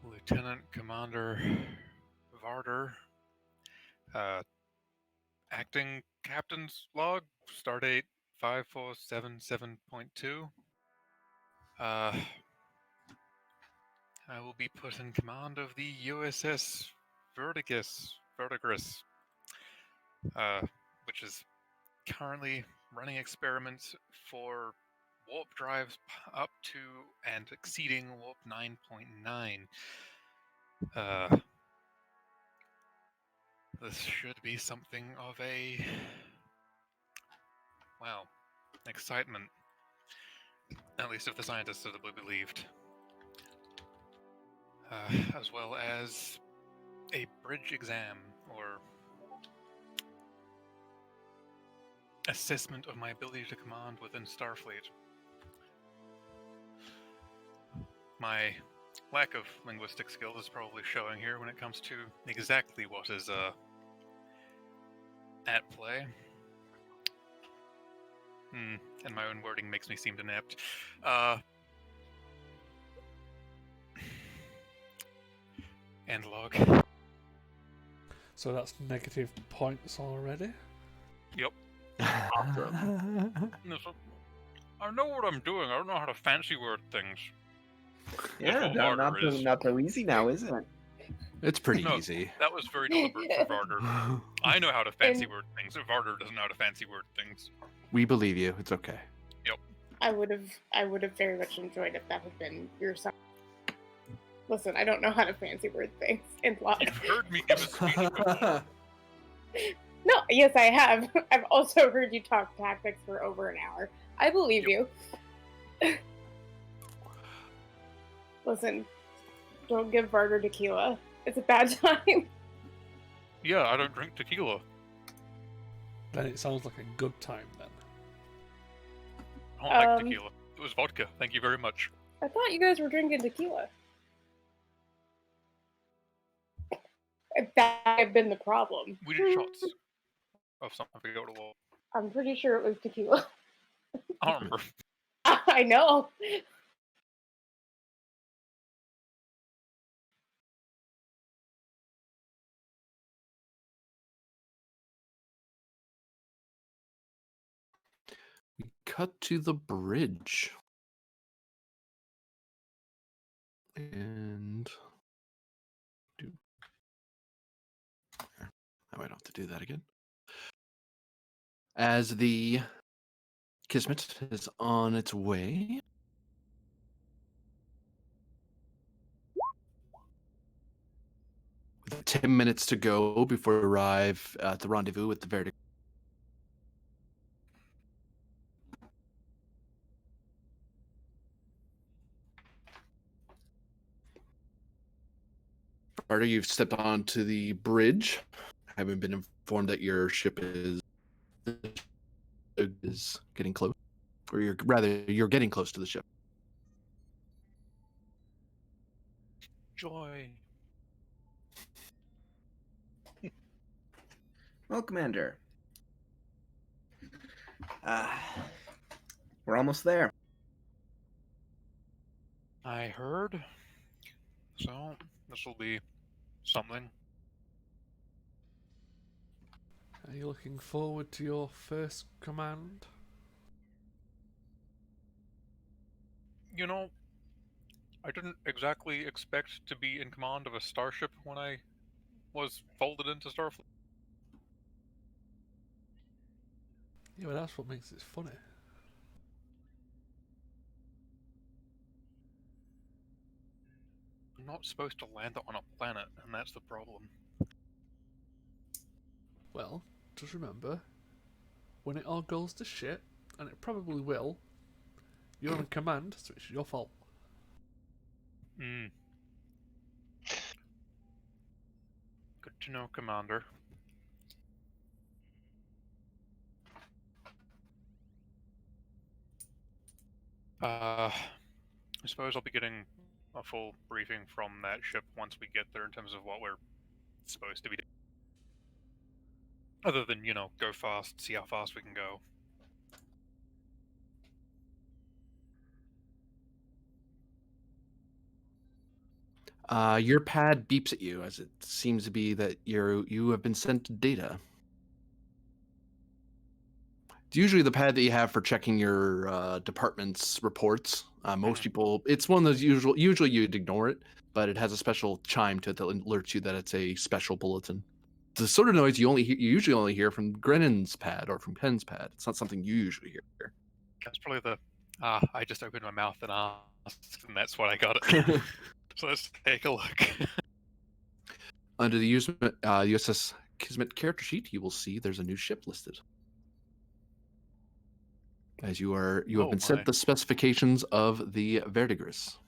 Lieutenant Commander Varder, acting captain's log, stardate 5477.2. I will be put in command of the U.S.S. Verdigris, which is currently running experiments for warp drives up to and exceeding warp 9.9. This should be something of a, well, excitement. At least if the scientists are to be believed. As well as a bridge exam, or assessment of my ability to command within Starfleet. My lack of linguistic skills is probably showing here when it comes to exactly what is at play. And my own wording makes me seem inept. End log. So that's negative points already? Yep. I know what I'm doing. I don't know how to fancy word things. Yeah, not so easy now, is it? It's pretty easy. That was very deliberate for Varder. I know how to fancy word things. Varder doesn't know how to fancy word things. We believe you. It's okay. Yep. I would have very much enjoyed if that had been your son. Listen, I don't know how to fancy word things in law. You've heard me give a speech before. No, yes, I have. I've also heard you talk tactics for over an hour. I believe you. Listen, don't give Varder tequila. It's a bad time. Yeah, I don't drink tequila. Then it sounds like a good time then. I don't like tequila. It was vodka. Thank you very much. I thought you guys were drinking tequila. If that had been the problem. We did shots of something. I forget what it was. I'm pretty sure it was tequila. I don't remember. I know. We cut to the bridge. And I might have to do that again. As the Kismet is on its way. With 10 minutes to go before we arrive at the rendezvous with the Verdigris. Carter, you've stepped onto the bridge. Having been informed that your ship is getting close, or you're getting close to the ship. Joy. Well, Commander, we're almost there. I heard. So this will be something. Are you looking forward to your first command? You know, I didn't exactly expect to be in command of a starship when I was folded into Starfleet. Yeah, but that's what makes it funny. I'm not supposed to land on a planet, and that's the problem. Well, just remember, when it all goes to shit, and it probably will, you're in command, so it's your fault. Good to know, Commander. I suppose I'll be getting a full briefing from that ship once we get there in terms of what we're supposed to be doing. Other than, go fast, see how fast we can go. Your pad beeps at you as it seems to be that you have been sent data. It's usually the pad that you have for checking your department's reports. Most people, it's one of those usually you'd ignore it, but it has a special chime to it that alerts you that it's a special bulletin. It's the sort of noise you usually only hear from Grennan's pad or from Ken's pad. It's not something you usually hear. That's probably the I just opened my mouth and asked, and that's what I got it. So let's take a look. Under the U.S.S. Kismet character sheet, you will see there's a new ship listed. As you have been sent the specifications of the Verdigris.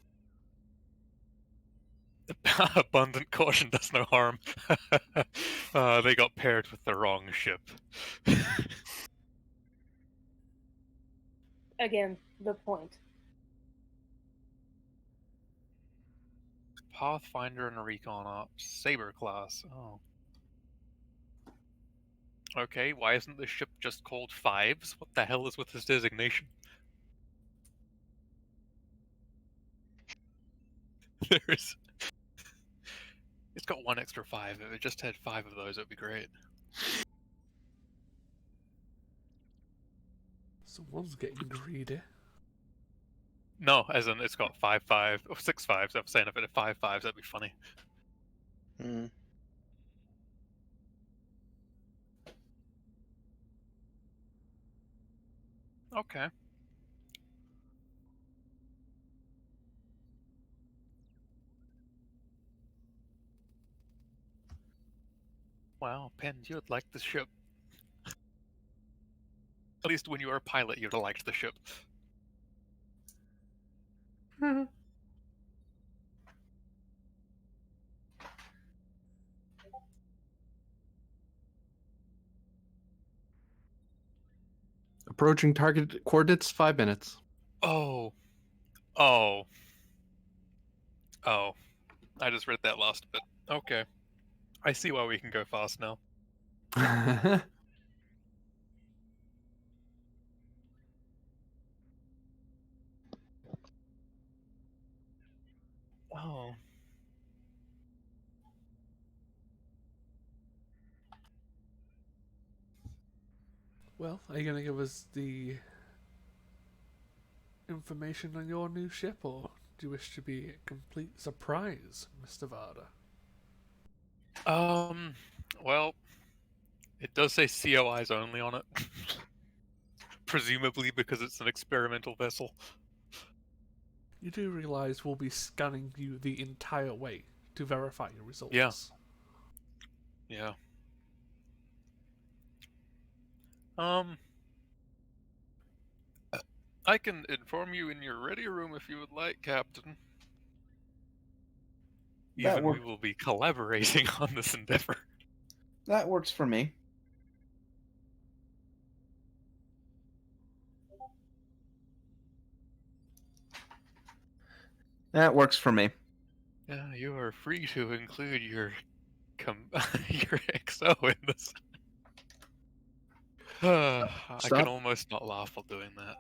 Abundant caution does no harm. They got paired with the wrong ship. Again, the point. Pathfinder and Recon Ops. Saber class. Oh. Okay, why isn't this ship just called Fives? What the hell is with this designation? It's got one extra 5. If it just had 5 of those, it would be great. Someone's getting greedy. No, as in it's got 5 5 or 6 5s. I'm saying if it had 5 5s, that'd be funny. Okay. Wow, Penn, you'd like the ship. At least when you were a pilot, you'd have liked the ship. Approaching target coordinates, 5 minutes. Oh. I just read that last bit. Okay. I see why we can go fast now. Oh. Well, are you going to give us the information on your new ship, or do you wish to be a complete surprise, Mr. Varda? Well, it does say COIs only on it. Presumably because it's an experimental vessel. You do realize we'll be scanning you the entire way to verify your results. Yeah. I can inform you in your ready room if you would like, Captain. We will be collaborating on this endeavor. That works for me. That works for me. Yeah, you are free to include your your XO in this. I can almost not laugh while doing that.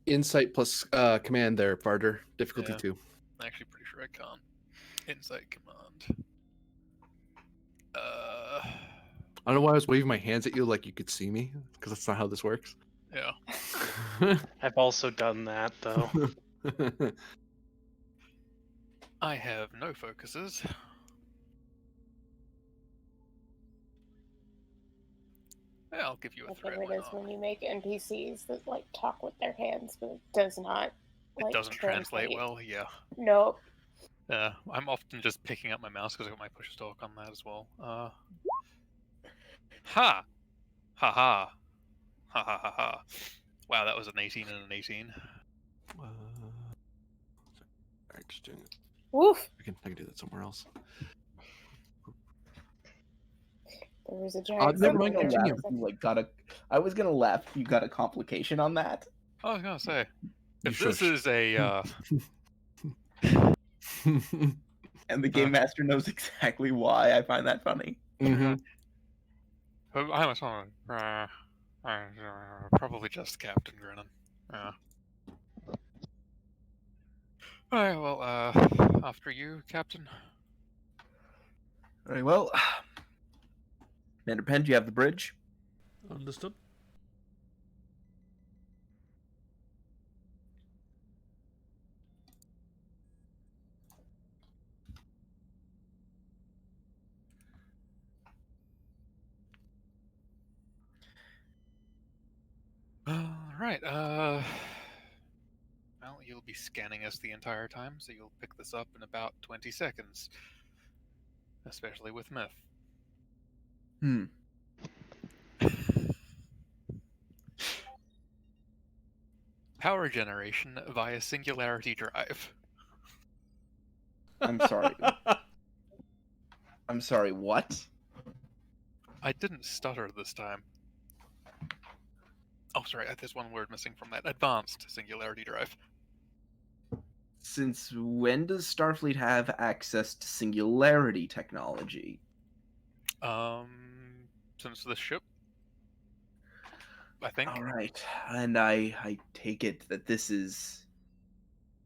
Insight plus command there, Varder. Difficulty 2. I'm actually pretty sure I can't. Insight command. I don't know why I was waving my hands at you like you could see me, because that's not how this works. Yeah. I've also done that, though. I have no focuses. Yeah, I'll give you a threat. Whatever it is when you make NPCs that like talk with their hands, but it does not. It doesn't translate well. Yeah. Nope. I'm often just picking up my mouse because I got my push to talk on that as well. Ha! Ha ha! Ha ha ha ha! Wow, that was an 18 and an 18. Alright, just doing it. Woof. I can do that somewhere else. There was a giant. Never mind. Continue. I was gonna laugh. You got a complication on that. I was gonna say, You if this is a And the game master knows exactly why. I find that funny. Mm-hmm. I was on. Probably just Captain Grinning. Yeah. Alright, well, after you, Captain. Very well. Commander Penn, do you have the bridge? Understood. Alright, well, you'll be scanning us the entire time, so you'll pick this up in about 20 seconds. Especially with myth. Hmm. Power generation via singularity drive. I'm sorry. I'm sorry, what? I didn't stutter this time. Oh, sorry, there's one word missing from that. Advanced singularity drive. Since when does Starfleet have access to singularity technology? Since the ship, I think. All right, and I take it that this is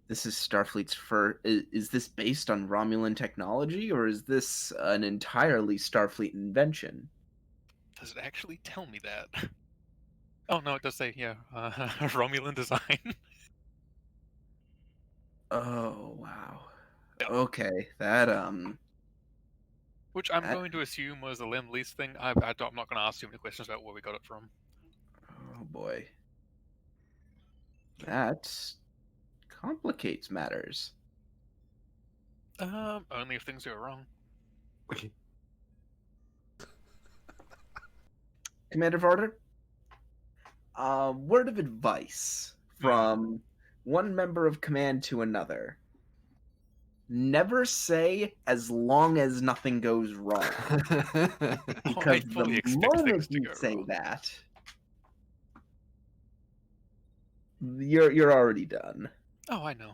Starfleet's first. Is this based on Romulan technology, or is this an entirely Starfleet invention? Does it actually tell me that? Oh no, it does say, yeah, Romulan design. Oh wow. Yep. Okay, that Which I'm that going to assume was a Lend-Lease thing. I'm not going to ask too many questions about where we got it from. oh boy, that complicates matters. Only if things go wrong. Commander Varder, word of advice from one member of command to another. Never say as long as nothing goes wrong. Because fully the expect moment things to you go say wrong. that, you're already done. Oh, I know.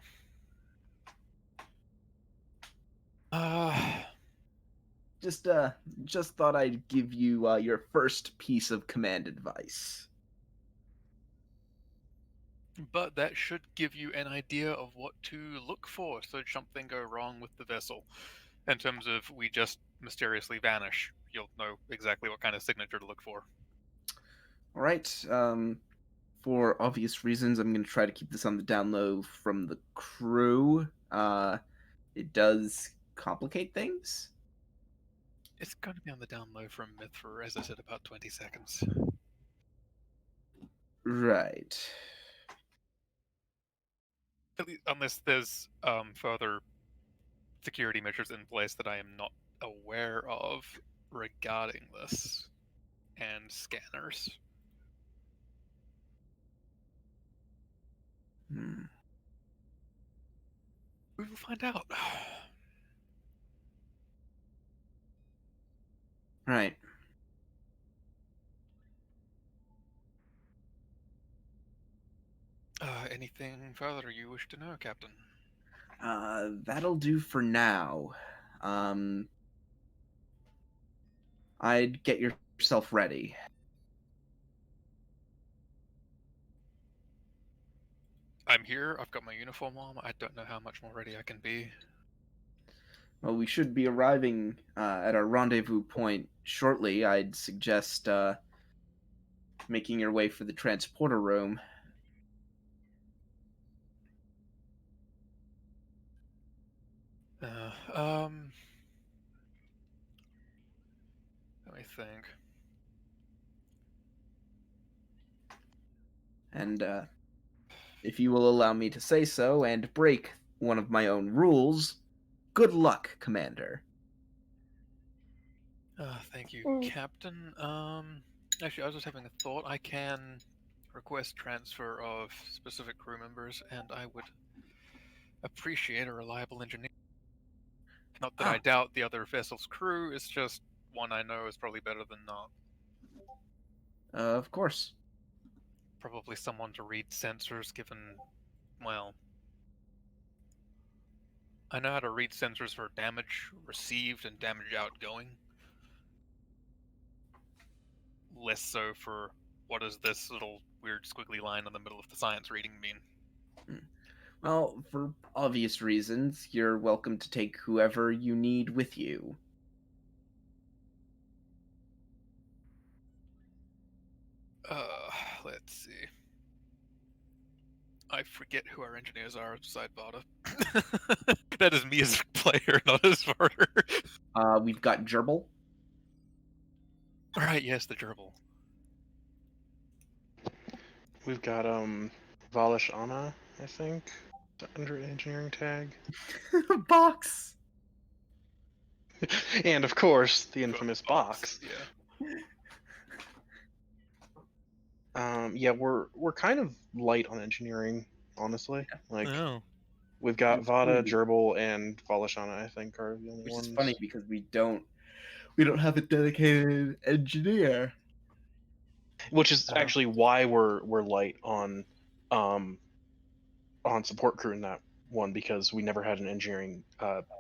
Uh, Just thought I'd give you your first piece of command advice. but that should give you an idea of what to look for should something go wrong with the vessel. In terms of we just mysteriously vanish, you'll know exactly what kind of signature to look for. All right. For obvious reasons, I'm going to try to keep this on the down low from the crew. It does complicate things. It's going to be on the down low from myth for, as I said, about 20 seconds. Right. At least, unless there's further security measures in place that I am not aware of regarding this, and scanners. Hmm. We will find out. Right. Anything further you wish to know, Captain? That'll do for now. I'd get yourself ready. I'm here. I've got my uniform on. I don't know how much more ready I can be. Well, we should be arriving at our rendezvous point shortly. I'd suggest making your way for the transporter room. Uh, let me think. And if you will allow me to say so and break one of my own rules, good luck, Commander. Thank you, Mm. Captain. Actually, I was just having a thought. I can request transfer of specific crew members, and I would appreciate a reliable engineer. Not that I doubt the other vessel's crew, it's just one I know is probably better than not. Of course. Probably someone to read sensors, given, well, I know how to read sensors for damage received and damage outgoing. Less so for what does this little weird squiggly line in the middle of the science reading mean. Well, for obvious reasons, you're welcome to take whoever you need with you. Let's see. I forget who our engineers are beside Vada. That is me as a player, not as voter. We've got Gerbil. Right, yes, the gerbil. We've got Valish Anna, I think, under engineering tag. Box. And of course, the infamous box. Yeah. Yeah, we're kind of light on engineering, honestly. Like Oh. we've got Vada, Ooh. Gerbil, and Valishana, I think, are the only Which ones. is funny because we don't have a dedicated engineer. Which is actually why we're light on support crew in that one, because we never had an engineering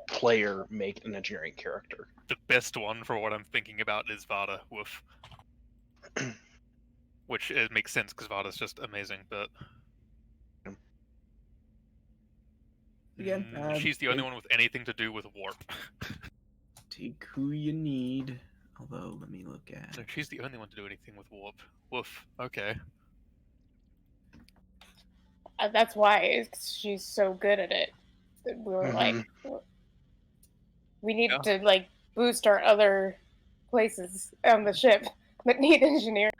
player make an engineering character. The best one for what I'm thinking about is Vada. Woof. Which it makes sense because Vada's just amazing, but Again, she's the only one with anything to do with warp. Take who you need. Although, let me look at. No, she's the only one to do anything with warp. Woof. Okay. That's why she's so good at it. That we were like, we need Yeah. to like boost our other places on the ship that need engineering.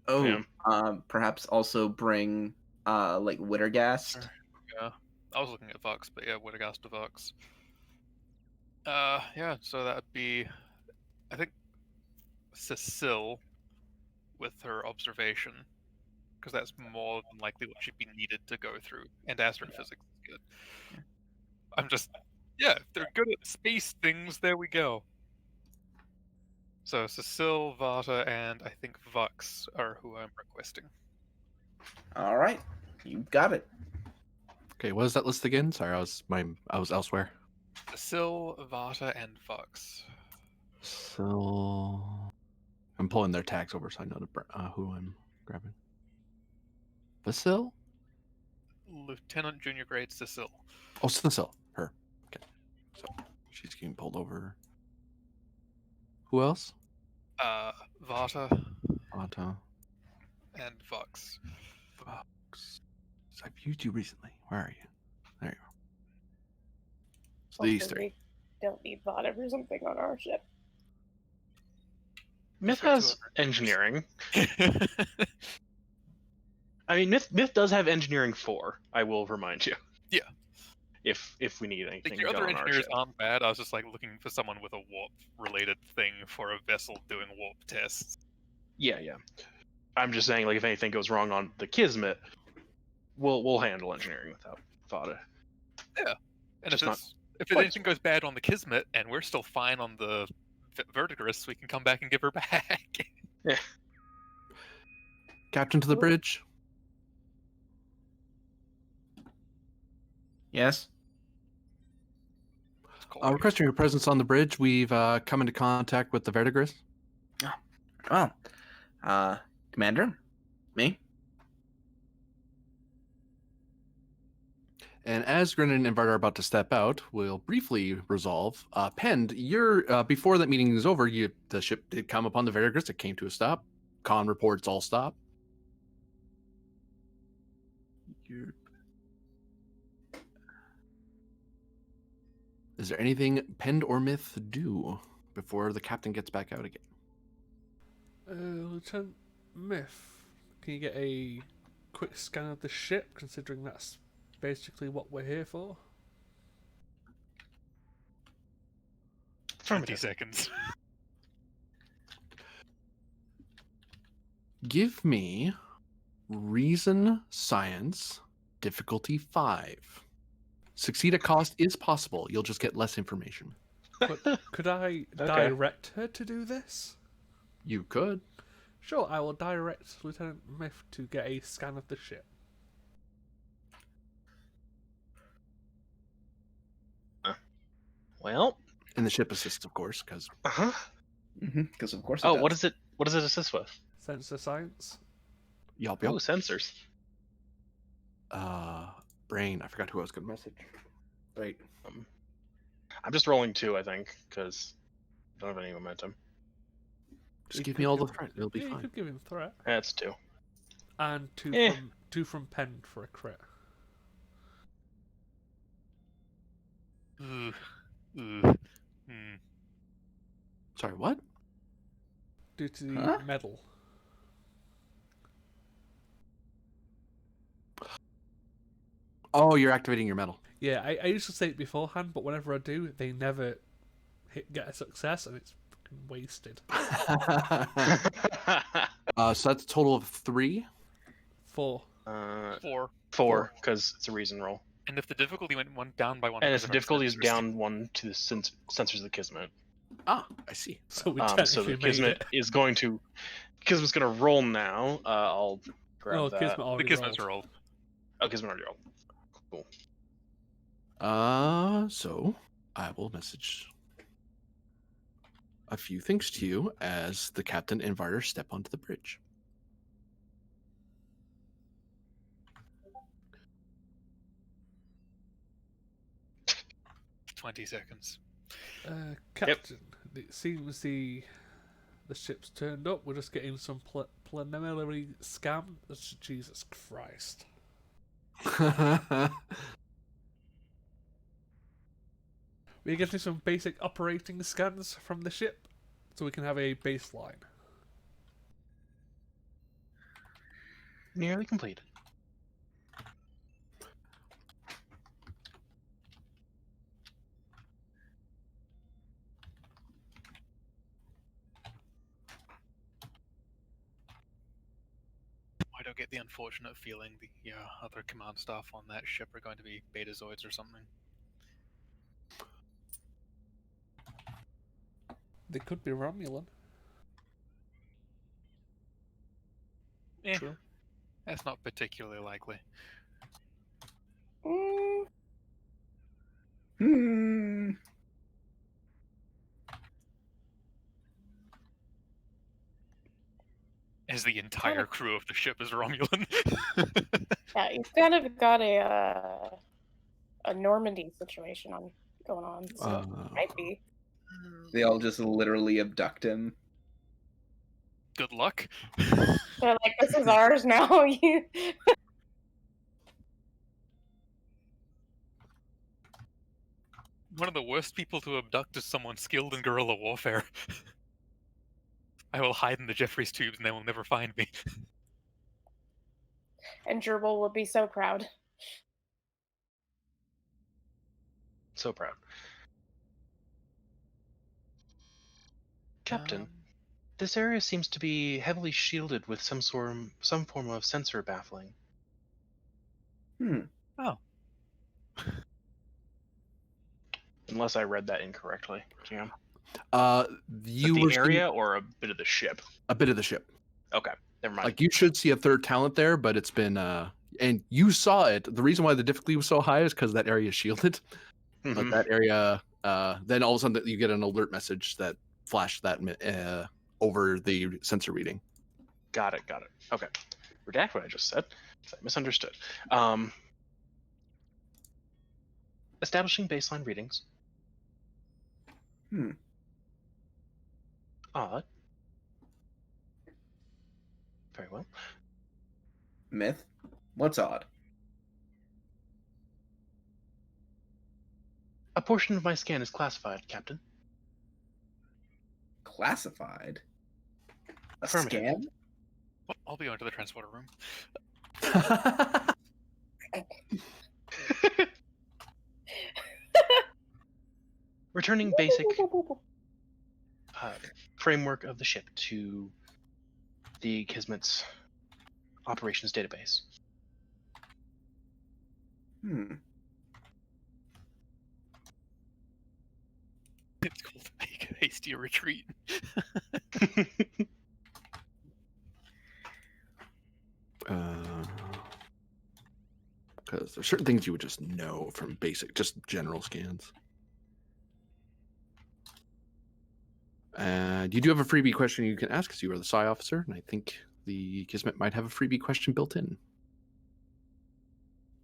Oh, Yeah. Perhaps also bring like Wittergast. Yeah. I was looking at Vox, but yeah, Wittergast to Vox. Yeah, so that would be, I think, Cecile with her observation, because that's more than likely what she'd be needed to go through, and astrophysics is good. I'm just, yeah, if they're good at space things, there we go. So Cecile, Vata, and I think Vox are who I'm requesting. All right, you got it. Okay, what is that list again? Sorry, I was elsewhere. Cecile, Vata, and Vox. So I'm pulling their tags over so I know who I'm grabbing. Vasil? Lieutenant junior grade Cecile. Oh, Cecile. Her. Okay. So she's getting pulled over. Who else? Vata Otto. and Vox. Fox. I've used you recently. Where are you? There you go. So these Hopefully three. we don't need Vada for something on our ship. Myth Got has engineering. I mean, Myth does have engineering 4. I will remind you. Yeah. If we need anything Like, your done other on our engineers ship. aren't bad. I was just like looking for someone with a warp-related thing for a vessel doing warp tests. Yeah. I'm just saying, like, if anything goes wrong on the Kismet, we'll handle engineering without Vada. Yeah, and Just if quite anything goes bad on the Kismet and we're still fine on the Verdigris, we can come back and give her back. Yeah. Captain to the bridge. Yes. Requesting your presence on the bridge. We've come into contact with the Verdigris. Well, Commander, me. And as Grennan and Vard are about to step out, we'll briefly resolve. Pend, you're before that meeting is over. The ship did come upon the Verdigris. It came to a stop. Con reports all stop. Is there anything Pend or Myth do before the captain gets back out again? Lieutenant Myth, can you get a quick scan of the ship, considering that's basically what we're here for? 20 seconds. Give me Reason Science difficulty 5. Succeed at cost is possible. You'll just get less information. Could I direct her to do this? You could. Sure, I will direct Lieutenant Myth to get a scan of the ship. Well. And the ship assists, of course, because. Because of course. Oh, what is it? What does it assist with? Sensor science. Yup. Oh, sensors. Brain. I forgot who I was going to message. Right. I'm just rolling 2, I think, because I don't have any momentum. Just give me all the threat. It'll be You fine. could give him threat. That's 2. And Eh. two from Pen for a crit. Ugh. Ugh. Hmm. Sorry, what? Due to the Huh? medal. Oh, you're activating your medal. Yeah, I used to say it beforehand, but whenever I do, they never get a success, and it's fucking wasted. So that's a total of 3. 4. 4. Four, because it's a reason roll. And if the difficulty went down by 1, And because its of our difficulty is sensors, down 1 to the sensors of the Kismet. Ah, I see. So we So technically the made Kismet it. is going to... Kismet's going to roll now. I'll grab Oh, that. Kismet the already Kismet's rolled. rolled. Oh, Kismet already rolled. Cool. So I will message a few things to you as the captain and Varder step onto the bridge. 20 seconds. Captain, it seems the ship's turned up. We're just getting some preliminary scan. Jesus Christ. We're getting some basic operating scans from the ship, so we can have a baseline. Nearly completed. I don't get the unfortunate feeling the other command staff on that ship are going to be betazoids or something. They could be Romulan. Eh, True. that's not particularly likely. Mm, Hmm. As the entire crew of the ship is Romulan. yeah, you've kind of got a Normandy situation going on. So might be. They all just literally abduct him. Good luck. They're like, this is ours now. You. One of the worst people to abduct is someone skilled in guerrilla warfare. I will hide in the Jeffries tubes and they will never find me. And Gerbil will be so proud. So proud. Captain, this area seems to be heavily shielded with some form of sensor baffling. Oh. Unless I read that incorrectly. Jam. You The were area or a bit of the ship? a bit of the ship. Okay, never mind. Like you should see a third talent there, but it's been and you saw it. The reason why the difficulty was so high is because that area is shielded. But Mhm. that area, then all of a sudden you get an alert message that flashed that over the sensor reading. Got it. Okay. Redact what I just said. 'Cause I misunderstood. Establishing baseline readings. Odd. Very well. Myth? What's odd? A portion of my scan is classified, Captain. Classified? A Affirmative. scam? I'll be going to the transporter room. Returning basic framework of the ship to the Kismet's operations database. It's called make a hasty retreat. Because there's certain things you would just know from basic, just general scans. And you do have a freebie question you can ask because you are the PSI officer, and I think the Kismet might have a freebie question built in.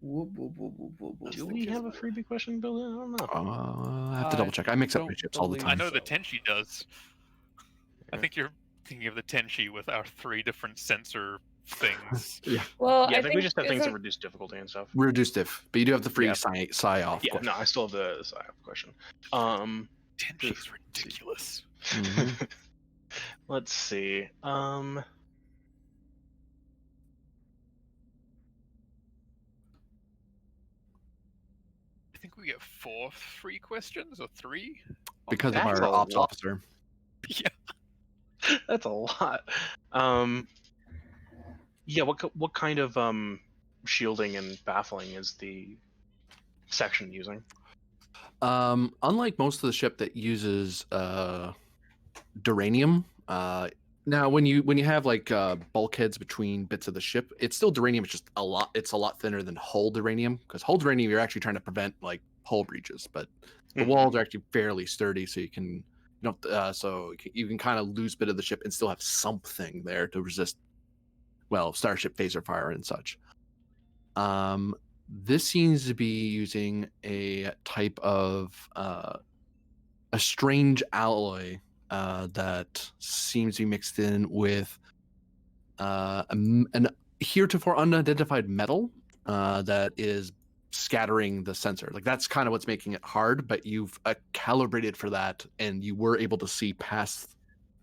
Do we have a freebie question built in? I don't know. I have to double check. I mix up my don't ships all the believe I time. know the so. Tenshi does. I think you're thinking of the Tenshi with our 3 different sensor things. Yeah, Well, Yeah, I think we just have things that isn't- reduce difficulty and stuff. reduced diff, but you do have the free Yeah. sigh off. Yeah, no, I still have the side question. 10 is ridiculous. Mhm. Let's see. I think we get 4 free questions or 3. Because of That's our a ops lot. officer. Yeah. That's a lot. Yeah, what kind of shielding and baffling is the section using? Unlike most of the ship that uses duranium, now when you have like bulkheads between bits of the ship, it's still duranium. It's a lot thinner than hull duranium, because hull duranium you're actually trying to prevent like hull breaches, but the Mhm. walls are actually fairly sturdy, so you can you can kind of lose a bit of the ship and still have something there to resist, well, starship phaser fire and such. This seems to be using a type of a strange alloy that seems to be mixed in with an heretofore unidentified metal that is scattering the sensor. Like that's kind of what's making it hard, but you've calibrated for that, and you were able to see past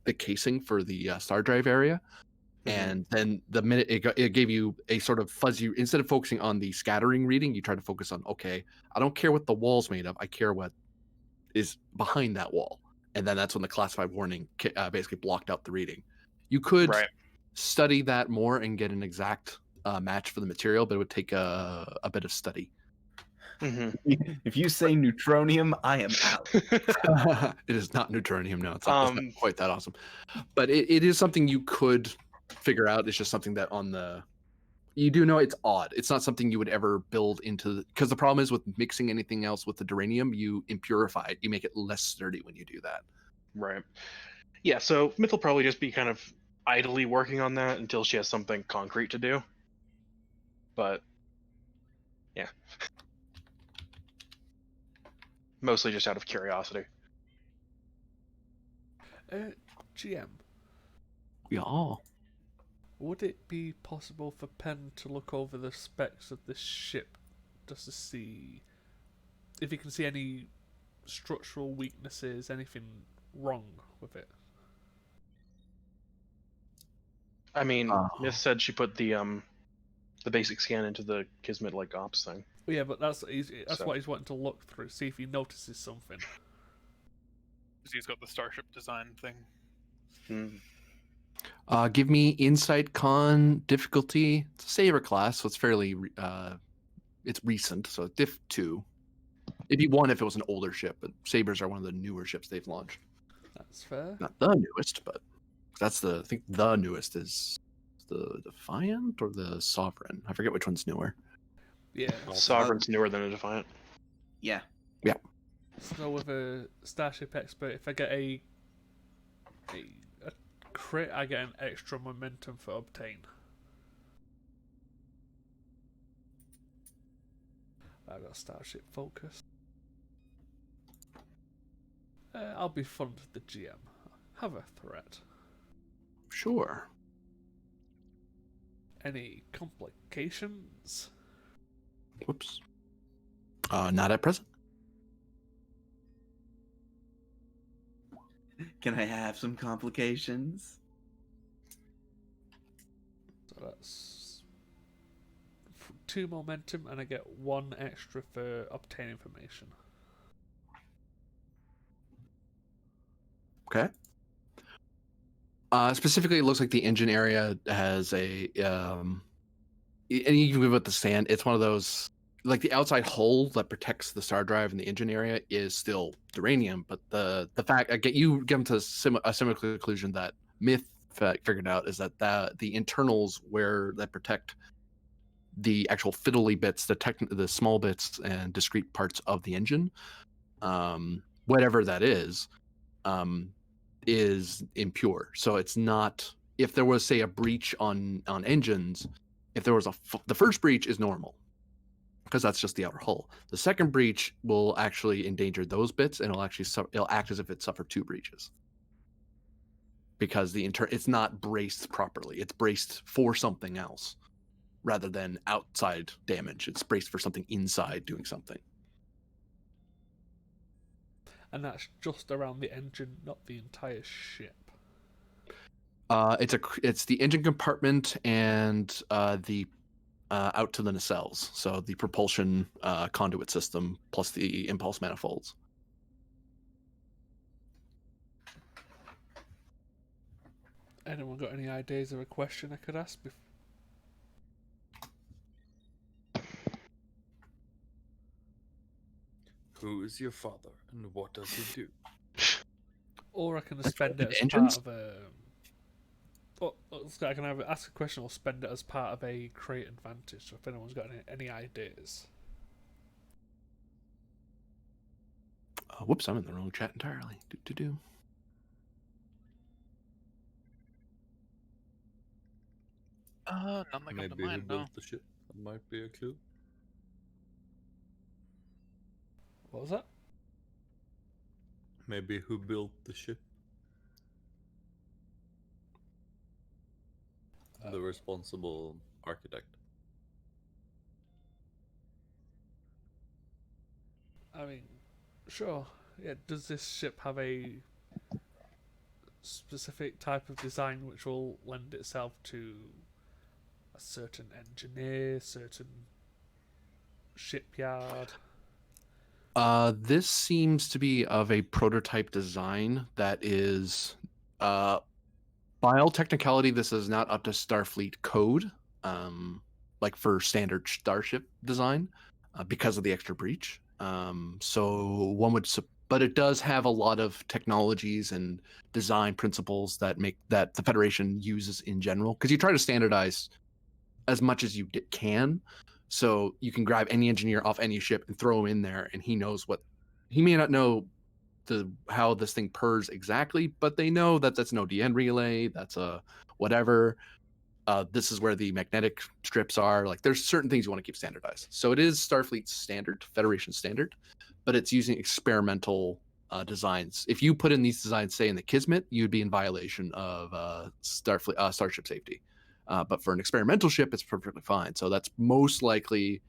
the casing for the star drive area. And then the minute it gave you a sort of fuzzy, instead of focusing on the scattering reading, you try to focus on, okay, I don't care what the wall's made of, I care what is behind that wall. And then that's when the classified warning basically blocked out the reading. You could Right. study that more and get an exact match for the material, but it would take a bit of study. If you say neutronium, I am out. It is not neutronium, no. It's not Um, quite that awesome. But it is something you could figure out. It's just something that you do know it's odd. It's not something you would ever build into, because the problem is with mixing anything else with the duranium, you impurify it. You make it less sturdy when you do that. Right. Yeah, so Myth will probably just be kind of idly working on that until she has something concrete to do. But yeah. Mostly just out of curiosity. GM, Yeah. would it be possible for Penn to look over the specs of this ship just to see if he can see any structural weaknesses, anything wrong with it? I mean, Oh. Myth said she put the basic scan into the Kismet like ops thing. Well, yeah, but that's So- what he's wanting to look through, see if he notices something. Because he's got the starship design thing. Give me insight con difficulty. It's a saber class, so it's fairly it's recent, so diff 2. It'd be 1 if it was an older ship, but sabers are one of the newer ships they've launched. That's fair. Not the newest, but I think the newest is the Defiant or the Sovereign. I forget which one's newer. Yeah. Sovereign's newer than a Defiant. Yeah. So with a Starship Expert, if I get a crit, I get an extra momentum for obtain. I got Starship Focus. I'll be fun to the GM. Have a threat. Sure. Any complications? Whoops. Not at present. Can I have some complications? So that's 2 momentum, and I get 1 extra for obtain information. Okay. Specifically, it looks like the engine area has a and even with the sand, it's one of those, like the outside hull that protects the star drive and the engine area is still duranium, but the fact I get you get to a similar conclusion that Myth figured out is that the internals where that protect the actual fiddly bits, the small bits and discrete parts of the engine, whatever that is impure. So it's not, if there was say a breach on engines, if there was the first breach is normal because that's just the outer hull. The second breach will actually endanger those bits, and it'll act as if it suffered 2 breaches. because it's not braced properly. It's braced for something else rather than outside damage. It's braced for something inside doing something. And that's just around the engine, not the entire ship. It's the engine compartment and the out to the nacelles, so the propulsion conduit system plus the impulse manifolds. Anyone got any ideas of a question I could ask? Who is your father and what does he do? Or I can That's spend it as engines? part of a. I can either ask a question or spend it as part of a create advantage. So if anyone's got any ideas. Whoops, I'm in the wrong chat entirely. None that come to Maybe who mind, no. built the ship? That might be a clue. What was that? Maybe who built the ship? The responsible architect. I mean, sure. Yeah. Does this ship have a specific type of design which will lend itself to a certain engineer, certain shipyard? This seems to be of a prototype design that is, by all technicality, this is not up to Starfleet code, like for standard starship design, because of the extra breach. So one would, but it does have a lot of technologies and design principles that the Federation uses in general. Because you try to standardize as much as you can, so you can grab any engineer off any ship and throw him in there, and he knows what he may not know how this thing purrs exactly, but they know that that's an ODN relay, that's a whatever. This is where the magnetic strips are. Like, there's certain things you want to keep standardized. So it is Starfleet standard, Federation standard, but it's using experimental designs. If you put in these designs, say in the Kismet, you'd be in violation of starship safety. But for an experimental ship, it's perfectly fine. So that's most likely.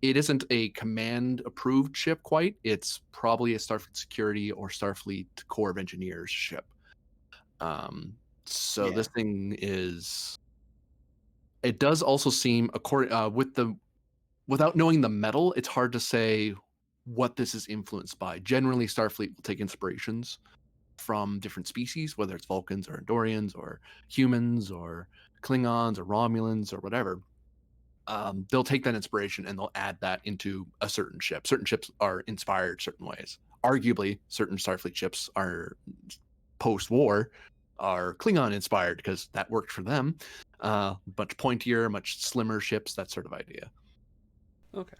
It isn't a command approved ship quite. It's probably a Starfleet Security or Starfleet Corps of Engineers ship. So Yeah. this thing is. It does also seem, without knowing the metal, it's hard to say what this is influenced by. Generally, Starfleet will take inspirations from different species, whether it's Vulcans or Andorians or humans or Klingons or Romulans or whatever. They'll take that inspiration and they'll add that into a certain ship. Certain ships are inspired certain ways. Arguably, certain Starfleet ships are post-war are Klingon inspired because that worked for them. Much pointier, much slimmer ships, that sort of idea. Okay.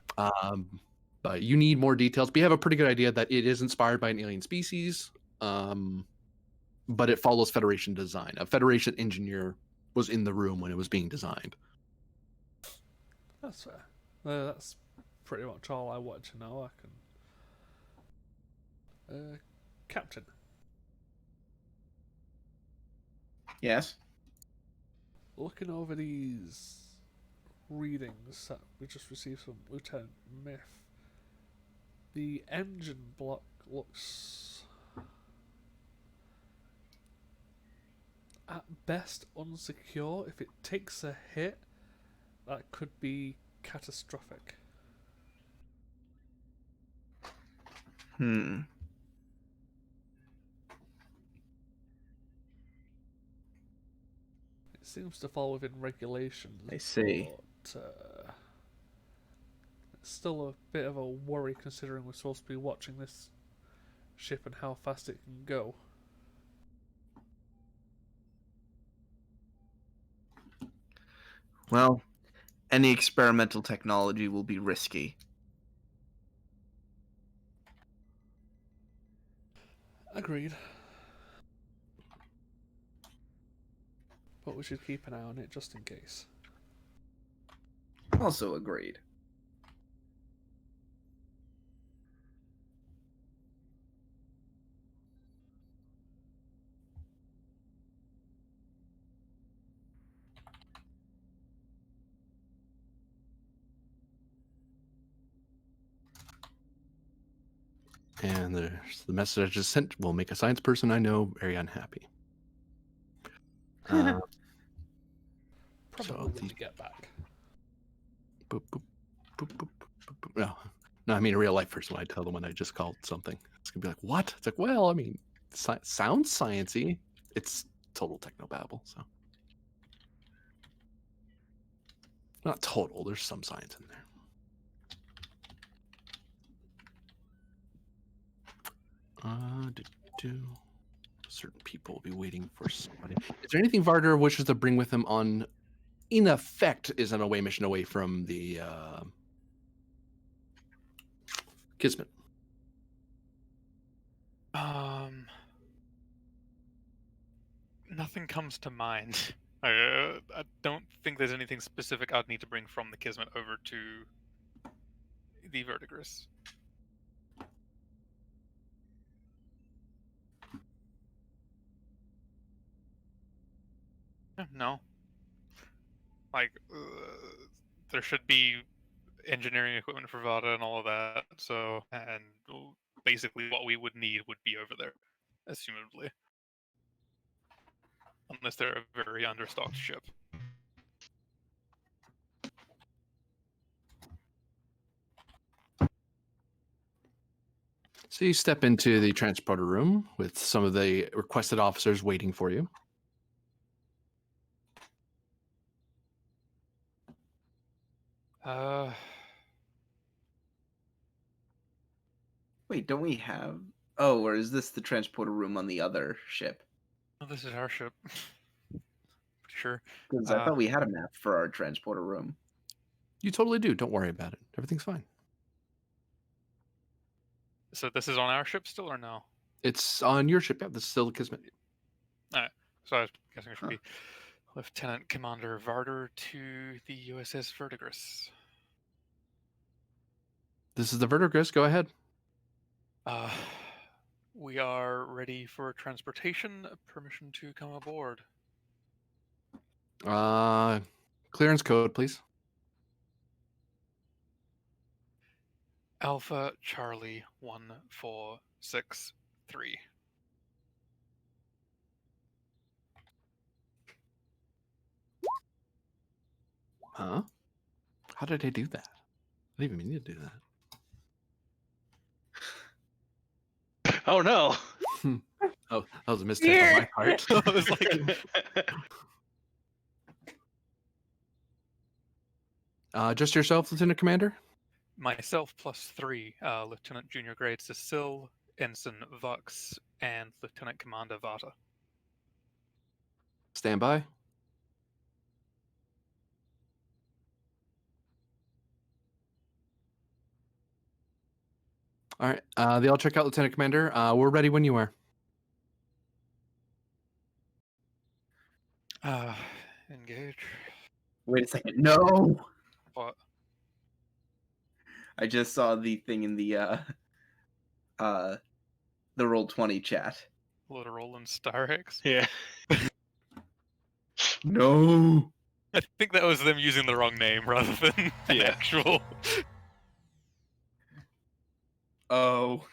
But you need more details. But you have a pretty good idea that it is inspired by an alien species, but it follows Federation design. A Federation engineer was in the room when it was being designed. That's fair. That's pretty much all I want to know. I can. Captain. Yes. Looking over these readings that we just received from Lieutenant Myth, the engine block looks at best unsecure. If it takes a hit, that could be catastrophic. Hmm. It seems to fall within regulations. I see. But it's still a bit of a worry considering we're supposed to be watching this ship and how fast it can go. Well, any experimental technology will be risky. Agreed. But we should keep an eye on it just in case. Also agreed. And there's the message I just sent will make a science person I know very unhappy. Probably So when the we get back. boop, boop, boop, boop, boop, boop. No, I mean a real life person when I tell them when I just called something. It's gonna be like, what? It's like, well, I mean, sounds sciencey. It's total technobabble. So not total. There's some science in there. Certain people will be waiting for somebody. Is there anything Varder wishes to bring with him on? In effect, is an away mission away from the Kismet. Nothing comes to mind. I don't think there's anything specific I'd need to bring from the Kismet over to the Verdigris. No. Like, there should be engineering equipment for Vada and all of that, so, and basically what we would need would be over there, assumably. Unless they're a very understocked ship. So you step into the transporter room with some of the requested officers waiting for you. Wait, don't we have? Oh, or is this the transporter room on the other ship? Well, this is our ship. Pretty sure. Because I thought we had a map for our transporter room. You totally do. Don't worry about it. Everything's fine. So this is on our ship still, or no? It's on your ship. Yeah, this is still the Kismet. Alright, so I was guessing it should be Lieutenant Commander Varder to the U.S.S. Verdigris. This is the Verdigris. Go ahead. We are ready for transportation. Permission to come aboard. Clearance code, please. Alpha Charlie 1463. Huh? How did I do that? I didn't even mean to do that. Oh no! Oh, that was a mistake on my part. I was like, just yourself, Lieutenant Commander? myself plus 3, Lieutenant Junior Grade Cecil, Ensign Vux, and Lieutenant Commander Vata. Stand by. All right. They all check out, Lieutenant Commander. We're ready when you are. Engage. Wait a second. No! What? I just saw the thing in the Roll20 chat. Literal and Star X. Yeah. No! I think that was them using the wrong name rather than an Yeah. actual. Oh.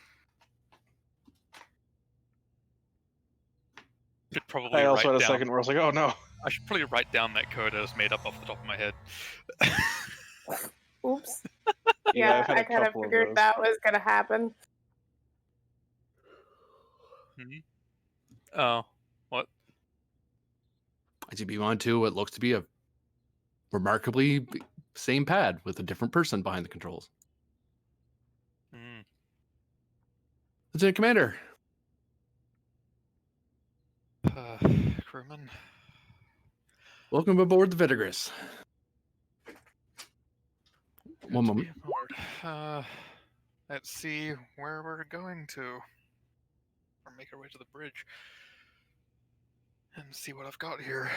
Should probably I also write had a down. second where I was like, oh no. I should probably write down that code I just made up off the top of my head. Oops. Yeah, Yeah, I've had a I kind of couple of figured those. that was gonna happen. Oh, what? IGB on to what looks to be a remarkably same pad with a different person behind the controls. Mm. Lieutenant Commander. Crewman. Welcome aboard the Verdigris. One moment. Let's see where we're going to. Or make our way to the bridge. And see what I've got here.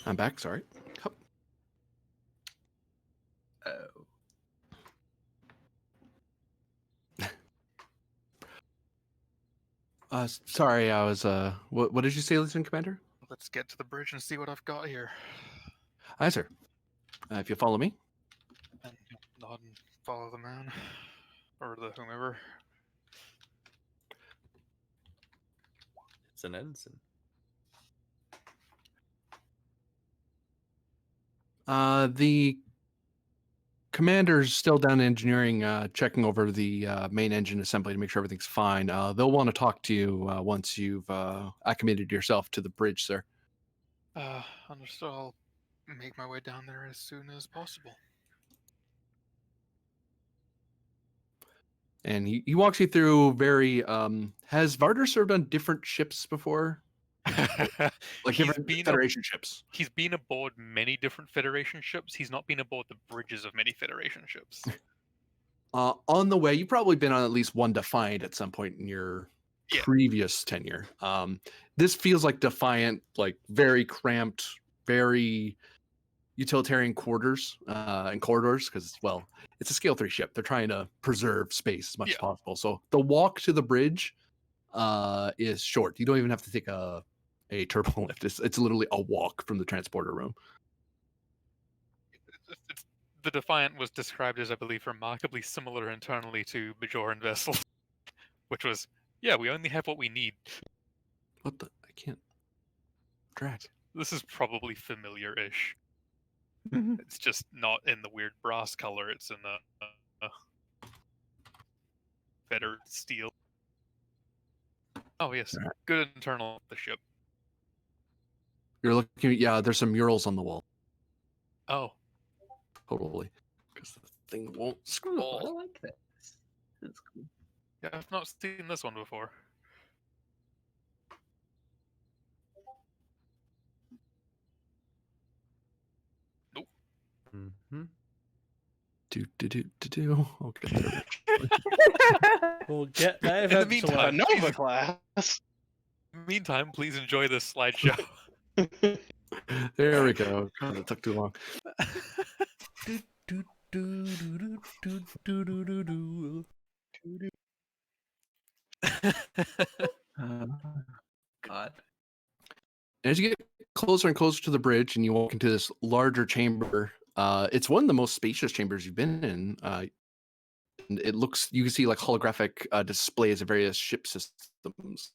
I'm back. Sorry. Oh. Sorry, I was what did you say, Lieutenant Commander? Let's get to the bridge and see what I've got here. Aye, sir. If you follow me. And nod and follow the man. Or the whomever. It's an ensign. The commander's still down in engineering, checking over the main engine assembly to make sure everything's fine. They'll want to talk to you once you've acclimated yourself to the bridge, sir. Understood. I'll make my way down there as soon as possible. And he walks you through very. Has Varder served on different ships before? Like He's different been Federation ships? He's been aboard many different Federation ships. He's not been aboard the bridges of many Federation ships. On the way, you've probably been on at least one Defiant at some point in your Yeah. previous tenure. This feels like Defiant, like very cramped, very utilitarian quarters and corridors, because, well, it's a scale 3 ship. They're trying to preserve space as much as possible. So the walk to the bridge is short. You don't even have to take a turbo lift. It's literally a walk from the transporter room. The Defiant was described as, I believe, remarkably similar internally to Bajoran vessels, which was, yeah, we only have what we need. What the? I can't drag. This is probably familiar-ish. Mhm. It's just not in the weird brass color. It's in the better steel. Oh yes, Alright. good internal of the ship. You're looking. Yeah, there's some murals on the wall. Oh, Totally. Because the thing won't Oh, I scroll. like that. That's cool. yeah, I've not seen this one before. Mm-hmm. Do. Okay. There. We'll get there In the eventually. meantime- Nova class. Meantime, please enjoy this slideshow. There we go. God, it took too long. Do, do, do, do, do, do, do, do, do. God. As you get closer and closer to the bridge, and you walk into this larger chamber, it's one of the most spacious chambers you've been in. And it looks, you can see like holographic displays of various ship systems.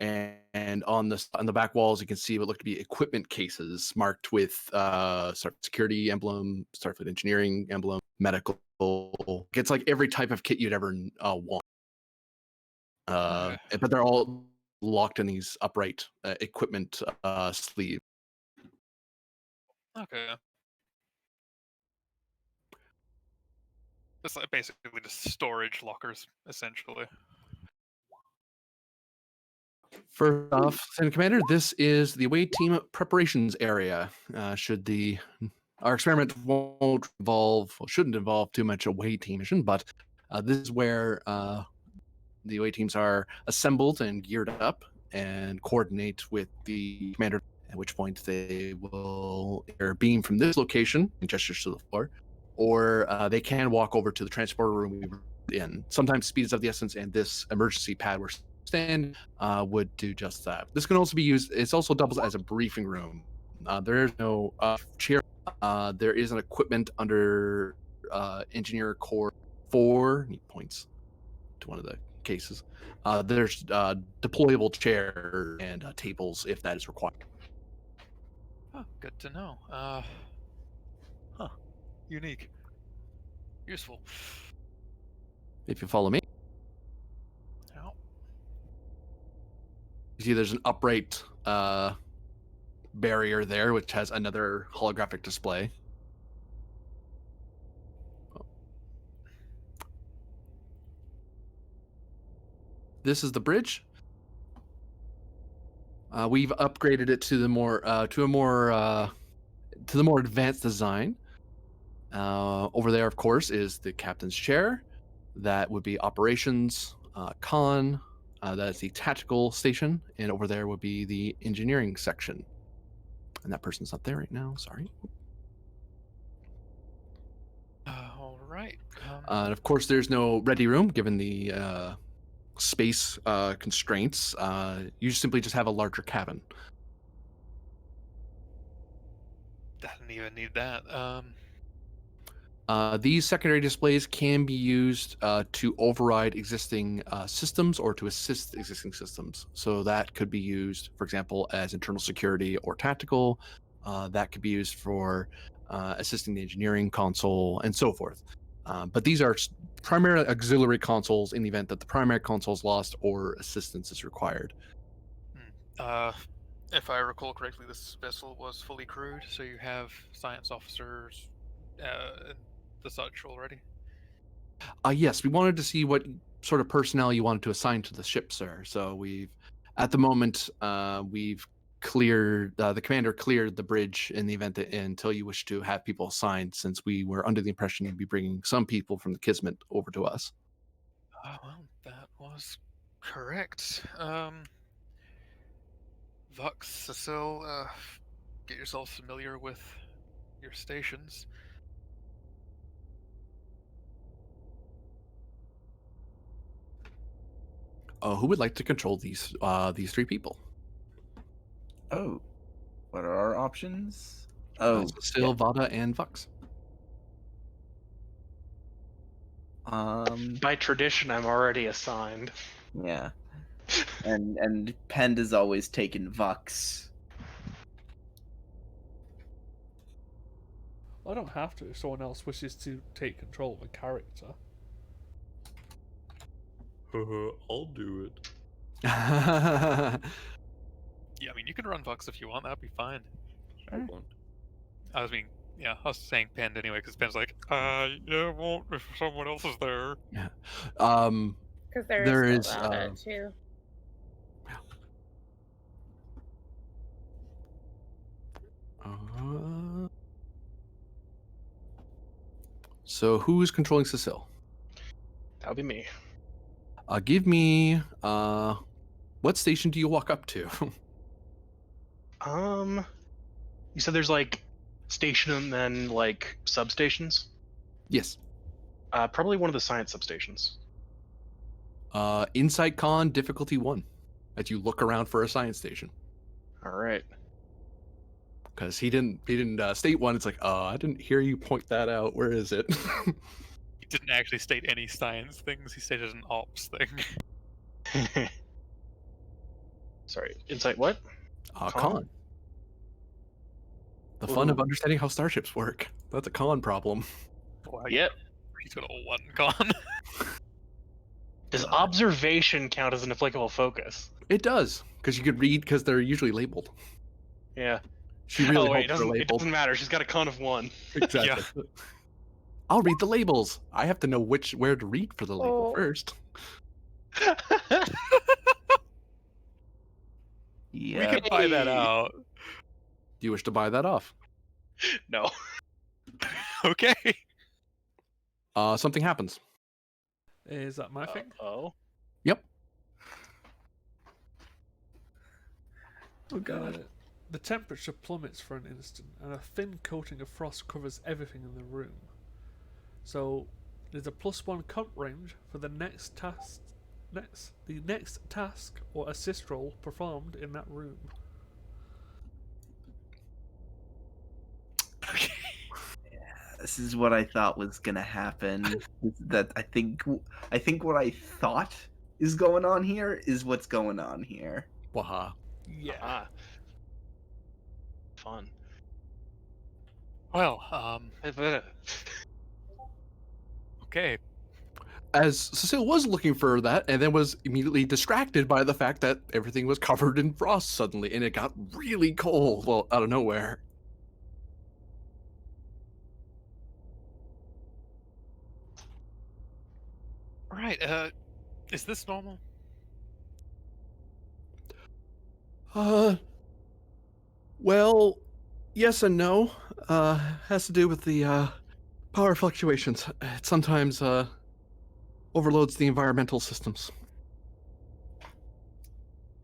And on the back walls, you can see what look to be equipment cases marked with Starfleet security emblem, Starfleet engineering emblem, medical. It's like every type of kit you'd ever want. Okay. But they're all locked in these upright equipment sleeves. Okay. It's like basically just storage lockers, essentially. First off, Lieutenant Commander, this is the away team preparations area. Our experiment shouldn't involve too much away team mission, but this is where the away teams are assembled and geared up and coordinate with the commander, at which point they will either beam from this location and gestures to the floor, or they can walk over to the transporter room we were in. Sometimes speed is of the essence, and this emergency pad we're stand would do just that. This can also be used. It's also doubles as a briefing room. There is no chair. There is an equipment under Engineer Core 4. He points to one of the cases. There's deployable chair and tables if that is required. Oh, good to know. Unique. Useful. If you follow me, Yeah. you see there's an upright barrier there, which has another holographic display. This is the bridge. We've upgraded it to the more advanced design. Over there, of course, is the captain's chair. That would be operations con. That is the tactical station, and over there would be the engineering section. And that person's not there right now. Sorry. All right. And of course, there's no ready room given the space constraints. You simply just have a larger cabin. didn't even need that. These secondary displays can be used to override existing systems or to assist existing systems. So that could be used, for example, as internal security or tactical. That could be used for assisting the engineering console and so forth. But these are primarily auxiliary consoles in the event that the primary console is lost or assistance is required. If I recall correctly, this vessel was fully crewed, so you have science officers and the such already. Yes, we wanted to see what sort of personnel you wanted to assign to the ship, sir. So at the moment, we've cleared, the commander cleared the bridge in the event that until you wish to have people assigned, since we were under the impression you'd be bringing some people from the Kismet over to us. Well, that was correct. Vux, Cecile, get yourselves familiar with your stations. Who would like to control these three people? Oh, what are our options? Oh, Cecile, Vada, and Vux. By tradition, I'm already assigned. yeah. And Pend has always taken Vux. I don't have to if someone else wishes to take control of a character. I'll do it. Yeah, I mean, you can run Vux if you want. That'd be fine. Hold on. I was saying Pend anyway, because Pend's like, yeah, it won't if someone else is there. Because There is is, still Vada, too. So who's controlling Cecile? That'll be me. Give me what station do you walk up to? You said there's like station and then like substations. Yes. Probably one of the science substations. Insight Con difficulty 1, as you look around for a science station. All right. Because he didn't state one. It's like, I didn't hear you point that out. Where is it? He didn't actually state any science things. He stated an ops thing. Sorry. Insight what? Con. The fun of understanding how starships work. That's a con problem. Boy, Yep. he's got a one con. Does observation count as an applicable focus? It does, because you could read, because they're usually labeled. Yeah. She really oh wait, hopes they're it labeled. doesn't matter. She's got a con of 1. Exactly. I'll read the labels. I have to know where to read for the label first. Yeah. We can buy that out. Do you wish to buy that off? No. Okay. Something happens. Is that my thing? Oh. Yep. Oh god. The temperature plummets for an instant, and a thin coating of frost covers everything in the room. So, there's a +1 comp range for the next task or assist roll performed in that room. This is what I thought was gonna happen. That I think what I thought is going on here is what's going on here. Waha. Yeah. Fun. Well, okay. As Cecile was looking for that, and then was immediately distracted by the fact that everything was covered in frost suddenly, and it got really cold, well, out of nowhere. Right, is this normal? Well, yes and no. Has to do with the power fluctuations. It sometimes overloads the environmental systems.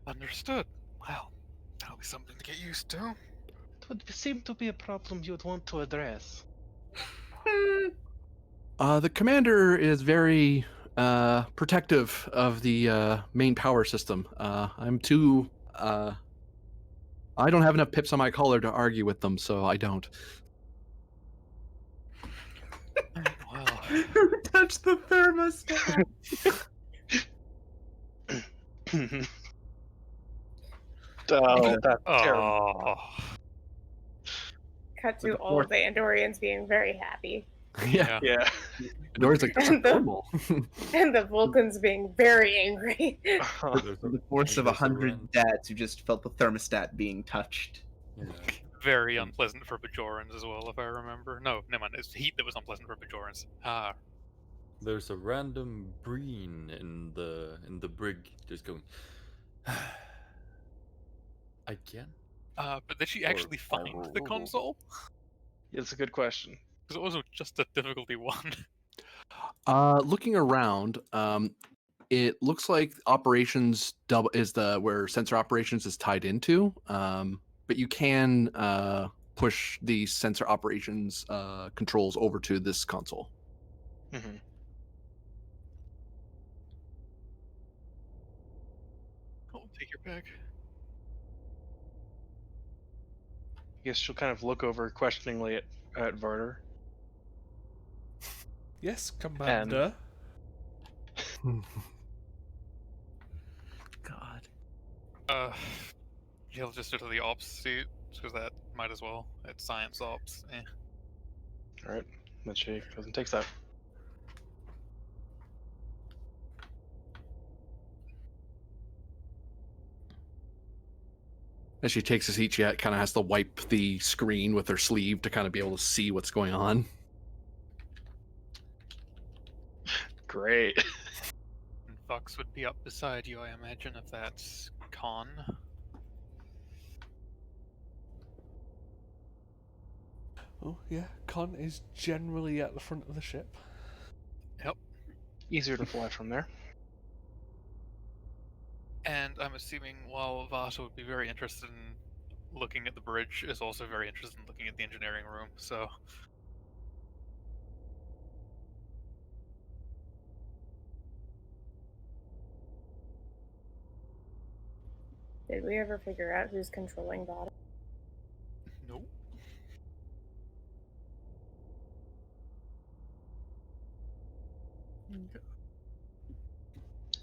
Understood. Well, that'll be something to get used to. It would seem to be a problem you'd want to address. The commander is very protective of the main power system. I'm too I don't have enough pips on my collar to argue with them, so I don't. Well, Who touched the thermostat? Oh, that's terrible. oh, Cut For to the all of fourth- the Andorians being very happy, Yeah. Yeah. Dory's like, that's And the- horrible. and the Vulcans being very angry. There's The force of there's a 100 rant. dads who just felt the thermostat being touched. Yeah. very unpleasant for Bajorans as well, if I remember. No, never mind. It's heat that was unpleasant for Bajorans. Ah, There's a random breen in the brig just going again. but did she Or actually find the console? It's a good question. Because it was just a difficulty one. Looking around, it looks like operations double is the where sensor operations is tied into. But you can push the sensor operations controls over to this console. Hmm. I'll take your pick. I guess she'll kind of look over questioningly at Varder. Yes, Commander. God. He'll just go to the ops seat, because that might as well. It's science ops. Eh. All right. Then she goes and takes that. As she takes a seat, she kind of has to wipe the screen with her sleeve to kind of be able to see what's going on. Great. And Fox would be up beside you, I imagine, if that's Con. Oh, yeah. Con is generally at the front of the ship. Easier to fly from there. And I'm assuming while Vasa would be very interested in looking at the bridge, is also very interested in looking at the engineering room, so... Did we ever figure out who's controlling Vada? Nope.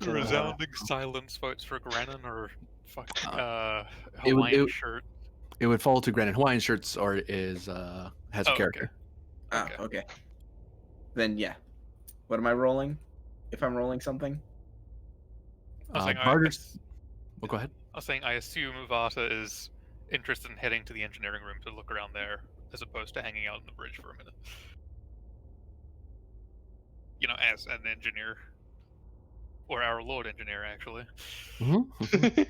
Resounding silence votes for Grennan or fucking it would- Hawaiian it- shirt. It would fall to Granite Hawaiian shirts or is has a Oh, okay. character. Oh, Okay. okay. Then yeah. What am I rolling? If I'm rolling something? I was saying Barter's- Well, go ahead. I was saying I assume Vata is interested in heading to the engineering room to look around there, as opposed to hanging out on the bridge for a minute. You know, as an engineer. Or our Lord Engineer, actually. Mhm.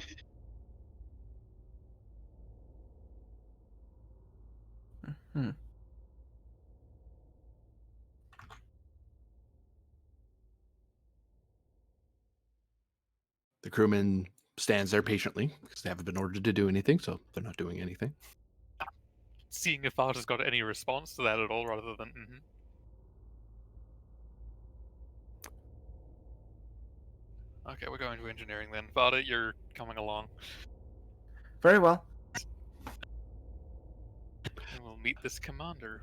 Hmm. The crewman stands there patiently because they haven't been ordered to do anything, so they're not doing anything. Seeing if Vata's got any response to that at all, rather than, Okay, we're going to engineering then. Vata, you're coming along. Very well. And we'll meet this commander.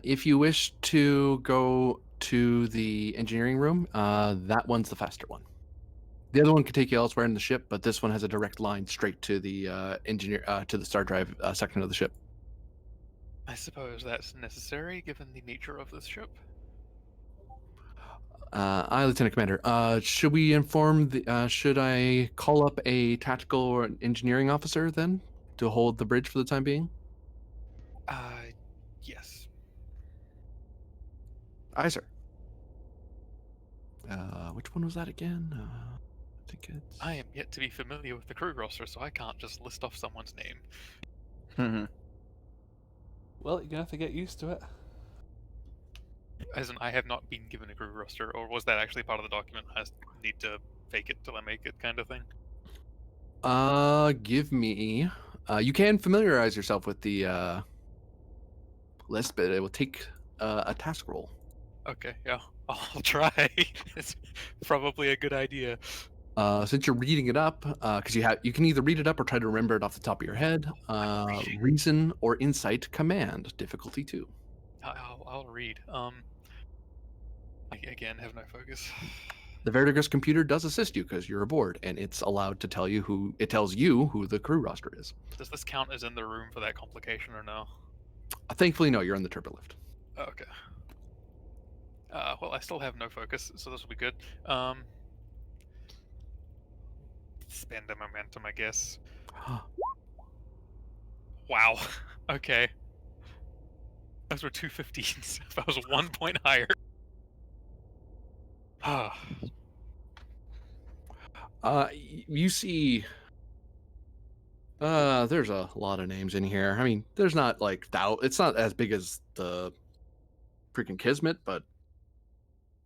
If you wish to go to the engineering room, that one's the faster one. The other one could take you elsewhere in the ship, but this one has a direct line straight to the to the star drive section of the ship. I suppose that's necessary, given the nature of this ship. Aye, Lieutenant Commander. Should we inform the? Should I call up a tactical or an engineering officer then to hold the bridge for the time being? Yes. Aye, sir. Which one was that again? I think it's. I am yet to be familiar with the crew roster, so I can't just list off someone's name. Mhm. Well, you're going to have to get used to it. As in, I have not been given a crew roster, or was that actually part of the document? I just need to fake it till I make it, kind of thing. Give me. You can familiarize yourself with the list, but it will take a task roll. Okay, yeah, I'll try. It's probably a good idea. Since you're reading it up, because you can either read it up or try to remember it off the top of your head. reading. Reason or insight command, difficulty 2. I'll read. Again, have no focus. The Verdigris computer does assist you because you're aboard, and it's allowed to tell you who it tells you who the crew roster is. Does this count as in the room for that complication or no? Thankfully, no, you're in the turbolift. Oh, okay. Well, I still have no focus, so this will be good. Spend the momentum, I guess. Wow. Okay. Those were 215s. If I was 1 point higher. You see, there's a lot of names in here. I mean, there's not like it's not as big as the freaking Kismet, but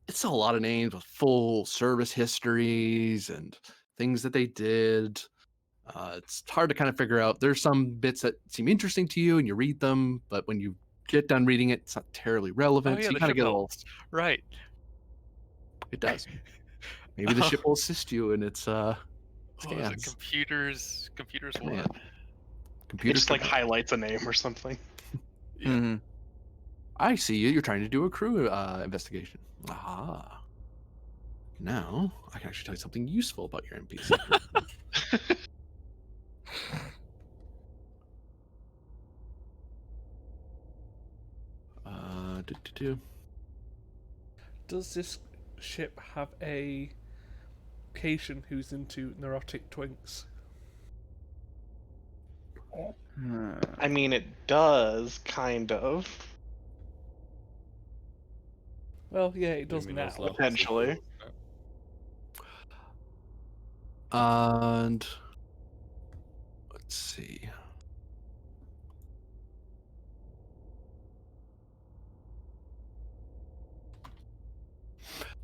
it's still a lot of names with full service histories and things that they did. It's hard to kind of figure out. There's some bits that seem interesting to you and you read them, but when you get done reading it, it's not terribly relevant. Oh yeah, so you the kind of ship get a little. helps. Right. It does. Maybe the ship will assist you in its What was it? scans. Computers Command. what? It Computer just like command. highlights a name or something. Yeah. Mhm. I see you. You're trying to do a crew investigation. Aha. Now I can actually tell you something useful about your NPC. Does this ship have a Cation who's into neurotic twinks? I mean, it does, kind of. Well, yeah, it does You mean now. as long as Potentially. it's- And let's see.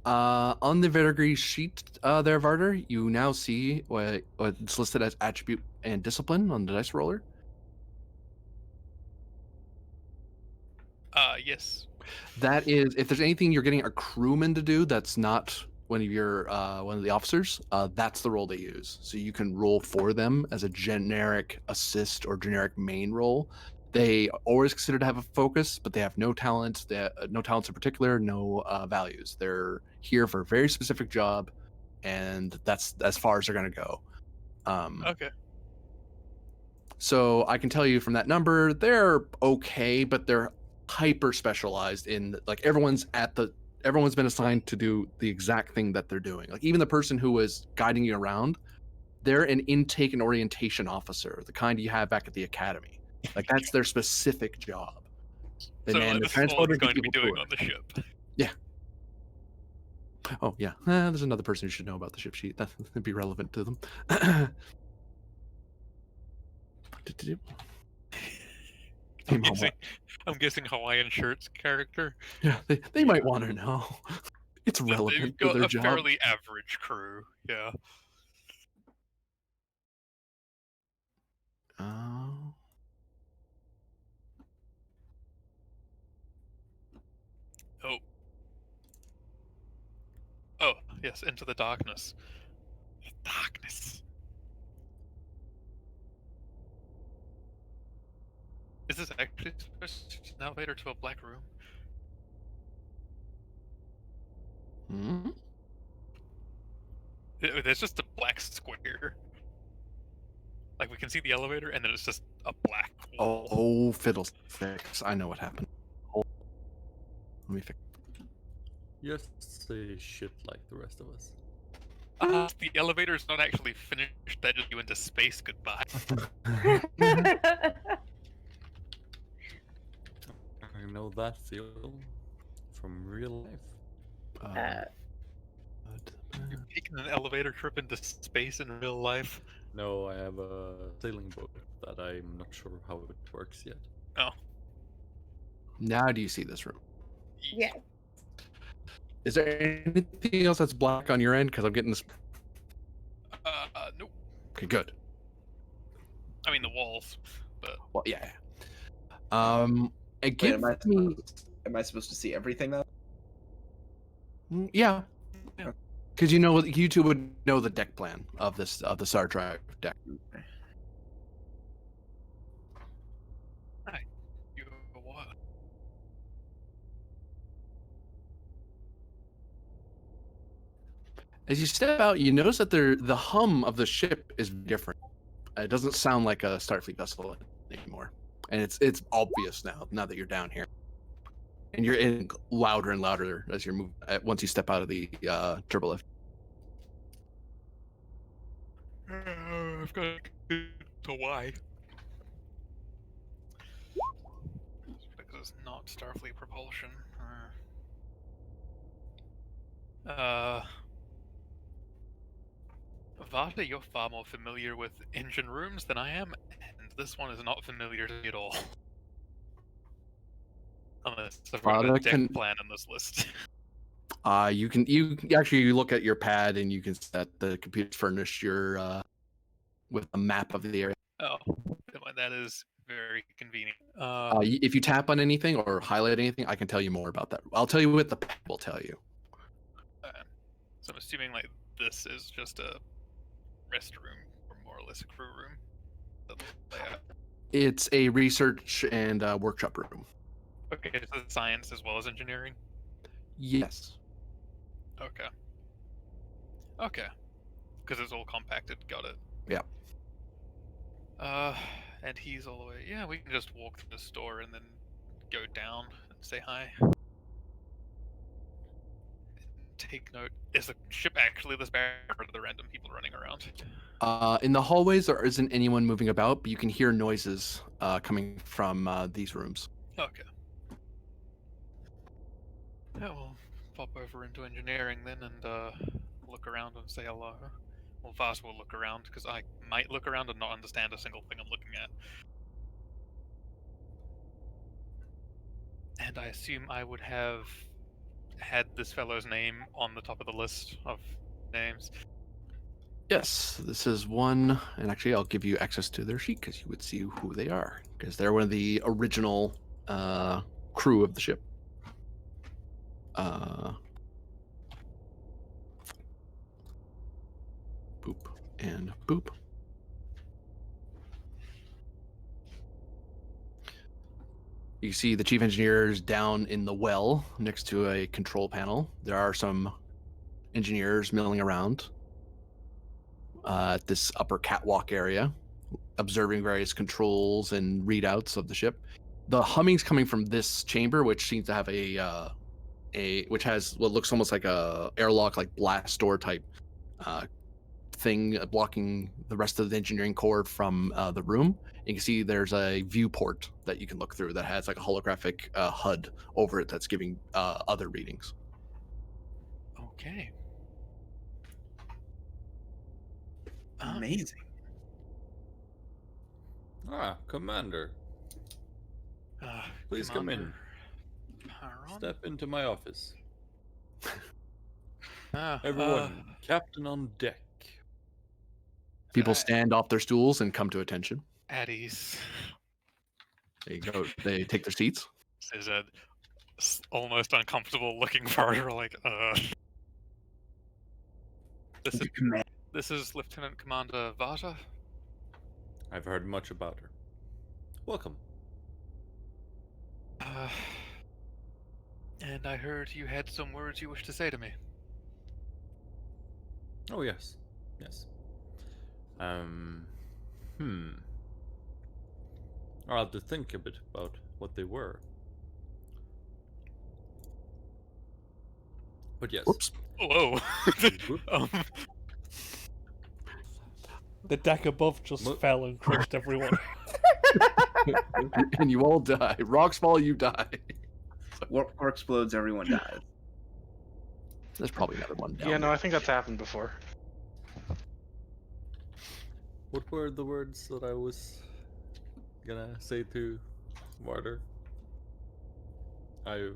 On the Verdigris sheet there, Varder, you now see what's listed as attribute and discipline on the dice roller. Yes. That is, if there's anything you're getting a crewman to do that's not one of your one of the officers, that's the role they use. So you can roll for them as a generic assist or generic main role. They always consider to have a focus, but they have no talents. No talents in particular, no values. They're here for a very specific job, and that's as far as they're going to go. Okay. So I can tell you from that number, they're okay, but they're hyper specialized in like everyone's been assigned to do the exact thing that they're doing. Like even the person who was guiding you around, they're an intake and orientation officer, the kind you have back at the academy. Like that's their specific job. They So man the this is all transporter he's to going to be people doing to on the ship. Oh yeah, there's another person who should know about the ship sheet. That'd be relevant to them. I'm guessing Hawaiian shirts character. Yeah, they might want to know. It's relevant They've to got their a job. fairly average crew. Yeah. Oh. Oh, yes, into the darkness. Darkness. Is this actually supposed to be an elevator to a black room? Hmm? There's just a black square. Like we can see the elevator, and then it's just a black wall. Oh, fiddlesticks! I know what happened. Let me fix. Just say shit like the rest of us. The elevator's not actually finished. That just you into space. Goodbye. I know that feel from real life. You've taken an elevator trip into space in real life. No, I have a sailing boat that I'm not sure how it works yet. Oh. Now do you see this room? Yeah. Is there anything else that's black on your end? Because I'm getting this. Nope. Okay, good. I mean the walls, but Well, yeah. Wait, Give me. am I supposed to see everything though? Yeah. Because you two would know the deck plan of the Star Drive deck. You what? As you step out, you notice that the hum of the ship is different. It doesn't sound like a Starfleet vessel anymore, and it's obvious now that you're down here, and you're in louder and louder as you're moving. Once you step out of the turbolift. I've got to why. Because it's not Starfleet propulsion. Vata, you're far more familiar with engine rooms than I am, and this one is not familiar to me at all. Unless I've got a Vata deck plan in this list. You actually look at your pad and you can set the computer furnish your with a map of the area. Oh, that is very convenient. If you tap on anything or highlight anything, I can tell you more about that. I'll tell you what the pad will tell you. So I'm assuming like this is just a rest room or more or less a crew room. It's a research and workshop room. Okay, is it science as well as engineering? Yes. Okay. Okay. Because it's all compacted. Got it. Yeah. And he's all the way. Yeah, we can just walk through the store and then go down and say hi. Take note. Is the ship actually this bad, or are there random people running around? In the hallways, there isn't anyone moving about, but you can hear noises coming from these rooms. Okay. Yeah, we'll pop over into engineering then and look around and say hello. Well, Vast will look around, because I might look around and not understand a single thing I'm looking at. And I assume I would have had this fellow's name on the top of the list of names. Yes, this is one, and actually I'll give you access to their sheet because you would see who they are, because they're one of the original crew of the ship. Boop and boop. You see the chief engineers down in the well next to a control panel. There are some engineers milling around at this upper catwalk area, observing various controls and readouts of the ship. The humming's coming from this chamber, which seems to have which has what looks almost like a airlock, like blast door type thing blocking the rest of the engineering core from the room. You can see there's a viewport that you can look through that has like a holographic HUD over it that's giving other readings. Okay. Amazing. Commander. Please come in. Step into my office. Everyone, captain on deck. People stand off their stools and come to attention. At ease. There you go. They take their seats. Is a almost uncomfortable looking partner like This is Lieutenant Commander Vata. I've heard much about her. Welcome. And I heard you had some words you wish to say to me. Oh yes. Yes. I'll have to think a bit about what they were. But yes. Whoops. Whoa. The deck above just fell and crushed everyone. And you all die. Rocks fall, you die. Warp core explodes, everyone dies. There's probably another one down Yeah, no, there. I think that's happened before. What were the words that I was gonna say to Martyr? I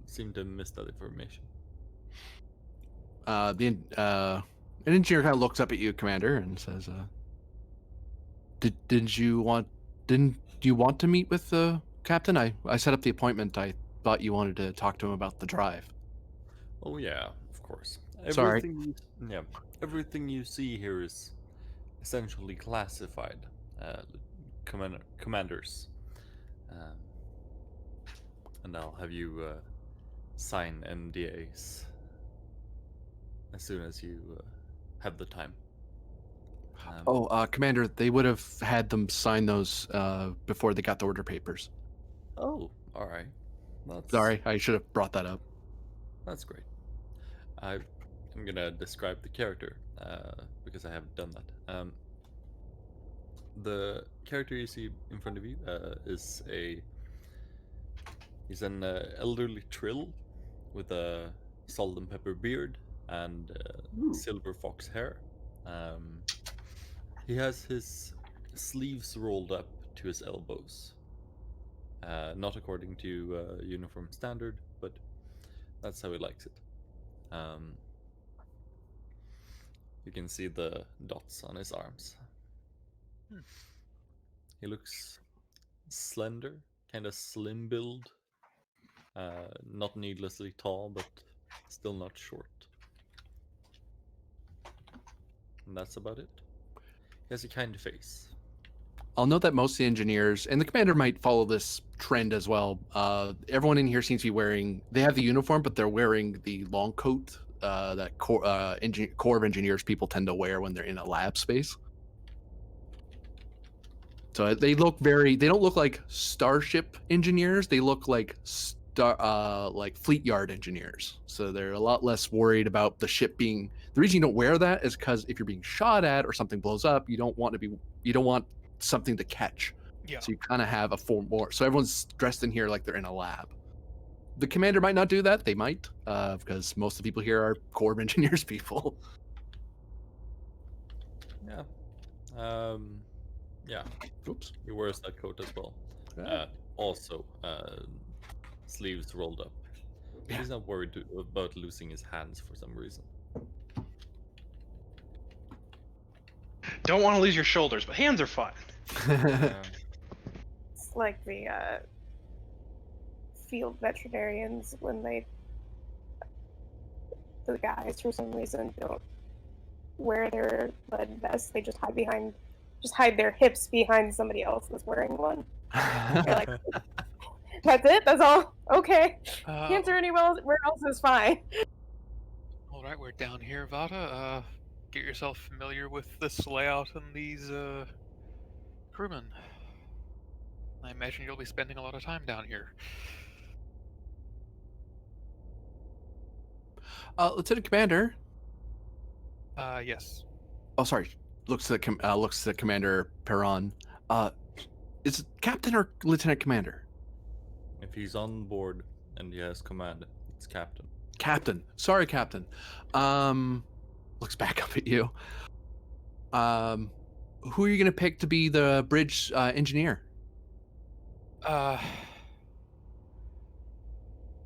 seem to miss that information. An engineer kind of looks up at you, Commander, and says, "Didn't you want to meet with the captain? I set up the appointment. I thought you wanted to talk to him about the drive." Oh yeah, of course. Sorry. Yeah, everything you see here is essentially classified. Commanders, um, and I'll have you sign NDAs as soon as you have the time. Commander, they would have had them sign those before they got the order papers. Oh, all right. That's Sorry, I should have brought that up. That's great. I'm gonna describe the character because I haven't done that. The character you see in front of you he's an elderly trill with a salt and pepper beard and silver fox hair. He has his sleeves rolled up to his elbows. Not according to uniform standard, but that's how he likes it. You can see the dots on his arms. He looks slender, kind of slim build. Not needlessly tall, but still not short. And that's about it. He has a kind face. I'll note that most of the engineers, and the commander might follow this trend as well. Everyone in here seems to be they have the uniform, but they're wearing the long coat that Corps of Engineers people tend to wear when they're in a lab space. So they don't look like starship engineers. They look like like fleet yard engineers. So they're a lot less worried about the ship being. The reason you don't wear that is because if you're being shot at or something blows up, you don't want something to catch. Yeah. So you kind of have a form more. So everyone's dressed in here like they're in a lab. The commander might not do that. They might, because most of the people here are Corps of Engineers people. Yeah. Yeah. Oops. He wears that coat as well. Also, sleeves rolled up. Yeah. He's not worried about losing his hands for some reason. Don't want to lose your shoulders, but hands are fine. It's like the field veterinarians when the guys for some reason don't wear their lead vests. They just hide their hips behind somebody else that's wearing one. They're like, that's it? That's all? Okay. Cancer anywhere else is fine. Alright, we're down here, Vata. Get yourself familiar with this layout and these crewmen. I imagine you'll be spending a lot of time down here. Lieutenant Commander. Yes. Oh, sorry. Looks to Commander Perron. Is it Captain or Lieutenant Commander? If he's on board and he has command, it's Captain. Captain. Sorry, Captain. Looks back up at you. Who are you gonna pick to be the bridge engineer?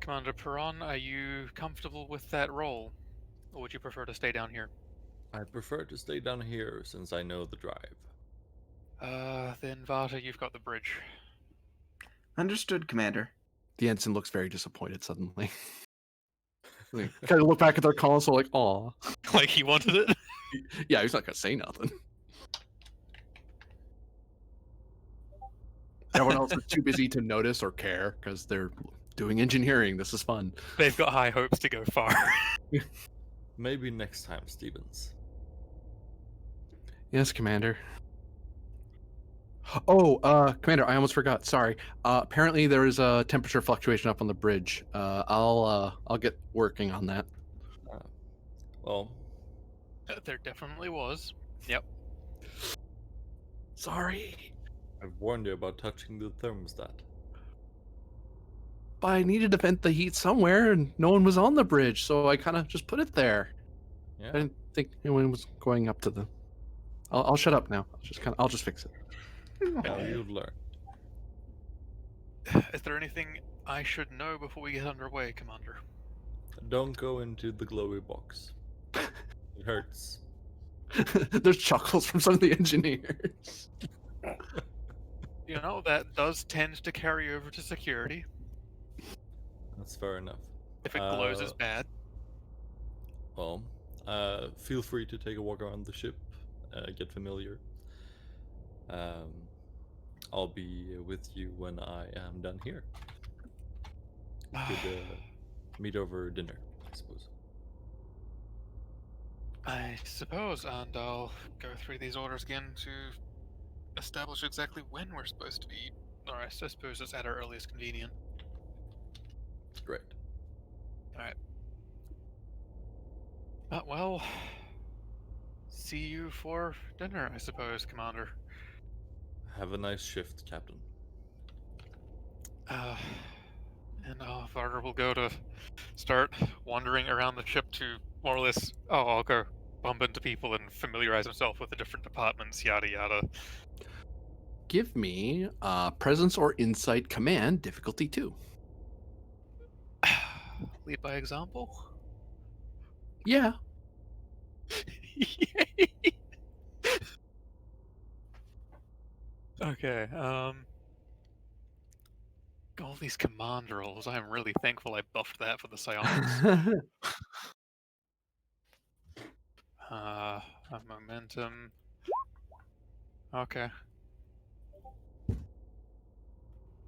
Commander Perron, are you comfortable with that role? Or would you prefer to stay down here? I prefer to stay down here since I know the drive. Then Vata, you've got the bridge. Understood, Commander. The ensign looks very disappointed suddenly. They kind of look back at their console like, aw. Like he wanted it? Yeah, he's not gonna say nothing. Everyone else is too busy to notice or care because they're doing engineering. This is fun. They've got high hopes to go far. Maybe next time, Stevens. Yes, Commander. Oh, Commander, I almost forgot. Sorry. Apparently there is a temperature fluctuation up on the bridge. I'll get working on that. Well, There definitely was. Yep. Sorry. I've warned you about touching the thermostat. But I needed to vent the heat somewhere, and no one was on the bridge, so I kind of just put it there. Yeah. I didn't think anyone was going up to the. I'll shut up now. I'll just fix it. Now you'll learn. Is there anything I should know before we get underway, Commander? Don't go into the glowy box. It hurts. There's chuckles from some of the engineers. You know, that does tend to carry over to security. That's fair enough. If it glows, it's bad. Well, feel free to take a walk around the ship, get familiar. I'll be with you when I am done here. We could meet over dinner, I suppose. I suppose, and I'll go through these orders again to establish exactly when we're supposed to be, or I suppose it's at our earliest convenience. Great. Alright. Well, see you for dinner, I suppose, Commander. Have a nice shift, Captain. And Varder will go to start wandering around the ship to more or less, I'll go bump into people and familiarize himself with the different departments, yada yada. Give me presence or insight command difficulty 2. Lead by example? Yeah. Yay! Okay, all these command rolls, I am really thankful I buffed that for the psionics. A momentum. Okay.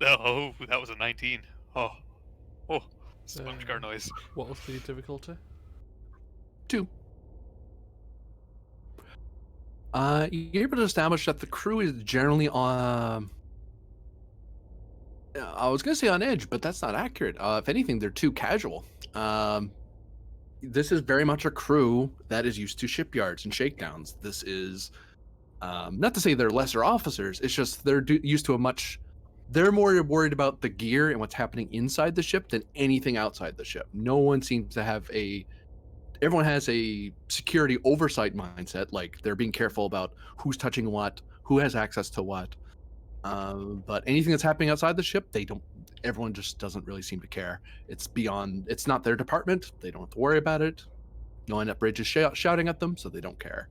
Oh, that was a 19. Oh, sponge car noise. What was the difficulty? 2. You're able to establish that the crew is generally on. I was going to say on edge, but that's not accurate. If anything, they're too casual. This is very much a crew that is used to shipyards and shakedowns. This is not to say they're lesser officers. It's just they're used to a much. They're more worried about the gear and what's happening inside the ship than anything outside the ship. No one seems to have everyone has a security oversight mindset, like they're being careful about who's touching what, who has access to what. But anything that's happening outside the ship, everyone just doesn't really seem to care. It's not their department. They don't have to worry about it. No one at bridge is shouting at them, so they don't care.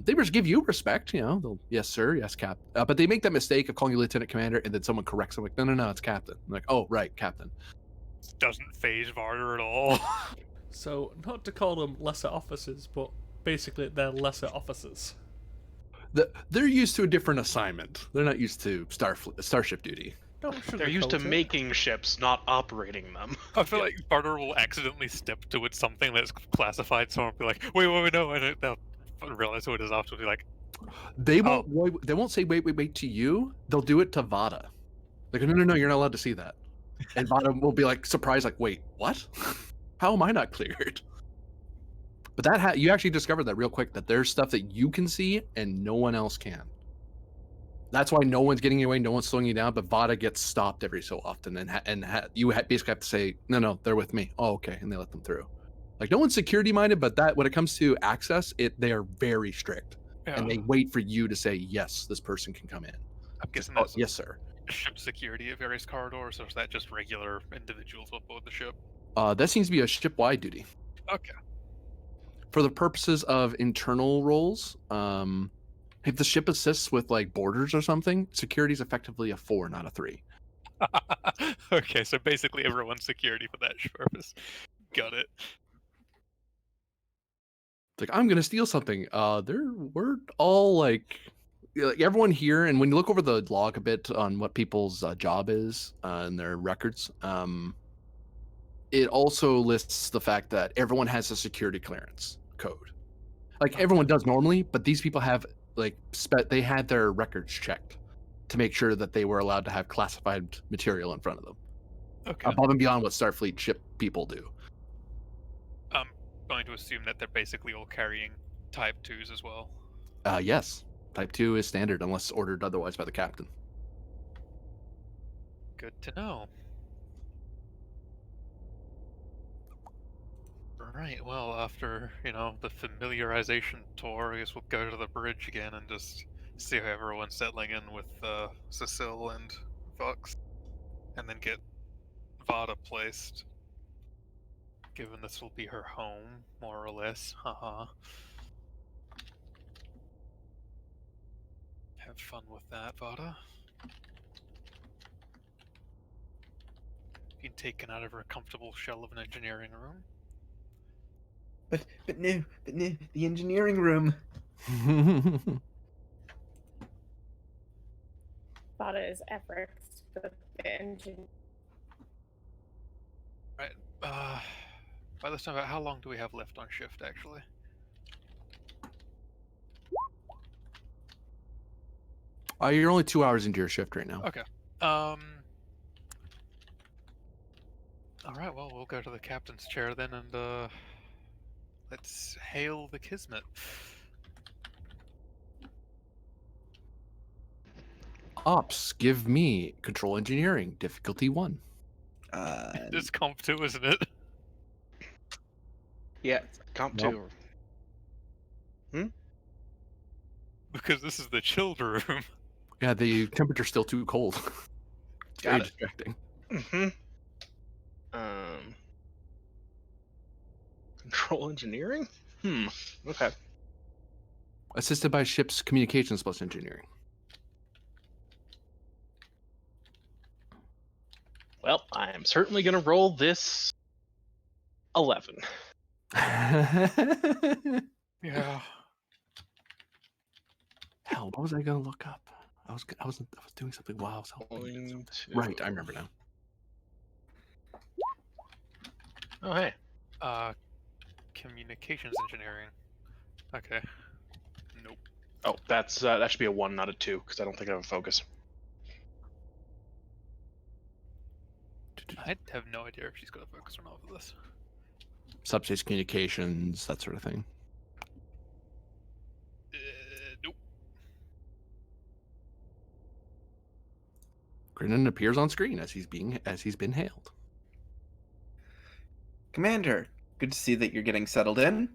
They just give you respect, they'll, yes, sir, yes, Cap. But they make that mistake of calling you Lieutenant Commander, and then someone corrects them, like, no, it's Captain. I'm like, oh, right, Captain. Doesn't phase Varder at all. So, not to call them lesser officers, but basically they're lesser officers. They're used to a different assignment. They're not used to starship duty. They're used to making ships, not operating them. I feel like Varder will accidentally step towards something that's classified, someone will be like, wait, no, and they'll realize who it is after, be like, they won't say wait to you. They'll do it to Vada. Like, no, you're not allowed to see that. And Vada will be like surprised, like, wait, what? How am I not cleared? But you actually discovered that real quick, that there's stuff that you can see and no one else can. That's why no one's getting away, no one's slowing you down, but Vada gets stopped every so often, and you basically have to say, no, they're with me. Oh, okay, and they let them through. Like, no one's security minded, but when it comes to access, they are very strict, and they wait for you to say, yes, this person can come in. I'm guessing that's yes, sir. Ship security at various corridors, or is that just regular individuals aboard the ship? That seems to be a ship-wide duty. Okay. For the purposes of internal roles, if the ship assists with like borders or something, security is effectively a 4, not a 3. Okay, so basically everyone's security for that purpose. Got it. It's like, I'm gonna steal something. We're all like everyone here, and when you look over the log a bit on what people's job is and their records, it also lists the fact that everyone has a security clearance code. Like everyone does normally, but these people have they had their records checked to make sure that they were allowed to have classified material in front of them. Okay. Above and beyond what Starfleet ship people do. I'm going to assume that they're basically all carrying Type 2s as well. Yes. Type 2 is standard unless ordered otherwise by the captain. Good to know. Right, well, after, the familiarization tour, I guess we'll go to the bridge again and just see how everyone's settling in with Cecile and Vox. And then get Vada placed. Given this will be her home, more or less. Haha. Have fun with that, Vada. Being taken out of her comfortable shell of an engineering room. But no, the engineering room. Thought is efforts for the engine. Right. By this time, how long do we have left on shift, actually? You're only 2 hours into your shift right now. Okay. All right. Well, we'll go to the captain's chair then, and let's hail the kismet. Ops, give me control engineering, difficulty 1. It's comp 2, isn't it? Yeah, comp Nope. 2. Because this is the chilled room. Yeah, the temperature's still too cold. It's very Got it. distracting. Mm-hmm. Control engineering? Okay. Assisted by ship's communications plus engineering. Well, I am certainly going to roll this 11. Yeah. Hell, what was I gonna look up? I was doing something while I was helping. Going Right, I remember now. Oh, hey. Communications engineering. Okay. Nope. Oh, that's that should be a 1, not a 2, because I don't think I have a focus. I have no idea if she's got a focus or not for this. Subspace communications, that sort of thing. Nope. Grinnan appears on screen as he's been hailed. Commander, good to see that you're getting settled in.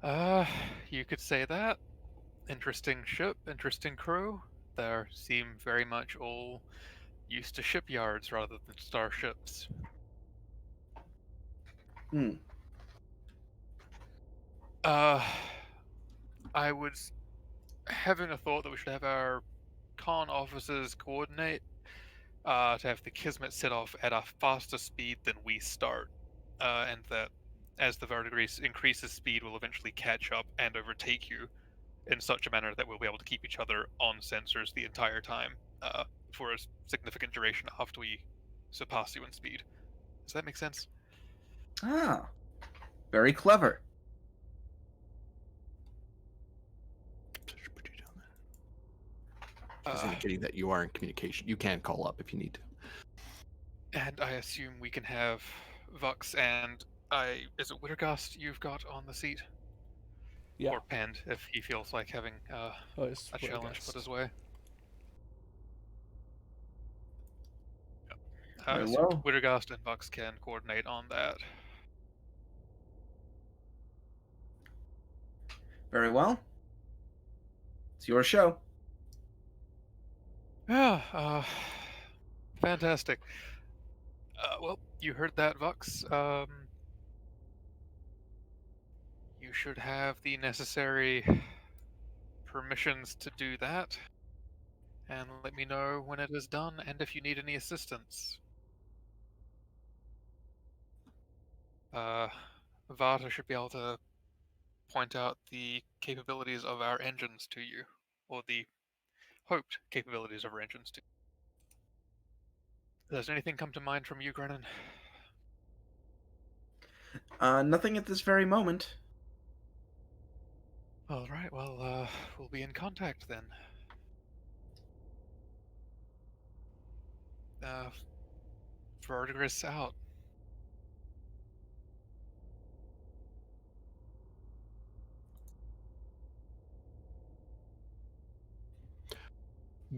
You could say that. Interesting ship, interesting crew. They seem very much all used to shipyards rather than starships. I was having a thought that we should have our con officers coordinate to have the Kismet set off at a faster speed than we start, and that as the Verdigris increases speed, we'll eventually catch up and overtake you in such a manner that we'll be able to keep each other on sensors the entire time for a significant duration after we surpass you in speed. Does that make sense? Ah, very clever. Put you down there. Just indicating that you are in communication. You can call up if you need to. And I assume we can have Vux and is it Wittergast you've got on the seat? Yeah. Or Pend if he feels like having It's a challenge put his way. Very So well. Wittergast and Vux can coordinate on that. Very well. It's your show. Yeah, fantastic. Well, you heard that, Vux. You should have the necessary permissions to do that. And let me know when it is done and if you need any assistance. Vata should be able to point out the capabilities of our engines to you, or the hoped capabilities of our engines to you. Does anything come to mind from you, Grennan? Nothing at this very moment. Alright, well, we'll be in contact then. Verdigris out.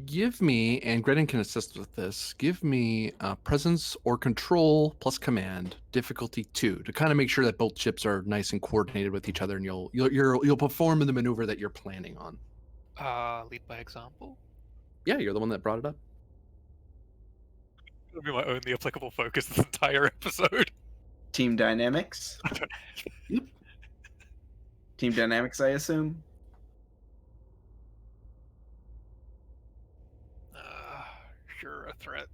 Give me, and Grennan can assist with this, give me presence or control plus command, difficulty 2, to kind of make sure that both ships are nice and coordinated with each other, and you'll perform in the maneuver that you're planning on. Lead by example? Yeah, you're the one that brought it up. It'll be my only applicable focus this entire episode. Team dynamics. Yep. Team dynamics, I assume. Sure, a threat.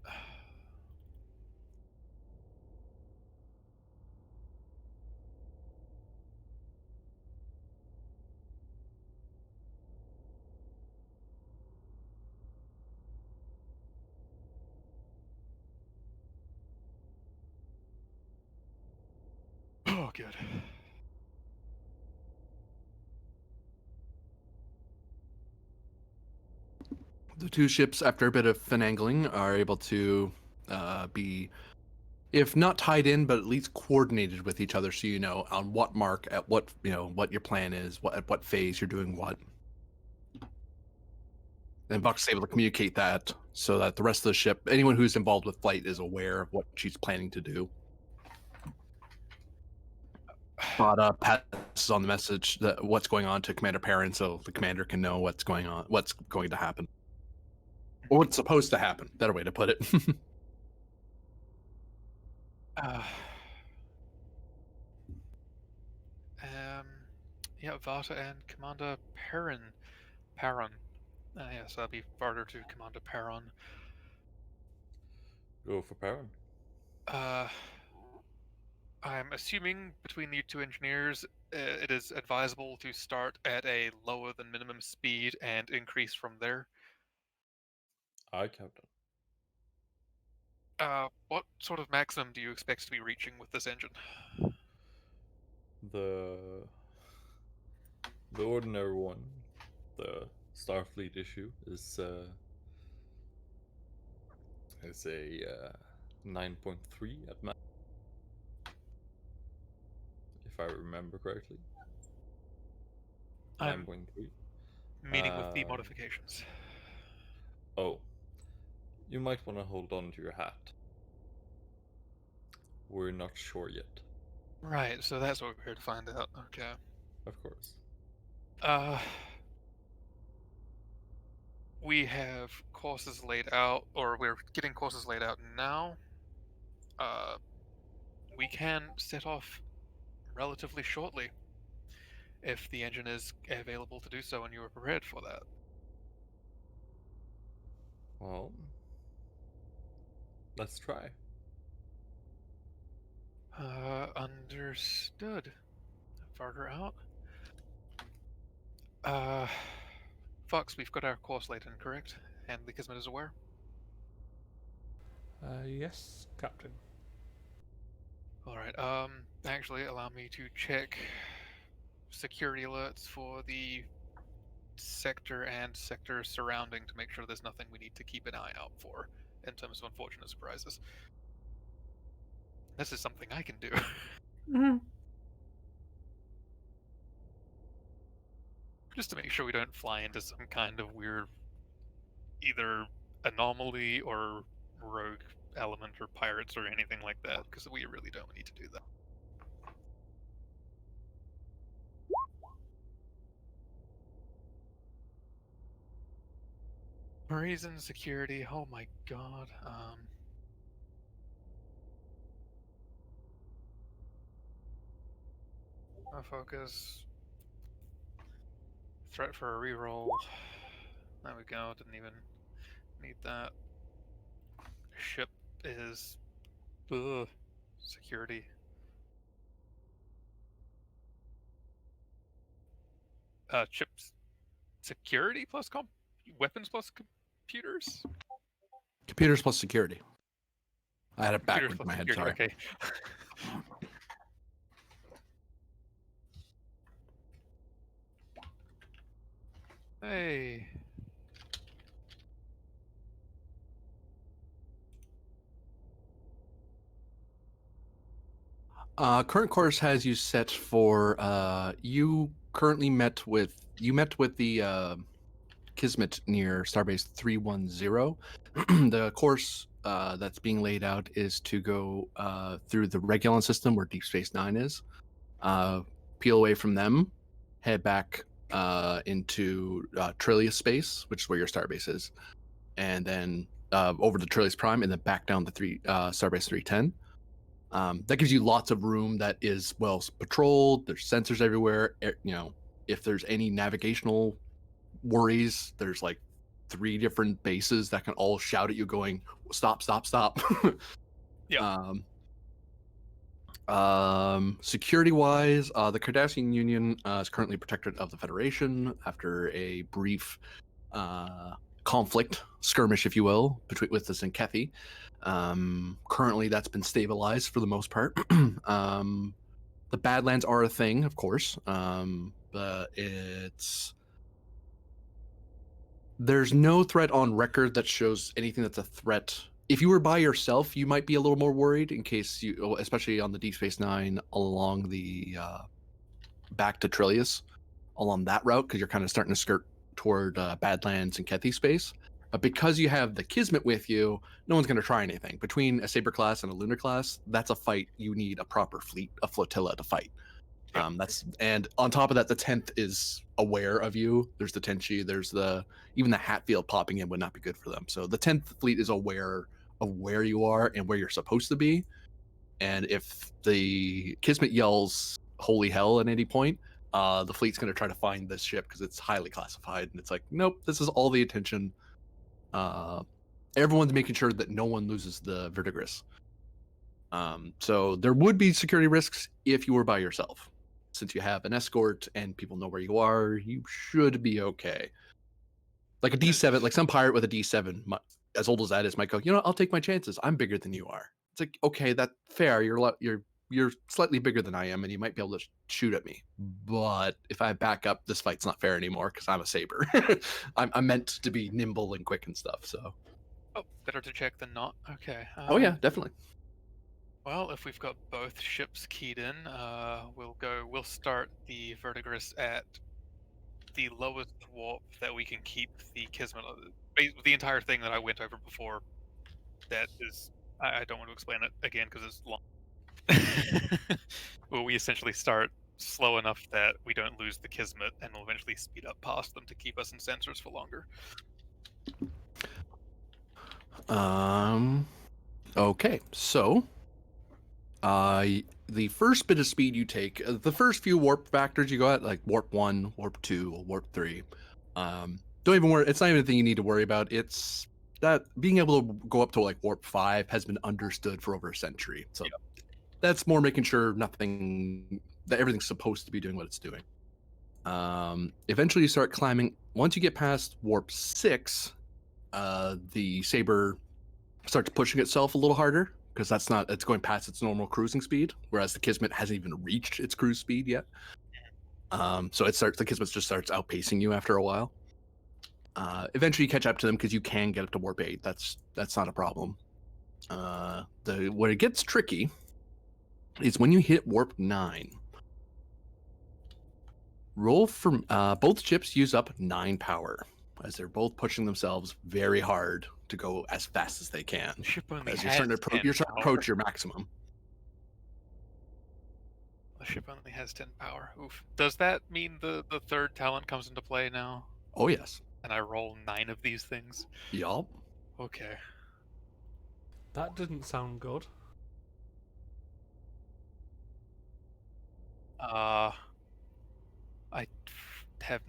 Oh, good. The two ships, after a bit of finagling, are able to be, if not tied in, but at least coordinated with each other, so you know on what mark, at what what your plan is, at what phase you're doing what. And Buck's able to communicate that so that the rest of the ship, anyone who's involved with flight, is aware of what she's planning to do. But passes on the message that what's going on to Commander Perrin, so the commander can know what's going on, what's going to happen, or what's supposed to happen. Better way to put it. Yeah, Vata and Commander Perrin. Yes, that'll be farther to Commander Perrin. Go for Perrin. I'm assuming between the two engineers, it is advisable to start at a lower than minimum speed and increase from there. Aye, Captain. What sort of maximum do you expect to be reaching with this engine? The ordinary one, the Starfleet issue, is a 9.3 at max, if I remember correctly. I'm 9.3. meaning with the modifications. Oh, you might want to hold on to your hat. We're not sure yet. Right, so that's what we're here to find out. Okay. Of course. We have courses laid out, or we're getting courses laid out now. We can set off relatively shortly if the engine is available to do so and you are prepared for that. Well, let's try. Understood. Farther out. Fox, we've got our course laid in, correct? And the Kismet is aware? Yes, Captain. Alright, actually allow me to check security alerts for the sector and sector surrounding to make sure there's nothing we need to keep an eye out for in terms of unfortunate surprises. This is something I can do. Just to make sure we don't fly into some kind of weird either anomaly or rogue element or pirates or anything like that, because we really don't need to do that. Reason security, oh my god. Our focus. Threat for a reroll. There we go, didn't even need that. Ship is security. Chips security plus weapons plus computers? Computers plus security. I had it Computers backwards in plus my head. security, Sorry. Okay. Hey. Current course has you set for you currently met with the Kismet near Starbase 310. The course that's being laid out is to go through the Regulon system where Deep Space Nine is, peel away from them, head back into Trillius space, which is where your Starbase is, and then over to Trillius Prime, and then back down to Starbase 310. That gives you lots of room that is well patrolled. There's sensors everywhere. If there's any navigational worries, there's like 3 different bases that can all shout at you going, stop, stop, stop. Yeah. Security wise, the Cardassian Union is currently protectorate of the Federation after a brief conflict, skirmish, if you will, with us and Kethy. Currently, that's been stabilized for the most part. The The Badlands are a thing, of course, but there's no threat on record that shows anything that's a threat. If you were by yourself, you might be a little more worried in case you, especially on the Deep Space Nine along the back to Trillius, along that route, because you're kind of starting to skirt toward Badlands and Kethy space. But because you have the Kismet with you, no one's going to try anything. Between a Saber class and a Lunar class, that's a fight. You need a proper fleet, a flotilla to fight. And on top of that, the 10th is aware of you. There's the Tenchi. There's even the Hatfield popping in would not be good for them. So the 10th fleet is aware of where you are and where you're supposed to be. And if the Kismet yells "Holy hell" at any point, the fleet's going to try to find this ship because it's highly classified. And it's like, nope, this is all the attention. Everyone's making sure that no one loses the Verdigris. So there would be security risks if you were by yourself. Since you have an escort and people know where you are, you should be okay. Like a D7, like some pirate with a D7, as old as that is, might go, I'll take my chances. I'm bigger than you are. It's like, okay, that's fair. You're slightly bigger than I am, and you might be able to shoot at me. But if I back up, this fight's not fair anymore because I'm a saber. I'm meant to be nimble and quick and stuff. So. Oh, better to check than not. Okay. Oh yeah, definitely. Well, if we've got both ships keyed in, we'll start the Verdigris at the lowest warp that we can keep the Kismet. The entire thing that I went over before, that is, I don't want to explain it again because it's long. Well, we essentially start slow enough that we don't lose the Kismet, and we'll eventually speed up past them to keep us in sensors for longer. Okay, so the first bit of speed you take, the first few warp factors you go at, like warp 1, warp 2, warp 3, don't even worry. It's not even anything you need to worry about. It's that being able to go up to like warp 5 has been understood for over a century. So that's more making sure that everything's supposed to be doing what it's doing. Eventually you start climbing. Once you get past warp 6, the Saber starts pushing itself a little harder because it's going past its normal cruising speed, whereas the Kismet hasn't even reached its cruise speed yet. So the Kismet just starts outpacing you after a while. Eventually you catch up to them because you can get up to warp 8. That's not a problem. Where it gets tricky is when you hit warp 9. Roll from both ships use up 9 power, as they're both pushing themselves very hard to go as fast as they can. As you're starting to approach your maximum. The ship only has 10 power. Oof. Does that mean the third talent comes into play now? Oh yes. And I roll 9 of these things? Yup. Okay. That didn't sound good. I have...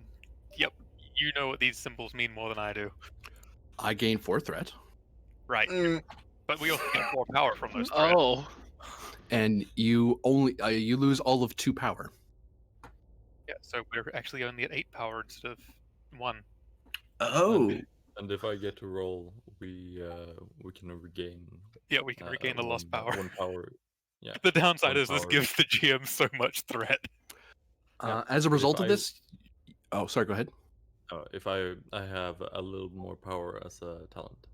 Yep. You know what these symbols mean more than I do. I gain 4 threat. Right. But we also get 4 power from those threats. Oh. And you only you lose all of 2 power. Yeah, so we're actually only at 8 power instead of 1. Oh. And if I get to roll, we can regain. Yeah, we can regain the lost power. 1 power. Yeah. The downside 1 is this power. gives the GM so much threat. As a result of this, oh, sorry, go ahead. If I have a little more power as a talent,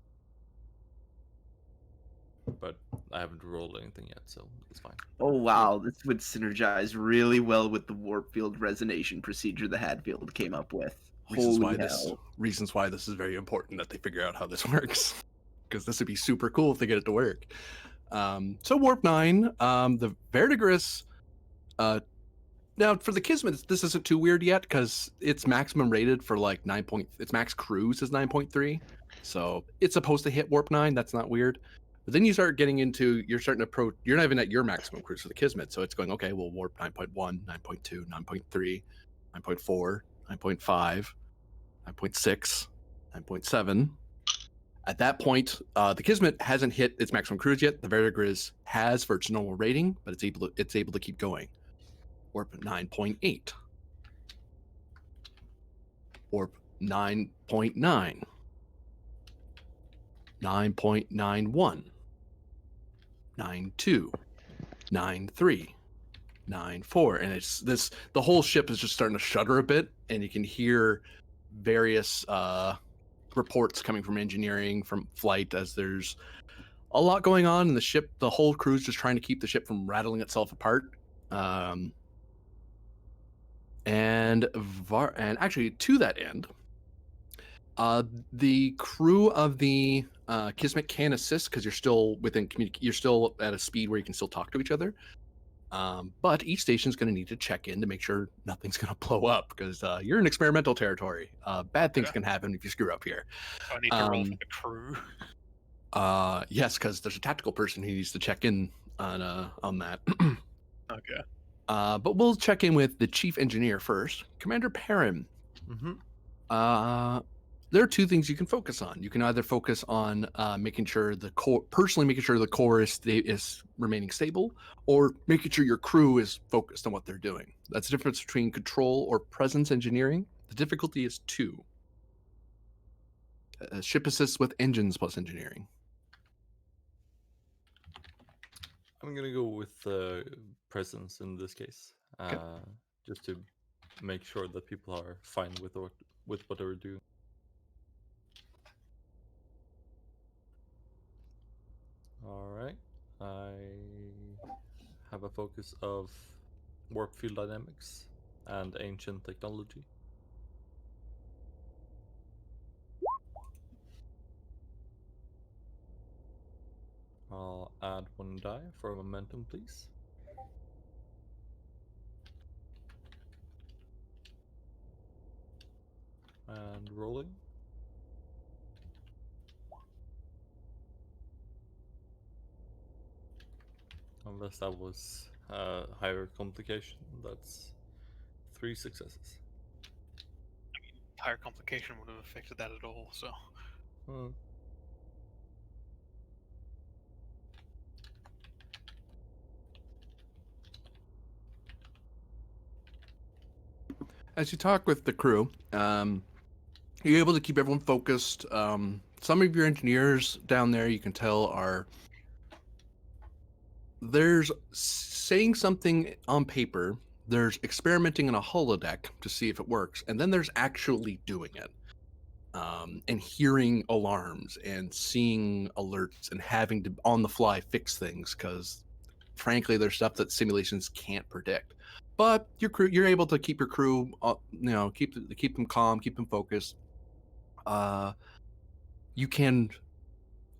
but I haven't rolled anything yet, so it's fine. Oh wow, this would synergize really well with the warp field resonation procedure the Hadfield came up with. Reasons why this is very important that they figure out how this works, because this would be super cool if they get it to work. So warp 9, the Verdigris. Now for the Kismet, this isn't too weird yet because it's maximum rated for like 9. Its max cruise is 9.3, so it's supposed to hit warp 9. That's not weird. But then you're starting to approach. You're not even at your maximum cruise for the Kismet, so it's going okay. Well, warp 9.1, 9.2, 9.3, 9.4, 9.5, 9.6, 9.7. At that point, the Kismet hasn't hit its maximum cruise yet. The Verdigris has for its normal rating, but it's able to keep going. Warp 9.8. Warp 9.9. 9.91. 9.2. 9.3. 9-4, and it's this. The whole ship is just starting to shudder a bit, and you can hear various reports coming from engineering, from flight, as there's a lot going on in the ship. The whole crew's just trying to keep the ship from rattling itself apart. And actually, to that end, the crew of the Kismet can assist because you're still within you're still at a speed where you can still talk to each other. But each station's going to need to check in to make sure nothing's going to blow up because you're in experimental territory. Bad things can happen if you screw up here. I need to roll for the crew. Yes, because there's a tactical person who needs to check in on that. Okay. But we'll check in with the chief engineer first, Commander Perrin. There are two things you can focus on. You can either focus on making sure the core, personally making sure the core is remaining stable, or making sure your crew is focused on what they're doing. That's the difference between control or presence engineering. The difficulty is 2. Ship assists with engines plus engineering. I'm gonna go with presence in this case, just to make sure that people are fine with what they're doing. All right, I have a focus of warp field dynamics and ancient technology. I'll add 1 die for momentum, please. And rolling. Unless that was higher complication, that's 3 successes. Higher complication would have affected that at all, so. As you talk with the crew, you're able to keep everyone focused. Some of your engineers down there, you can tell, there's saying something on paper, there's experimenting in a holodeck to see if it works, and then there's actually doing it. And hearing alarms and seeing alerts and having to on the fly fix things because frankly there's stuff that simulations can't predict. But your crew, you're able to keep your crew, keep them calm, keep them focused. You can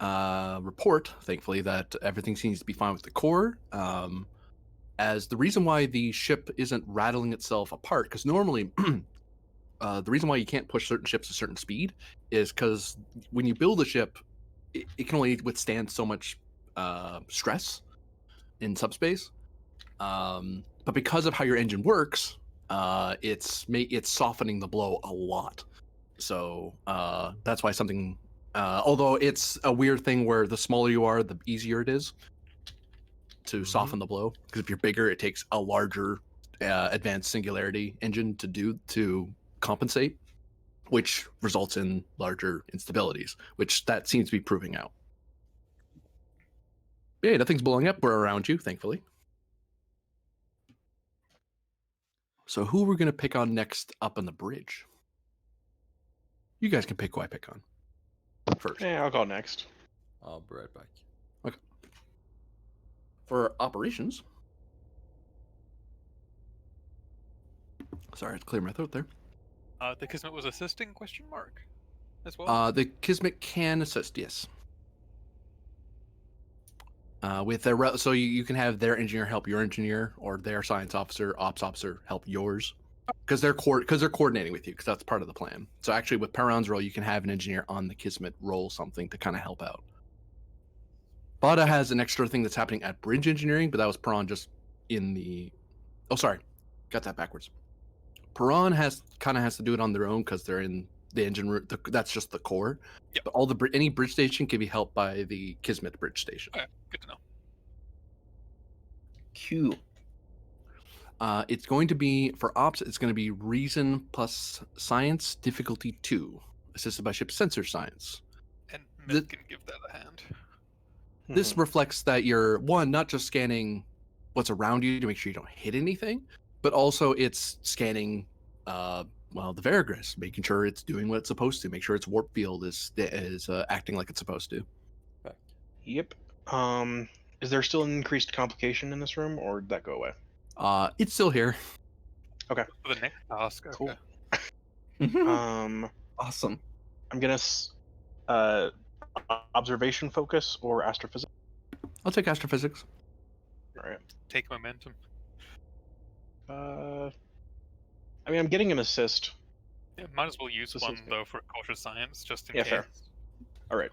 report, thankfully, that everything seems to be fine with the core. As the reason why the ship isn't rattling itself apart, because normally the reason why you can't push certain ships a certain speed is because when you build a ship, it can only withstand so much stress in subspace. But because of how your engine works, it's softening the blow a lot. So that's why something, although it's a weird thing where the smaller you are, the easier it is to soften the blow. Because if you're bigger, it takes a larger advanced singularity engine to compensate, which results in larger instabilities, which that seems to be proving out. Yeah, nothing's blowing up around you, thankfully. So who we're going to pick on next up on the bridge? You guys can pick who I pick on first. Yeah, I'll go next. I'll be right back. Okay. For operations. Sorry, I had to clear my throat there. The Kismet was assisting, question mark, as well? The Kismet can assist, yes. With their, so you can have their engineer help your engineer, or their science officer, ops officer help yours, because they're coordinating with you, because that's part of the plan. So actually, with Perron's role, you can have an engineer on the Kismet roll something to kind of help out. Bada has an extra thing that's happening at bridge engineering, but that was Perron just in the. Oh, sorry, got that backwards. Perron has to do it on their own because they're in the engine room. That's just the core. Yep. But any bridge station can be helped by the Kismet bridge station. Okay, good to know. Q. It's going to be for ops. It's going to be reason plus science, difficulty 2, assisted by ship sensor science. And Myth can give that a hand. This reflects that you're not just scanning what's around you to make sure you don't hit anything, but also it's scanning the Verdigris, making sure it's doing what it's supposed to, make sure its warp field is acting like it's supposed to. Back. Yep. Is there still an increased complication in this room, or did that go away? It's still here. Okay. For the next task, okay. Cool. Mhm. Awesome. I'm gonna observation focus or astrophysics. I'll take astrophysics. All right. Take momentum. I mean, I'm getting an assist. Yeah, might as well use This one is good. though for cautious science, just in Yeah, case. fair. All right.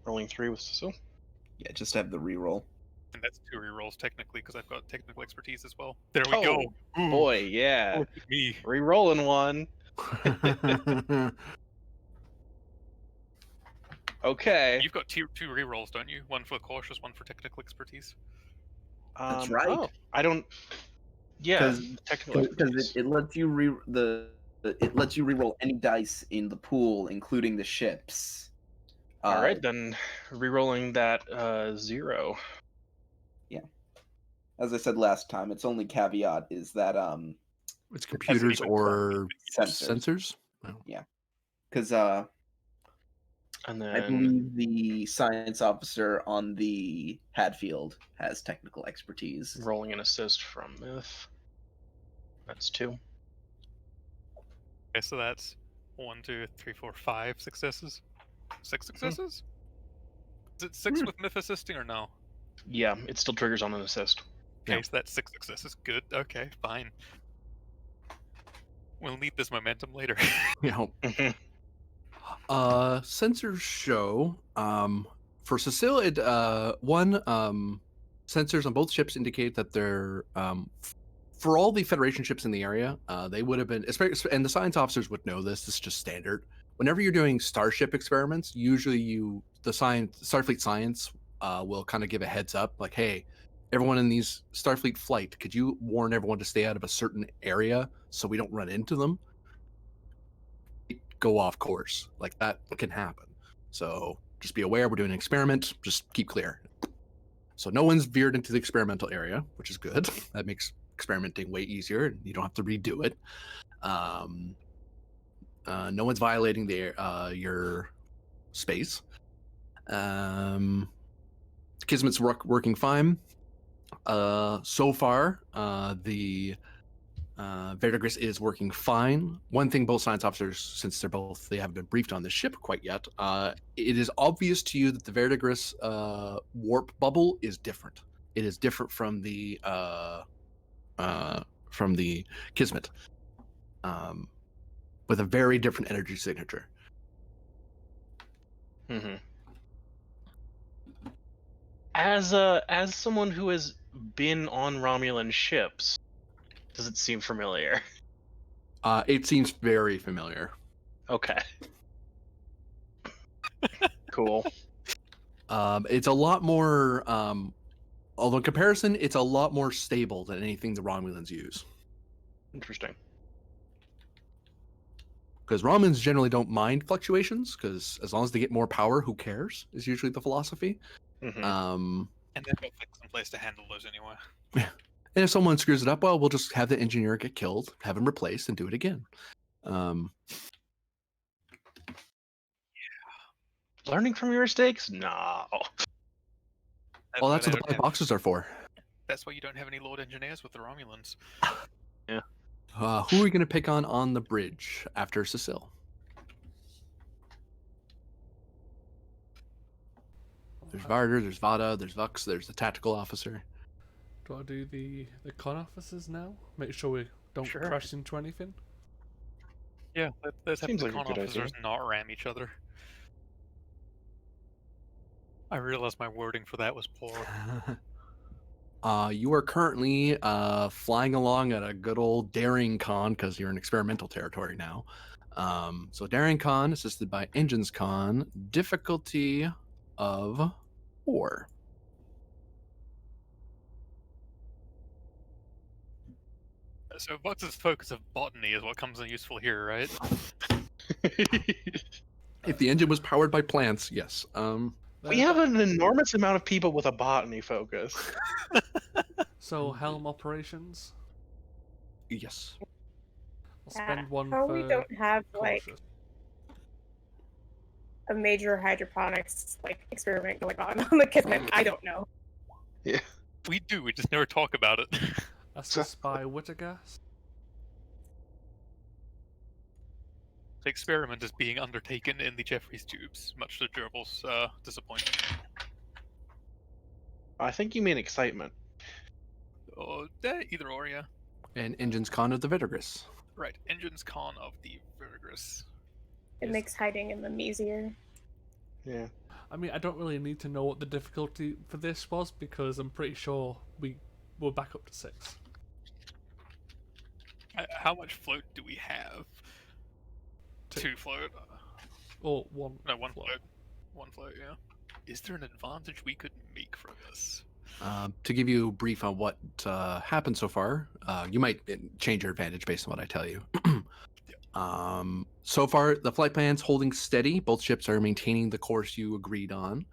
Rolling 3 with Cecil. Yeah, just have the reroll. And that's 2 rerolls technically, because I've got technical expertise as well. There we go. Ooh, Boy, yeah. look at me. Re-rolling one. Okay. You've got two rerolls, don't you? One for cautious, one for technical expertise. That's right. Oh, I don't. Yeah, 'Cause- technical Because expertise. it lets you it lets you reroll any dice in the pool, including the ships. All right, then re-rolling that 0. As I said last time, its only caveat is that It's computers or sensors. sensors. Oh. Because And I then believe the science officer on the Hadfield has technical expertise. rolling an assist from Myth. That's 2. Okay, so that's 1, 2, 3, 4, 5 successes. 6 successes? Is it 6 with myth assisting or no? Yeah, it still triggers on an assist. Okay, Yeah. so that's 6 successes. Good. Okay, fine. We'll need this momentum later. Yeah. Sensors show for Cecile it sensors on both ships indicate that they're for all the Federation ships in the area, they would have been, and the science officers would know this. This is just standard. Whenever you're doing starship experiments, usually Starfleet science will kind of give a heads up, like, hey, everyone in these Starfleet flight, could you warn everyone to stay out of a certain area so we don't run into them? Go off course, like that can happen. So just be aware, we're doing an experiment, just keep clear. So no one's veered into the experimental area, which is good. That makes experimenting way easier, and you don't have to redo it. No one's violating your space. Kismet's working fine. So far, the Verdigris is working fine. One thing both science officers, since they haven't been briefed on the ship quite yet, it is obvious to you that the Verdigris warp bubble is different. It is different from the Kismet, with a very different energy signature. Mm-hmm. As someone who has been on Romulan ships, does it seem familiar? It seems very familiar. Okay. Cool. It's a lot more, although in comparison, it's a lot more stable than anything the Romulans use. Interesting. Because Romulans generally don't mind fluctuations, because as long as they get more power, who cares, is usually the philosophy. Mm-hmm. And they've got things in place to handle those anyway. And if someone screws it up, well, we'll just have the engineer get killed, have him replaced, and do it again. Learning from your mistakes? No. Well, that's why what the they black don't have- boxes are for. That's why you don't have any Lord Engineers with the Romulans. Who are we going to pick on the bridge after Cecile? There's Varder, there's Vada, there's Vux, there's the tactical officer. Do I do the con officers now? Make sure we don't Sure. crash into anything. Yeah, let's have Seems the like a con good idea. officers not ram each other. I realized my wording for that was poor. You are currently flying along at a good old Daring Con because you're in experimental territory now. So Daring Con assisted by Engines Con, difficulty of 4. So Vox's focus of botany is what comes in useful here, right? If the engine was powered by plants, yes. We have an enormous amount of people with a botany focus. So helm operations. Yes. I'll spend one How for we don't have like cautious. a major hydroponics like experiment going on the Kismet. I don't know. Yeah. We do. We just never talk about it. That's the spy Wittergas. The experiment is being undertaken in the Jeffries tubes, much to Gerbil's disappointment. I think you mean excitement. Oh, either or, yeah. And Engine's Con of the Verdigris. Right. Engine's Con of the Verdigris. It Yes. makes hiding in them easier. Yeah. I mean, I don't really need to know what the difficulty for this was because I'm pretty sure we're back up to 6. How much float do we have? 2 float. Or 1. No, 1 float. float. 1 float, yeah. Is there an advantage we could make from this? To give you a brief on what happened so far, you might change your advantage based on what I tell you. So far, the flight plan's holding steady. Both ships are maintaining the course you agreed on.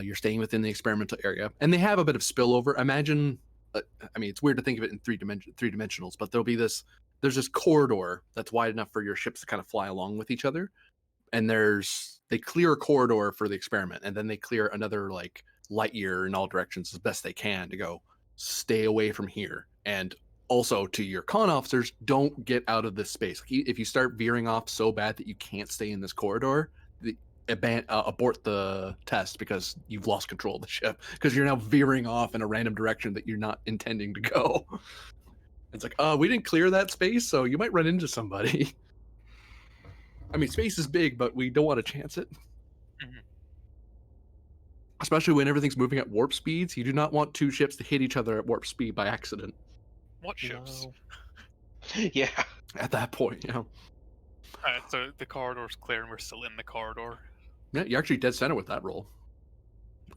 You're staying within the experimental area, and they have a bit of spillover. Imagine, I mean, it's weird to think of it in three dimensionals, but there's this corridor that's wide enough for your ships to kind of fly along with each other, and they clear a corridor for the experiment, and then they clear another like light year in all directions as best they can to go stay away from here. And also to your con officers, don't get out of this space. If you start veering off so bad that you can't stay in this corridor, abort the test because you've lost control of the ship because you're now veering off in a random direction that you're not intending to go. It's like, we didn't clear that space, so you might run into somebody. I mean, space is big, but we don't want to chance it. Mhm. Especially when everything's moving at warp speeds. You do not want 2 ships to hit each other at warp speed by accident. What ships? Yeah. At that point, Alright, so the corridor's clear and we're still in the corridor. Yeah, you're actually dead center with that roll.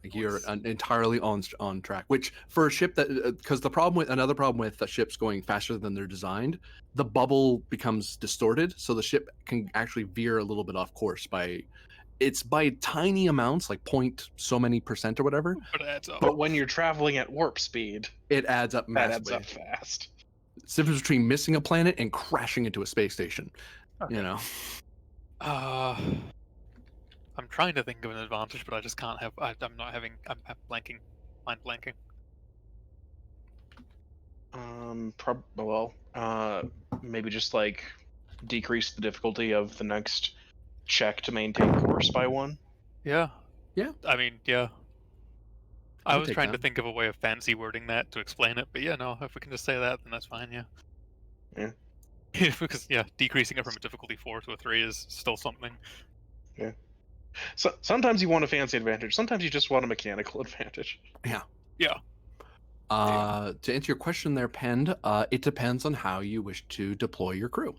Like you're Nice. entirely on track. Which for a ship that, because another problem with ships going faster than they're designed, the bubble becomes distorted, so the ship can actually veer a little bit off course by tiny amounts, like point so many % or whatever. But it adds up. But when you're traveling at warp speed, It adds up that adds massively. up fast. It's the difference between missing a planet and crashing into a space station. Okay. You know. I'm trying to think of an advantage, but I just can't have. I'm not having. I'm blanking. Mind blanking. Maybe just like decrease the difficulty of the next check to maintain course by 1. Yeah. Yeah. I mean, yeah. I I'll was take trying to that. think of a way of fancy wording that to explain it, but yeah, no. If we can just say that, then that's fine. Yeah. Yeah. Because decreasing it from a difficulty 4 to a 3 is still something. So sometimes you want a fancy advantage. Sometimes you just want a mechanical advantage. Yeah. To answer your question there, Pend, it depends on how you wish to deploy your crew.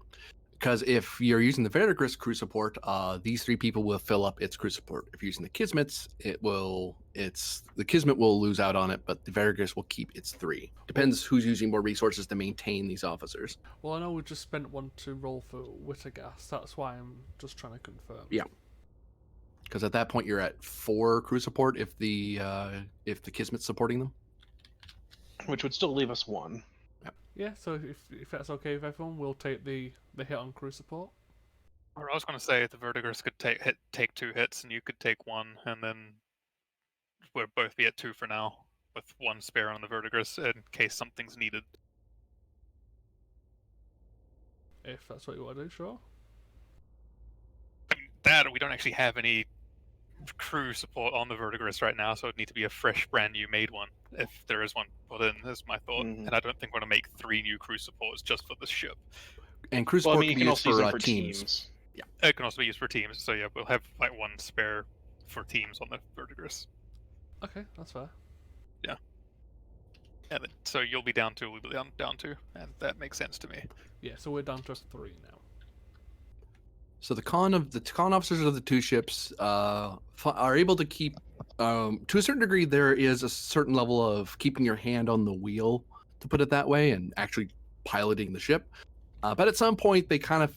Because if you're using the Verdigris crew support, these 3 people will fill up its crew support. If you're using the Kismet's, the Kismet will lose out on it, but the Verdigris will keep its 3. Depends who's using more resources to maintain these officers. Well, I know we just spent 1 to roll for Wittergas. That's why I'm just trying to confirm. Yeah. Because at that point you're at 4 crew support if the Kismet's supporting them. Which would still leave us 1. Yeah, so if that's okay with everyone, we'll take the hit on crew support. Or I was going to say the Verdigris could take 2 hits, and you could take 1, and then we'll both be at 2 for now, with 1 spare on the Verdigris in case something's needed. If that's what you want to do, sure. I mean, that we don't actually have any crew support on the Verdigris right now, so it'd need to be a fresh, brand new made one if there is one put in. Is my thought, Mhm. and I don't think we're going to make 3 new crew supports just for this ship. And crew Well, support I mean, you can can be used also use them for for teams. teams. It can also be used for teams, so yeah, we'll have like 1 spare for teams on the Verdigris. Okay, that's fair. And then, so you'll be down 2, we'll be down 2, and that makes sense to me. Yeah, so we're down to 3 now. So the con officers of the 2 ships are able to keep, to a certain degree, there is a certain level of keeping your hand on the wheel, to put it that way, and actually piloting the ship. But at some point, they kind of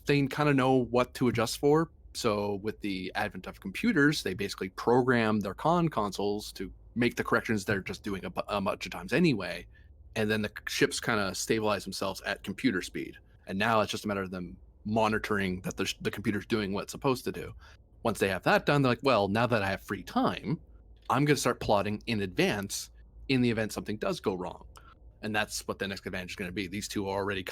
know what to adjust for. So with the advent of computers, they basically program their consoles to make the corrections they're just doing a bunch of times anyway, and then the ships kind of stabilize themselves at computer speed. And now it's just a matter of them monitoring that the computer's doing what it's supposed to do. Once they have that done, they're like, well, now that I have free time, I'm going to start plotting in advance in the event something does go wrong. And that's what the next advantage is going to be. These two are already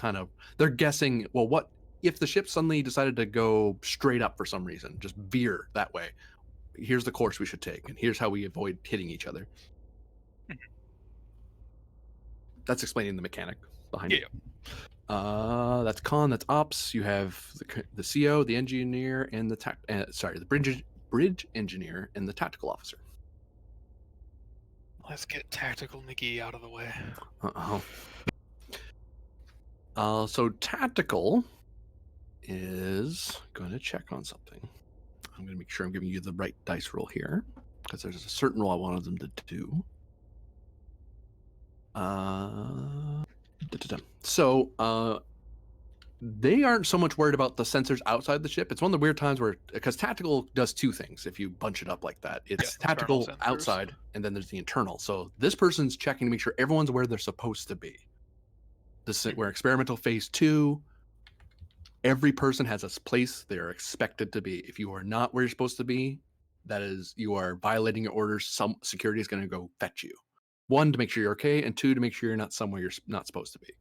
they're guessing, well, what if the ship suddenly decided to go straight up for some reason, just veer that way? Here's the course we should take, and here's how we avoid hitting each other. That's explaining the mechanic behind it. That's con, that's ops. You have the CO, the engineer, and the bridge engineer and the tactical officer. Let's get Tactical McGee out of the way. So tactical is going to check on something. I'm going to make sure I'm giving you the right dice roll here, because there's a certain roll I wanted them to do. So they aren't so much worried about the sensors outside the ship. It's one of the weird times because tactical does two things if you bunch it up like that. It's tactical outside, and then there's the internal. So this person's checking to make sure everyone's where they're supposed to be. We're experimental phase 2. Every person has a place they're expected to be. If you are not where you're supposed to be, that is, you are violating your orders. Some security is going to go fetch you. 1, to make sure you're okay, and 2, to make sure you're not somewhere you're not supposed to be.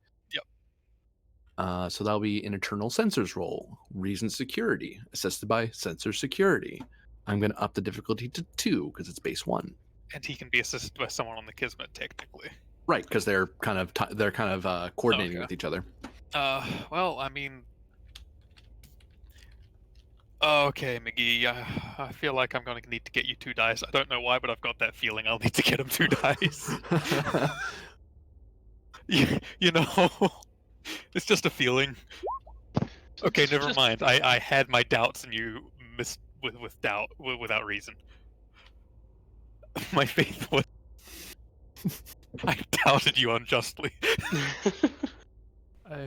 So that'll be an internal sensors roll. Reason security, assisted by sensor security. I'm going to up the difficulty to 2 because it's base 1. And he can be assisted by someone on the Kismet, technically. Right, because they're kind of coordinating with each other. Well, I mean, okay, McGee. I feel like I'm going to need to get you 2 dice. I don't know why, but I've got that feeling I'll need to get him 2 dice. you know. It's just a feeling. Okay, never mind. I had my doubts and you missed with doubt without reason. My faith was I doubted you unjustly.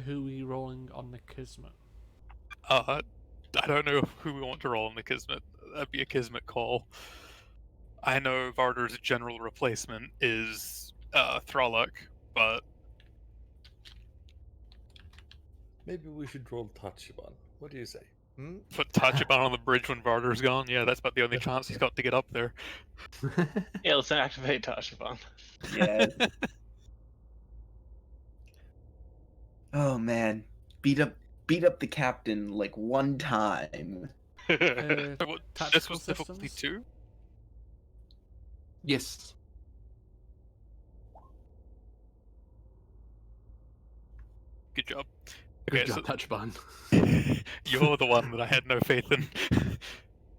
Who are we rolling on the Kismet? I don't know who we want to roll on the Kismet. That'd be a Kismet call. I know Varder's general replacement is Thraluk, but maybe we should roll Tachiban. What do you say? Put Tachiban on the bridge when Varder's gone? Yeah, that's about the only chance he's got to get up there. Yeah, let's activate Tachiban. Yeah. Oh man, beat up the captain like one time. This was difficulty 2? Yes. Good job. Good job, Tachiban. You're the one that I had no faith in.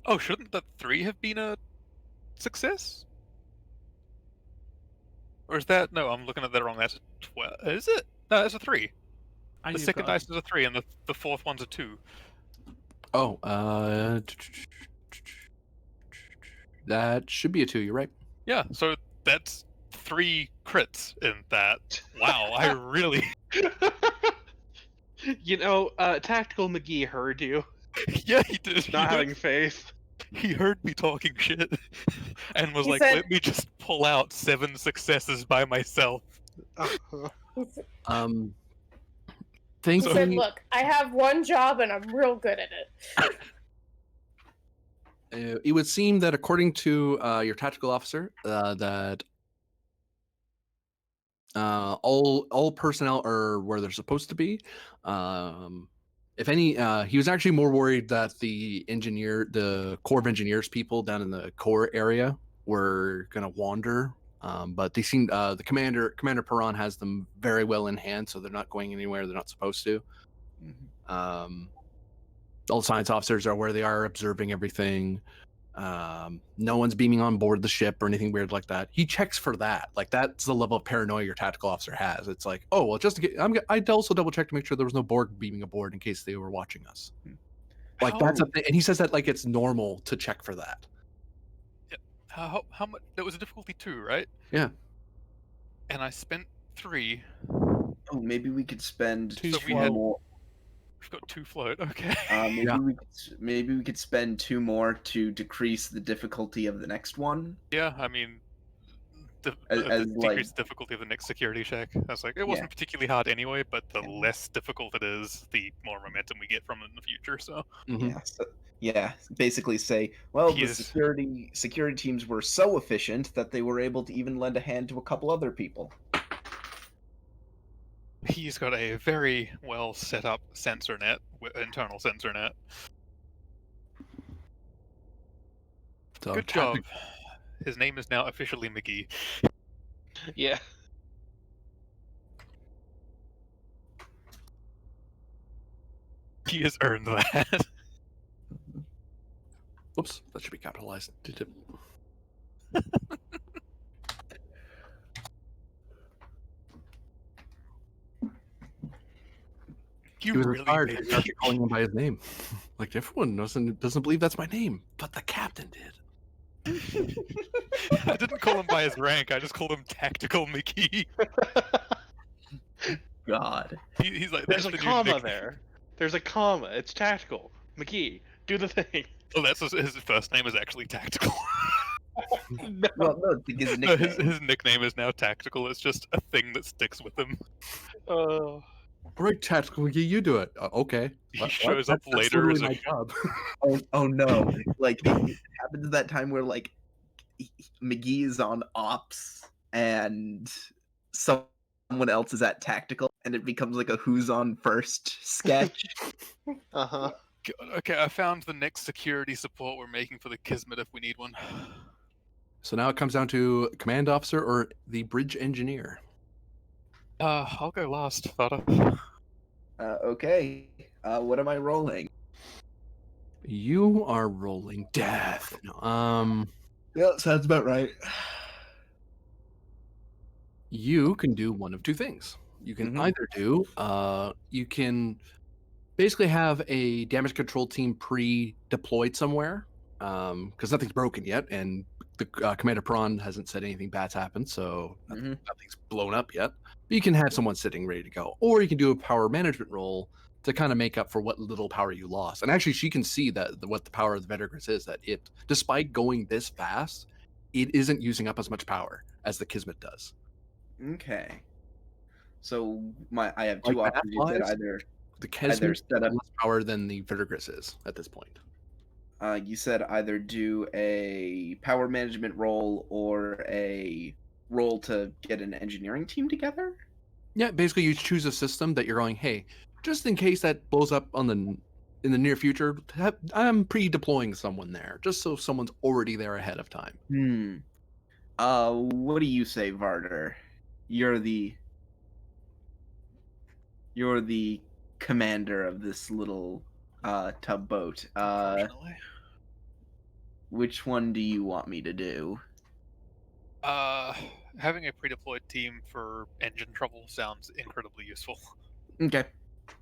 Oh, shouldn't the 3 have been a success? Or is that... No, I'm looking at that wrong. That's a 12. Is it? No, that's a 3. The second dice is a 3, and the fourth one's a 2. Oh, that should be a 2, you're right. Yeah, so that's 3 crits in that. Wow, I really... You know, Tactical McGee heard you. Yeah, he did. Not having faith. He heard me talking shit and was He like, said- let me just pull out 7 successes by myself. He Thank said, you. "Look, I have one job and I'm real good at it." It would seem that according to your tactical officer, that all personnel are where they're supposed to be. If any, he was actually more worried that the Corps of Engineers people down in the core area were gonna wander. But they seem the Commander Perron has them very well in hand, so they're not going anywhere they're not supposed to. Mm-hmm. All the science officers are where they are, observing everything. No one's beaming on board the ship or anything weird like that. He checks for that. Like, that's the level of paranoia your tactical officer has. It's like, oh well, just to get, I'd also double check to make sure there was no Borg beaming aboard in case they were watching us. Like, that's a thing, and he says that like it's normal to check for that. How much? That was a difficulty 2, right? Yeah. And I spent 3. Oh, maybe we could spend 2 So we two had- more. We've got 2 float. Okay. Maybe we could spend 2 more to decrease the difficulty of the next one. Yeah, I mean, as like decreased difficulty of the next security check. I was like, it Yeah. wasn't particularly hard anyway, but the Yeah. less difficult it is, the more momentum we get from it in the future. So yeah, basically say, well, He the is- security teams were so efficient that they were able to even lend a hand to a couple other people. he's got a very well set up sensor net, internal sensor net. So Good job. His name is now officially McGee. Yeah. He has earned that. Whoops, that should be capitalized. Did it? He You was really inspired. made He's actually calling him by his name. Like everyone doesn't believe that's my name, but the captain did. I didn't call him by his rank. I just called him Tactical McGee. God. He's like, There's that's a the new comma nickname. there. There's a comma. It's tactical. McGee, do the thing. Well, that's his first name is actually Tactical. No. Well, no, it's his No, nickname. his nickname is now Tactical. It's just a thing that sticks with him. Uh, All right, tactical McGee, you do it. Okay. He shows up That's later as literally a my job. Oh no! Like it happens at that time where like McGee is on ops and someone else is at tactical, and it becomes like a who's on first sketch. uh-huh. God, okay, I found the next security support we're making for the Kismet if we need one. So now it comes down to command officer or the bridge engineer. I'll go last, Fada. Okay. What am I rolling? You are rolling death. Yeah, sounds about right. You can do one of two things. You can Mhm. either do you can basically have a damage control team pre-deployed somewhere because nothing's broken yet, and the commander prawn hasn't said anything bad's happened, so Mhm. nothing's blown up yet. But you can have someone sitting ready to go, or you can do a power management role to kind of make up for what little power you lost. And actually, she can see that what the power of the Verdigris is, that it, despite going this fast, it isn't using up as much power as the Kismet does. Okay. So I have Like two options. You said math-wise, either The Kismet set has up. less power than the Verdigris is at this point. You said either do a power management role or a role to get an engineering team together. Yeah, basically you choose a system that you're going, hey, just in case that blows up in the near future, I'm pre-deploying someone there, just so someone's already there ahead of time. What do you say, Varder? You're the commander of this little tugboat. Unfortunately. Which one do you want me to do? Having a pre-deployed team for engine trouble sounds incredibly useful. Okay,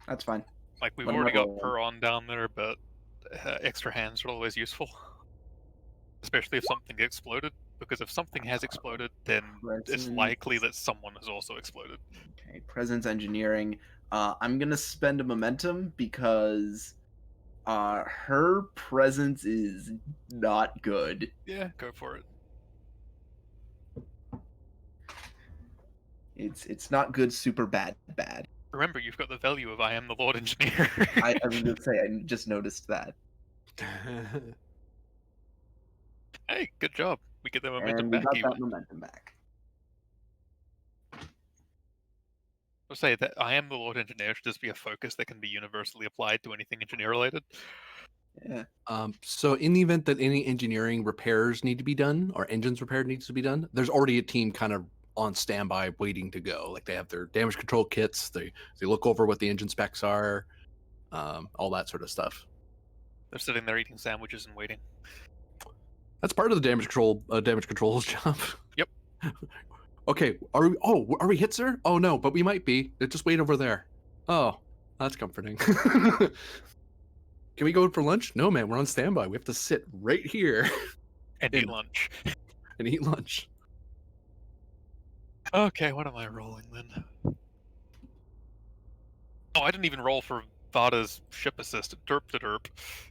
that's fine. Like, we've What am I already got rolling? Peron down there, but extra hands are always useful. Especially if something exploded, because if something has exploded, then it's Presence. likely that someone has also exploded. Okay, presence engineering. I'm gonna spend a momentum because her presence is not good. Yeah, go for it. It's not good, super bad. Remember, you've got the value of I am the Lord Engineer. I was gonna say, I just noticed that. Hey, good job. We get the momentum And we back got even. that momentum back. I'll say that I am the Lord Engineer should just be a focus that can be universally applied to anything engineer related. Yeah. So in the event that any engineering repairs need to be done or engines repaired needs to be done, there's already a team kind of on standby waiting to go. Like they have their damage control kits, they look over what the engine specs are, all that sort of stuff. They're sitting there eating sandwiches and waiting. That's part of the damage control's job. Yep. Okay, are we hit, sir? Oh no, but we might be. Just wait over there. Oh, that's comforting. Can we go for lunch? No, man, we're on standby. We have to sit right here And eat lunch. and eat lunch. Okay, what am I rolling then? Oh, I didn't even roll for Vada's ship assist. Derp to derp.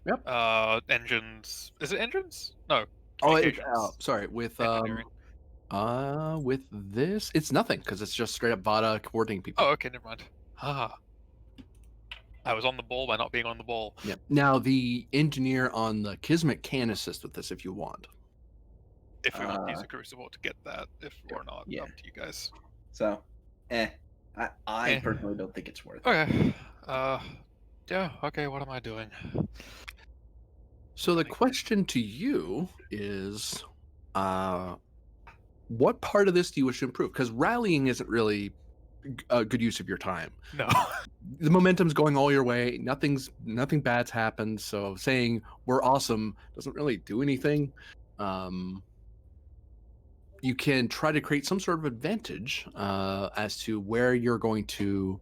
Yep. Engines. Is it engines? No. Oh, Communications. sorry. With Engineering. With this, it's nothing because it's just straight up Vada coordinating people. Oh, okay, never mind. Ah. I was on the ball by not being on the ball. Yeah. Now the engineer on the Kismet can assist with this if you want. If we want to use a crucible to get that, if or not, yeah. up to you guys. So, I personally don't think it's worth it. Okay. Yeah, okay, what am I doing? So the question to you is, what part of this do you wish to improve? Because rallying isn't really a good use of your time. No. The momentum's going all your way. Nothing bad's happened. So saying we're awesome doesn't really do anything. You can try to create some sort of advantage as to where you're going to,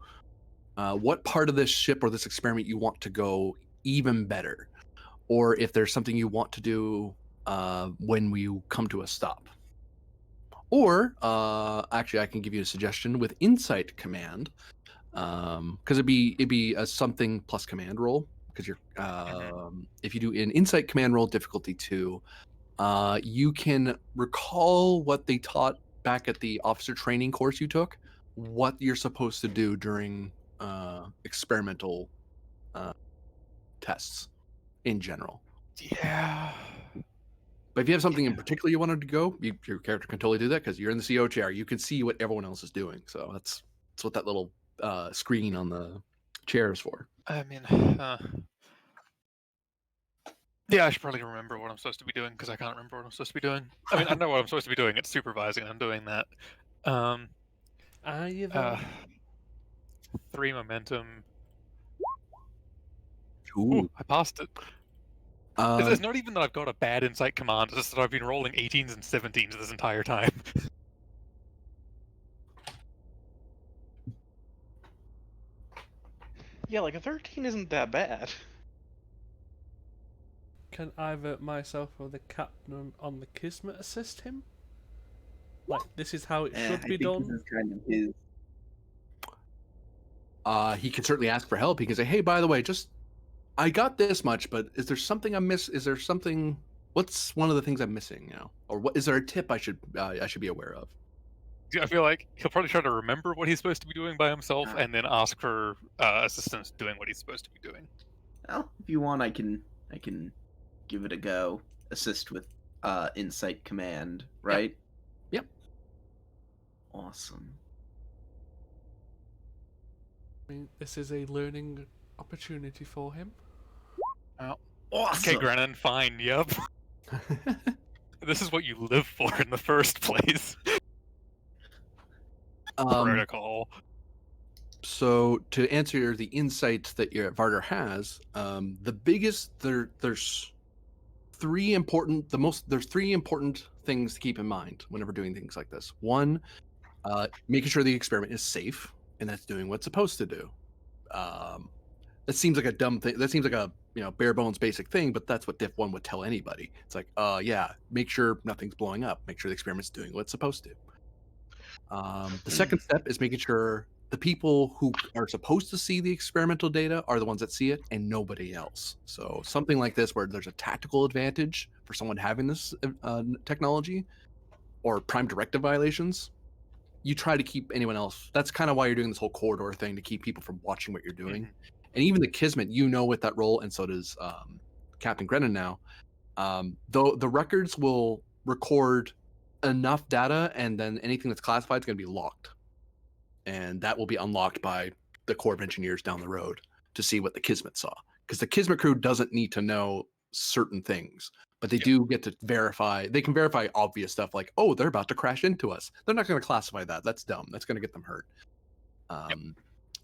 what part of this ship or this experiment you want to go even better, or if there's something you want to do when we come to a stop. Or actually, I can give you a suggestion with Insight Command, because it'd be a something plus command roll. Because you're if you do an Insight Command roll difficulty 2, you can recall what they taught back at the officer training course you took, what you're supposed to do during experimental tests in general. Yeah. But if you have something in particular you wanted to go, your character can totally do that because you're in the CO chair. You can see what everyone else is doing. So that's what that little screen on the chair is for. I mean, yeah, I should probably remember what I'm supposed to be doing because I can't remember what I'm supposed to be doing. I mean, I know what I'm supposed to be doing. It's supervising. I'm doing that. Are you though? 3 momentum. Ooh. I passed it. It's not even that I've got a bad insight command. It's just that I've been rolling 18s and 17s this entire time. Yeah, like a 13 isn't that bad. Can either myself or the captain on the Kismet assist him? Like, this is how it should be done? This is kind of his... He can certainly ask for help. He can say, hey, by the way, I got this much, but is there something I miss? Is there something? What's one of the things I'm missing? Or what is there a tip I should be aware of? I feel like he'll probably try to remember what he's supposed to be doing by himself, and then ask for assistance doing what he's supposed to be doing. Well, if you want, I can give it a go. Assist with Insight Command, right? Yep. Awesome. I mean, this is a learning opportunity for him. Awesome. Awesome. Okay, Grennan, fine, yep. This is what you live for in the first place. Protocol. So to answer the insight that your Varder has, the biggest there's 3 important things to keep in mind whenever doing things like this. 1, making sure the experiment is safe and that's doing what's supposed to do. That seems like a dumb thing. That seems like a bare bones basic thing, but that's what Diff 1 would tell anybody. It's like, yeah, make sure nothing's blowing up. Make sure the experiment's doing what it's supposed to. The second step is making sure the people who are supposed to see the experimental data are the ones that see it and nobody else. So something like this, where there's a tactical advantage for someone having this technology or prime directive violations, you try to keep anyone else. That's kind of why you're doing this whole corridor thing, to keep people from watching what you're doing. Mm-hmm. And even the Kismet, with that role, and so does Captain Grennan now. Though the records will record enough data, and then anything that's classified is going to be locked, and that will be unlocked by the Corps of Engineers down the road to see what the Kismet saw. Because the Kismet crew doesn't need to know certain things, but they do get to verify. They can verify obvious stuff like, oh, they're about to crash into us. They're not going to classify that. That's dumb. That's going to get them hurt.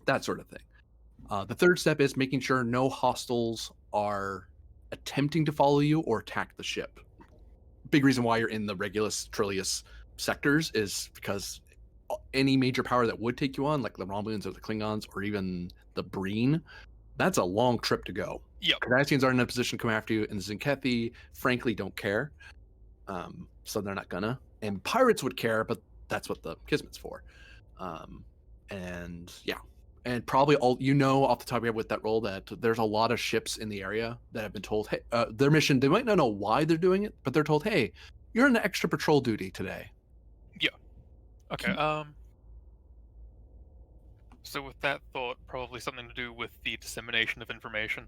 That sort of thing. The third step is making sure no hostiles are attempting to follow you or attack the ship. Big reason why you're in the Regulus Trillius sectors is because any major power that would take you on, like the Romulans or the Klingons or even the Breen, that's a long trip to go. Yep. Cardassians aren't in a position to come after you, and the Zinkethi, frankly, don't care. So they're not gonna. And pirates would care, but that's what the Kismet's for. And yeah. And probably all off the top of your head with that role that there's a lot of ships in the area that have been told, hey, their mission, they might not know why they're doing it, but they're told, hey, you're on extra patrol duty today. Okay. So with that thought, probably something to do with the dissemination of information.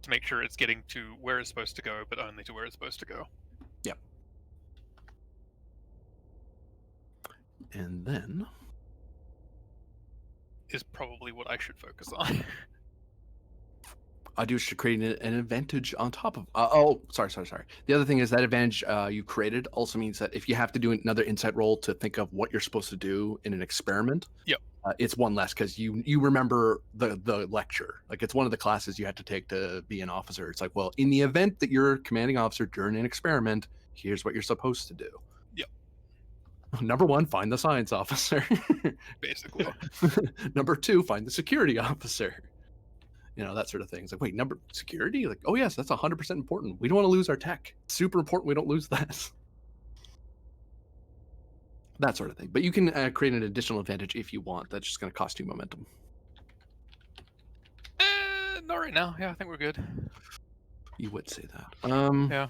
To make sure it's getting to where it's supposed to go, but only to where it's supposed to go. Yep. And then Is probably what I should focus on. I do should create an advantage on top of. Sorry. The other thing is that advantage you created also means that if you have to do another insight roll to think of what you're supposed to do in an experiment, Yep. It's one less because you remember the lecture. Like it's one of the classes you had to take to be an officer. It's like, well, in the event that you're commanding officer during an experiment, here's what you're supposed to do. Yep. Number 1, find the science officer. Basically. Number 2, find the security officer. You know, that sort of thing. It's like, wait, security? Like, oh yes, that's 100% important. We don't want to lose our tech. It's super important we don't lose that. That sort of thing. But you can create an additional advantage if you want. That's just going to cost you momentum. Not right now. Yeah, I think we're good. You would say that. Yeah.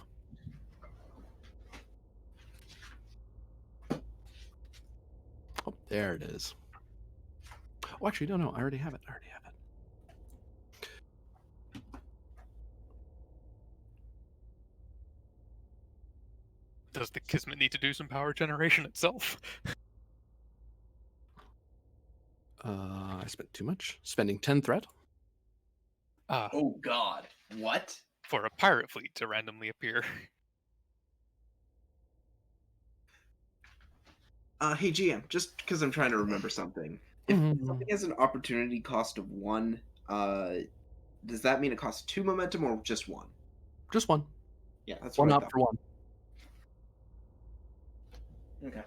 Oh, there it is. Oh, actually, no. I already have it. Does the Kismet need to do some power generation itself? I spent too much. Spending 10 threat. Oh God! What? For a pirate fleet to randomly appear. Hey GM, just because I'm trying to remember something. If something has an opportunity cost of 1, does that mean it costs 2 momentum or just 1? Just 1. Yeah, that's One what I up thought. for 1. Okay.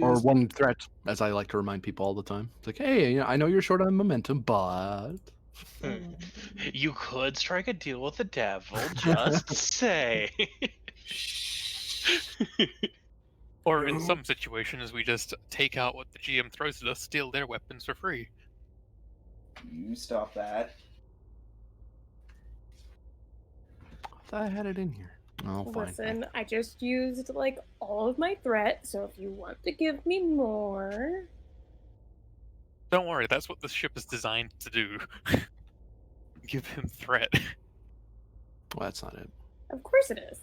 Or Just- 1 threat, as I like to remind people all the time. It's like, hey, you know, I know you're short on momentum, but You could strike a deal with the devil, just say. Or in some situations, we just take out what the GM throws at us, steal their weapons for free. You stop that. I thought I had it in here. Oh, fine. Listen, I just used like all of my threat, so if you want to give me more. Don't worry, that's what this ship is designed to do. Give him threat. Well, that's not it. Of course it is.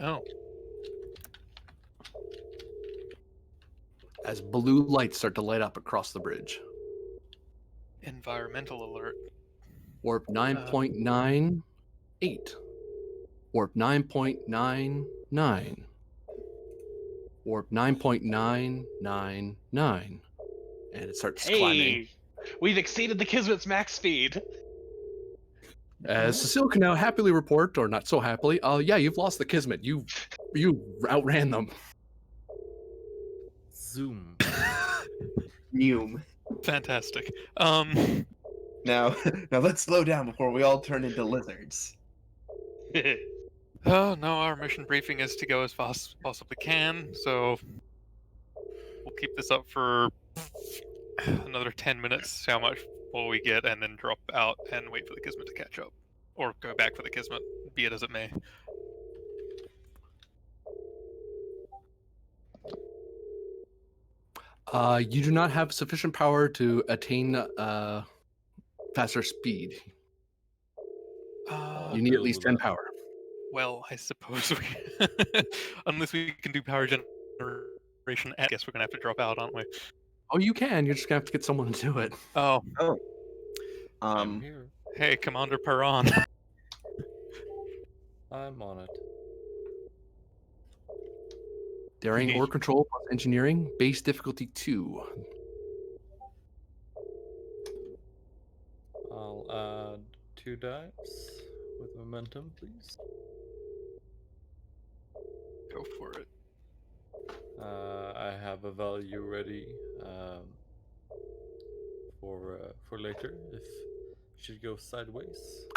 Oh. As blue lights start to light up across the bridge. Environmental alert. Warp 9.98. Warp 9.99. Warp 9.999. And it starts climbing. Hey, we've exceeded the Kismet's max speed. As Cecile can now happily report, or not so happily, yeah, you've lost the Kismet. You outran them. Zoom. Neum. Fantastic. Now let's slow down before we all turn into lizards. Oh no, our mission briefing is to go as fast as possibly can, so we'll keep this up for another 10 minutes, see how much will we get, and then drop out and wait for the Kismet to catch up. Or go back for the Kismet, be it as it may. You do not have sufficient power to attain faster speed. You need at least 10 power. Well, I suppose we... Unless we can do power generation, I guess we're gonna have to drop out, aren't we? Oh, you can. You're just gonna have to get someone to do it. Oh, I'm here. hey, Commander Perron. I'm on it. Daring or control plus engineering, base difficulty 2. I'll add 2 dice with momentum, please. Go for it. I have a value ready for later if should go sideways.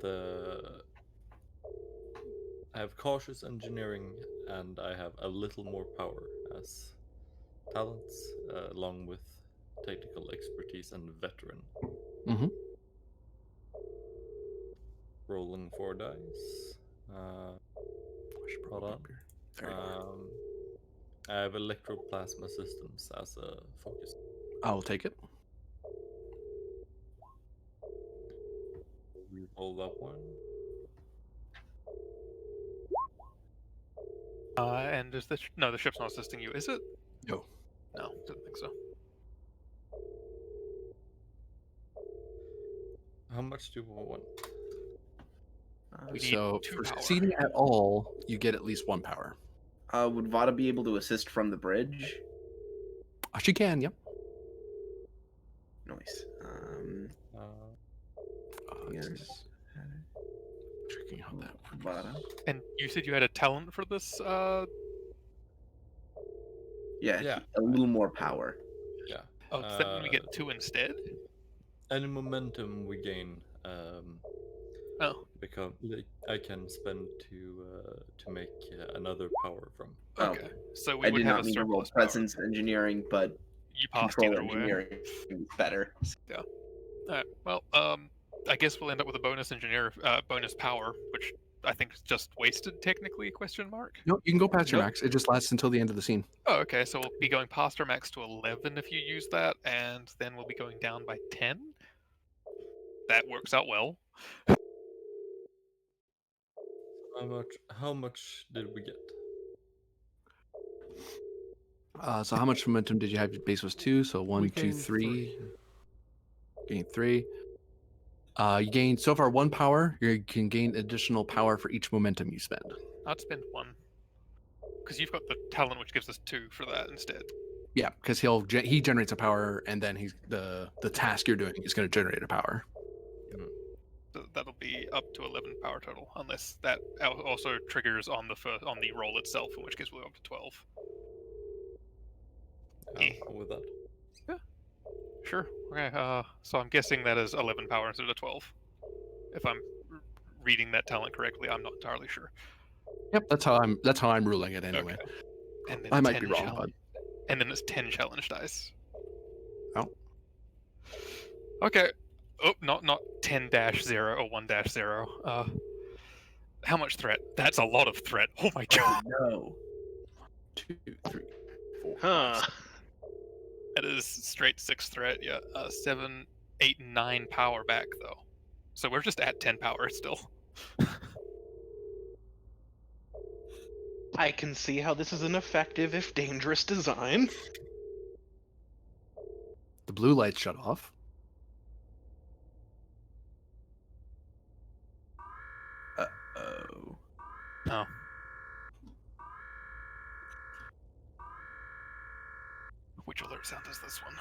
The I have cautious engineering, and I have a little more power as talents, along with technical expertise and veteran. Mm-hmm. Rolling 4 dice. Hold on. There you are. I have electroplasma systems as a focus. I'll take it. Roll that one. And is no, the ship's not assisting you, is it? No. No, didn't think so. How much do we want? We need So 2 for power. succeeding at all, you get at least 1 power. Would Vada be able to assist from the bridge? She can, yep. Nice. Just checking how that works. Vada. And you said you had a talent for this? Yeah, a little more power. Yeah. Oh, does that mean we get 2 instead? Any momentum we gain, Oh. because I can spend to make another power from. Okay, so we I would did have not a mean to roll surplus power. presence engineering, but You passed control either way. engineering is better. Alright, well, I guess we'll end up with a bonus bonus power, which I think is just wasted technically, question mark? No, you can go past your Nope. max. It just lasts until the end of the scene. Oh, okay, so we'll be going past our max to 11 if you use that, and then we'll be going down by 10? That works out well. How much did we get? So how much momentum did you have? Your base was 2, so 1, We 2, gained 3. Gain 3. You gain so far 1 power. You can gain additional power for each momentum you spend. I'd spend 1. Because you've got the talent which gives us 2 for that instead. Yeah, because he generates a power, and then the task you're doing is going to generate a power. So that'll be up to 11 power total, unless that also triggers on the roll itself, in which case we'll go up to 12. With that. Sure. Okay. So I'm guessing that is 11 power instead of 12. If I'm reading that talent correctly, I'm not entirely sure. Yep, that's how I'm ruling it anyway. Okay. And then I might be 10 wrong, but and then it's 10 challenge dice. Oh. Okay. Oh, not 10-0 or 1-0. How much threat? That's a lot of threat. Oh my god. No. 2, 3, 4. Huh. That is straight 6 threat. Yeah. 7, 8, 9 power back though. So we're just at 10 power still. I can see how this is an effective, if dangerous, design. The blue lights shut off. Uh-oh. Oh. Which alert sound is this one?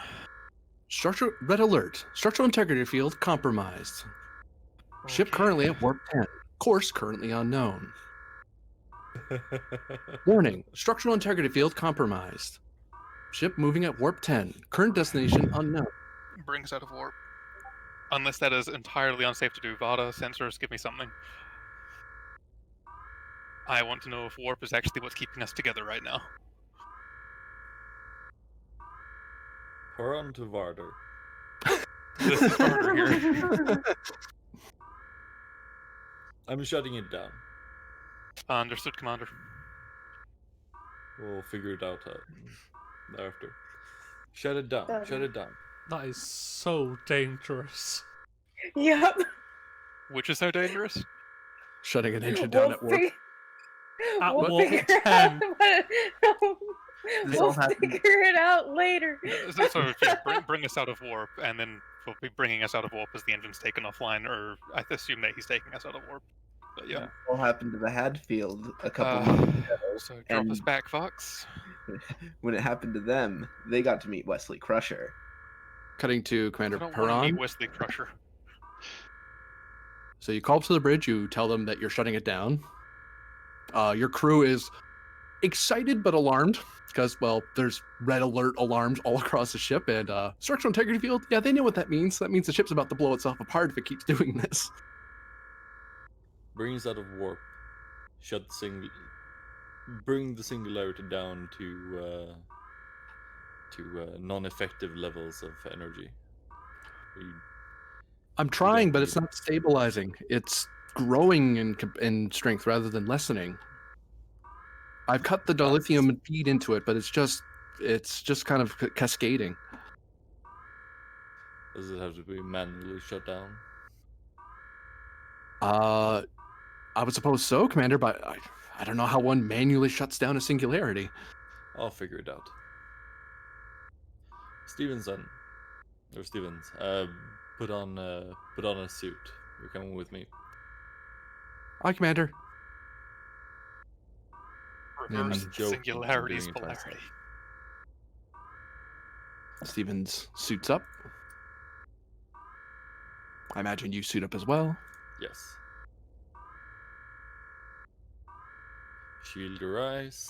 Red alert. Structural integrity field compromised. Ship Okay. currently at warp 10. Course currently unknown. Warning. Structural integrity field compromised. Ship moving at warp 10. Current destination unknown. Bring us out of warp. Unless that is entirely unsafe to do. Vada, sensors, give me something. I want to know if warp is actually what's keeping us together right now. Pour on to Varder. This is harder here. I'm shutting it down. Understood, Commander. We'll figure it out after. Shut it down. Done. Shut it down. That is so dangerous. Yep. Which is so dangerous? Shutting an engine down at warp. At We'll warp figure 10. out. This We'll all happened- figure it out later. So yeah, bring us out of warp, and then we'll be bringing us out of warp as the engine's taken offline, or I assume that he's taking us out of warp. But yeah. What happened to the Hadfield a couple Uh, months ago? So drop us and- back, Fox. When it happened to them, they got to meet Wesley Crusher. Cutting to I Commander don't want to meet Perron. Wesley Crusher. So you call up to the bridge. You tell them that you're shutting it down. Your crew is excited but alarmed because, well, there's red alert alarms all across the ship, and structural integrity field. Yeah, they know what that means. That means the ship's about to blow itself apart if it keeps doing this. Bring us out of warp. shut bring the singularity down to non-effective levels of energy. I'm don't trying, but need it's not stabilizing. It's growing in strength rather than lessening. I've cut the dilithium and feed into it, but it's just kind of cascading. Does it have to be manually shut down? I would suppose so, Commander, but I don't know how one manually shuts down a singularity. I'll figure it out. Stevenson, or Stevens, put on a suit. You're coming with me. Aye, Commander. Reverse I'm the joking, I'm singularity's doing it myself. polarity. Stevens suits up. I imagine you suit up as well. Yes. Shield your eyes.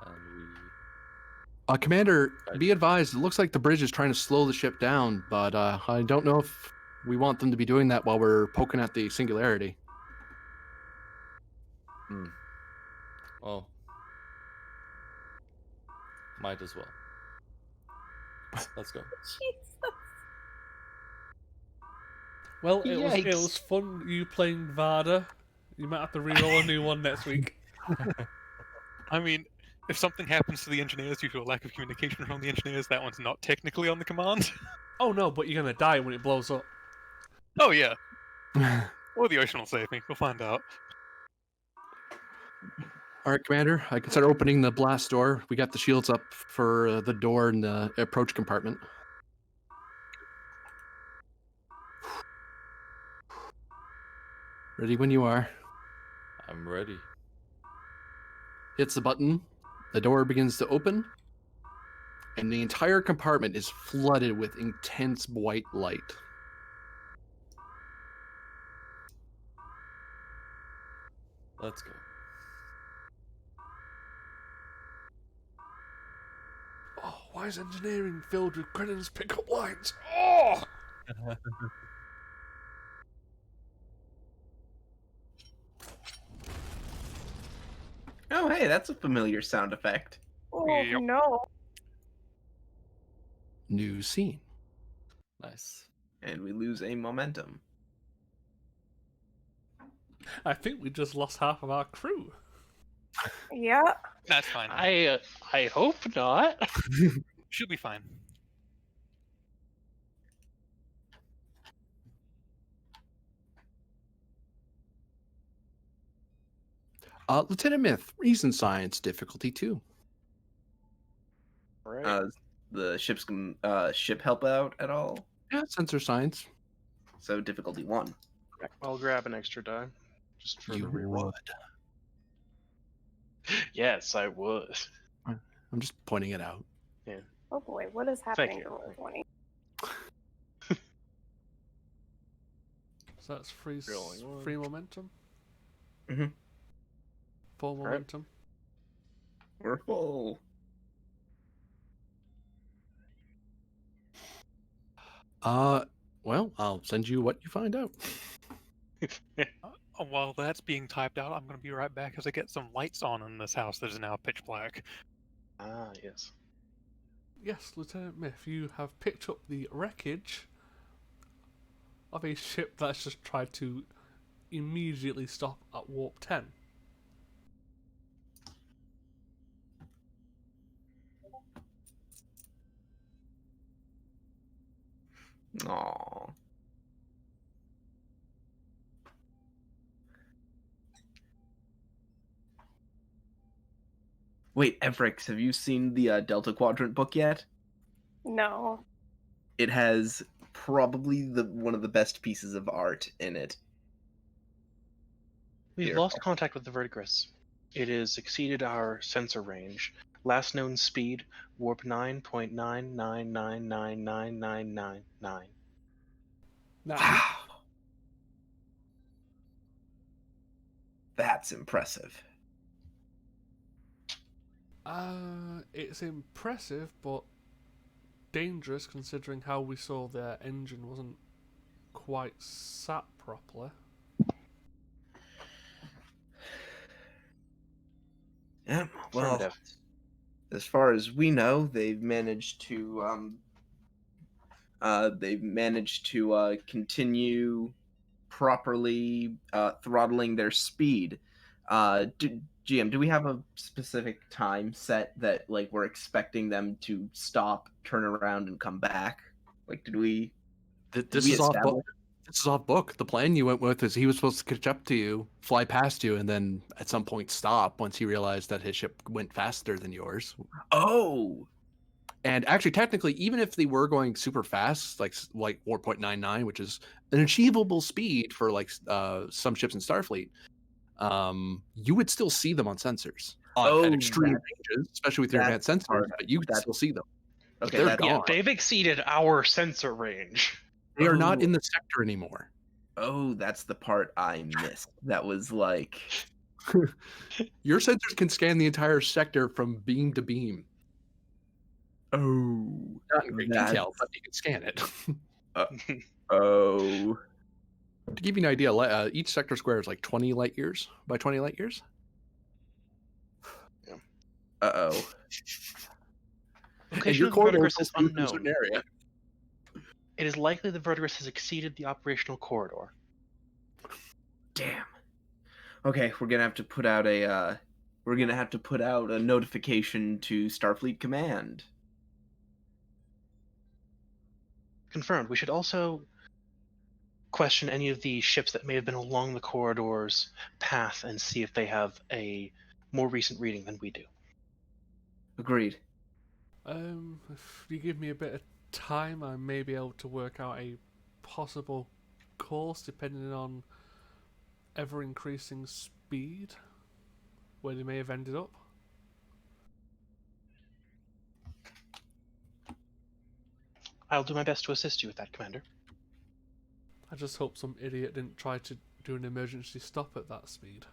And we... Commander, be advised, it looks like the bridge is trying to slow the ship down, but I don't know if we want them to be doing that while we're poking at the singularity. Well, might as well. Let's go. Jesus. Well, it Yikes. was fun you playing Varda. You might have to re-roll a new one next week. I mean, if something happens to the engineers due to a lack of communication from the engineers, that one's not technically on the command. Oh no, but you're gonna die when it blows up. Oh yeah. Or the ocean will save me. We'll find out. All right, Commander, I can start opening the blast door. We got the shields up for the door in the approach compartment. Ready when you are. I'm ready. Hits the button, the door begins to open, and the entire compartment is flooded with intense white light. Let's go. Oh, why is engineering filled with Crenan's pickup lines? Oh! Oh, hey, that's a familiar sound effect. Oh Yep. no. New scene. Nice. And we lose a momentum. I think we just lost half of our crew. Yeah. That's fine. I hope not. Should be fine. Lieutenant Myth, Reason Science, difficulty 2. Right. The ship help out at all? Yeah, sensor science. So difficulty 1. I'll grab an extra die. Just for You the reroll. would. Yes, I would. I'm just pointing it out. Oh boy, what is happening you. to Roll20? So that's free, Rolling one. free momentum. Mhm. Full Right. momentum. We're full. Well, I'll send you what you find out. While that's being typed out, I'm going to be right back as I get some lights on in this house that is now pitch black. Ah, yes. Yes, Lieutenant Myth, you have picked up the wreckage of a ship that's just tried to immediately stop at warp 10. Aww. Wait, Evrix, have you seen the Delta Quadrant book yet? No. It has probably one of the best pieces of art in it. We've Here. lost contact with the Verdigris. It has exceeded our sensor range. Last known speed, warp 9.999999999. Now, Wow. That's impressive. it's impressive, but dangerous considering how we saw their engine wasn't quite sat properly. Yeah, well, Affirmative. as far as we know, they've managed to continue properly throttling their speed. GM, do we have a specific time set that like we're expecting them to stop, turn around, and come back? Like, did we This is off book. establish? This is off book. The plan you went with is he was supposed to catch up to you, fly past you, and then at some point stop once he realized that his ship went faster than yours. Oh, And actually, technically, even if they were going super fast, like 4.99, which is an achievable speed for like some ships in Starfleet, you would still see them on sensors at extreme ranges, especially with your that's advanced sensors. part- But you could that's- still see them. But okay, they're that's gone. Yeah, they've exceeded our sensor range. They are not Oh. in the sector anymore. Oh, that's the part I missed. That was like, Your sensors can scan the entire sector from beam to beam. oh, Not in great detail, that's- but you can scan it. oh, To give you an idea, each sector square is like 20 light years by 20 light years. uh-oh. And Location your of the corridor Verdigris goes is through a unknown. certain area. It is likely the Verdigris has exceeded the operational corridor. Damn. Okay, we're gonna have to put out a notification to Starfleet Command. Confirmed. We should also question any of the ships that may have been along the corridor's path and see if they have a more recent reading than we do. Agreed. If you give me a bit of time, I may be able to work out a possible course depending on ever increasing speed where they may have ended up. I'll do my best to assist you with that, Commander. I just hope some idiot didn't try to do an emergency stop at that speed.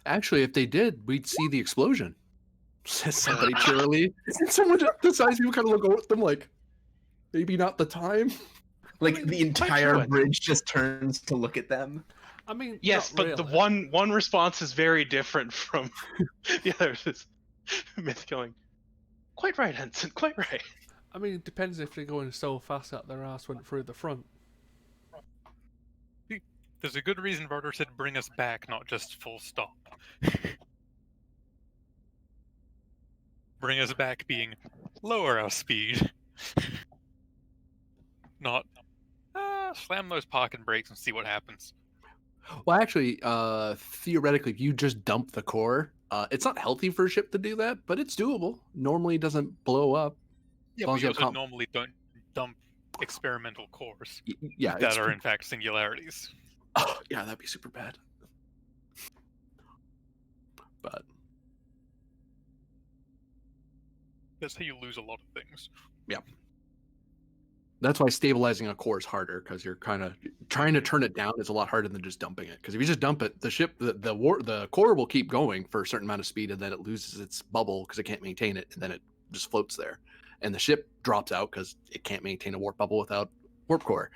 Actually, if they did, we'd see the explosion. Says somebody cheerily. And someone just decides you kind of look over at them like, maybe not the time. Like I mean, the entire fluent. bridge just turns to look at them. I mean, Yes, not but the really. one response is very different from the others. It's Myth going, quite right, Henson, quite right. I mean, it depends if they're going so fast that their ass went through the front. There's a good reason Varder said bring us back, not just full stop. Bring us back being lower our speed. Not slam those parking brakes and see what happens. Well, actually, theoretically, if you just dump the core, it's not healthy for a ship to do that, but it's doable. Normally, it doesn't blow up. Yeah, long but as we you have also normally don't dump experimental cores Yeah, that are in fact singularities. Oh, yeah, that'd be super bad. But That's how you lose a lot of things. that's why stabilizing a core is harder, because you're kind of trying to turn it down is a lot harder than just dumping it. Because if you just dump it, the ship, the core will keep going for a certain amount of speed, and then it loses its bubble because it can't maintain it, and then it just floats there, and the ship drops out because it can't maintain a warp bubble without warp core.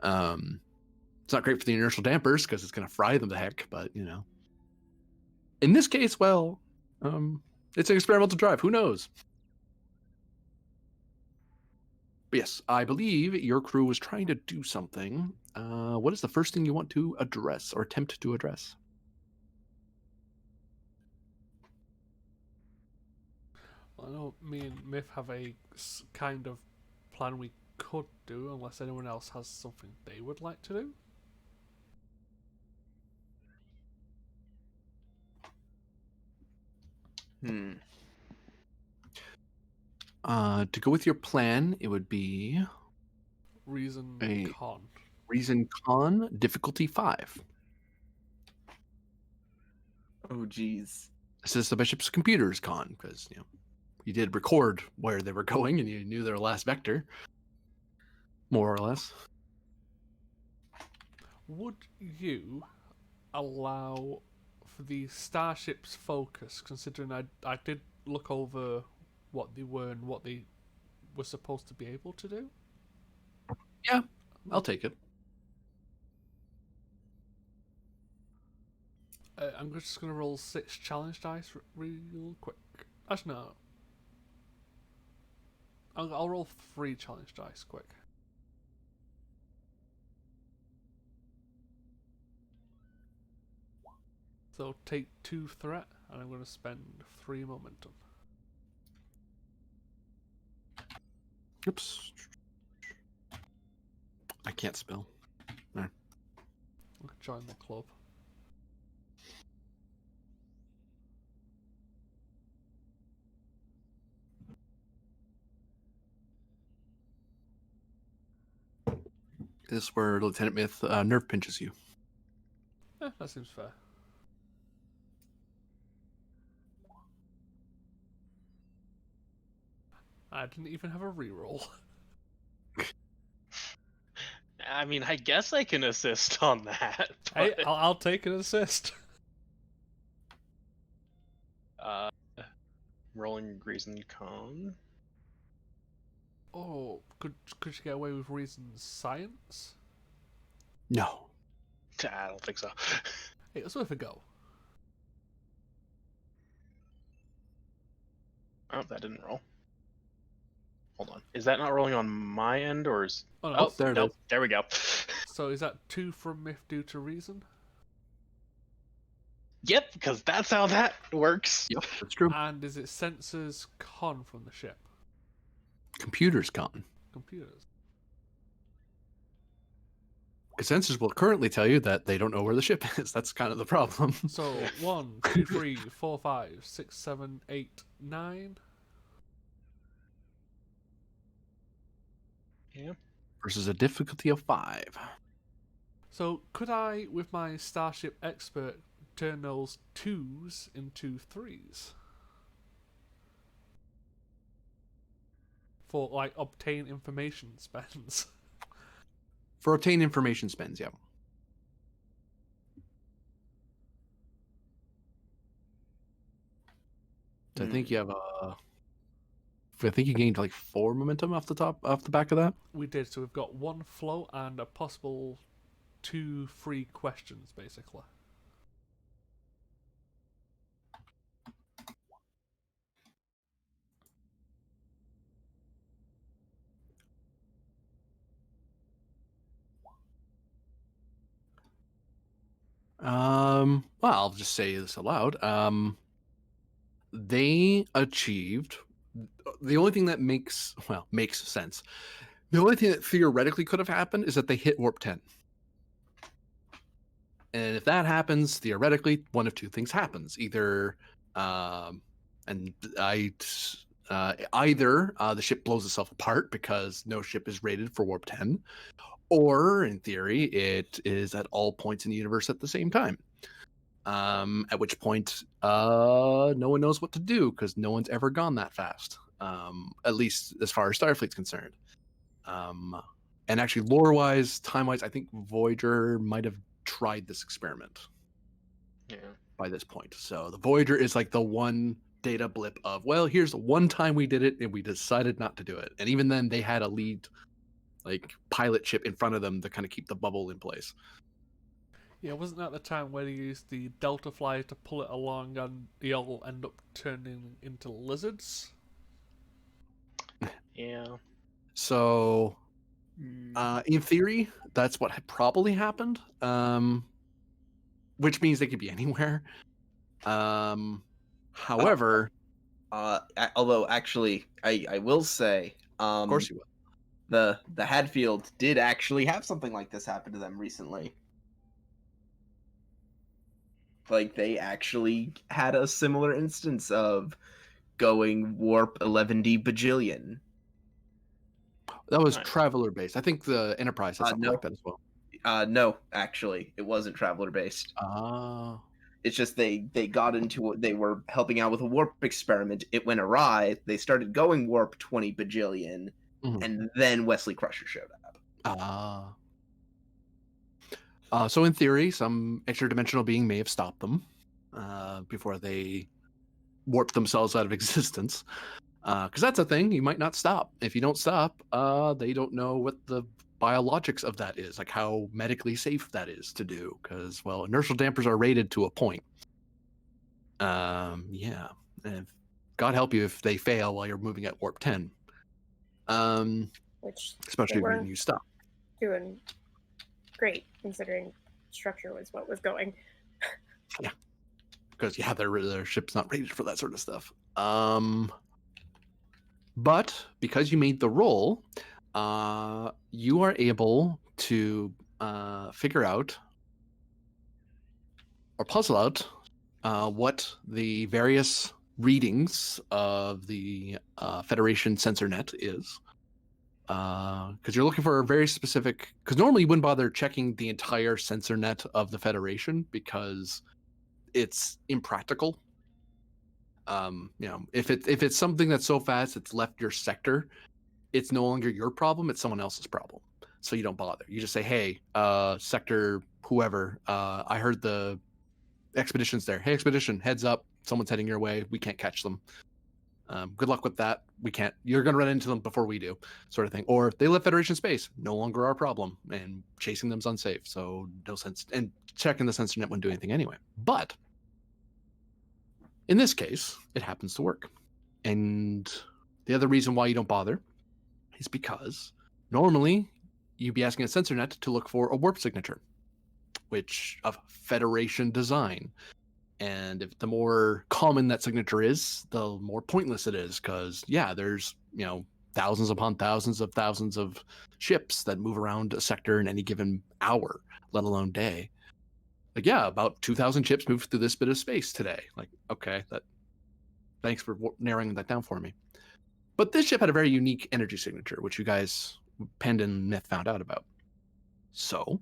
It's not great for the inertial dampers because it's going to fry them to heck, but you know. In this case, well, it's an experimental drive. Who knows? But yes, I believe your crew was trying to do something. What is the first thing you want to address or attempt to address? I know me and Myth have a kind of plan we could do, unless anyone else has something they would like to do. To go with your plan, it would be Reason A- con. Reason Con, difficulty 5. Oh, geez. This is the Bishop's Computers Con, because you did record where they were going and you knew their last vector, more or less. Would you allow for the starship's focus, considering I did look over what they were and what they were supposed to be able to do? Yeah, I'll take it. I'm just going to roll 6 challenge dice real quick. Actually, no. I'll roll 3 challenge dice quick. So take 2 threat, and I'm going to spend 3 momentum. Oops. I can't spell. I'll join the club. This is where Lieutenant Myth nerve pinches you. That seems fair. I didn't even have a reroll. I mean, I guess I can assist on that. Hey, But, I'll take an assist. rolling reason con. Oh, could you get away with reason science? No. I don't think so. Hey, it's worth a go. Oh, that didn't roll. Hold on. Is that not rolling on my end, or is... Oh, no. Oh, there it nope. is. There we go. So is that 2 from myth due to reason? Yep, because that's how that works. Yep, that's true. And is it sensors con from the ship? Computer's gone. Computers. Sensors will currently tell you that they don't know where the ship is. That's kind of the problem. So 1, 2, 3, 4, 5, 6, 7, 8, 9. Yeah. Versus a difficulty of 5. So could I, with my Starship Expert, turn those 2s into 3s? For, like, obtain information spends. For obtain information spends, yeah. So I think you have I think you gained like 4 momentum off the back of that. We did, so we've got 1 float and a possible 2 free questions, basically. Well, I'll just say this aloud. They achieved the only thing that makes sense. The only thing that theoretically could have happened is that they hit warp 10. And if that happens, theoretically, one of 2 things happens. Either either the ship blows itself apart because no ship is rated for warp 10, or in theory, it is at all points in the universe at the same time. At which point, no one knows what to do because no one's ever gone that fast. At least as far as Starfleet's concerned. And actually, lore-wise, time-wise, I think Voyager might have tried this experiment. Yeah. By this point, so the Voyager is like the one data blip of, well, here's the one time we did it and we decided not to do it, and even then they had a lead like pilot ship in front of them to kind of keep the bubble in place. Yeah, wasn't that the time where they used the Delta Flyer to pull it along and they all end up turning into lizards? Yeah. So in theory, that's what had probably happened. Which means they could be anywhere. However, although actually, I will say, of course you will. the Hadfield did actually have something like this happen to them recently. Like, they actually had a similar instance of going warp 11D bajillion. That was Nice. Traveler based. I think the Enterprise has something no. like that as well. No, actually, it wasn't Traveler based. It's just they got into it. They were helping out with a warp experiment. It went awry. They started going warp 20 bajillion, and then Wesley Crusher showed up. So in theory, some extra-dimensional being may have stopped them before they warped themselves out of existence. Because that's a thing. You might not stop. If you don't stop, they don't know what the biologics of that is, like how medically safe that is to do. Because, well, inertial dampers are rated to a point. Yeah. And God help you if they fail while you're moving at warp 10. Which Especially they when weren't you stop. doing great, considering structure was what was going. Because, yeah, their ship's not rated for that sort of stuff. But because you made the roll, you are able to figure out or puzzle out what the various readings of the Federation sensor net is. Because you're looking for a very specific. Because normally you wouldn't bother checking the entire sensor net of the Federation because it's impractical. If it's something that's so fast it's left your sector, it's no longer your problem, it's someone else's problem. So you don't bother. You just say, hey, sector whoever, I heard the expedition's there. Hey, expedition, heads up, someone's heading your way. We can't catch them. Good luck with that. We can't. You're going to run into them before we do, sort of thing. Or they left Federation space. No longer our problem. And chasing them's unsafe. So no sense. And checking the sensor net wouldn't do anything anyway. But in this case, it happens to work. And the other reason why you don't bother is because normally you'd be asking a sensor net to look for a warp signature, which of Federation design. And if the more common that signature is, the more pointless it is. Because, yeah, there's, thousands upon thousands of ships that move around a sector in any given hour, let alone day. Like, yeah, about 2,000 ships moved through this bit of space today. Like, okay, thanks for narrowing that down for me. But this ship had a very unique energy signature, which you guys, Pend and Myth, found out about. So,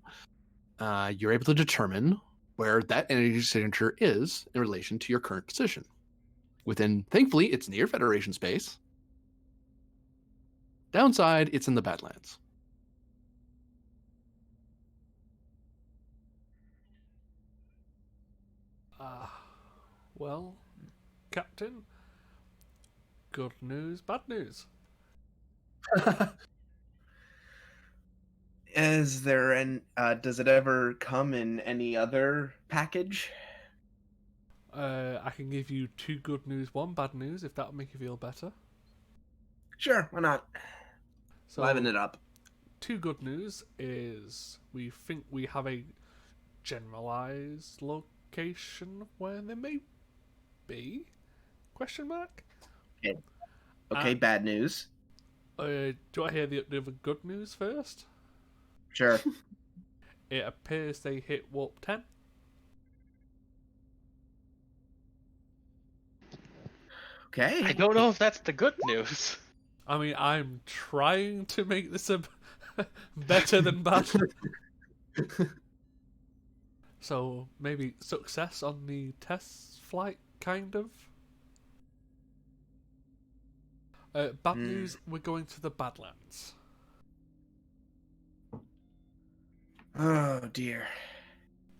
you're able to determine where that energy signature is in relation to your current position. Thankfully, it's near Federation space. Downside, it's in the Badlands. Well, Captain, good news, bad news. Is there does it ever come in any other package? I can give you 2 good news, 1 bad news, if that'll make you feel better. Sure, why not? So, Liven it up. 2 good news is we think we have a generalized location where they may be? Question mark? Okay, bad news. Do I hear the other good news first? Sure. It appears they hit warp 10. Okay. I don't know if that's the good news. I mean, I'm trying to make this a better than bad. So maybe success on the test flight, kind of. Bad news, we're going to the Badlands. Oh dear.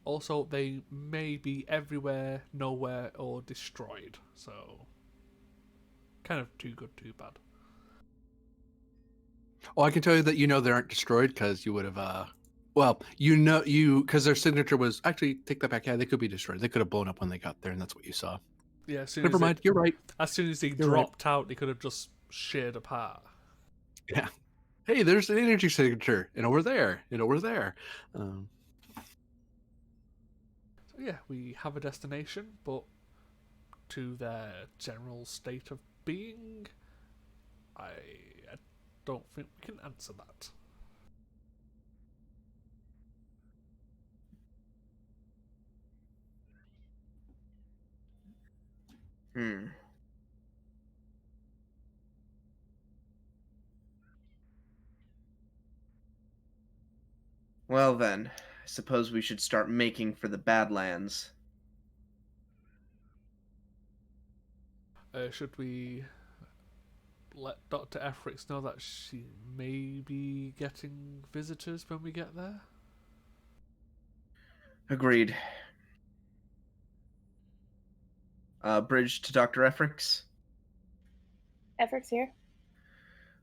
Also, they may be everywhere, nowhere, or destroyed. So, kind of too good, too bad. Oh, I can tell you that they aren't destroyed because you would have. Because their signature was actually take that back. Yeah, they could be destroyed. They could have blown up when they got there, and that's what you saw. Yeah, Never mind. You're right. As soon as they dropped out, they could have just sheared apart. Yeah. Hey, there's an energy signature, and over there, and over there. So yeah, we have a destination, but to their general state of being, I don't think we can answer that. Well then, I suppose we should start making for the Badlands. Should we let Dr. Efrix know that she may be getting visitors when we get there? Agreed. Bridge to Dr. Efrix. Efforts here.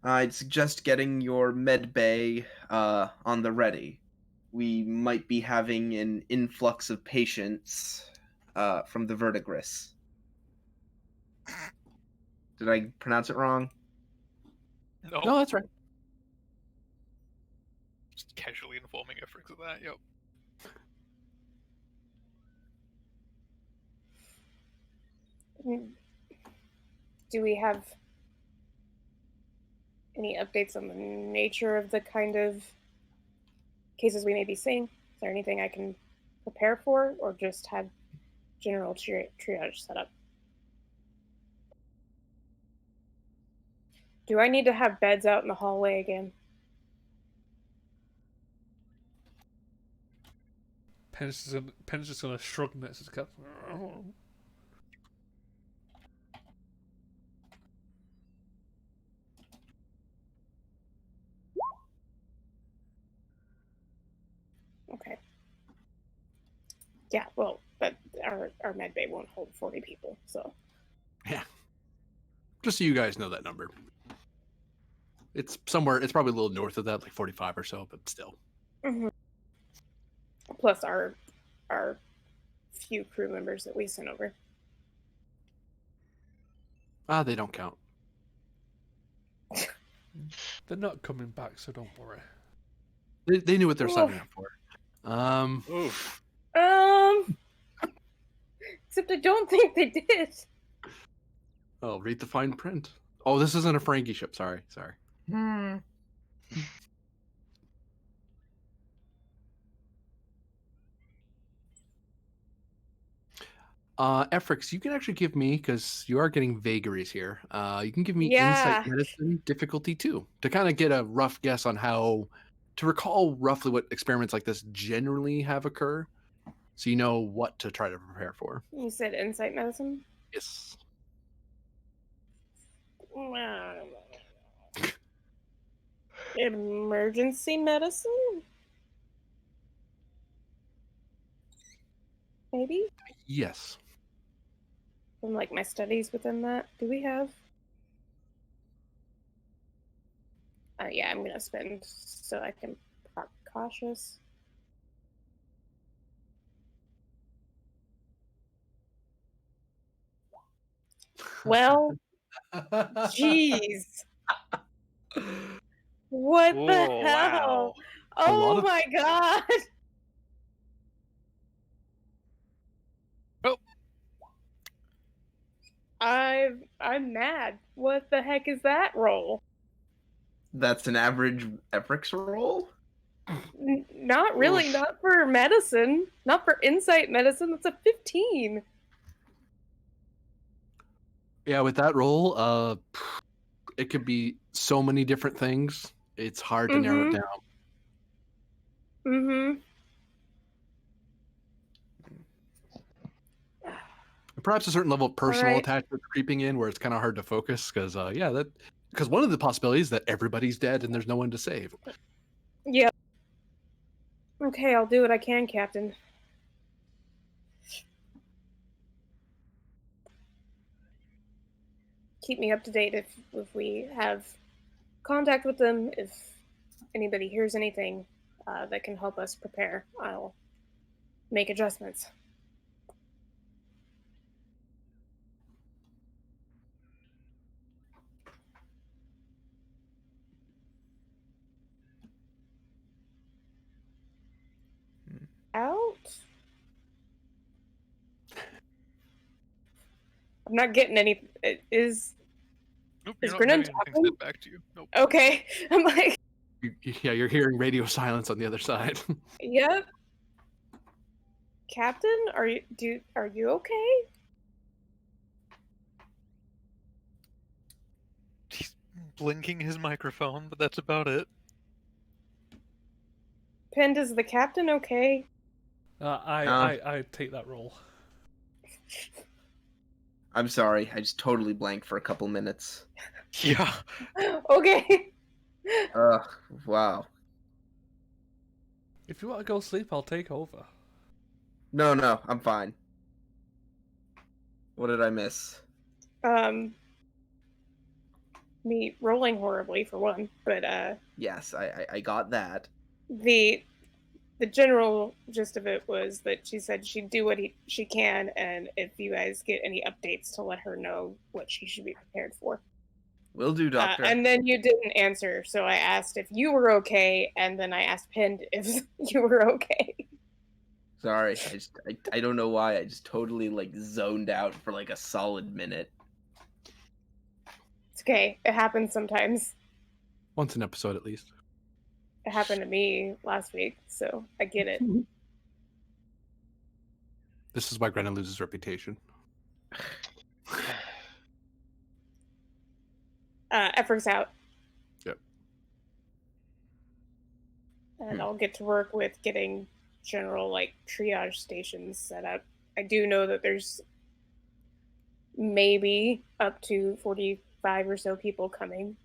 I'd suggest getting your med bay on the ready. We might be having an influx of patients from the Verdigris. Did I pronounce it wrong? No, No, that's right. just casually informing Efrix of that. Yep. Do we have any updates on the nature of the kind of cases we may be seeing? Is there anything I can prepare for, or just have general triage set up? Do I need to have beds out in the hallway again? Pen's just gonna shrug next to the captain. Okay. Yeah, well, but our med bay won't hold 40 people, so. Yeah. Just so you guys know that number. It's somewhere, it's probably a little north of that, like 45 or so, but still. Mm-hmm. Plus our few crew members that we sent over. They don't count. They're not coming back, so don't worry. They knew what they're signing up for. Oof. Except I don't think they did. Oh, read the fine print. Oh, this isn't a Frankie ship. Sorry. Efrix, you can actually give me, because you are getting vagaries here, you can give me Yeah. insight medicine difficulty 2 to kind of get a rough guess on how to recall roughly what experiments like this generally have occur, so you know what to try to prepare for. You said insight medicine? Yes. Emergency medicine? Maybe? Yes. From like my studies within that. Do we have? Yeah, I'm gonna spend so I can prop cautious. Well, jeez. What the Whoa, hell? wow. A lot Oh of- my god! Well, I'm mad. What the heck is that roll? That's an average Efrix roll? Not really, Oof. not for medicine. Not for insight medicine. That's a 15. Yeah, with that roll, it could be so many different things. It's hard to narrow it down. Mm-hmm. Perhaps a certain level of personal Alright. attachment creeping in, where it's kind of hard to focus. Because because one of the possibilities is that everybody's dead and there's no one to save. Yep. Okay, I'll do what I can, Captain. Keep me up to date if we have contact with them, if anybody hears anything that can help us prepare. I'll make adjustments. Out? I'm not getting any. Is nope, Is you're not Brennan having anything talking? sent back to you. Nope. okay? I'm like, Yeah, you're hearing radio silence on the other side. yep. Captain, are you okay? He's blinking his microphone, but that's about it. Pend, is the captain okay? I take that role. I'm sorry, I just totally blanked for a couple minutes. Yeah. Okay. Wow. If you want to go sleep, I'll take over. No, I'm fine. What did I miss? me rolling horribly for one, but Yes, I got that. the general gist of it was that she said she'd do what she can, and if you guys get any updates, to let her know what she should be prepared for. Will do, Doctor. And then you didn't answer, so I asked if you were okay, and then I asked Pind if you were okay. Sorry, I don't know why. I just totally zoned out for a solid minute. It's okay. It happens sometimes. Once an episode, at least. It happened to me last week, so I get it. This is why Grenna loses reputation. Effort's out. Yep. And I'll get to work with getting general triage stations set up. I do know that there's maybe up to 45 or so people coming,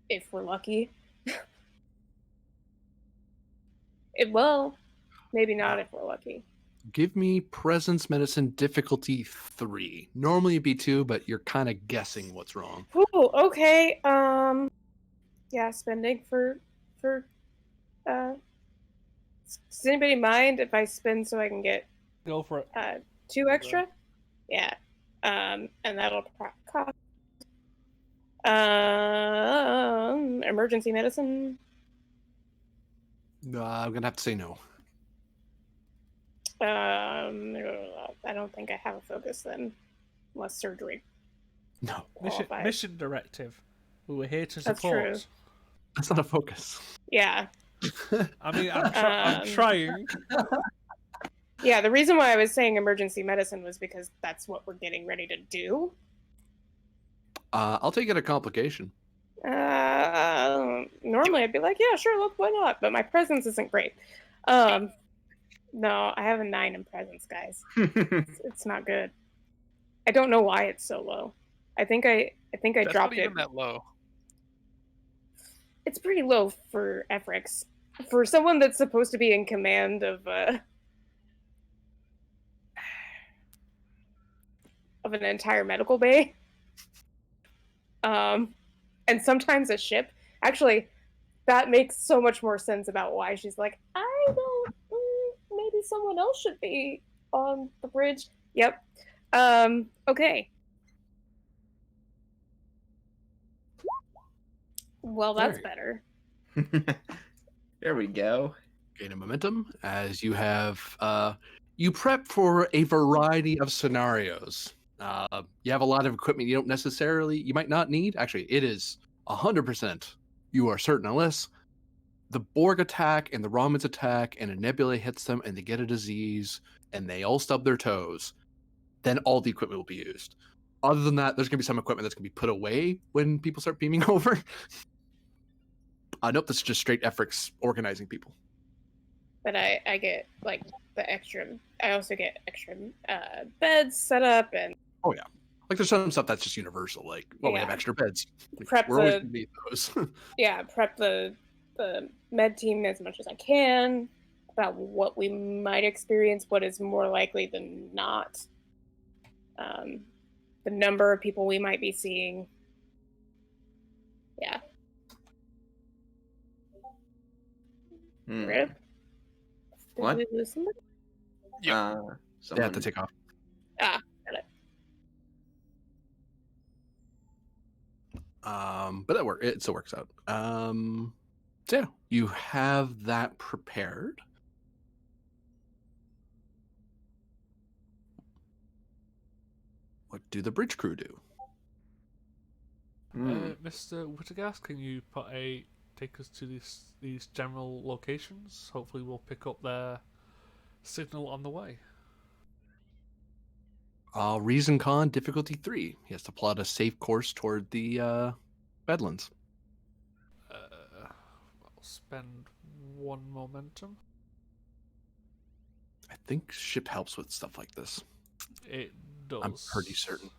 if we're lucky. Well, maybe not if we're lucky. Give me presence medicine difficulty 3. Normally it'd be 2, but you're kind of guessing what's wrong. Ooh, okay. Yeah, spending for does anybody mind if I spend so I can get Go for it. 2 extra? Yeah. And that'll cost emergency medicine. I'm gonna have to say no. I don't think I have a focus then, unless surgery. No, qualifies. Mission directive. We were here to That's support. true. that's not a focus. Yeah. I mean, I'm trying. Yeah, the reason why I was saying emergency medicine was because that's what we're getting ready to do. I'll take it a complication. Normally I'd be like, yeah, sure, look, why not? But my presence isn't great. No, I have a 9 in presence, guys. It's not good. I don't know why it's so low. I think I That's dropped not it. even that low. It's pretty low for Efrix. For someone that's supposed to be in command of an entire medical bay. And sometimes a ship. Actually, that makes so much more sense about why she's like, I don't, maybe someone else should be on the bridge. Yep. Okay. Well, that's better. There we go. Gain momentum as you have you prep for a variety of scenarios. You have a lot of equipment you might not need. Actually, it is 100%. You are certain, unless the Borg attack and the Romans attack and a nebula hits them and they get a disease and they all stub their toes, then all the equipment will be used. Other than that, there's going to be some equipment that's going to be put away when people start beaming over. Nope, that's just straight Efrix organizing people. But I get the extra. I also get extra beds set up and. Oh yeah, there's some stuff that's just universal. We have extra beds. Prep We're always gonna need those. Yeah, prep the med team as much as I can about what we might experience, what is more likely than not, the number of people we might be seeing. Yeah. Rip? Did What? we lose somebody? They have to take off. Ah, got it. But it still works out. So yeah, you have that prepared. What do the bridge crew do? Mr. Wittergas, can you take us to these general locations? Hopefully we'll pick up their signal on the way. Reason Con difficulty 3. He has to plot a safe course toward the Bedlands. I'll spend 1 momentum. I think ship helps with stuff like this. It does. I'm pretty certain.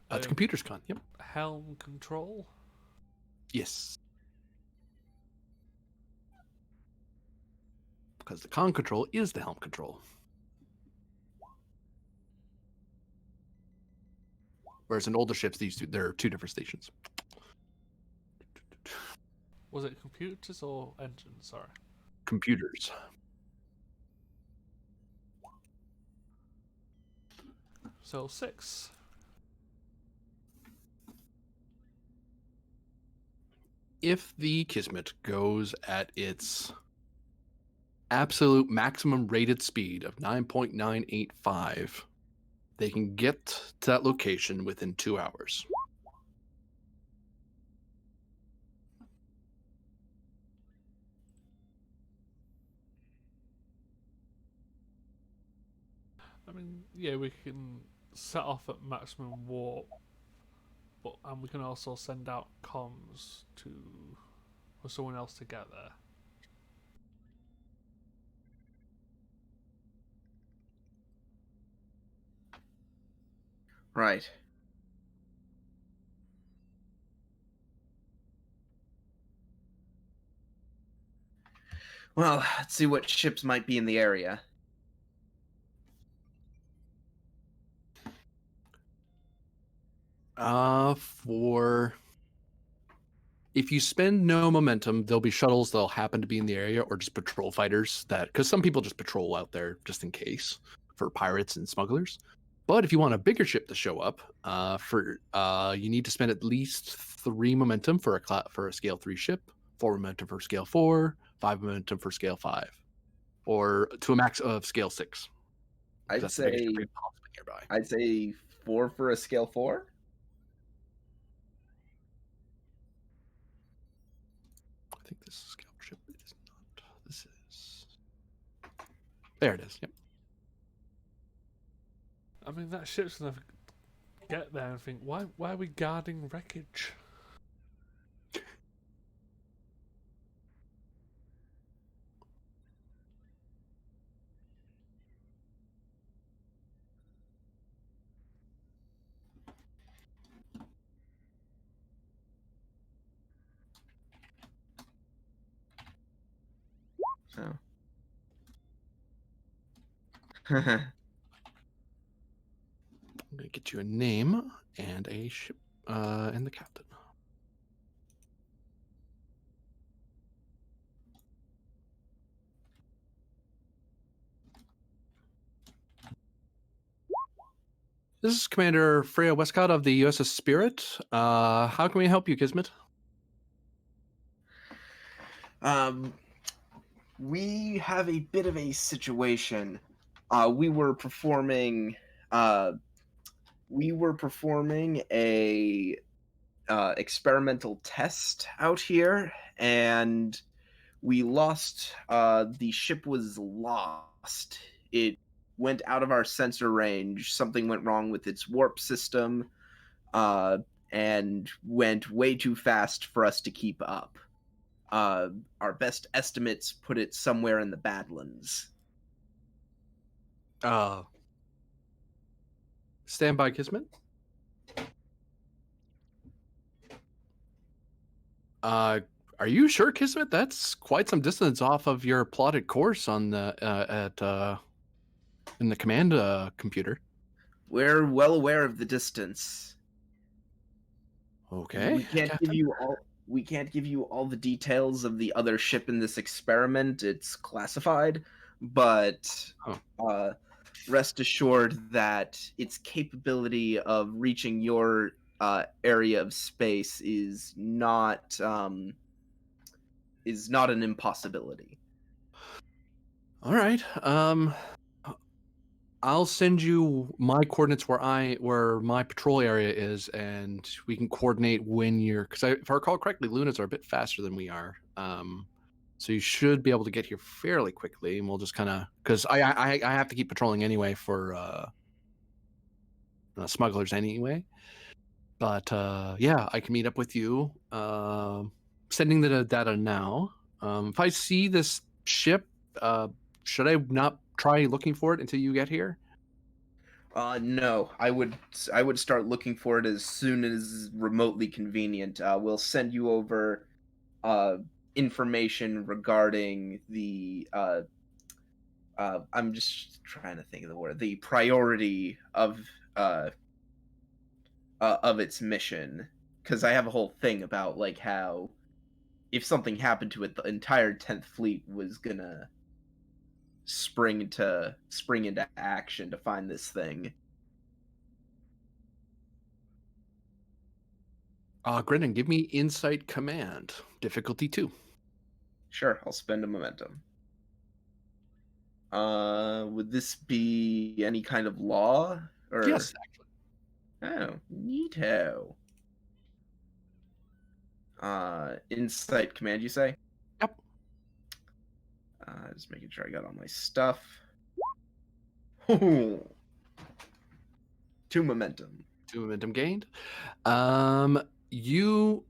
That's Computers Con. Yep. Helm control. Yes. Because the con control is the helm control. Whereas in older ships, there are 2 different stations. Was it computers or engines? Sorry. Computers. So 6. If the Kismet goes at its absolute maximum rated speed of 9.985, they can get to that location within 2 hours. I mean, yeah, we can set off at maximum warp, and we can also send out comms for someone else to get there. Right. Well, let's see what ships might be in the area. If you spend no momentum, there'll be shuttles that'll happen to be in the area, or just patrol fighters because some people just patrol out there just in case for pirates and smugglers. But if you want a bigger ship to show up, you need to spend at least 3 momentum for a scale 3 ship, 4 momentum for scale 4, 5 momentum for scale 5, or to a max of scale 6. I'd That's the biggest ship say we have possibly nearby. I'd say 4 for a scale 4. I think this scale ship is not. This is. There it is. Yep. I mean, that ship's gonna get there and think, why are we guarding wreckage? So. I'm gonna get you a name and a ship, and the captain. This is Commander Freya Westcott of the U.S.S. Spirit. How can we help you, Kismet? We have a bit of a situation. We were performing a experimental test out here, and we lost. The ship was lost. It went out of our sensor range. Something went wrong with its warp system, and went way too fast for us to keep up. Our best estimates put it somewhere in the Badlands. Stand by, Kismet. Are you sure, Kismet? That's quite some distance off of your plotted course on the in the command computer. We're well aware of the distance. Okay. We can't Captain. give you all the details of the other ship in this experiment. It's classified, but rest assured that its capability of reaching your area of space is not an impossibility. All right. I'll send you my coordinates where my patrol area is, and we can coordinate when you're. Because if I recall correctly, Lunas are a bit faster than we are. So you should be able to get here fairly quickly, and we'll just kind of because I have to keep patrolling anyway for smugglers anyway. But yeah, I can meet up with you. Sending the data now. If I see this ship, should I not try looking for it until you get here? No, I would start looking for it as soon as remotely convenient. We'll send you over information regarding the I'm just trying to think of the word, the priority of of its mission, because I have a whole thing about like how if something happened to it, the entire 10th Fleet was gonna spring into action to find this thing. Grennan, give me Insight Command, difficulty 2. Sure, I'll spend a momentum. Would this be any kind of law or? Yes, actually. Oh, neato. Insight Command, you say? Yep. Just making sure I got all my stuff. 2 momentum. 2 momentum gained. You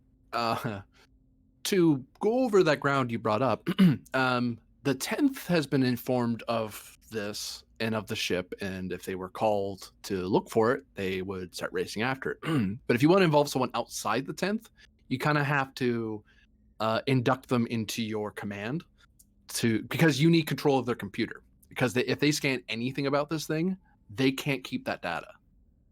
to go over that ground you brought up, the 10th has been informed of this and of the ship, and if they were called to look for it, they would start racing after it. But if you want to involve someone outside the 10th, you kind of have to induct them into your command because you need control of their computer. Because if they scan anything about this thing, they can't keep that data.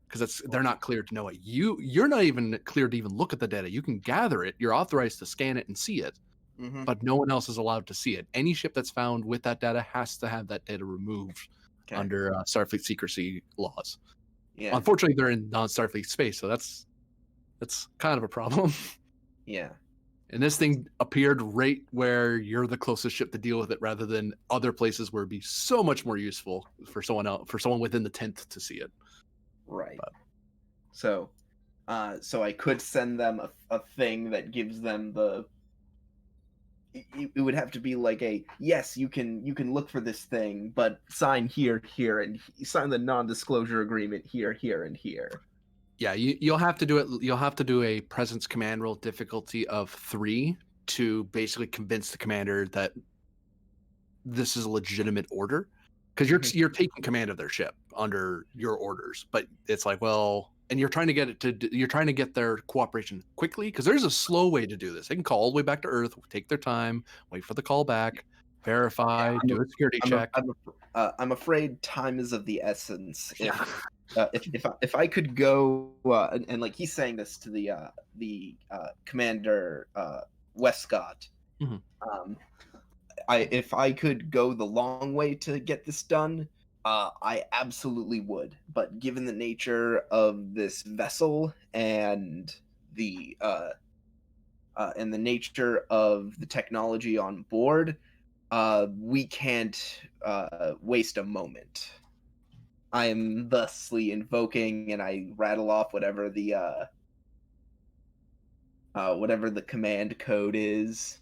Because they're not cleared to know it. You're not even cleared to even look at the data. You can gather it. You're authorized to scan it and see it, but no one else is allowed to see it. Any ship that's found with that data has to have that data removed under Starfleet secrecy laws. Yeah. Unfortunately, they're in non-Starfleet space, so that's kind of a problem. Yeah. And this thing appeared right where you're the closest ship to deal with it, rather than other places where it'd be so much more useful for someone within the 10th to see it. Right. So I could send them a thing that gives them the. It would have to be like yes, you can look for this thing, but sign here, and sign the non-disclosure agreement here, and here. Yeah, you'll have to do it. You'll have to do a presence command roll difficulty of 3 to basically convince the commander that this is a legitimate order, because you're taking command of their ship under your orders. But it's like, well, and you're trying to get their cooperation quickly, because there's a slow way to do this. They can call all the way back to Earth, take their time, wait for the call back, verify, do a security check. I'm afraid time is of the essence. If I could go and like he's saying this to the commander Westcott, if I could go the long way to get this done, I absolutely would. But given the nature of this vessel and the nature of the technology on board, we can't waste a moment. I am thusly invoking, and I rattle off whatever the command code is.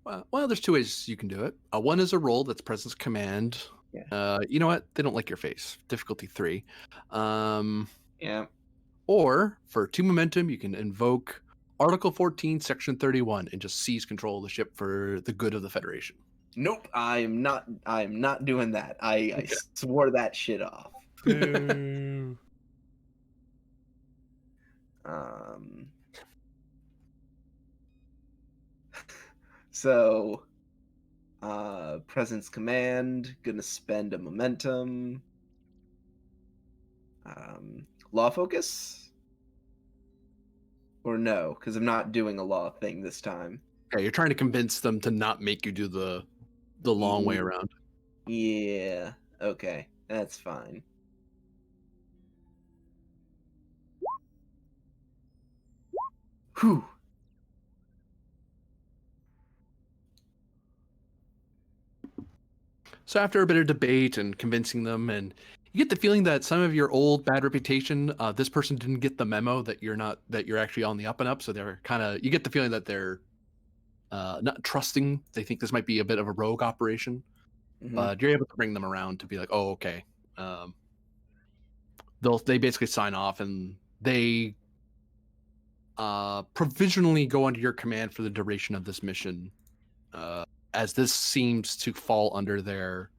Well, there's 2 ways you can do it. One is a roll that's presence command. Yeah. You know what? They don't like your face. Difficulty 3. Yeah. Or for 2 momentum, you can invoke Article 14, Section 31, and just seize control of the ship for the good of the Federation. Nope, I'm not doing that. I swore that shit off. So presence command, gonna spend a momentum. Law focus? Or no, because I'm not doing a law thing this time. Yeah, you're trying to convince them to not make you do the long way around. Yeah, okay, that's fine. Whew. So after a bit of debate and convincing them, and you get the feeling that some of your old bad reputation, this person didn't get the memo that you're actually on the up and up. So they're you get the feeling that they're not trusting. They think this might be a bit of a rogue operation, but you're able to bring them around to be like, oh, okay. They basically sign off, and they provisionally go under your command for the duration of this mission, as this seems to fall under their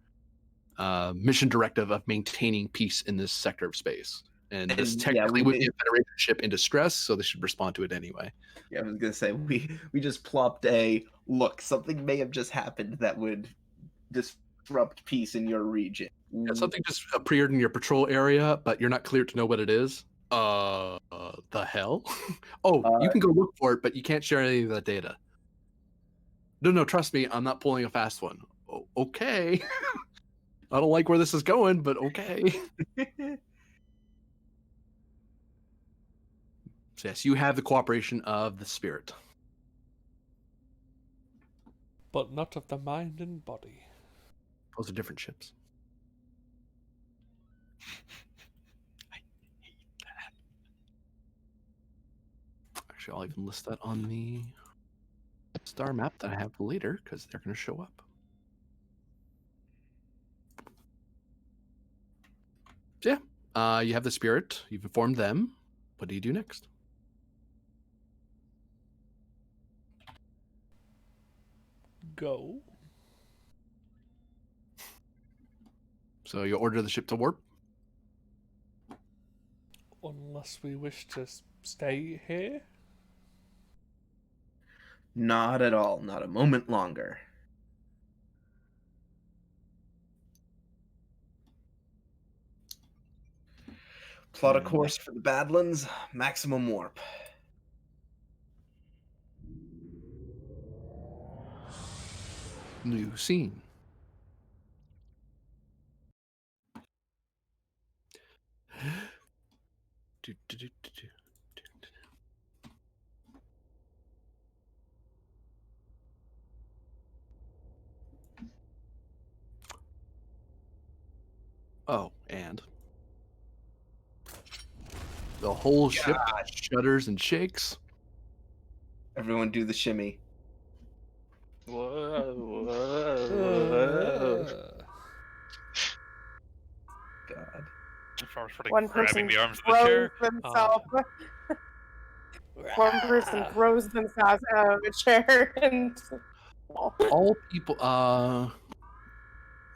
mission directive of maintaining peace in this sector of space. And this technically would be a Federation ship in distress, so they should respond to it anyway. Yeah, I was gonna say we just plopped look. Something may have just happened that would disrupt peace in your region. Yeah, something just appeared in your patrol area, but you're not clear to know what it is. The hell? Oh, you can go look for it, but you can't share any of that data. No, trust me, I'm not pulling a fast one. Okay. I don't like where this is going, but okay. So yes, you have the cooperation of the spirit. But not of the mind and body. Those are different ships. I hate that. Actually, I'll even list that on the star map that I have later, because they're going to show up. So yeah, you have the spirit. You've informed them. What do you do next? Go. So you order the ship to warp. Unless we wish to stay here. Not at all. Not a moment longer. Plot a course for the Badlands. Maximum warp. New scene. Oh, and the whole ship shudders and shakes. Everyone do the shimmy. Whoa. God. If I was really One grabbing person the arms of the throws chair. themselves. One person throws themselves out of a chair and. All people.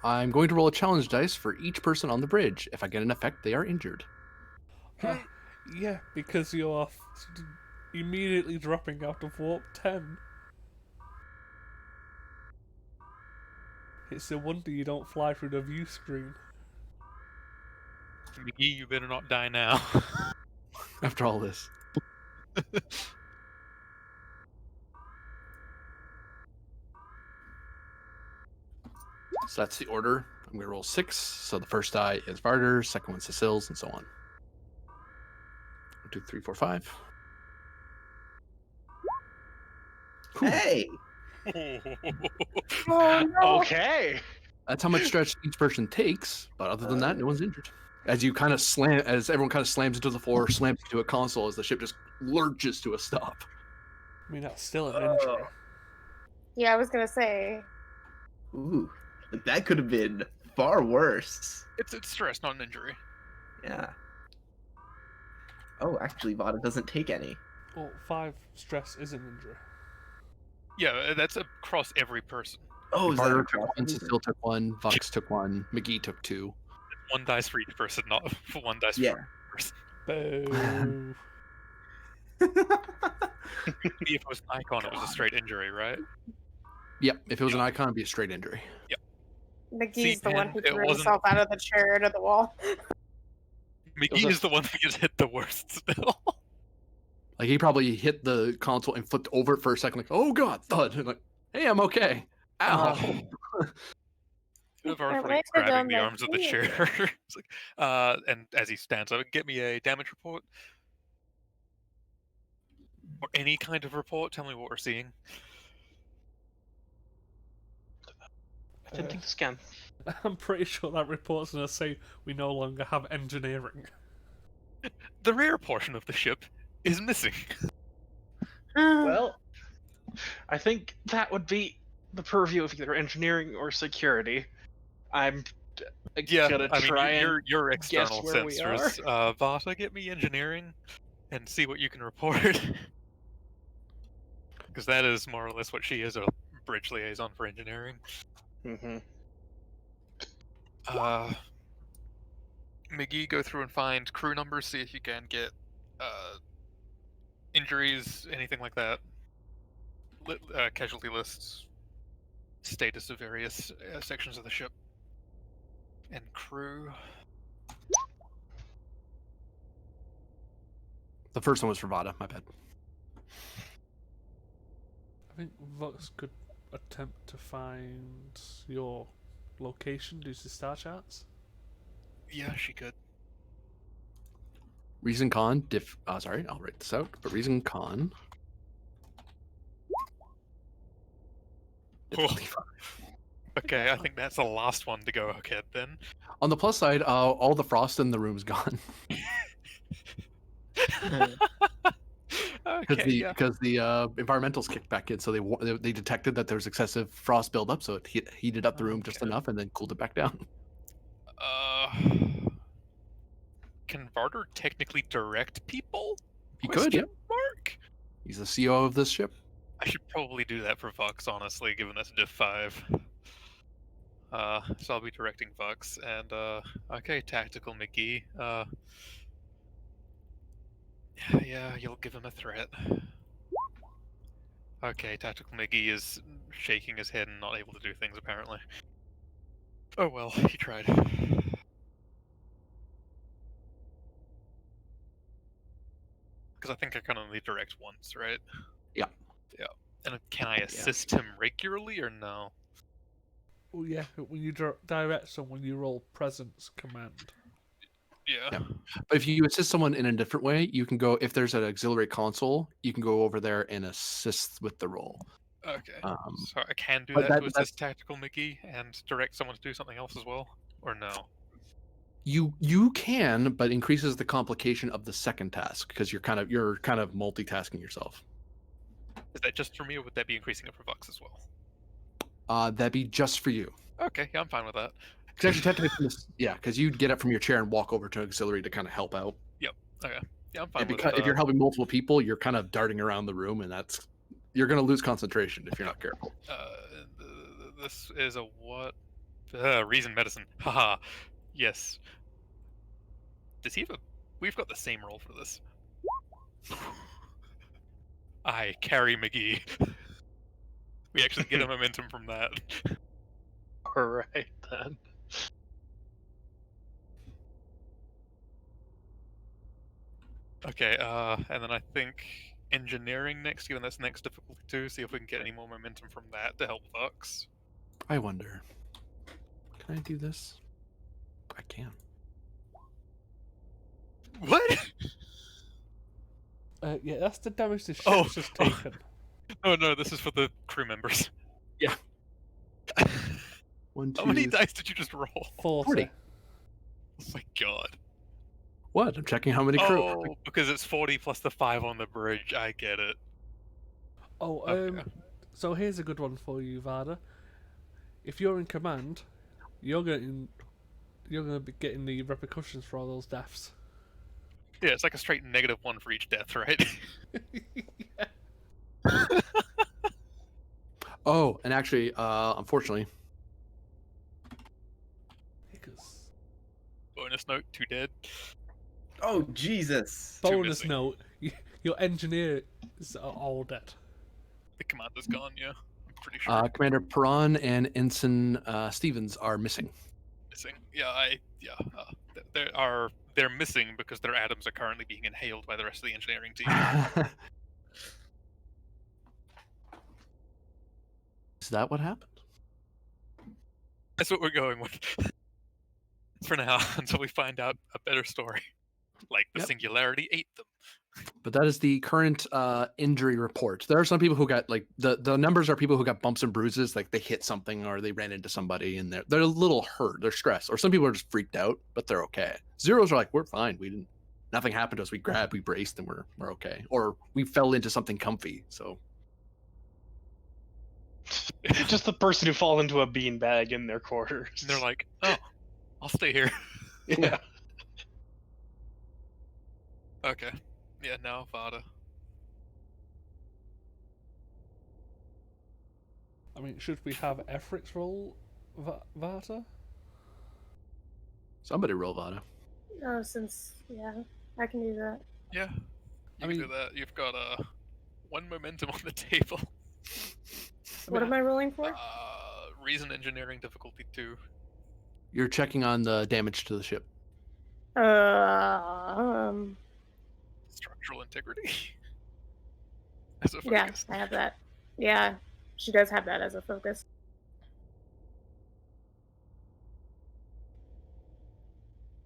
I'm going to roll a challenge dice for each person on the bridge. If I get an effect, they are injured. Yeah, because you're immediately dropping out of warp 10. It's a wonder you don't fly through the view screen. McGee, you better not die now. After all this. So that's the order. I'm going to roll 6. So the first die is Varder, second one's Cecil's, and so on. 1, 2, 3, 4, 5. Cool. Hey! Oh no! Okay. That's how much stretch each person takes, but other than that, no one's injured. As you kind of as everyone kind of slams into the floor, slams into a console as the ship just lurches to a stop. I mean, that's still an injury. Yeah, I was gonna say. Ooh. That could have been far worse. It's stress, not an injury. Yeah. Oh, actually, Vada doesn't take any. Well, 5 stress is an injury. Yeah, that's across every person. Oh, is that Varder across took one, everything? Cecil took 1, Vox took 1, McGee took 2. It's 1 dice for each person, not for 1 dice Yeah. for person. Boo. If it was an icon, it was a straight injury, right? Yep, if it was an icon, it'd be a straight injury. McGee's See, the one man, who it threw wasn't- himself out of the chair into the wall. McGee is the one that gets hit the worst still. Like, he probably hit the console and flipped over it for a second, like, oh god, thud. And like, hey, I'm okay. Ow. If I I was really like to grabbing do the my arms of the thing. chair. It's like, and as he stands up, get me a damage report. Or any kind of report. Tell me what we're seeing. Attempting to scan. I'm pretty sure that report's gonna say we no longer have engineering. The rear portion of the ship is missing. Well, I think that would be the purview of either engineering or security. I'm Yeah, gonna I mean, try and your guess external where we sensors. Vata, get me engineering and see what you can report. Because that is more or less what she is, a bridge liaison for engineering. Mm-hmm. McGee, go through and find crew numbers, see if you can get injuries, anything like that. Casualty lists, status of various sections of the ship. And crew. The first one was for Vada. My bad. I think Vox could attempt to find your location due to star charts. Yeah, she could. Reason con. Sorry, I'll write this out. But reason con. Difficulty 5. Okay, I think that's the last one to go ahead then. On the plus side, all the frost in the room is gone Okay, yeah. because the environmentals kicked back in, so they detected that there was excessive frost buildup, so it heated up the room just Okay. enough and then cooled it back down. Can Varder technically direct people? He could, yeah. Mark? He's the CEO of this ship. I should probably do that for Vox, honestly, given that's diff 5. So I'll be directing Vox, and okay, Tactical McGee. Yeah, you'll give him a threat. Okay, Tactical McGee is shaking his head and not able to do things, apparently. Oh well, he tried. Because I think I can only direct once, right? Yeah. Yeah. And can I assist him regularly or no? Oh yeah, when you direct someone, you roll presence command. Yeah. But if you assist someone in a different way, you can go, if there's an auxiliary console, you can go over there and assist with the role. Okay. Um, So I can do but that to assist Tactical McGee and direct someone to do something else as well? Or no? You can, but increases the complication of the second task because you're kind of multitasking yourself. Is that just for me, or would that be increasing it for Vox as well? That'd be just for you. Okay, yeah, I'm fine with that. Because actually, technically, because you'd get up from your chair and walk over to auxiliary to kind of help out. Okay. Yeah, I'm fine And with because if you're helping multiple people, you're kind of darting around the room, and you're going to lose concentration if you're not careful. This is a what? Reason medicine. Haha. Yes. Does he have a... We've got the same roll for this. I carry McGee. We actually get a momentum from that. Alright then. Okay, and then I think engineering next, given that's next difficulty too, see if we can get any more momentum from that to help Vox. I wonder. Can I do this? I can. What? Yeah, that's the damage the Oh, ship's just taken. Oh no, this is for the crew members. Yeah. 1, 2, How many dice did you just roll? 40. Oh my god. What? I'm checking how many crew. Oh, because it's 40 plus the 5 on the bridge. I get it. Oh, Okay. so here's a good one for you, Vada. If you're in command, you're going to be getting the repercussions for all those deaths. Yeah, it's like a straight -1 for each death, right? Yeah. Oh, and actually, unfortunately, Because Bonus note, 2 dead. Oh Jesus! bonus missing. note, your engineers are all dead. The commander's gone, yeah. I'm pretty sure. Commander Perron and Ensign Stevens are missing. Missing. Yeah, they're missing because their atoms are currently being inhaled by the rest of the engineering team. Is that what happened? That's what we're going with. For now, until we find out a better story. Like the Yep. singularity ate them. But that is the current injury report. There are some people who got the numbers are people who got bumps and bruises, like they hit something or they ran into somebody and they're a little hurt, they're stressed, or some people are just freaked out, but they're okay. Zeros are like, we're fine, nothing happened to us, we braced, and we're okay, or we fell into something comfy. So Just the person who fall into a beanbag in their quarters. And they're like, oh, I'll stay here. yeah. Okay. Yeah, now Vada. I mean, should we have Efric's roll, Vata? somebody roll Vada. Oh, yeah, I can do that. Yeah. You I can do mean- that. You've got 1 momentum on the table. What am I rolling for? Reason engineering difficulty 2. You're checking on the damage to the ship. Structural structural integrity as a Yeah, focus. I have that. Yeah, she does have that as a focus.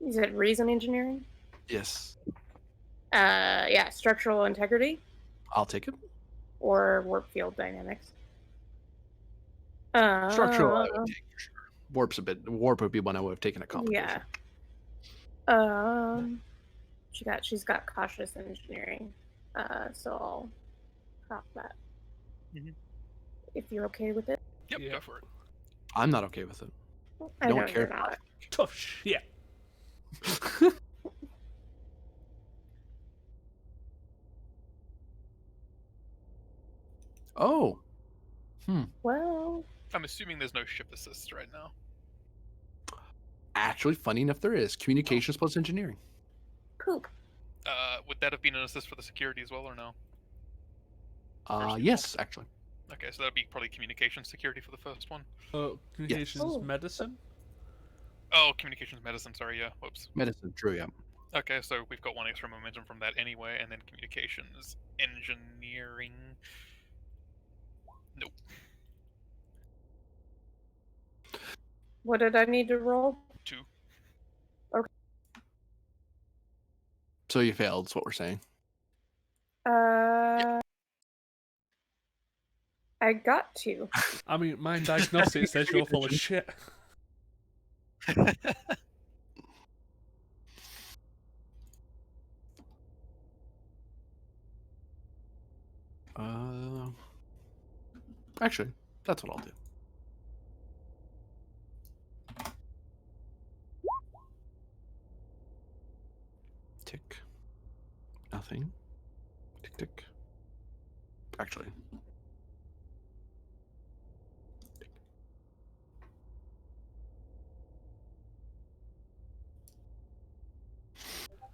You said reason engineering? Yes, Yeah, structural integrity I'll take it. or warp field dynamics. Structural, I Uh, would take for sure. Warp would be one I would have taken a yeah. complication. She's got cautious engineering. So I'll drop that. Mhm. If you're okay with it. Yep, Yeah. go for it. I'm not okay with it. I No know one you're cares. not. Tough shit. Oh, Well, I'm assuming there's no ship assist right now. actually, funny enough, there is communications plus engineering. poop. Would that have been an assist for the security as well, or no? First Yes, actually. Okay, so that'd be probably communications security for the first one. Communications Oh. medicine. Oh, communications medicine. Sorry, yeah. Whoops. Medicine, true, yeah. Okay, so we've got one extra momentum from that anyway, and then communications engineering. Nope. What did I need to roll? 2. So you failed, is what we're saying. I got 2. I mean, my diagnostic says you're full of shit. Actually, that's what I'll do. Tick. Nothing. Tick, tick. Actually.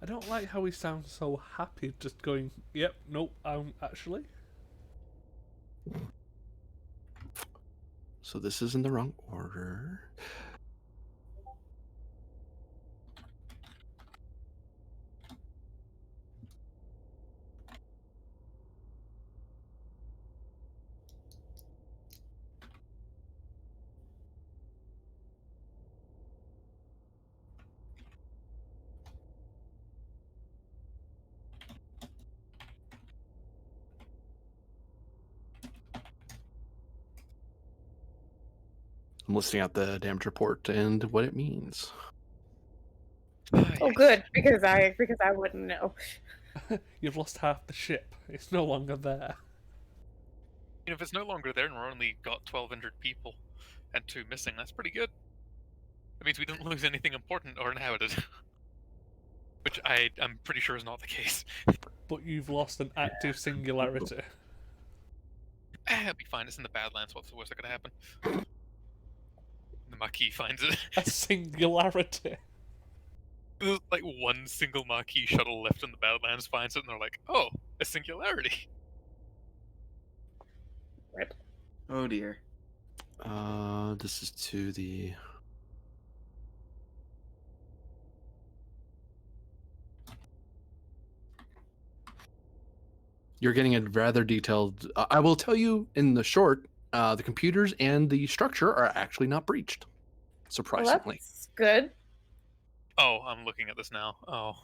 I don't like how he sounds so happy, just going, "Yep, nope, actually." So this is in the wrong order. I'm listing out the damage report and what it means. Oh, good, because I wouldn't know. You've lost half the ship. It's no longer there. You know, if it's no longer there and we're only got 1,200 people and 2 missing, that's pretty good. That means we didn't lose anything important or inhabited. Which I'm pretty sure is not the case. But you've lost an active singularity. It'll be fine, it's in the Badlands, what's the worst that could happen? The Maquis finds it. A singularity. There's like one single Maquis shuttle left in the Badlands finds it and they're like, oh, a singularity. Rip. Oh dear. This is to the... You're getting a rather detailed... I will tell you in the short, the computers and the structure are actually not breached. Well, Surprisingly. that's good. Oh, I'm looking at this now. Oh.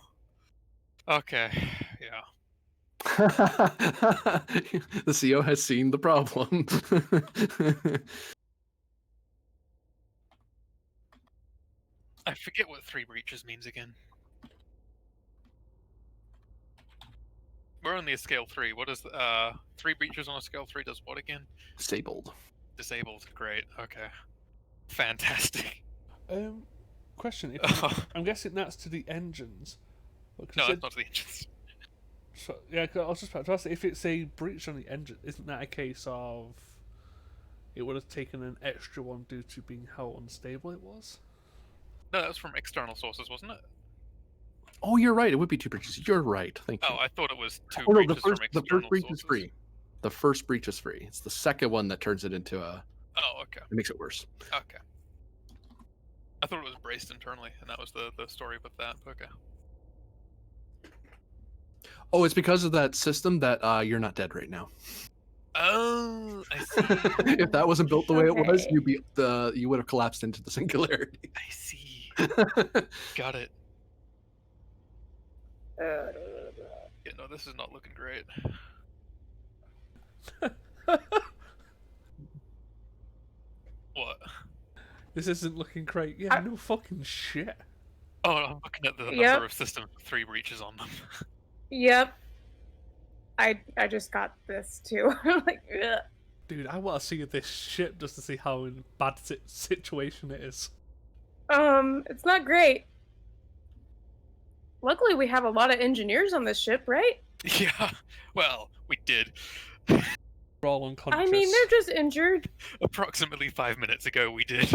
Okay, yeah. The CO has seen the problem. I forget what 3 breaches means again. We're only a scale 3. What is 3 breaches on a scale 3 does what again? Disabled. Disabled. Great. Okay. Fantastic. Question: I'm guessing that's to the engines. No, it's not to the engines. So, yeah, 'cause I was just about to ask, if it's a breach on the engine, isn't that a case of it would have taken an extra one due to being how unstable it was? No, that was from external sources, wasn't it? Oh, you're right. It would be 2 breaches. You're right. Thank you. Oh, I thought it was 2 Oh, no, breaches from external the first breach sources. is free. The first breach is free. It's the second one that turns it into a... Oh, okay. It makes it worse. Okay. I thought it was braced internally, and that was the story with that. Okay. Oh, it's because of that system that you're not dead right now. Oh, I see. If that wasn't built the way it was, Okay. you would have collapsed into the singularity. I see. Got it. Uh, Yeah, no, this is not looking great. What? This isn't looking great. Yeah, no fucking shit. Oh, I'm looking at the Yep. number of system 3 breaches on them. Yep. I just got this too. I'm like, ugh. Dude, I want to see this ship just to see how in bad situation it is. It's not great. Luckily, we have a lot of engineers on this ship, right? Yeah, well, we did. We're all unconscious. I mean, they're just injured. Approximately 5 minutes ago, we did.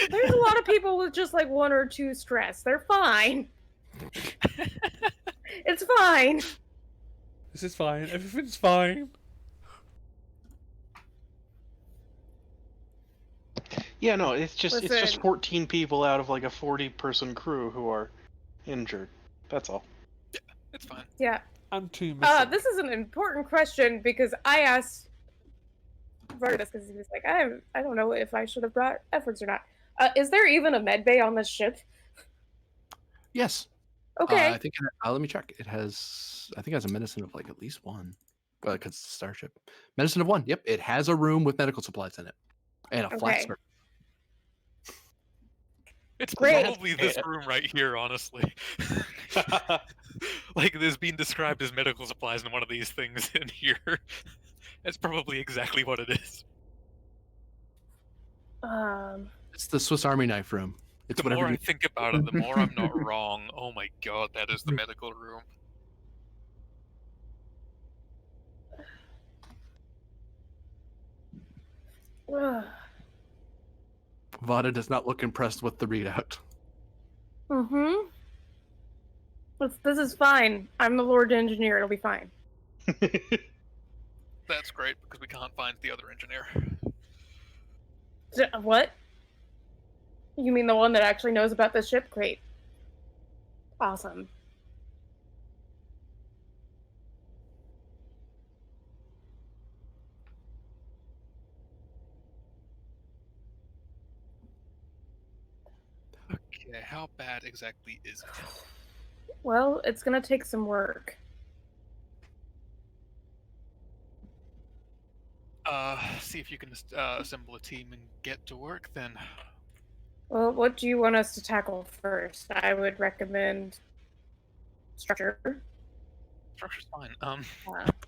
There's a lot of people with just like 1 or 2 stress. They're fine. It's fine. This is fine. Everything's fine. Yeah, no, it's just Listen. 14 people out of like a 40-person crew who are injured. That's all. It's fine. Yeah. And 2 missing. This is an important question because I asked Verdigris because he was like, I don't know if I should have brought efforts or not. Is there even a med bay on this ship? Yes. Okay. I think. Let me check. It has. I think it has a medicine of like at least 1. Well, because it's a starship. Medicine of 1. Yep. It has a room with medical supplies in it, and a flat Okay. surface. It's Great. probably this room right here, honestly. Like, there's being described as medical supplies in one of these things in here. That's probably exactly what it is. It's the Swiss Army knife room. It's The whatever more I you. think about it, the more I'm not wrong. Oh my god, that is the medical room. Vada does not look impressed with the readout. Mm-hmm. This is fine. I'm the Lord Engineer. It'll be fine. That's great, because we can't find the other engineer. What? You mean the one that actually knows about this ship? Great. Awesome. Okay, how bad exactly is it? Well, it's gonna take some work. See if you can assemble a team and get to work then. Well, what do you want us to tackle first? I would recommend structure. Structure's fine.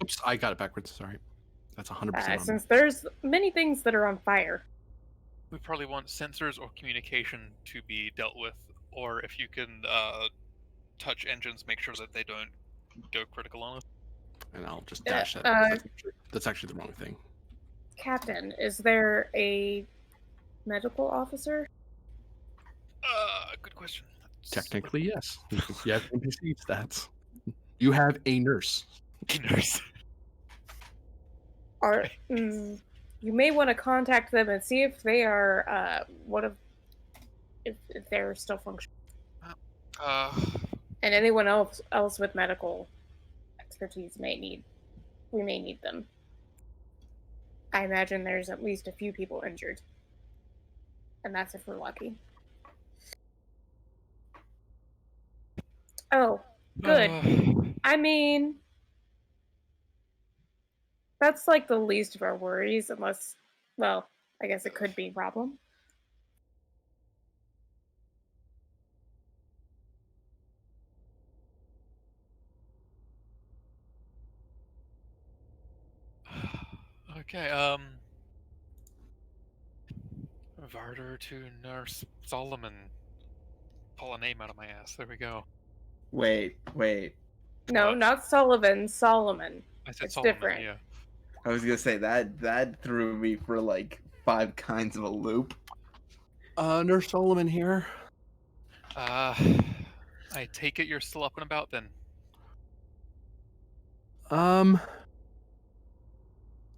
Oops, I got it backwards. Sorry. That's 100% on me. Since there's many things that are on fire. We probably want sensors or communication to be dealt with, or if you can touch engines, make sure that they don't go critical on us. And I'll just dash that. That's actually the wrong thing. Captain, is there a medical officer? Good question. Technically, yes. You have NPC stats. You have a nurse. A nurse. You may want to contact them and see if they are if they're still functioning. And anyone else with medical expertise we may need them. I imagine there's at least a few people injured. And that's if we're lucky. Oh, good. I mean, that's like the least of our worries, unless, well, I guess it could be a problem. Okay, Varder to Nurse Solomon. Pull a name out of my ass. There we go. Wait. No, What? not Sullivan, Solomon. I said It's Solomon, different. yeah. I was gonna say that threw me for like 5 kinds of a loop. Nurse Solomon here. I take it you're still up and about then?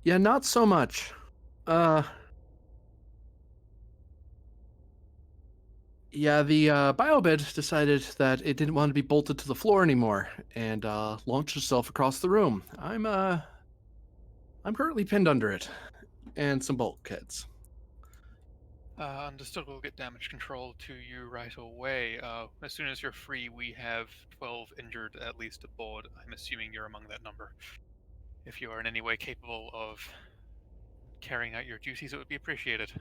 Yeah, not so much. Yeah, the biobed decided that it didn't want to be bolted to the floor anymore and launched itself across the room. I'm currently pinned under it and some bulkheads. Understood. We'll get damage control to you right away. As soon as you're free, we have 12 injured at least aboard. I'm assuming you're among that number. If you are in any way capable of carrying out your duties, it would be appreciated.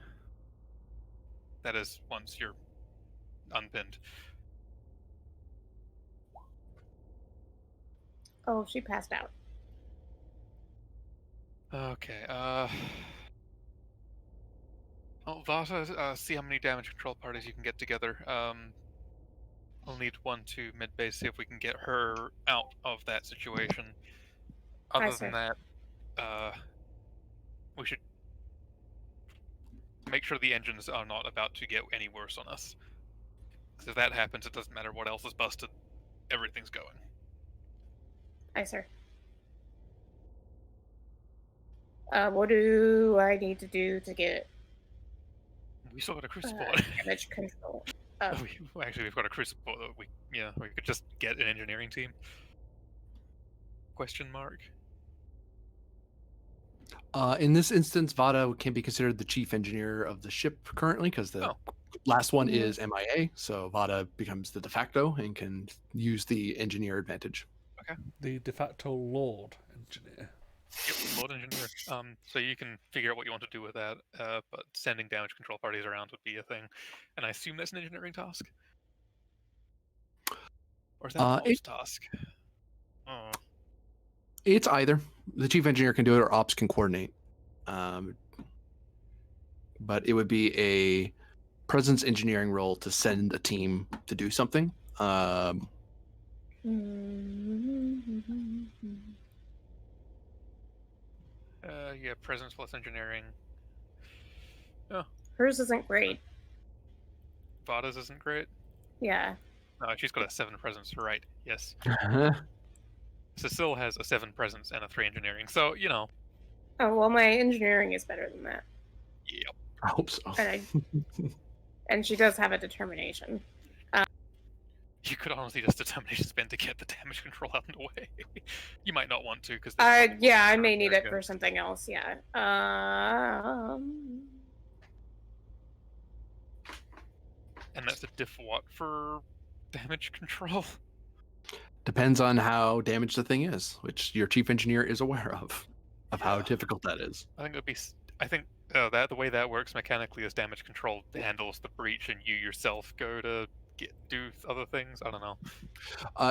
That is, once you're unpinned. Oh, she passed out. Okay, well, Vata, see how many damage control parties you can get together. I'll need one to mid-base, see if we can get her out of that situation. Aye, Other sir. than that, we should make sure the engines are not about to get any worse on us. Because if that happens, it doesn't matter what else is busted. Everything's going. Aye, sir. What do I need to do to get We still got a crucible. damage control? Actually, we've got a crucible. We could just get an engineering team. Question mark. In this instance, Vada can be considered the chief engineer of the ship currently because the last one is MIA, so Vada becomes the de facto and can use the engineer advantage. Okay. The de facto Lord Engineer. Yep, Lord Engineer. So you can figure out what you want to do with that, but sending damage control parties around would be a thing. And I assume that's an engineering task? Or is that an ops task? Oh. It's either. The chief engineer can do it or ops can coordinate. But it would be a presence engineering role to send a team to do something. Yeah, presence plus engineering. Oh. Hers isn't great. Vada's isn't great? Yeah. No, she's got a 7 presence, right? Yes. Cecile has a 7 presence and a 3 engineering, so, you know. Oh, well, my engineering is better than that. Yep. I hope so. And she does have a determination. You could honestly just determination spend to get the damage control out and away. You might not want to, because... yeah, I may need it for something else, yeah. And that's a diff what for damage control? Depends on how damaged the thing is, which your chief engineer is aware of how difficult that is. I think it would be... I think that the way that works mechanically is damage control handles the breach and you yourself go to do other things. I don't know.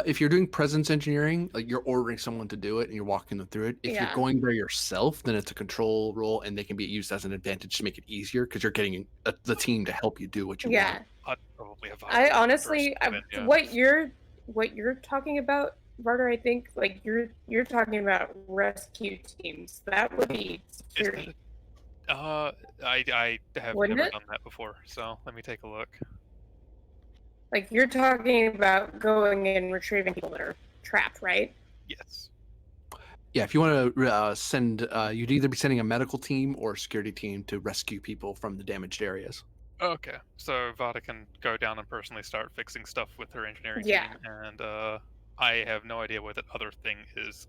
If you're doing presence engineering, like you're ordering someone to do it and you're walking them through it. If you're going there yourself, then it's a control role and they can be used as an advantage to make it easier because you're getting the team to help you do what you want. I'd probably have. I honestly, what you're talking about, Barter, I think like you're talking about rescue teams. That would be security. I have Wouldn't never it? done that before, so let me take a look. Like you're talking about going and retrieving people that are trapped, right? Yes. Yeah, if you want to send, you'd either be sending a medical team or a security team to rescue people from the damaged areas. Okay, so Vada can go down and personally start fixing stuff with her engineering team, and I have no idea what that other thing is.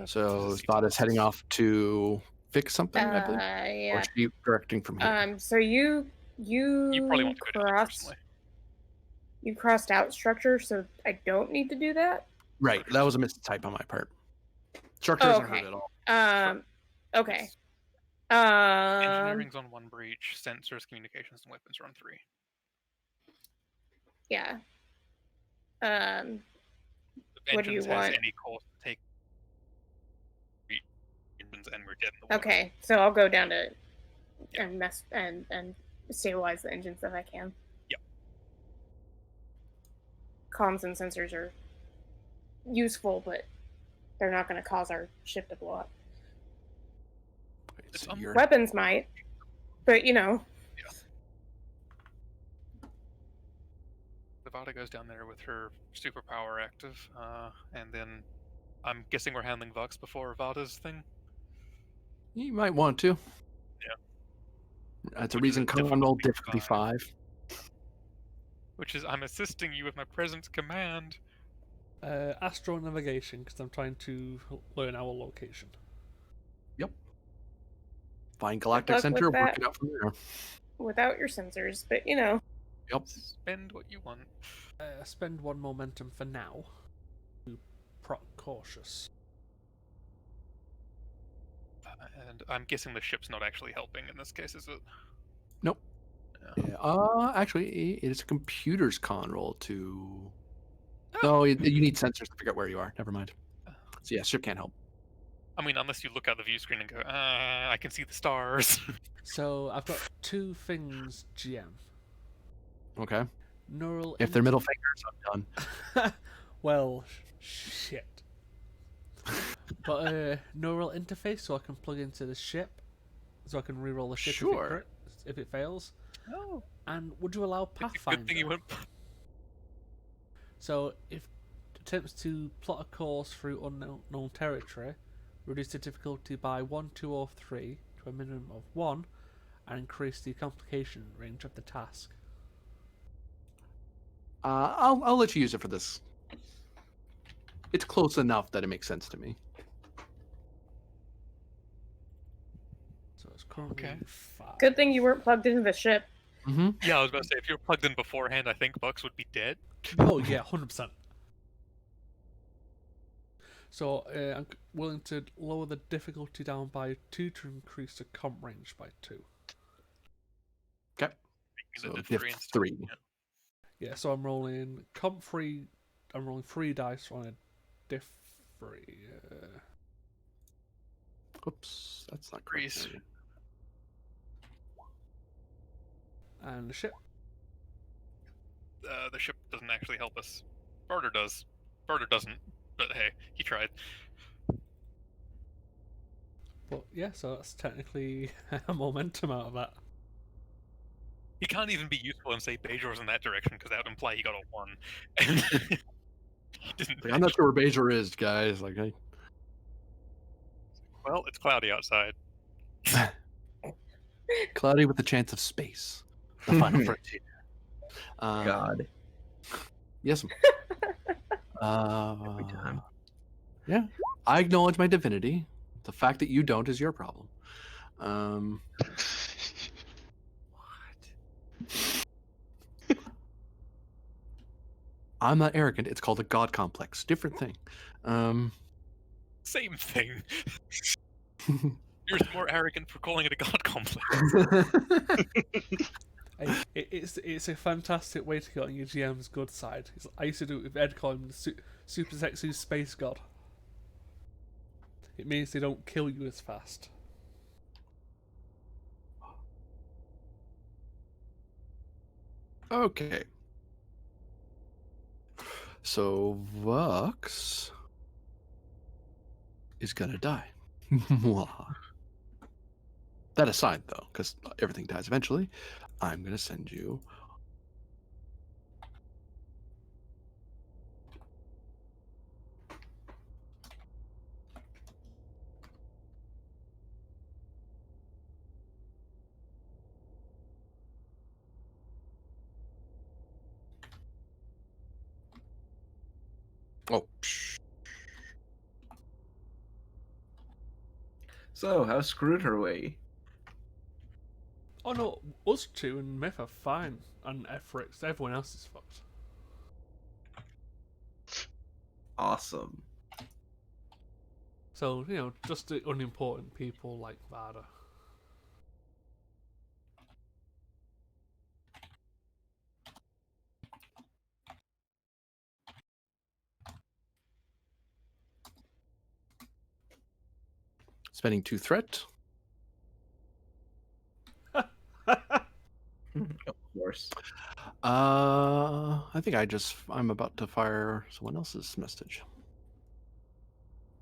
So Vada's heading off to fix something, I believe? Yeah. Or is she directing from here? So you probably want to go down personally. You crossed out structure, so I don't need to do that? Right, that was a mistype on my part. Structure isn't hurt at all. Okay. Engineering's on 1 breach, sensors, communications, and weapons are on 3. Yeah. What do you want? Any cost to take engines, and we're dead in the water. Okay, so I'll go down to and mess and stabilize the engines if I can. Yep. Comms and sensors are useful, but they're not going to cause our ship to blow up. So weapons might, but you know. Yeah. The Vada goes down there with her superpower active, and then I'm guessing we're handling Vox before Vada's thing? You might want to. Yeah. That's a reason Con rolled difficulty 5. which is I'm assisting you with my present command. Astro navigation, because I'm trying to learn our location. Yep. Find Galactic luck Center, with work that. it out from there. Without your sensors, but you know. Yep. Spend what you want. Spend 1 momentum for now. To proc cautious. And I'm guessing the ship's not actually helping in this case, is it? Nope. Yeah. Yeah. Actually, it is a computer's con roll to. No, you need sensors to figure out where you are. Never mind. So yeah, ship can't help. I mean, unless you look out the view screen and go, I can see the stars. So I've got 2 things, GM. Okay. Neural. If they're middle fingers, I'm done. Well, shit. But neural interface, so I can plug into the ship, so I can reroll the ship Sure. if it fails. Oh. And would you allow Pathfinder? Good thing you went. So if attempts to plot a course through unknown territory, reduce the difficulty by 1, 2, or 3 to a minimum of 1, and increase the complication range of the task. I'll let you use it for this. It's close enough that it makes sense to me. So it's currently Okay. 5. Good thing you weren't plugged into the ship. Mm-hmm. Yeah, I was about to say, if you were plugged in beforehand, I think Bucks would be dead. Oh yeah, 100%. So I'm willing to lower the difficulty down by 2 to increase the comp range by 2. Okay. Making So the diff difference. 3. Yeah, so I'm rolling comp 3. I'm rolling 3 dice on a diff 3. Oops, that's not Grease. correct. And the ship. The ship doesn't actually help us. Barter does. Barter doesn't. But hey, he tried. But yeah, so that's technically a momentum out of that. He can't even be useful and say Bajor's in that direction because that would imply he got a 1. And he didn't. Like, I'm not sure where Bajor is, guys. Like, Well, it's cloudy outside. cloudy with a chance of space. The final frontier. God. Yes. Every time. Yeah. I acknowledge my divinity. The fact that you don't is your problem. I'm not arrogant. It's called a god complex. Different thing. Same thing. You're more arrogant for calling it a god complex. Hey, it's a fantastic way to get on your GM's good side. I used to do it with Ed calling the super sexy space god. It means they don't kill you as fast. Okay. So Vux is gonna die. That aside, though, because everything dies eventually, I'm gonna send you. Oh, So, how screwed are we? Oh no, us two and Myth are fine, and Efrix, everyone else is fucked. Awesome. So, you know, just the unimportant people like Vada. spending 2 threat. Of course. I think I'm about to fire someone else's message.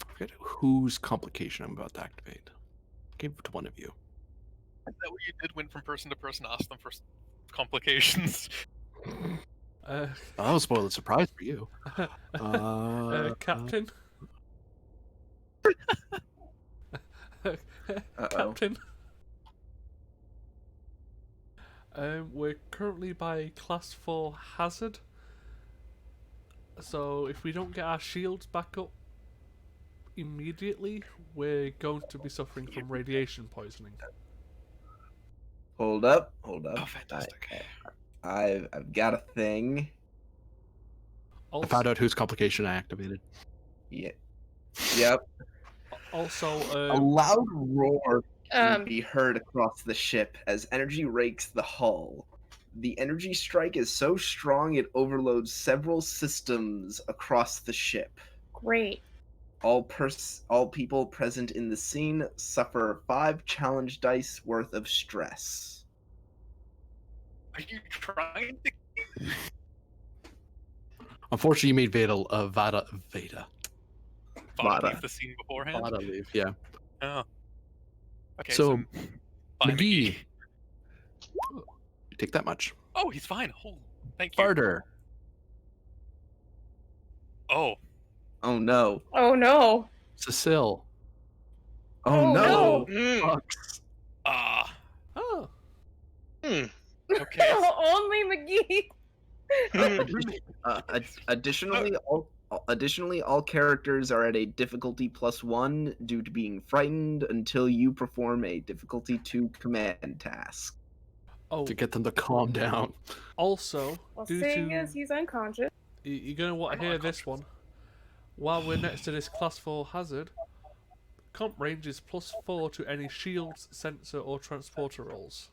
I forget whose complication I'm about to activate. Gave it to one of you. Is that what you did? Went from person to person, asked them for complications. That was spoiled surprise for you. Captain? Uh-oh. Captain? We're currently by class 4 hazard. So if we don't get our shields back up immediately, we're going to be suffering from radiation poisoning. Hold up. Oh, fantastic. I've got a thing. I found out whose complication I activated. Yeah. Yep. Also, A loud roar can Um, be heard across the ship as energy rakes the hull. The energy strike is so strong it overloads several systems across the ship. great. All people present in the scene suffer 5 challenge dice worth of stress. Are you trying to? Unfortunately, you made Vada Vada. Leave the scene beforehand? leave. Yeah. Oh. Okay, So, bye, McGee, you take that much. Oh, he's fine. Oh, thank you. Farter. Oh, Oh no. Oh no. Cecile. Oh, Oh, no. Mm. Fox. Oh, Hmm. okay. Only McGee. Additionally, all characters are at a difficulty +1 due to being frightened until you perform a difficulty 2 command task. oh. To get them to calm down. Also, Well, due seeing to as he's unconscious. you're gonna want I'm to hear not this one. While we're next to this class 4 hazard, comp range is +4 to any shields, sensor, or transporter rolls.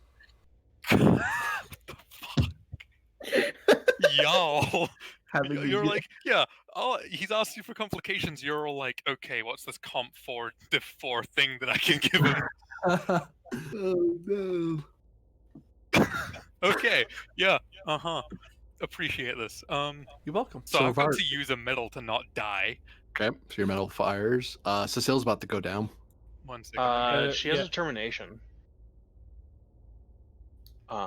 Yo, Having you're like, yeah. Oh, he's asked you for complications. You're all like, okay, what's this comp for the 4 thing that I can give him? oh no. Okay, yeah, appreciate this. You're welcome. So So I've got far- to use a medal to not die. Okay, so your metal fires. Cecile's about to go down. 1 second. She has yeah. determination.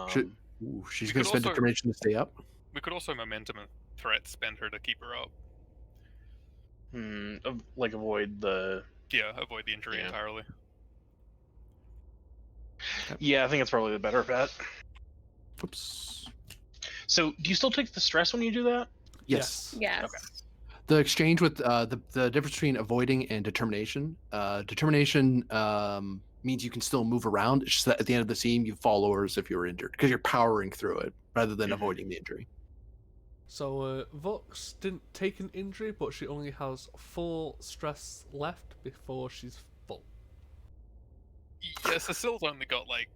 Should- Ooh, she's We going could to spend also- determination to stay up. We could also momentum and threat spend her to keep her up. Like avoid the. Yeah, avoid the injury Yeah. entirely. Yeah, I think it's probably the better bet. Oops. So, do you still take the stress when you do that? Yes. Yes. Okay. The exchange with the difference between avoiding and determination. Determination means you can still move around. It's just that at the end of the scene, you fall over as if you were injured because you're powering through it rather than avoiding the injury. So, Vox didn't take an injury, but she only has 4 stress left before she's full. Yeah, Cecile's only got like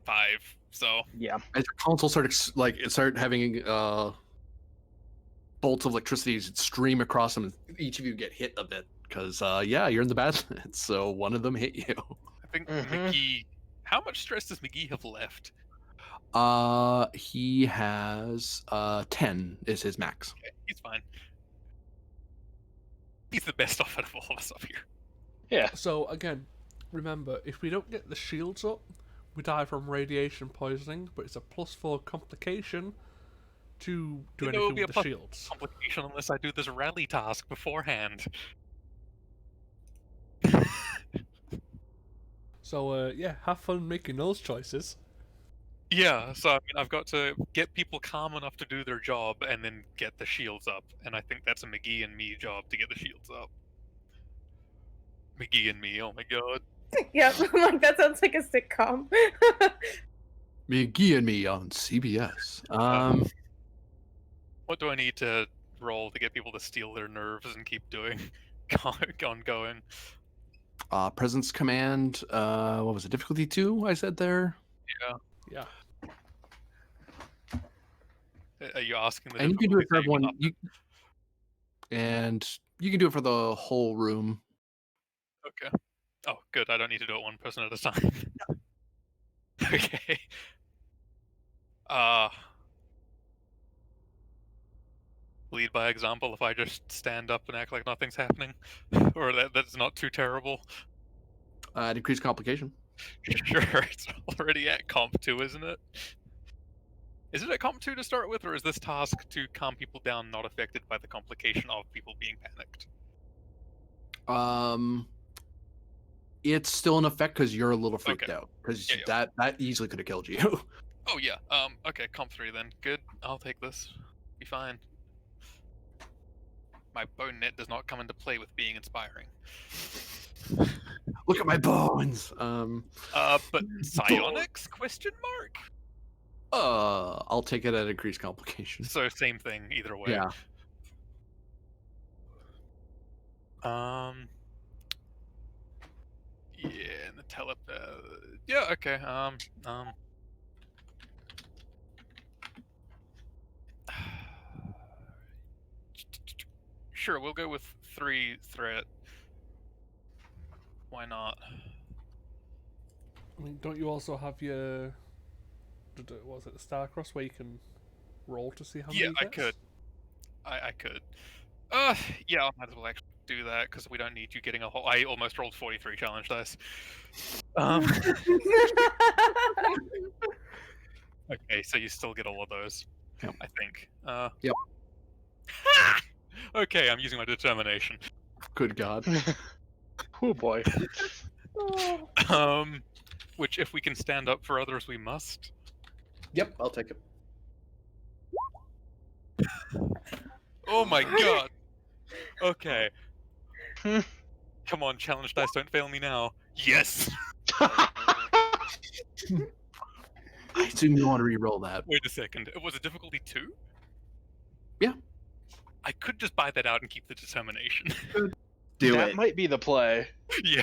5, so Yeah. As your console start having bolts of electricity stream across them, and each of you get hit a bit because you're in the Badlands, so one of them hit you. I think Mhm. McGee. How much stress does McGee have left? He has 10 is his max. Okay, he's fine. He's the best off out of all of us up here. Yeah. So, again, remember, if we don't get the shields up, we die from radiation poisoning, but it's a +4 complication to do You know, it'll anything be with a the shields. Complication unless I do this rally task beforehand. So, have fun making those choices. Yeah, so I mean, I've got to get people calm enough to do their job and then get the shields up, and I think that's a McGee and me job to get the shields up. McGee and me, oh my god. Yep. I'm like, that sounds like a sitcom. McGee and me on CBS. What do I need to roll to get people to steal their nerves and keep doing ongoing? Presence command. What was it? Difficulty 2. I said there. Yeah. Are you asking the And you can do it for difficulty everyone. And you can do it for the whole room. Okay. Oh, good. I don't need to do it one person at a time. Okay. Lead by example if I just stand up and act like nothing's happening? Or that's not too terrible? Decrease complication. Sure, it's already at comp 2, isn't it? Is it at comp 2 to start with, or is this task to calm people down not affected by the complication of people being panicked? It's still in effect because you're a little freaked Okay. out because Yeah. that easily could have killed you. Oh yeah. Okay, comp 3 then. Good. I'll take this. Be fine. My bone net does not come into play with being inspiring. Look at my bones. But psionics? Question mark. I'll take it at increased complication. So same thing either way. Yeah. Yeah, and the yeah, okay. Sure, we'll go with 3 threat. Why not? I mean, don't you also have your... Was it the Starcross where you can roll to see how many Yeah, you I get? could. I could. Yeah, I might as well actually do that because we don't need you getting a whole. I almost rolled 43 challenge dice. Okay, so you still get all of those. Yep. I think. Yep. Okay, I'm using my determination. Good God. Oh boy. Which if we can stand up for others, we must. Yep, I'll take it. Oh my god. Okay. Hmm. Come on, challenge dice, don't fail me now. Yes. I assume you want to re-roll that. Wait a second. Was it difficulty 2? Yeah. I could just buy that out and keep the determination. Do that it. might be the play. Yeah.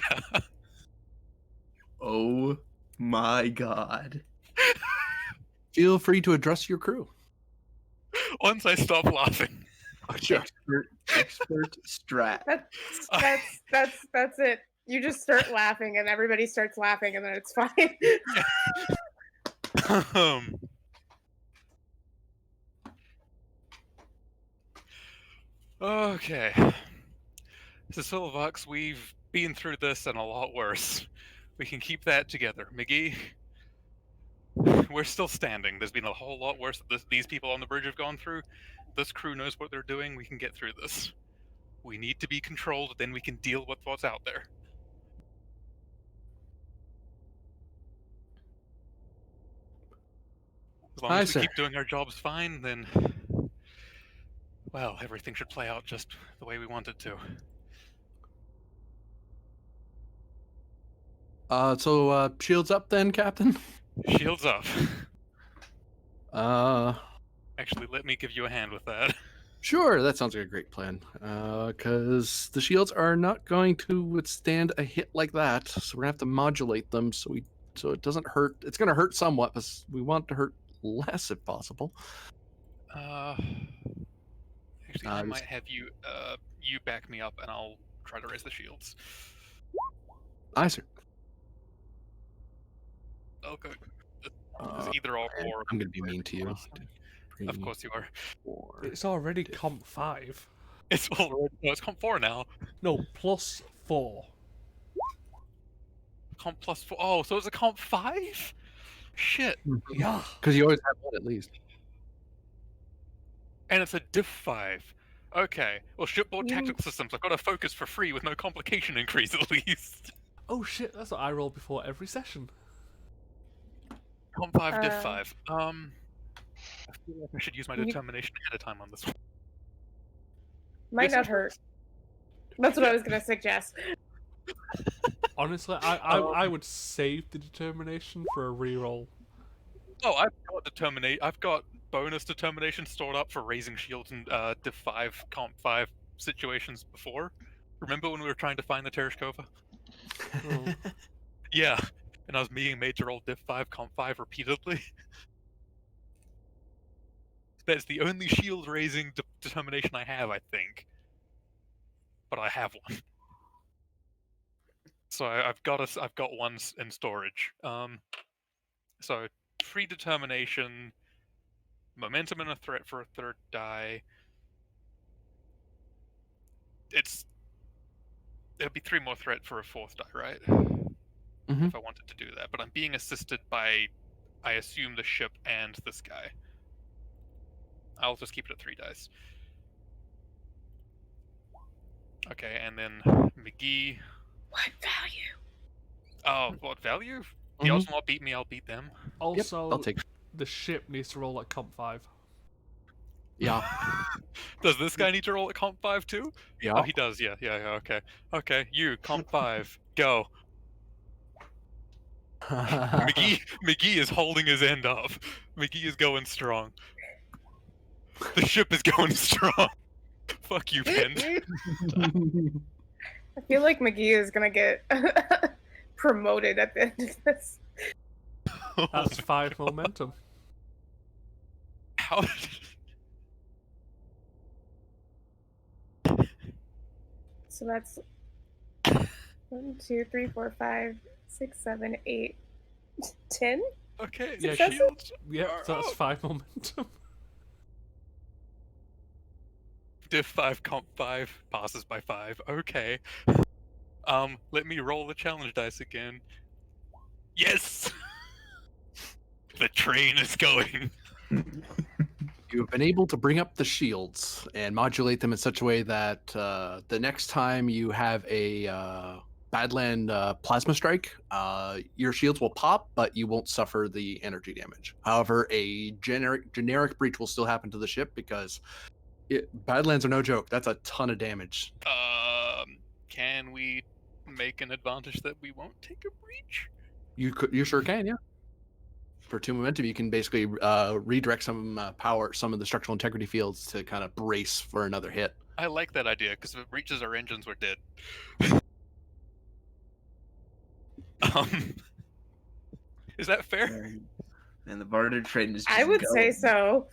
Oh my god. Feel free to address your crew. Once I stop laughing. Sure. Expert strat. That's it. You just start laughing, and everybody starts laughing, and then it's fine. Okay. So Silvox, we've been through this and a lot worse. We can keep that together. McGee, we're still standing. There's been a whole lot worse that these people on the bridge have gone through. This crew knows what they're doing. We can get through this. We need to be controlled, then we can deal with what's out there. As long as we keep doing our jobs fine, then, well, everything should play out just the way we want it to. So shields up then, Captain? Shields up. Uh, Actually, let me give you a hand with that. Sure, that sounds like a great plan. Because the shields are not going to withstand a hit like that, so we're gonna have to modulate them so it doesn't hurt. It's gonna hurt somewhat, but we want it to hurt less if possible. Actually, I might have you back me up, and I'll try to raise the shields. Aye, sir. Okay. It's either all or. I'm gonna be mean to you. Of course you are. It's already comp 5. It's already. No, it's comp 4 now. No, plus 4. Comp plus 4. Oh, so it's a comp 5? Shit. Yeah. Because you always have one at least. And it's a diff 5. Okay. Well, shipboard tactical systems. I've got a focus for free with no complication increase at least. Oh shit, that's what I roll before every session. Comp 5, diff 5. I feel like I should use my determination ahead of time on this one. Might not hurt. That's what I was gonna suggest. Honestly, I would save the determination for a reroll. Oh, I've got bonus determination stored up for raising shields and diff 5, comp 5 situations before. Remember when we were trying to find the Tereshkova? Oh. Yeah, and I was being made to roll diff 5, comp 5 repeatedly. That's the only shield raising determination I have, I think. But I have one. So I've got one in storage. So predetermination, momentum and a threat for a third die. It'd be 3 more threat for a 4th die, right? Mm-hmm. If I wanted to do that, but I'm being assisted by, I assume, the ship and this guy. I'll just keep it at 3 dice. Okay, and then McGee. What value? Oh, what value? The odds will not beat me, I'll beat them. Also, I'll take. the ship needs to roll at comp 5. Yeah. Does this guy need to roll at comp 5 too? Yeah. Oh, he does. Yeah. Okay. Okay. You comp 5. Go. McGee is holding his end up. McGee is going strong. The ship is going strong. Fuck you, Pend. I feel like McGee is gonna get promoted at the end of this. That's 5 momentum. How? So that's 1, 2, 3, 4, 5, 6, 7, 8, 10. Okay. Yeah, Shields. Yep, are so that's up. 5 momentum. Diff 5 comp 5 passes by 5. Okay. Let me roll the challenge dice again. Yes. The train is going. You've been able to bring up the shields and modulate them in such a way that the next time you have a Badland plasma strike, your shields will pop, but you won't suffer the energy damage. However, a generic breach will still happen to the ship because Badlands are no joke. That's a ton of damage. Can we make an advantage that we won't take a breach? You sure can, yeah. For 2 momentum, you can basically redirect some power, some of the structural integrity fields to kind of brace for another hit. I like that idea because if it breaches our engines, we're dead. Is that fair? And the barter train is just I would say going. so.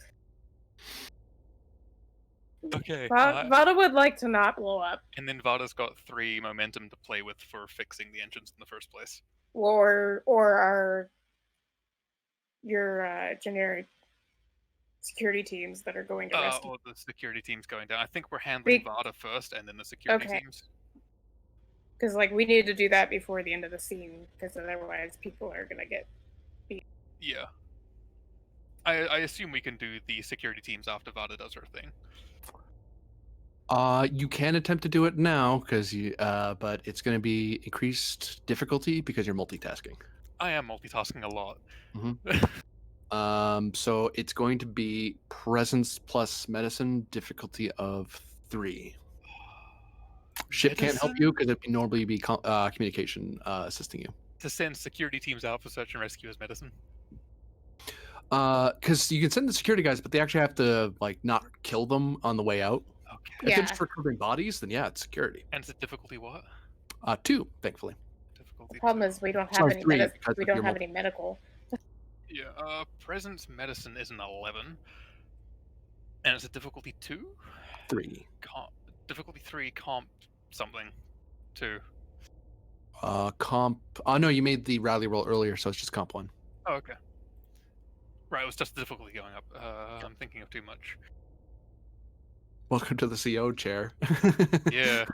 Okay. Vada would like to not blow up, And then Vada's got 3 momentum to play with for fixing the engines in the first place. or your generic security teams that are going to rescue. Or the security team's going down. I think we're handling We- Vada first, and then the security Okay. teams. Because like we need to do that before the end of the scene, because otherwise people are gonna get. Yeah. I assume we can do the security teams after Vada does her thing. You can attempt to do it now because but it's going to be increased difficulty because you're multitasking. I am multitasking a lot. So it's going to be presence plus medicine difficulty of 3. Ship can't help you because it'd normally be communication assisting you. To send security teams out for search and rescue as medicine. Because you can send the security guys, but they actually have to like not kill them on the way out. Okay. If Yeah. they're just recovering bodies, then yeah, it's security. And it's a difficulty what? 2, thankfully. Difficulty The problem 2. is we don't have Sorry, any 3, medical. because We of don't your have any medical. Yeah, presence medicine is an 11. And it's a difficulty 2? 3. Difficulty 3 comp something 2. Comp. Oh no, you made the rally roll earlier, so it's just comp 1. Oh, okay. Right, it was just the difficulty going up. I'm thinking of too much. Welcome to the CO chair. Yeah,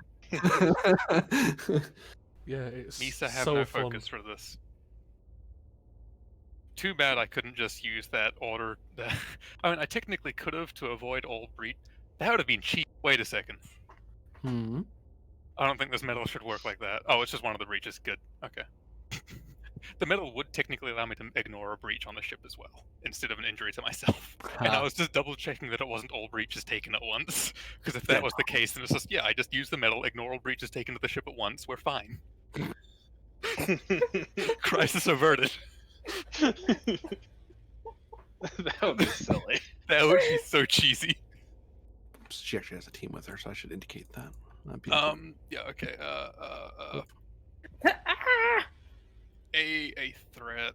Yeah, it's Misa have so no fun. focus for this. Too bad I couldn't just use that order. I mean, I technically could have to avoid all breach. That would have been cheap. Wait a second. Hmm. I don't think this medal should work like that. Oh, it's just one of the breaches. Good. Okay. The medal would technically allow me to ignore a breach on the ship as well, instead of an injury to myself. And I was just double checking that it wasn't all breaches taken at once. Because if that was the case, then it's just, yeah, I just use the medal, ignore all breaches taken to the ship at once, we're fine. Crisis averted. That would be silly. That would be so cheesy. She actually has a team with her, so I should indicate that. That'd be important. Yeah, okay. Ah! A threat.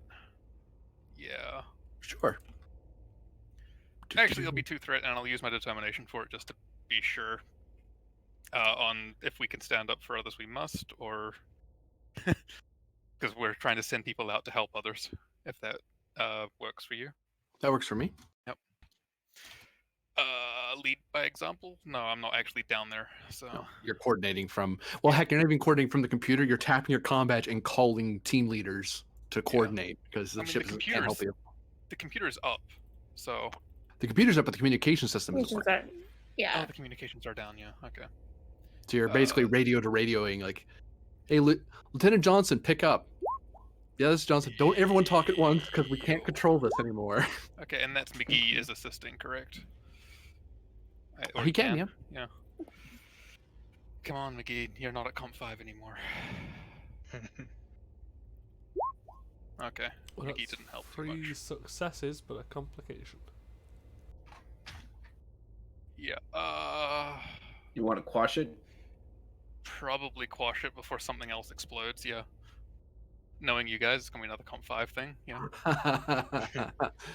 Yeah. Sure. Actually, it'll be 2 threat, and I'll use my determination for it just to be sure. On if we can stand up for others, we must, or because we're trying to send people out to help others. If that works for you. That works for me. Lead by example? No, I'm not actually down there, so. No, you're coordinating from. Well, heck, you're not even coordinating from the computer. You're tapping your comm badge and calling team leaders to coordinate because the ship can't help you. The computer's up, so. The computer's up, but the communication system isn't working. Oh, Yeah. the communications are down. Yeah. Okay. So you're basically radio to radioing, like, "Hey, Lieutenant Johnson, pick up." Yeah, this is Johnson. Don't everyone talk at once because we can't control this anymore. Okay, and that's McGee is assisting, correct? Or He can, yeah. Yeah. Come on, McGee. You're not at Comp 5 anymore. Okay. Well, McGee that's didn't help too 3 much. successes, but a complication. Yeah. You want to quash it? Probably quash it before something else explodes. Yeah. Knowing you guys, it's gonna be another Comp 5 thing. Yeah.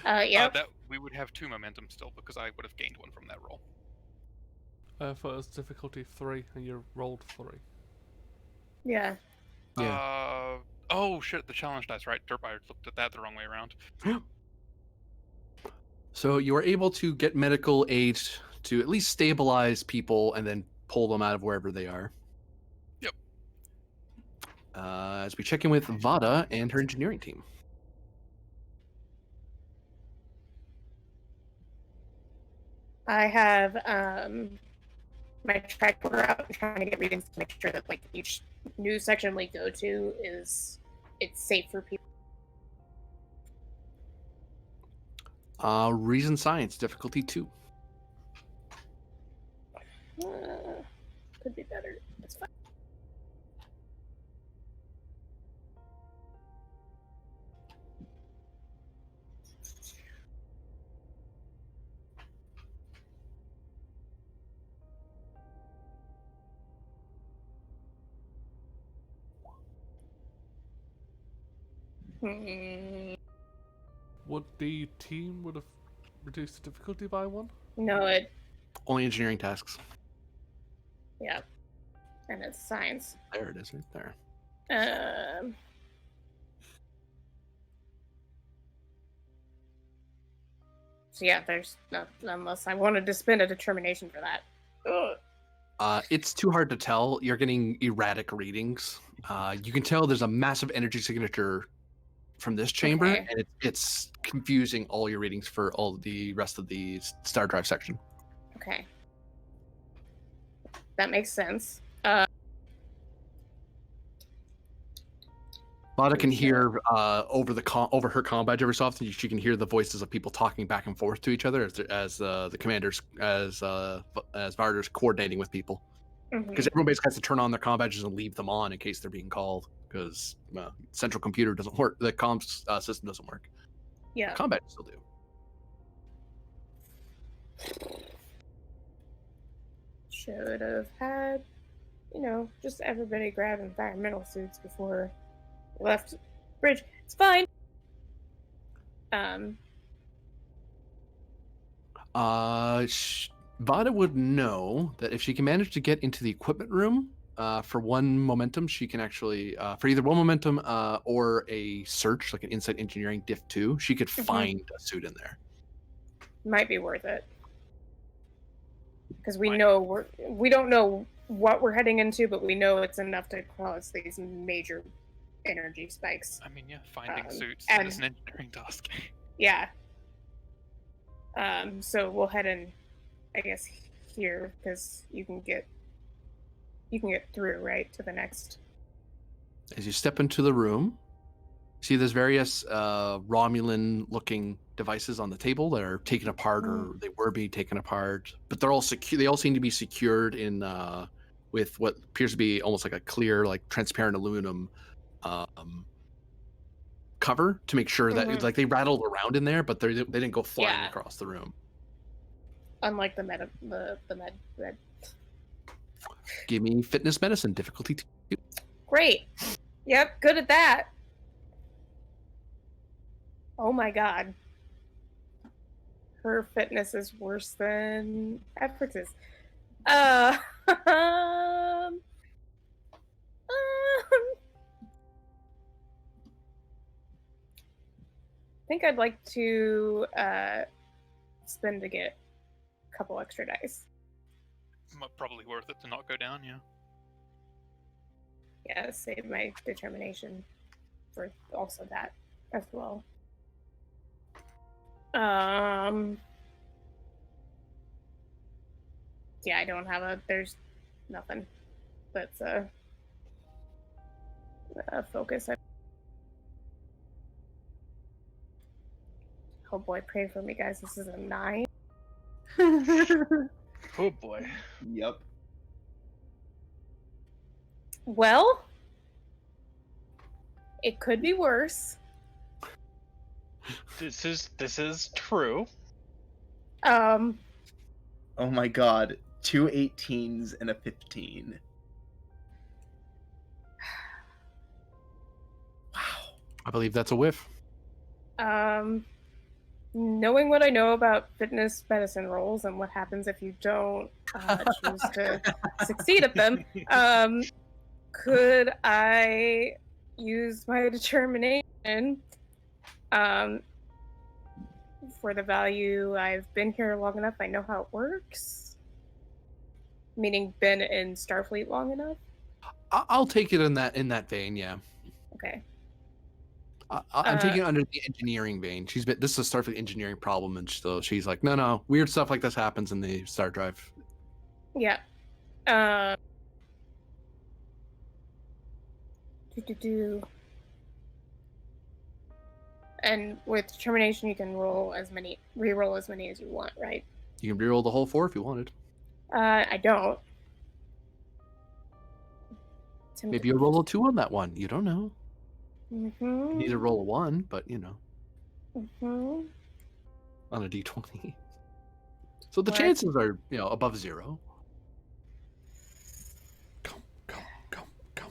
Yep. That we would have 2 momentum still because I would have gained 1 from that roll. I thought it was difficulty 3, and you rolled 3. Yeah. Yeah. Oh shit! The challenge dice, right? Derp, I looked at that the wrong way around. So you are able to get medical aid to at least stabilize people and then pull them out of wherever they are. Yep. As we check in with Vada and her engineering team. I have my tricorder out and trying to get readings to make sure that like each new section we go to it's safe for people. Reason science, difficulty 2. Could be better. It's fine. Would the team would have reduced the difficulty by 1? No, it. Only engineering tasks. Yeah. And it's science. There it is, right there. So yeah, there's not unless I wanted to spend a determination for that. Ugh. It's too hard to tell. You're getting erratic readings. You can tell there's a massive energy signature from this chamber, Okay. and it's confusing all your readings for all the rest of the star drive section. Okay. That makes sense. Vada can hear over her comm badge every so often. She can hear the voices of people talking back and forth to each other as the commanders as Varder's coordinating with people. Because everyone basically has to turn on their comm badges and leave them on in case they're being called. Because central computer doesn't work, the comm system doesn't work. Yeah. Comm badges still do. Should have had, just everybody grab environmental suits before we left bridge. It's fine. Vada would know that if she can manage to get into the equipment room for 1 momentum, she can actually for either 1 momentum or a search, like an insight engineering diff 2, she could find a suit in there. Might be worth it. Because we don't know what we're heading into, but we know it's enough to cause these major energy spikes. I mean, yeah, finding suits and is an engineering task. Yeah. So we'll head in, I guess, here because you can get through right to the next. As you step into the room, see there's various Romulan-looking devices on the table that are taken apart, or they were being taken apart, but they're all secure. They all seem to be secured in with what appears to be almost like a clear, like transparent aluminum cover to make sure that like they rattled around in there, but they didn't go flying across the room. Unlike the med. Give me fitness medicine difficulty 2. Great. Yep, good at that. Oh my god. Her fitness is worse than Efrix's. I think I'd like to spend to get a couple extra dice. Probably worth it to not go down, yeah. Yeah, save my determination for also that as well. Yeah, I don't have there's nothing that's a focus. Oh boy, pray for me, guys. This is a 9. Oh boy. Yep. Well, it could be worse. This is true. Um, Oh my god. 2 18s and a 15. Wow. I believe that's a whiff. Knowing what I know about fitness medicine roles and what happens if you don't choose to succeed at them, could I use my determination for the value? I've been here long enough, I know how it works. Meaning been in Starfleet long enough? I'll take it in that vein. Yeah. Okay. I'm taking it under the engineering vein. This is a Starfleet engineering problem, and so she's like, no, weird stuff like this happens in the Star Drive. Yeah. And with determination, you can re-roll as many as you want, right? You can reroll the whole 4 if you wanted. I don't. Maybe you'll roll a 2 on that one. You don't know. Mm-hmm. You need to roll a 1, but Mm-hmm. on a d20. So the Right. chances are, above 0. Come.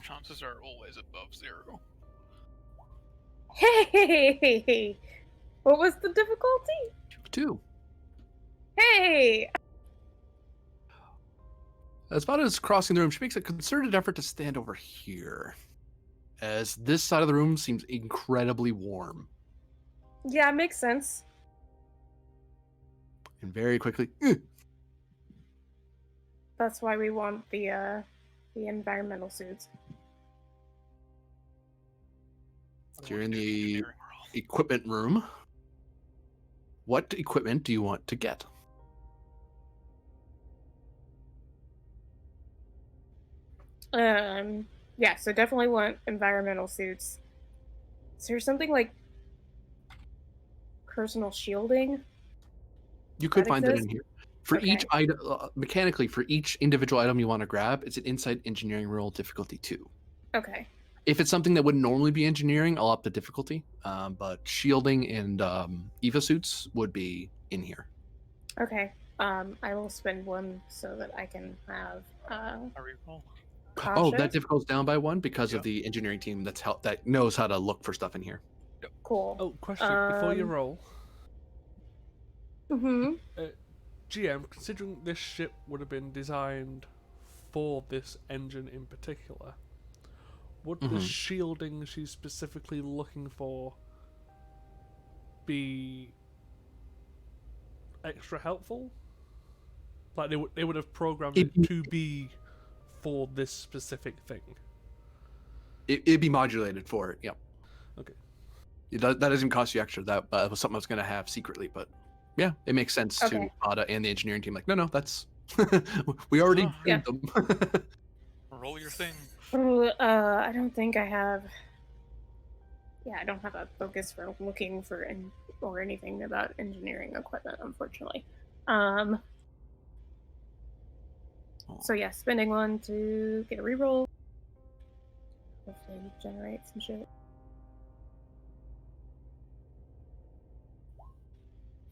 Chances are always above 0. Hey! What was the difficulty? 2. Hey! As Vada is crossing the room, she makes a concerted effort to stand over here, as this side of the room seems incredibly warm. Yeah, makes sense. And very quickly, That's why we want the environmental suits. you're in the equipment room. What equipment do you want to get? Yeah, so definitely want environmental suits. Is there something like personal shielding? You could That find that in exists? here. For each Okay. item, mechanically, for each individual item you want to grab, it's an Insight Engineering roll difficulty 2. Okay. If it's something that wouldn't normally be engineering, I'll up the difficulty. But shielding and EVA suits would be in here. Okay. I will spend 1 so that I can have A reroll. Oh, cautious. that difficulty's down by 1 because Yeah. of the engineering team that knows how to look for stuff in here. Cool. Oh, question before you Um, roll. Mm-hmm. GM, considering this ship would have been designed for this engine in particular, would the Mhm. shielding she's specifically looking for be extra helpful? Like they would have programmed it to be for this specific thing. It'd be modulated for it. Yep. Okay. That doesn't cost you extra. That was something I was going to have secretly, but yeah, it makes sense Okay. to Ada and the engineering team. Like, no, that's we already Oh, yeah. did them. Roll your thing. I don't think I have. Yeah, I don't have a focus for looking for or anything about engineering equipment, unfortunately. So yeah, spending 1 to get a reroll. Hopefully generate some shit.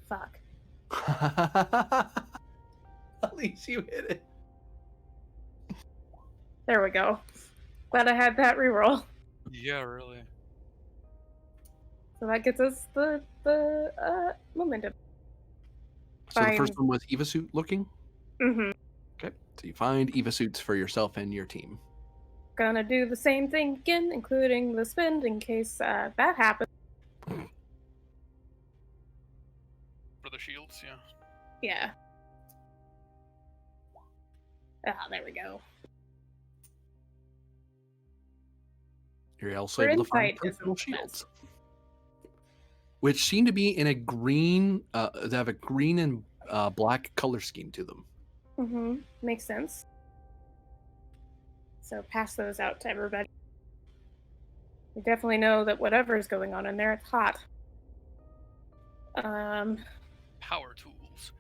Fuck. At least you hit it. There we go. Glad I had that reroll. Yeah, really. So that gets us the momentum. So the first Fine. one was EVA suit looking. Mm-hmm. Okay, so you find EVA suits for yourself and your team. Gonna do the same thing again, including the spend in case that happens. For the shields, yeah. Yeah. Ah, there we go. You're also Their able to find insight isn't personal the shields, which seem to be in a green. They have a green and black color scheme to them. Mm-hmm. Makes sense. So pass those out to everybody. We definitely know that whatever is going on in there, it's hot. Power tools.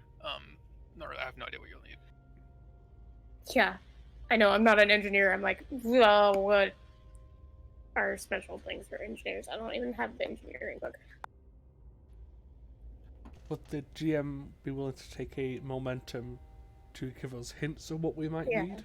No, I have no idea what you'll need. Yeah, I know. I'm not an engineer. I'm like, well, what are special things for engineers? I don't even have the engineering book. Would the GM be willing to take a momentum to give us hints of what we might Yeah. need?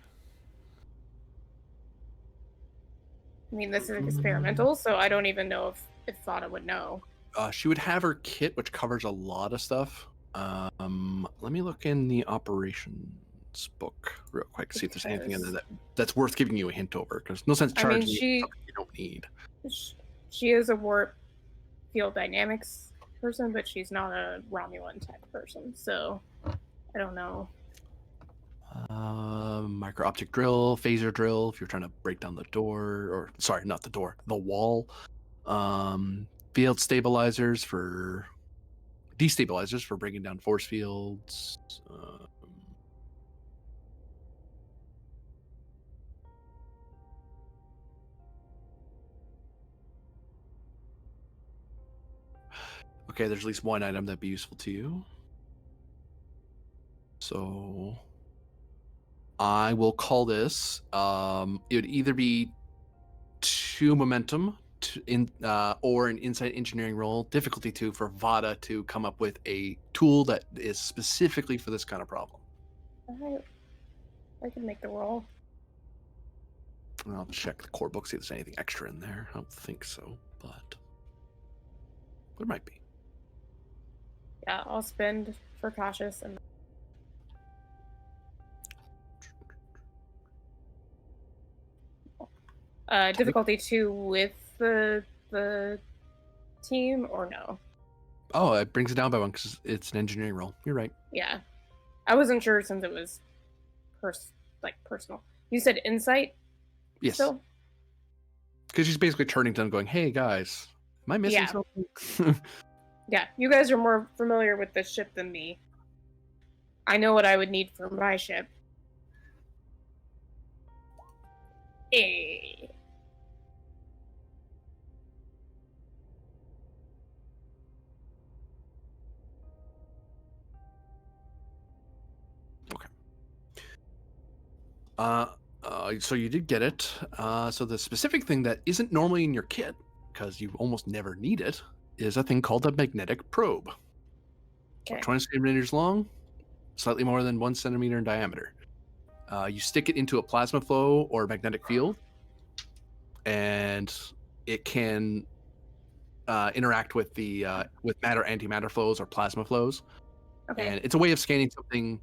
I mean, this is experimental, so I don't even know if Fada would know. She would have her kit, which covers a lot of stuff. Let me look in the operations book real quick, see if there's anything in there that's worth giving you a hint over. Because no sense charging you something you don't need. She is a warp field dynamics person, but she's not a Romulan tech person, so I don't know. Micro optic drill, phaser drill. If you're trying to break down the door, or sorry, not the door, the wall. Field stabilizers for destabilizers for breaking down force fields. Okay, there's at least one item that'd be useful to you. So I will call this. It would either be 2 momentum or an insight engineering roll, difficulty 2 for Vada to come up with a tool that is specifically for this kind of problem. I can make the roll. I'll check the core book, see if there's anything extra in there. I don't think so, but there might be. Yeah, I'll spend for cautious and difficulty 2 with the team or no? Oh, it brings it down by 1 because it's an engineering roll. You're right. Yeah, I wasn't sure since it was personal. You said insight. Yes. Still? Because she's basically turning to them, going, "Hey guys, am I missing something?" Yeah, you guys are more familiar with this ship than me. I know what I would need for my ship. Eh. So you did get it. So the specific thing that isn't normally in your kit, because you almost never need it, is a thing called a magnetic probe. Okay. 20 centimeters long, slightly more than 1 centimeter in diameter. You stick it into a plasma flow or magnetic field, and it can interact with the with matter antimatter flows or plasma flows. Okay. And it's a way of scanning something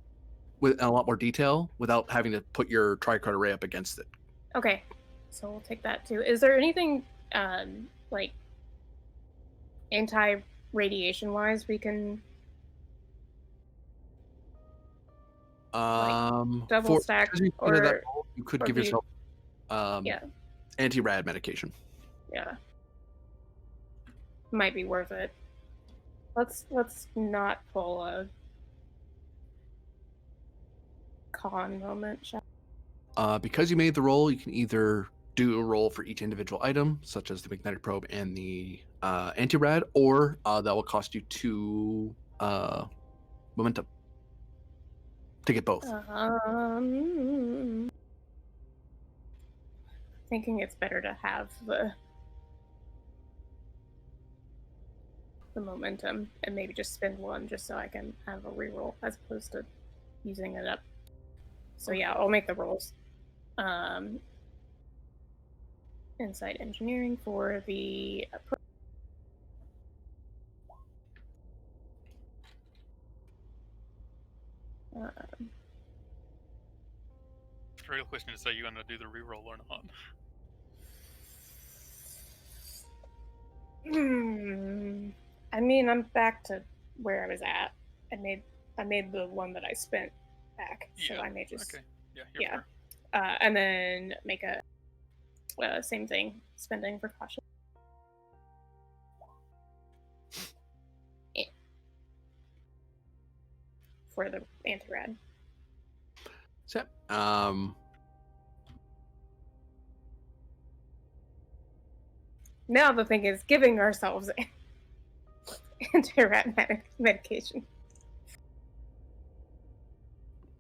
with a lot more detail without having to put your tricorder array up against it. Okay. So we'll take that too. Is there anything like anti-radiation wise we can double stack or you could give yourself yeah, anti-rad medication. Yeah, might be worth it. Let's not pull a con moment, shall Because you made the roll, you can either do a roll for each individual item, such as the magnetic probe and the anti-rad, or that will cost you 2 momentum to get both. Thinking it's better to have the momentum and maybe just spend 1 just so I can have a reroll as opposed to using it up. So yeah, I'll make the rolls. Insight engineering for the The real question is, are you going to do the reroll or not? I mean, I'm back to where I was at. I made the one that I spent back, so I may just okay. Yeah. And then make a same thing, spending for caution. For the anti-rad. So, now the thing is giving ourselves anti-rat medication.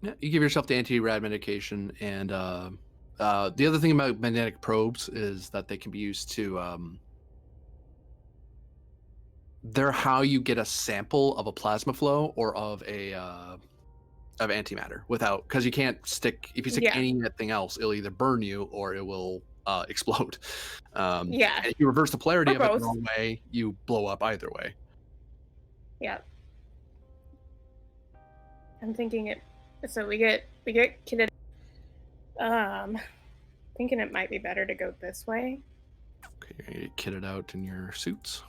Yeah, you give yourself the anti-rad medication, and the other thing about magnetic probes is that they can be used to. They're how you get a sample of a plasma flow or of a of antimatter without, because you can't stick, if you stick Yeah. anything else, it'll either burn you or it will explode. Yeah. And if you reverse the polarity Or of it the both. wrong way, you blow up either way. Yeah. I'm thinking it. So we get kitted. Thinking it might be better to go this way Okay, you're gonna get kitted out in your suits.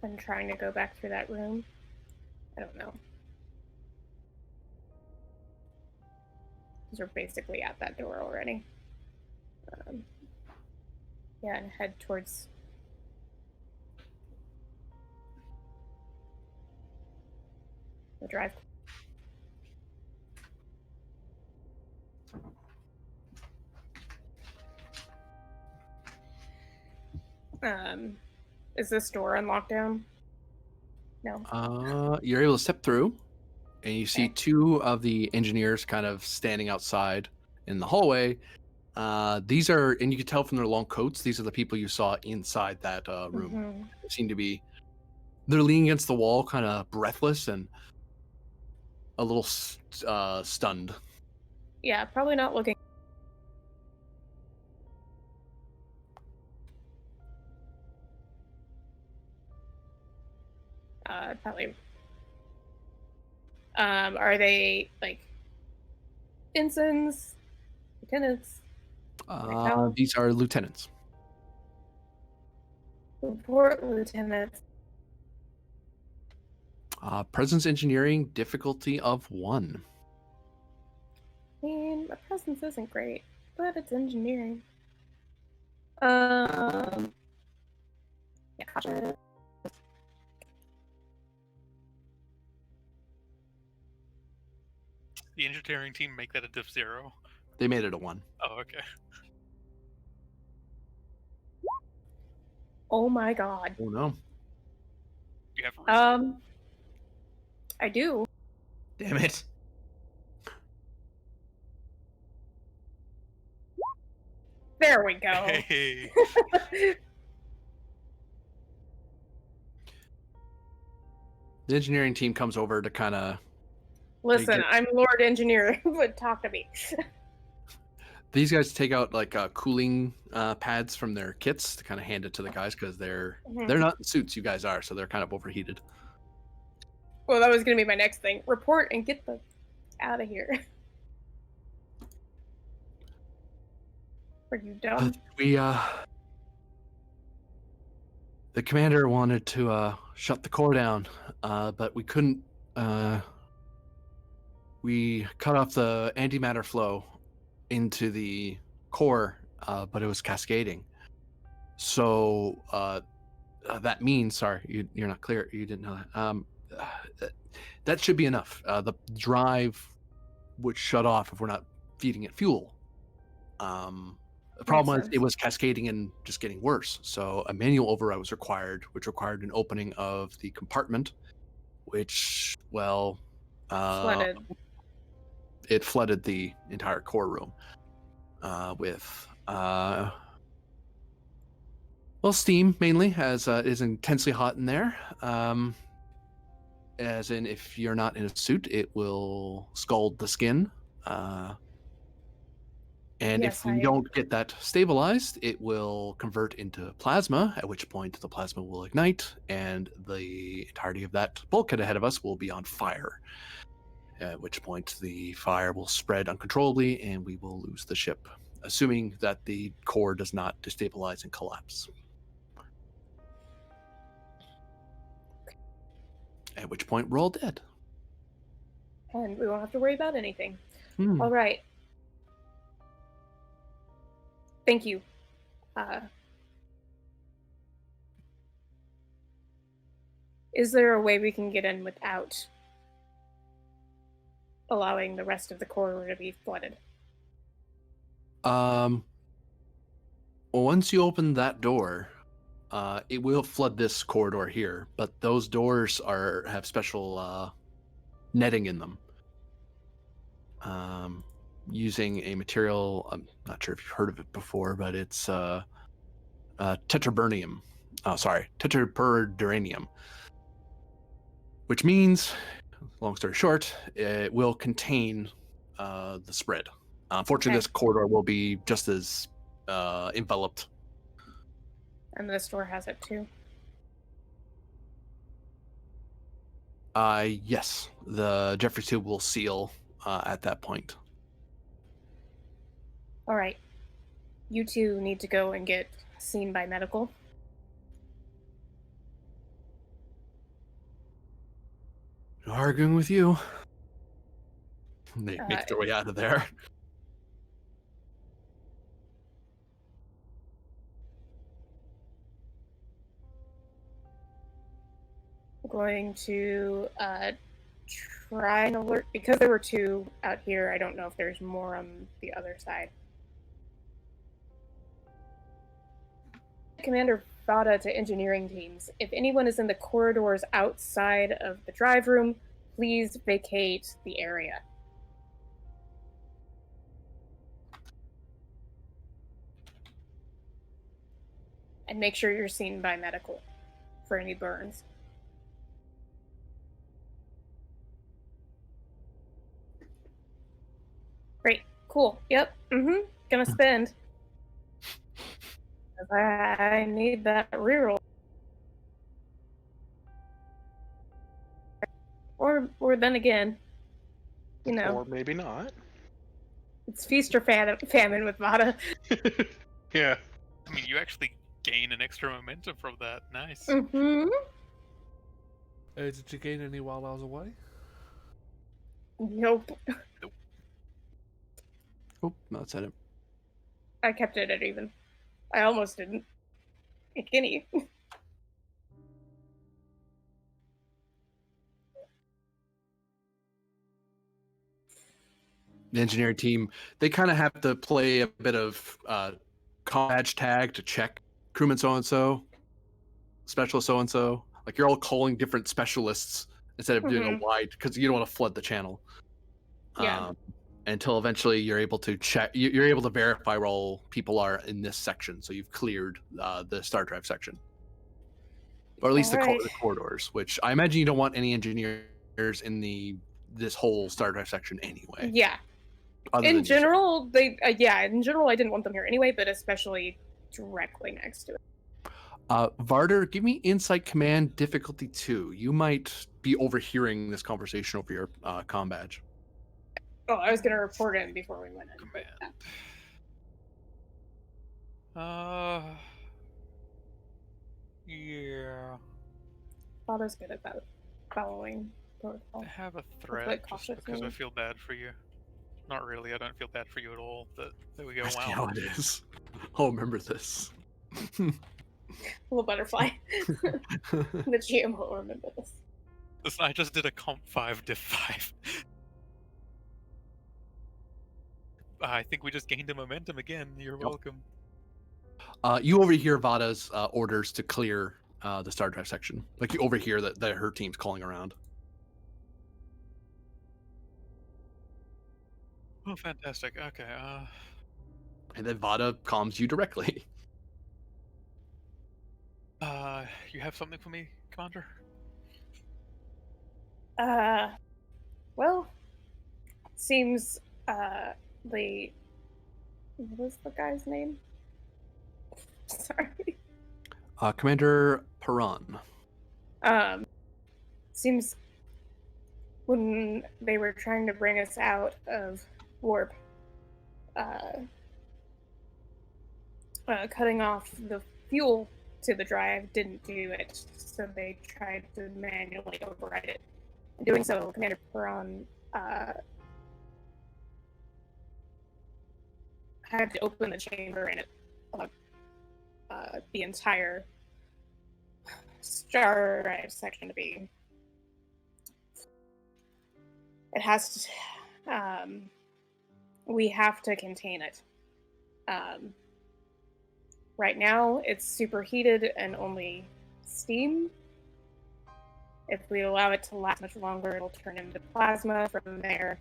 than trying to go back through that room. I don't know. Because we're basically at that door already. Yeah, and head towards. The drive. Is this door on lockdown? No. You're able to step through, and you see Okay. two of the engineers kind of standing outside in the hallway. These are, and you can tell from their long coats, these are the people you saw inside that room. Mhm. They seem to be, they're leaning against the wall, kind of breathless and a little stunned. Yeah, probably not looking. Probably. Are they like ensigns, lieutenants? These are lieutenants. Report, lieutenants. Presence engineering, difficulty of 1. I mean, my presence isn't great, but it's engineering. Yeah, cautious. The engineering team make that a diff 0. They made it a 1. Oh, okay. Oh my god. Oh no. You have a reason. I do. Damn it. There we go. Hey. The engineering team comes over to kind of. Listen, I'm Lord Engineer, but talk to me. These guys take out like cooling pads from their kits to kind of hand it to the guys, because they're not in suits. You guys are, so they're kind of overheated. Well, that was gonna be my next thing. Report and get the out of here. Are you dumb? The commander wanted to shut the core down, but we couldn't. We cut off the antimatter flow into the core, but it was cascading. So that means, sorry, you're not clear. You didn't know that. That should be enough. The drive would shut off if we're not feeding it fuel. The problem was it was cascading and just getting worse. So a manual override was required, which required an opening of the compartment, which, well, Flooded. it flooded the entire core room with steam mainly, as it is intensely hot in there. As in, if you're not in a suit, it will scald the skin. And Yes, if you don't get that stabilized, it will convert into plasma, at which point the plasma will ignite, and the entirety of that bulkhead ahead of us will be on fire. At which point the fire will spread uncontrollably, and we will lose the ship, assuming that the core does not destabilize and collapse. At which point we're all dead. And we won't have to worry about anything. Hmm. All right. Thank you. Is there a way we can get in without allowing the rest of the corridor to be flooded? Once you open that door, it will flood this corridor here, but those doors have special netting in them. Using a material, I'm not sure if you've heard of it before, but it's tetraburnium. Oh, sorry, tetraperduranium, which means, long story short, it will contain the spread. Unfortunately, Okay. this corridor will be just as enveloped. And this door has it too. Yes, the Jeffrey tube will seal at that point. All right. You two need to go and get seen by medical. Arguing with you. They make their way out of there. I'm going to try and alert, because there were two out here. I don't know if there's more on the other side. Commander Vada to engineering teams. If anyone is in the corridors outside of the drive room, please vacate the area. And make sure you're seen by medical for any burns. Great. Cool. Yep. Gonna spend. I need that reroll. Or then again, you know, Or maybe not. it's feast or famine with Vada. Yeah. I mean, you actually gain an extra momentum from that. Nice. Did you gain any while I was away? Nope. Oh, no, that's it. I kept it at even. I almost didn't. Guinea. The engineering team, they kind of have to play a bit of badge tag to check crewman so-and-so, specialist so-and-so. Like you're all calling different specialists instead of doing a wide, because you don't want to flood the channel. Yeah. Until eventually you're able to check, you're able to verify where all people are in this section. So you've cleared the star drive section. Or at least the corridors, which I imagine you don't want any engineers in this whole star drive section anyway. Yeah. In general, I didn't want them here anyway, but especially directly next to it. Varder, give me Insight Command difficulty 2. You might be overhearing this conversation over your comm badge. Oh, I was going to report in before we went in. Command. Yeah. Father's good at that, following protocol. I have a threat just because I feel bad for you. Not really, I don't feel bad for you at all. But there we go. That's Wow. how it is. I'll remember this. Little butterfly. The GM will remember this. Listen, I just did a comp 5 diff 5. I think we just gained a momentum again. You're welcome. You overhear Vada's orders to clear the star drive section. Like you overhear that her team's calling around. Oh, fantastic. Okay. And then Vada calms you directly. You have something for me, Commander? Well, seems what was the guy's name? Sorry. Commander Perron. Seems when they were trying to bring us out of warp, cutting off the fuel to the drive didn't do it, so they tried to manually override it. In doing so, Commander Perron had to open the chamber and it the entire star drive section to be. It has to. We have to contain it. Right now, it's superheated and only steam. If we allow it to last much longer, it'll turn into plasma. From there,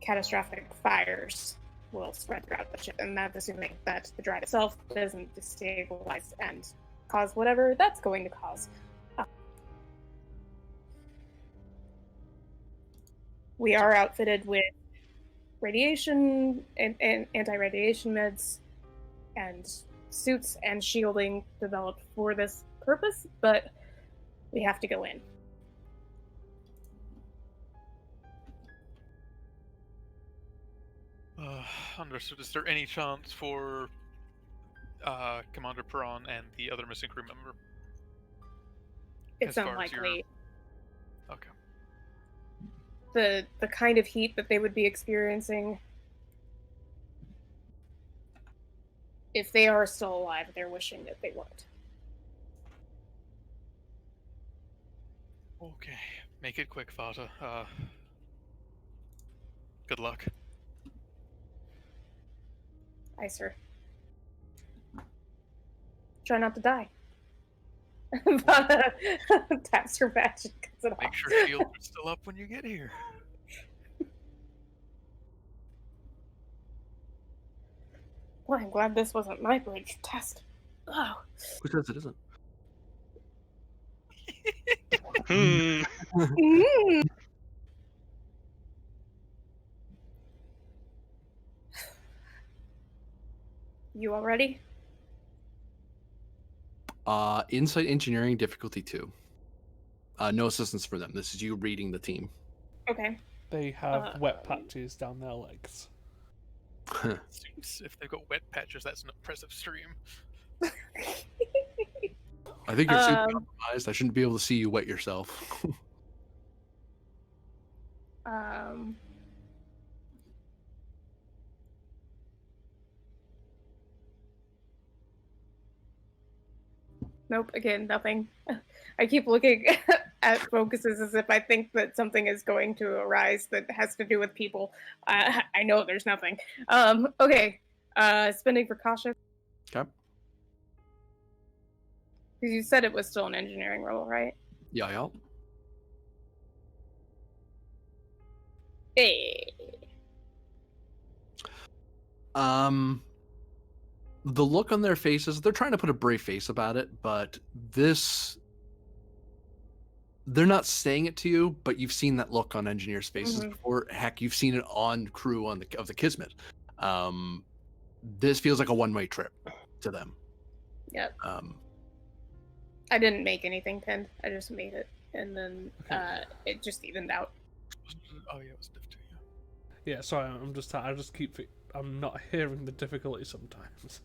catastrophic fires will spread throughout the ship, and that's assuming that the drive itself doesn't destabilize and cause whatever that's going to cause. We are outfitted with radiation and anti-radiation meds and suits and shielding developed for this purpose, but we have to go in. Understood. Is there any chance for Commander Perron and the other missing crew member? It's As far as unlikely. Okay. The kind of heat that they would be experiencing, if they are still alive, they're wishing that they weren't. Okay. Make it quick, Vata. Good luck. Aye, sir. Try not to die. Taps her badge and cuts it off. Make sure shields are still up when you get here. Well, I'm glad this wasn't my bridge test. Oh. Who says it isn't? You all ready? Insight engineering difficulty 2. No assistance for them. This is you reading the team. Okay. They have wet patches down their legs. Suits, if they've got wet patches, that's an impressive stream. I think you're super compromised. I shouldn't be able to see you wet yourself. Nope, again, nothing. I keep looking at focuses as if I think that something is going to arise that has to do with people. I know there's nothing. Okay. Spending for cautious. Okay. Because you said it was still an engineering role, right? Yeah. Hey. The look on their faces, they're trying to put a brave face about it, but they're not saying it to you, but you've seen that look on engineers' faces before. Heck, you've seen it on crew of the Kismet. This feels like a one-way trip to them. Yep. I didn't make anything pinned. I just made it, and then it just evened out. Oh yeah, it was diff 2. Yeah, sorry, I'm not hearing the difficulty sometimes.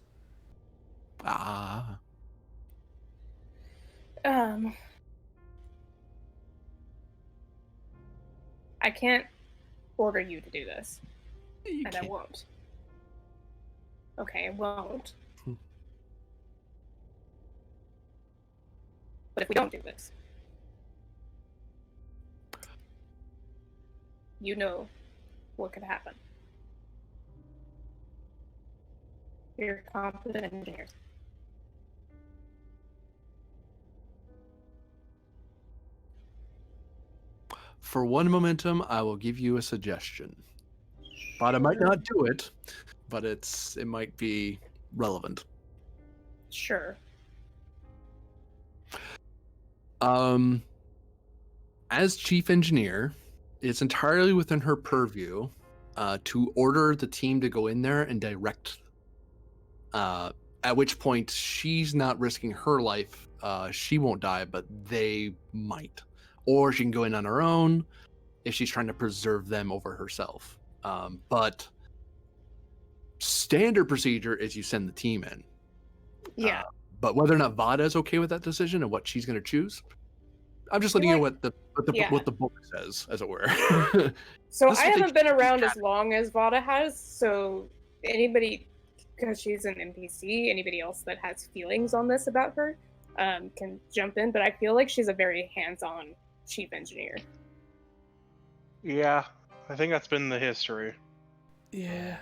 I can't order you to do this, and I won't. Okay, I won't. But if we don't do this, you know what could happen. You're competent engineers. For one momentum, I will give you a suggestion. But I might not do it, but it might be relevant. Sure. As chief engineer, it's entirely within her purview to order the team to go in there and direct. At which point, she's not risking her life. She won't die, but they might. Or she can go in on her own if she's trying to preserve them over herself. But standard procedure is you send the team in. Yeah. But whether or not Vada is okay with that decision and what she's going to choose, I'm just letting you know what the book says, as it were. So I haven't been around as long as Vada has, so anybody, because she's an NPC, anybody else that has feelings on this about her can jump in, but I feel like she's a very hands-on chief engineer. Yeah, I think that's been the history. Yeah.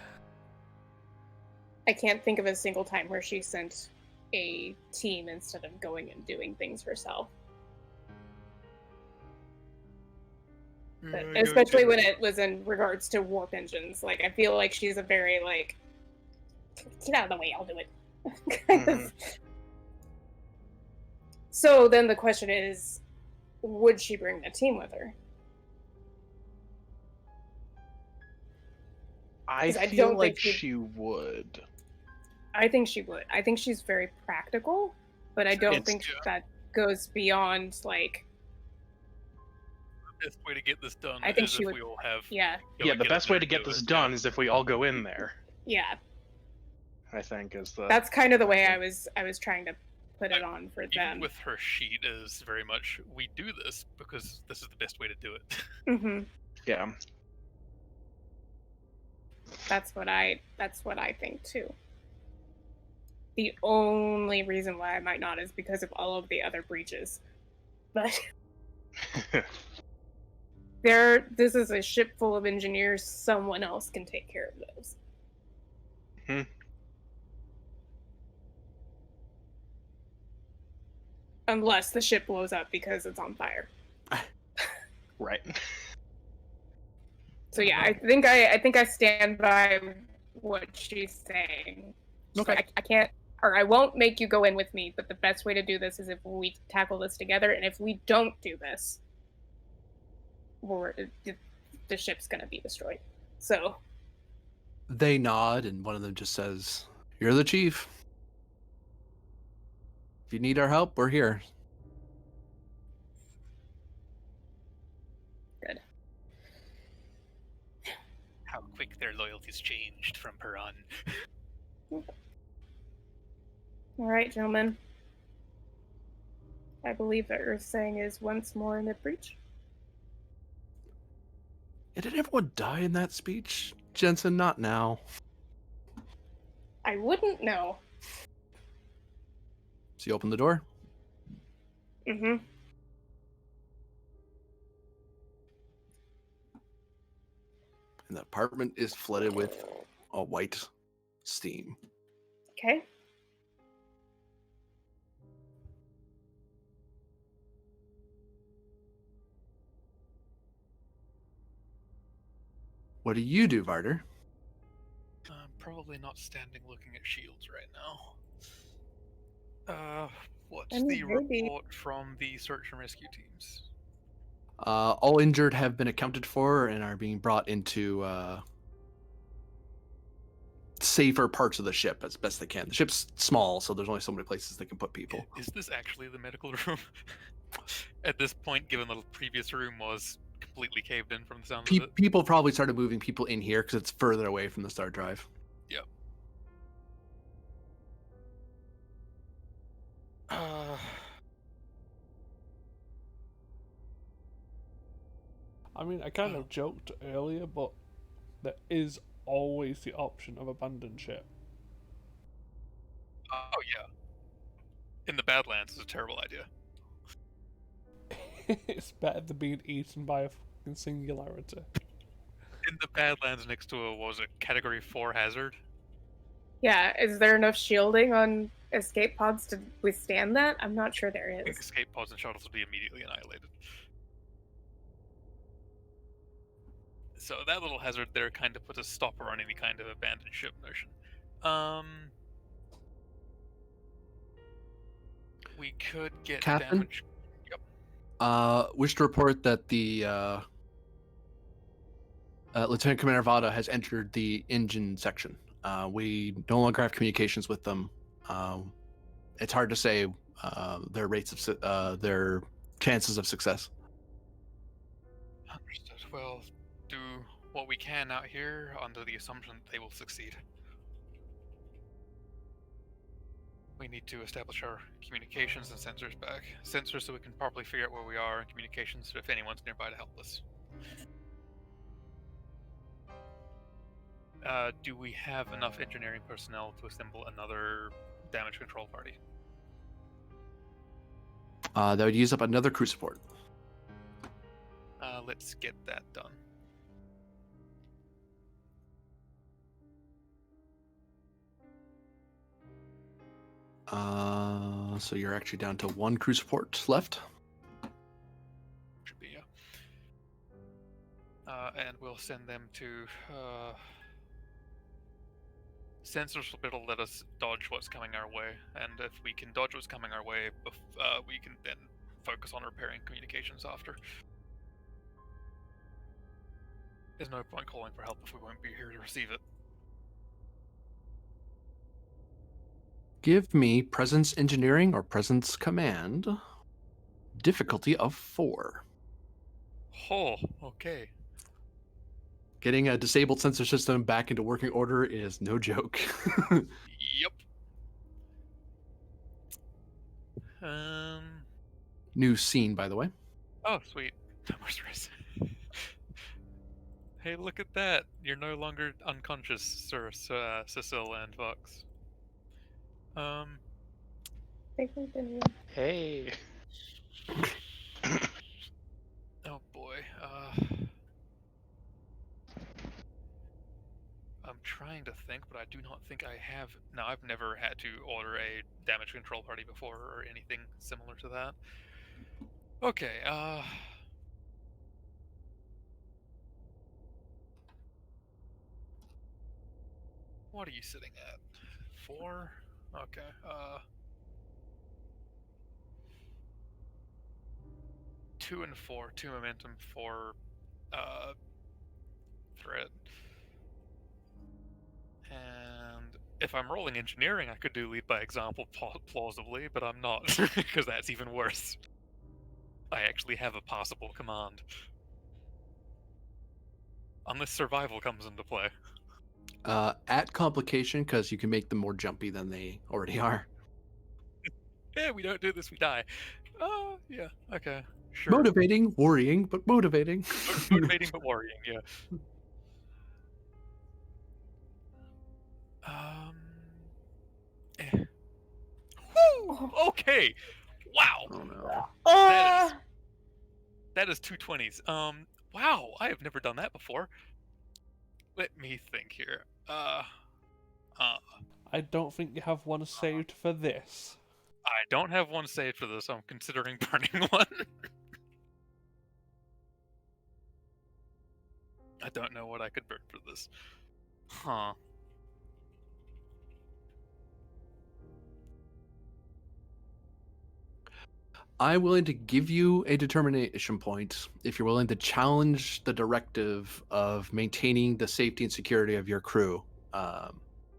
I can't think of a single time where she sent a team instead of going and doing things herself. But especially when it was in regards to warp engines. Like, I feel like she's a very, like, get out of the way, I'll do it. kind of. So then the question is, would she bring the team with her? I 'Cause I feel don't like think she would. I think she would. I think she's very practical, but I don't think Yeah. that goes beyond, like, The best way to get this done I think is she if would. we all have. Yeah, Yeah, the get best in way there to and get do this it, done is if we all go in there. yeah. I think is the. That's kind of the way I was trying to put it on for Even them. with her sheet is very much, we do this because this is the best way to do it. Mm-hmm. Yeah. That's what I think too. The only reason why I might not is because of all of the other breaches. But this is a ship full of engineers, someone else can take care of those. Hmm. Unless the ship blows up because it's on fire. Right. So yeah, I think I stand by what she's saying. She's Okay. like, I can't, or I won't make you go in with me, but the best way to do this is if we tackle this together, and if we don't do this, the ship's gonna be destroyed. So They nod, and one of them just says, "You're the chief. If you need our help, we're here." good. How quick their loyalties changed from Peron. All right, gentlemen. I believe that Earth saying is once more in the breach. Yeah, did everyone die in that speech, Jensen? Not now. I wouldn't know. So you open the door. Mm-hmm. And the apartment is flooded with a white steam. Okay. What do you do, Varder? I'm probably not standing looking at shields right now. What's I mean, the maybe. report from the search and rescue teams? All injured have been accounted for and are being brought into safer parts of the ship as best they can. The ship's small, so there's only so many places they can put people. Is this actually the medical room? At this point, given the previous room was completely caved in from the sound of it. People probably started moving people in here because it's further away from the star drive. Yep. I mean, I kind of joked earlier, but there is always the option of abandoned ship. Oh yeah. In the Badlands is a terrible idea. It's better than being eaten by a fucking singularity. In the Badlands next to a, what was it, Category 4 hazard? Yeah, is there enough shielding on escape pods to withstand that? I'm not sure there I think is. escape pods and shuttles will be immediately annihilated. So that little hazard there kind of puts a stopper on any kind of abandoned ship notion. We could get Captain? damage. Yep. Wish to report that the Lieutenant Commander Vada has entered the engine section. We no longer have communications with them. It's hard to say their rates of their chances of success. Understood. Well, do what we can out here under the assumption that they will succeed. We need to establish our communications and sensors back. Sensors so we can properly figure out where we are, and communications if anyone's nearby to help us. Do we have enough engineering personnel to assemble another damage control party? That would use up another crew support. Let's get that done. So you're actually down to 1 crew support left. Should be, yeah. And we'll send them to sensors will be able to let us dodge what's coming our way, and if we can dodge what's coming our way, we can then focus on repairing communications after. There's no point calling for help if we won't be here to receive it. Give me presence engineering or presence command. Difficulty of 4. Oh, okay. Getting a disabled sensor system back into working order is no joke. Yep. New scene, by the way. Oh, sweet. No more stress. Hey, look at that. You're no longer unconscious, Sir Cecil and Vox. They continue. Hey. Oh boy. I'm trying to think, but I do not think I have. No, I've never had to order a damage control party before or anything similar to that. Okay, what are you sitting at? 4? Okay, 2 and 4. 2 momentum, 4, threat. And if I'm rolling engineering, I could do lead by example plausibly, but I'm not, because that's even worse. I actually have a possible command. Unless survival comes into play. At complication, because you can make them more jumpy than they already are. Yeah, we don't do this, we die. Yeah, okay, sure. Motivating, worrying, but motivating. Motivating but worrying, yeah. Woo! Okay! Wow! Oh no. That is 2 20s. Wow, I have never done that before. Let me think here. I don't think you have one saved for this. I don't have one saved for this. I'm considering burning one. I don't know what I could burn for this. Huh. I'm willing to give you a determination point if you're willing to challenge the directive of maintaining the safety and security of your crew.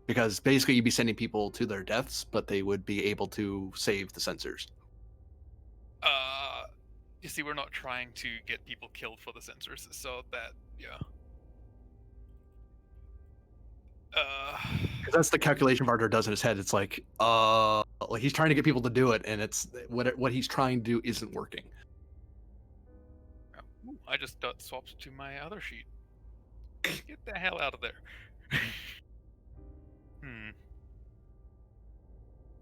Because basically you'd be sending people to their deaths, but they would be able to save the sensors. You see, we're not trying to get people killed for the sensors, so that, yeah. Because that's the calculation Varder does in his head. It's like he's trying to get people to do it, and it's what he's trying to do isn't working. Ooh, I just got swapped to my other sheet. Get the hell out of there.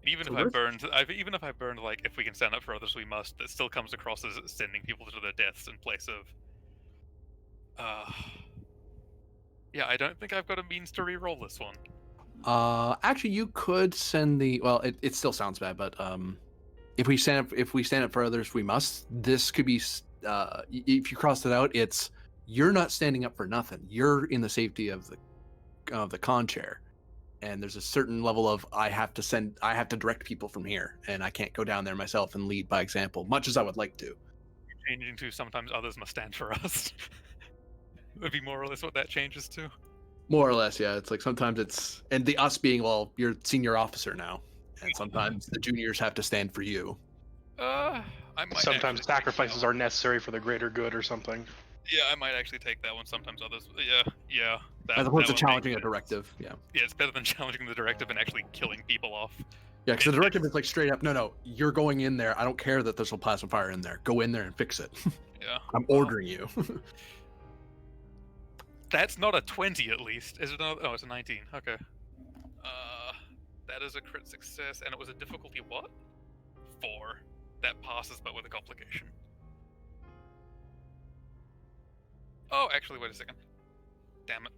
Even if I burned like if we can stand up for others, we must. That still comes across as sending people to their deaths in place of. Yeah, I don't think I've got a means to re-roll this one. Actually, you could send the. Well, it still sounds bad, but if we stand up for others, we must. This could be. If you cross it out, it's you're not standing up for nothing. You're in the safety of the con chair. And there's a certain level of I have to direct people from here, and I can't go down there myself and lead by example, much as I would like to. Changing to sometimes others must stand for us. Would be more or less what that changes to. More or less, yeah. It's like sometimes it's and the us being you're senior officer now, and sometimes the juniors have to stand for you. I might. Sometimes sacrifices are necessary for the greater good or something. Yeah, I might actually take that one. Sometimes others. Yeah. As opposed to challenging a directive, yeah. Yeah, it's better than challenging the directive and actually killing people off. Yeah, because the directive is like straight up, no, you're going in there. I don't care that there's a plasma fire in there. Go in there and fix it. Yeah. I'm ordering you. That's not a 20 at least. Is it not? Oh, it's a 19. Okay. That is a crit success, and it was a difficulty what? 4. That passes, but with a complication. Oh, actually, wait a second. Damn it.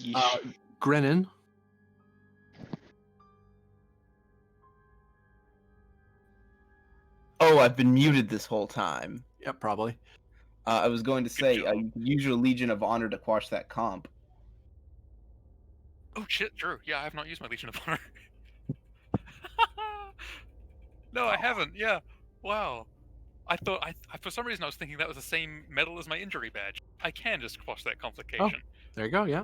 Yeesh. Grennan. Oh, I've been muted this whole time. Yep, probably. I was going to say, job. you can use your Legion of Honor to quash that comp. Oh shit, Drew. Yeah, I have not used my Legion of Honor. No, I haven't. Yeah. Wow. I thought for some reason I was thinking that was the same medal as my injury badge. I can just quash that complication. There you go. Yeah.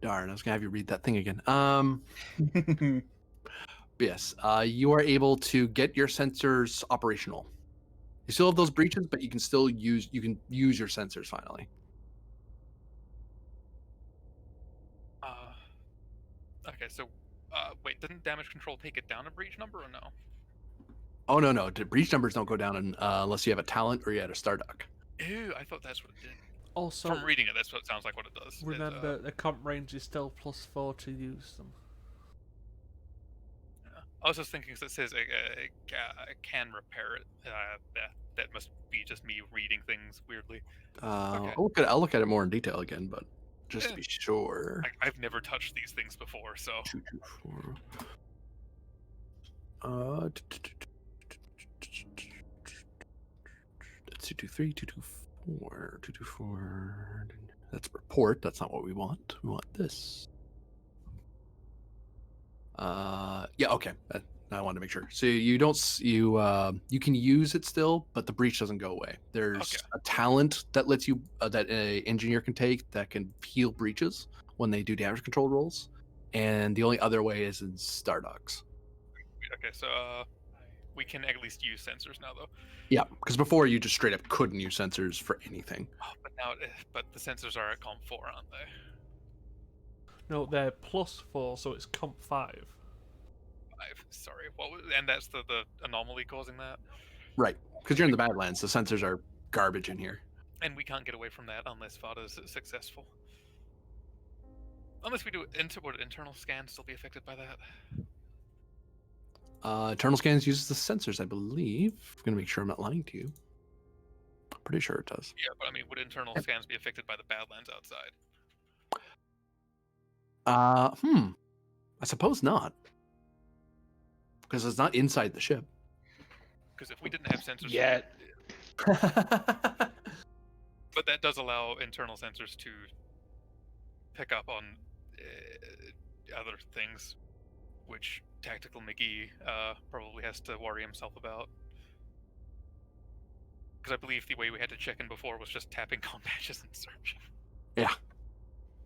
Darn, I was gonna have you read that thing again. Yes, you are able to get your sensors operational. You still have those breaches, but you can still use your sensors finally. Okay, so wait, didn't damage control take it down a breach number or no? Oh no, the breach numbers don't go down unless you have a talent or you had a Starduck. Ew, I thought that's what it did. Also, From reading it, that's what it sounds like what it does. remember, the comp range is still +4 to use them. I was just thinking, because it says it can repair it. That must be just me reading things weirdly. Okay. I'll look at it more in detail again, but just to be sure. I've never touched these things before, so. 224. 223, 224, 224. That's report. That's not what we want. We want this. Yeah, okay. I wanted to make sure. So you can use it still, but the breach doesn't go away. There's a talent that lets you that an engineer can take that can heal breaches when they do damage control rolls, and the only other way is in Starducks. Okay, so we can at least use sensors now, though. Yeah, because before you just straight up couldn't use sensors for anything. Oh, but the sensors are at Comp 4, aren't they? No, they're +4, so it's comp 5. Sorry, and that's the anomaly causing that? Right, because you're in the Badlands, the sensors are garbage in here. And we can't get away from that unless Vada's successful. Unless we do would internal scans still be affected by that? Internal scans uses the sensors, I believe. I'm gonna make sure I'm not lying to you. I'm pretty sure it does. Yeah, but I mean, would internal scans be affected by the Badlands outside? I suppose not. Because it's not inside the ship. Because if we didn't have sensors Yet. But that does allow internal sensors to pick up on other things, which Tactical McGee probably has to worry himself about. Because I believe the way we had to check in before was just tapping comm badges and search. Yeah.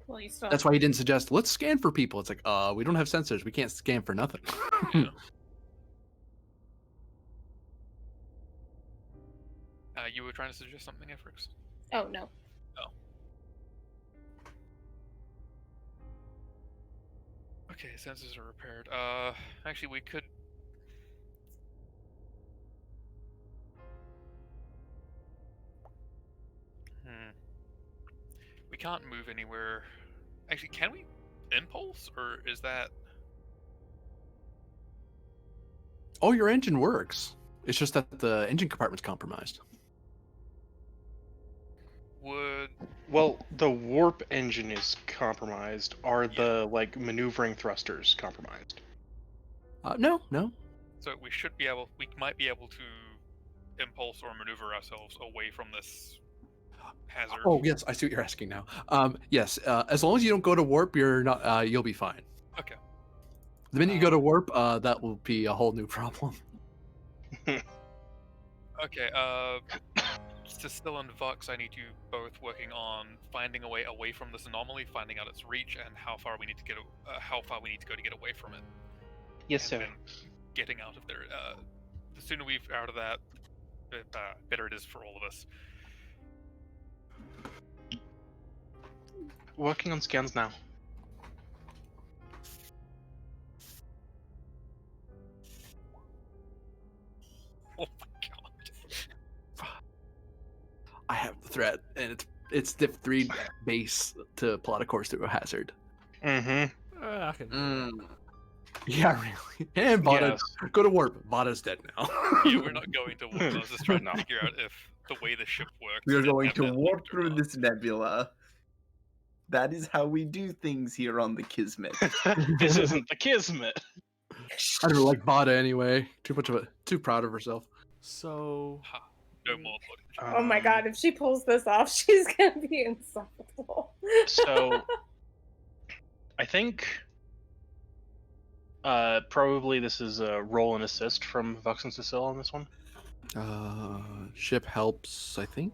Well, you still. That's why he didn't suggest, let's scan for people. It's like, we don't have sensors. We can't scan for nothing. Yeah. You were trying to suggest something, Efrix? Oh no. Oh. Okay, sensors are repaired. Actually, we could. We can't move anywhere. Actually, can we impulse, or is that? Oh, your engine works. It's just that the engine compartment's compromised. Well, the warp engine is compromised. Are the maneuvering thrusters compromised? No. So we might be able to impulse or maneuver ourselves away from this hazard. Oh yes, I see what you're asking now. Yes, as long as you don't go to warp, you're not. You'll be fine. Okay. The minute you go to warp, that will be a whole new problem. Okay. Still and Vux, I need you both working on finding a way away from this anomaly, finding out its reach, and how far we need to go to get away from it. Yes, And sir. then getting out of there. The sooner we're out of that, the better it is for all of us. Working on scans now. Oh my god. I have the threat, and it's diff 3 base to plot a course through a hazard. Mm-hmm. I can. Yeah, really. And Vada, Yes. go to warp. Vada's dead now. Yeah, we're not going to warp. I was just trying to figure out if the way the ship works. We are didn't going have to that warp linked or through not. this nebula. That is how we do things here on the Kismet. This isn't the Kismet. I don't like Vada anyway. Too proud of herself. So Ha, no more Lord. Oh my god, if she pulls this off, she's gonna be insufferable. So, I think probably this is a roll and assist from Vux and Cecile on this one. Ship helps, I think,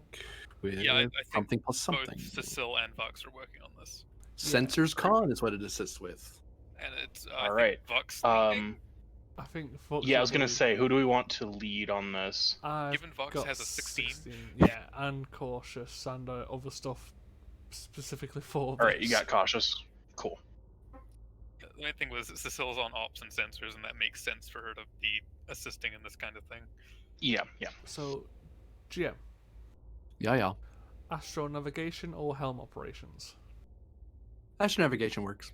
with Yeah, I think something plus something. Both Cecile and Vox are working on this, Sensors con is what it assists with. and it's All right. Vox. I think Fox Yeah, I will was gonna be- say, who do we want to lead on this? I've Given Vox got has a 16. Yeah, and cautious and other stuff specifically for. All right, you this. got cautious. Cool. The main thing was that Cecile's on ops and sensors, and that makes sense for her to be assisting in this kind of thing. Yeah, yeah. So, GM, Yeah. astro navigation or helm operations? Astro navigation works.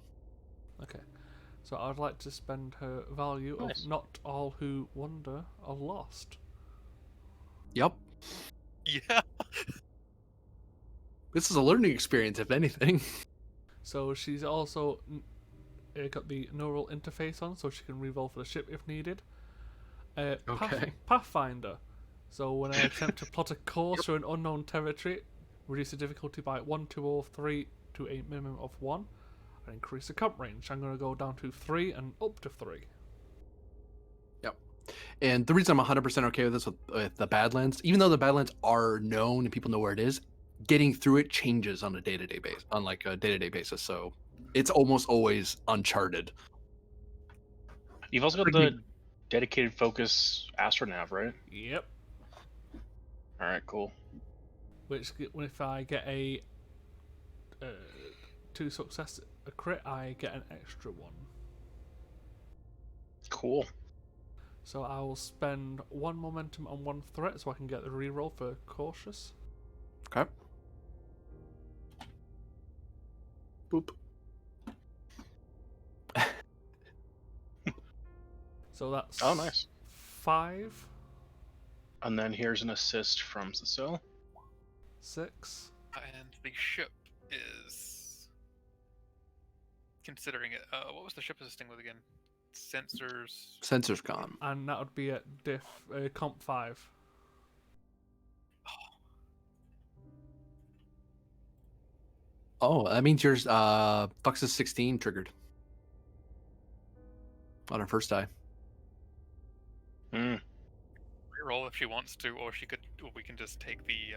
Okay. So I'd like to spend her value Nice. of not all who wander are lost. Yep. Yeah. This is a learning experience, if anything. So she's also got the neural interface on, so she can reroll for the ship if needed. Okay. Pathfinder. So when I attempt to plot a course through an unknown territory, reduce the difficulty by 1, 2, or 3 to a minimum of 1, and increase the comp range. I'm going to go down to 3 and up to 3. And the reason I'm 100% okay with this with the Badlands, even though the Badlands are known and people know where it is, getting through it changes on a day-to-day basis, on like a day-to-day basis. So it's almost always uncharted. You've also got Pretty the dedicated focus astronav, right? Yep. All right, cool. Which, if I get a 2 success, a crit, I get an extra 1. Cool. So I will spend 1 momentum on 1 threat so I can get the reroll for cautious. Okay. Boop. So that's Oh, nice. 5, And then here's an assist from Cecile. 6. And the ship is considering it. What was the ship assisting with again? Sensors. Sensors con. And that would be at comp 5. Oh, that means yours Fox is 16 triggered. On her first die. Hmm. Reroll if she wants to, or we can just take the.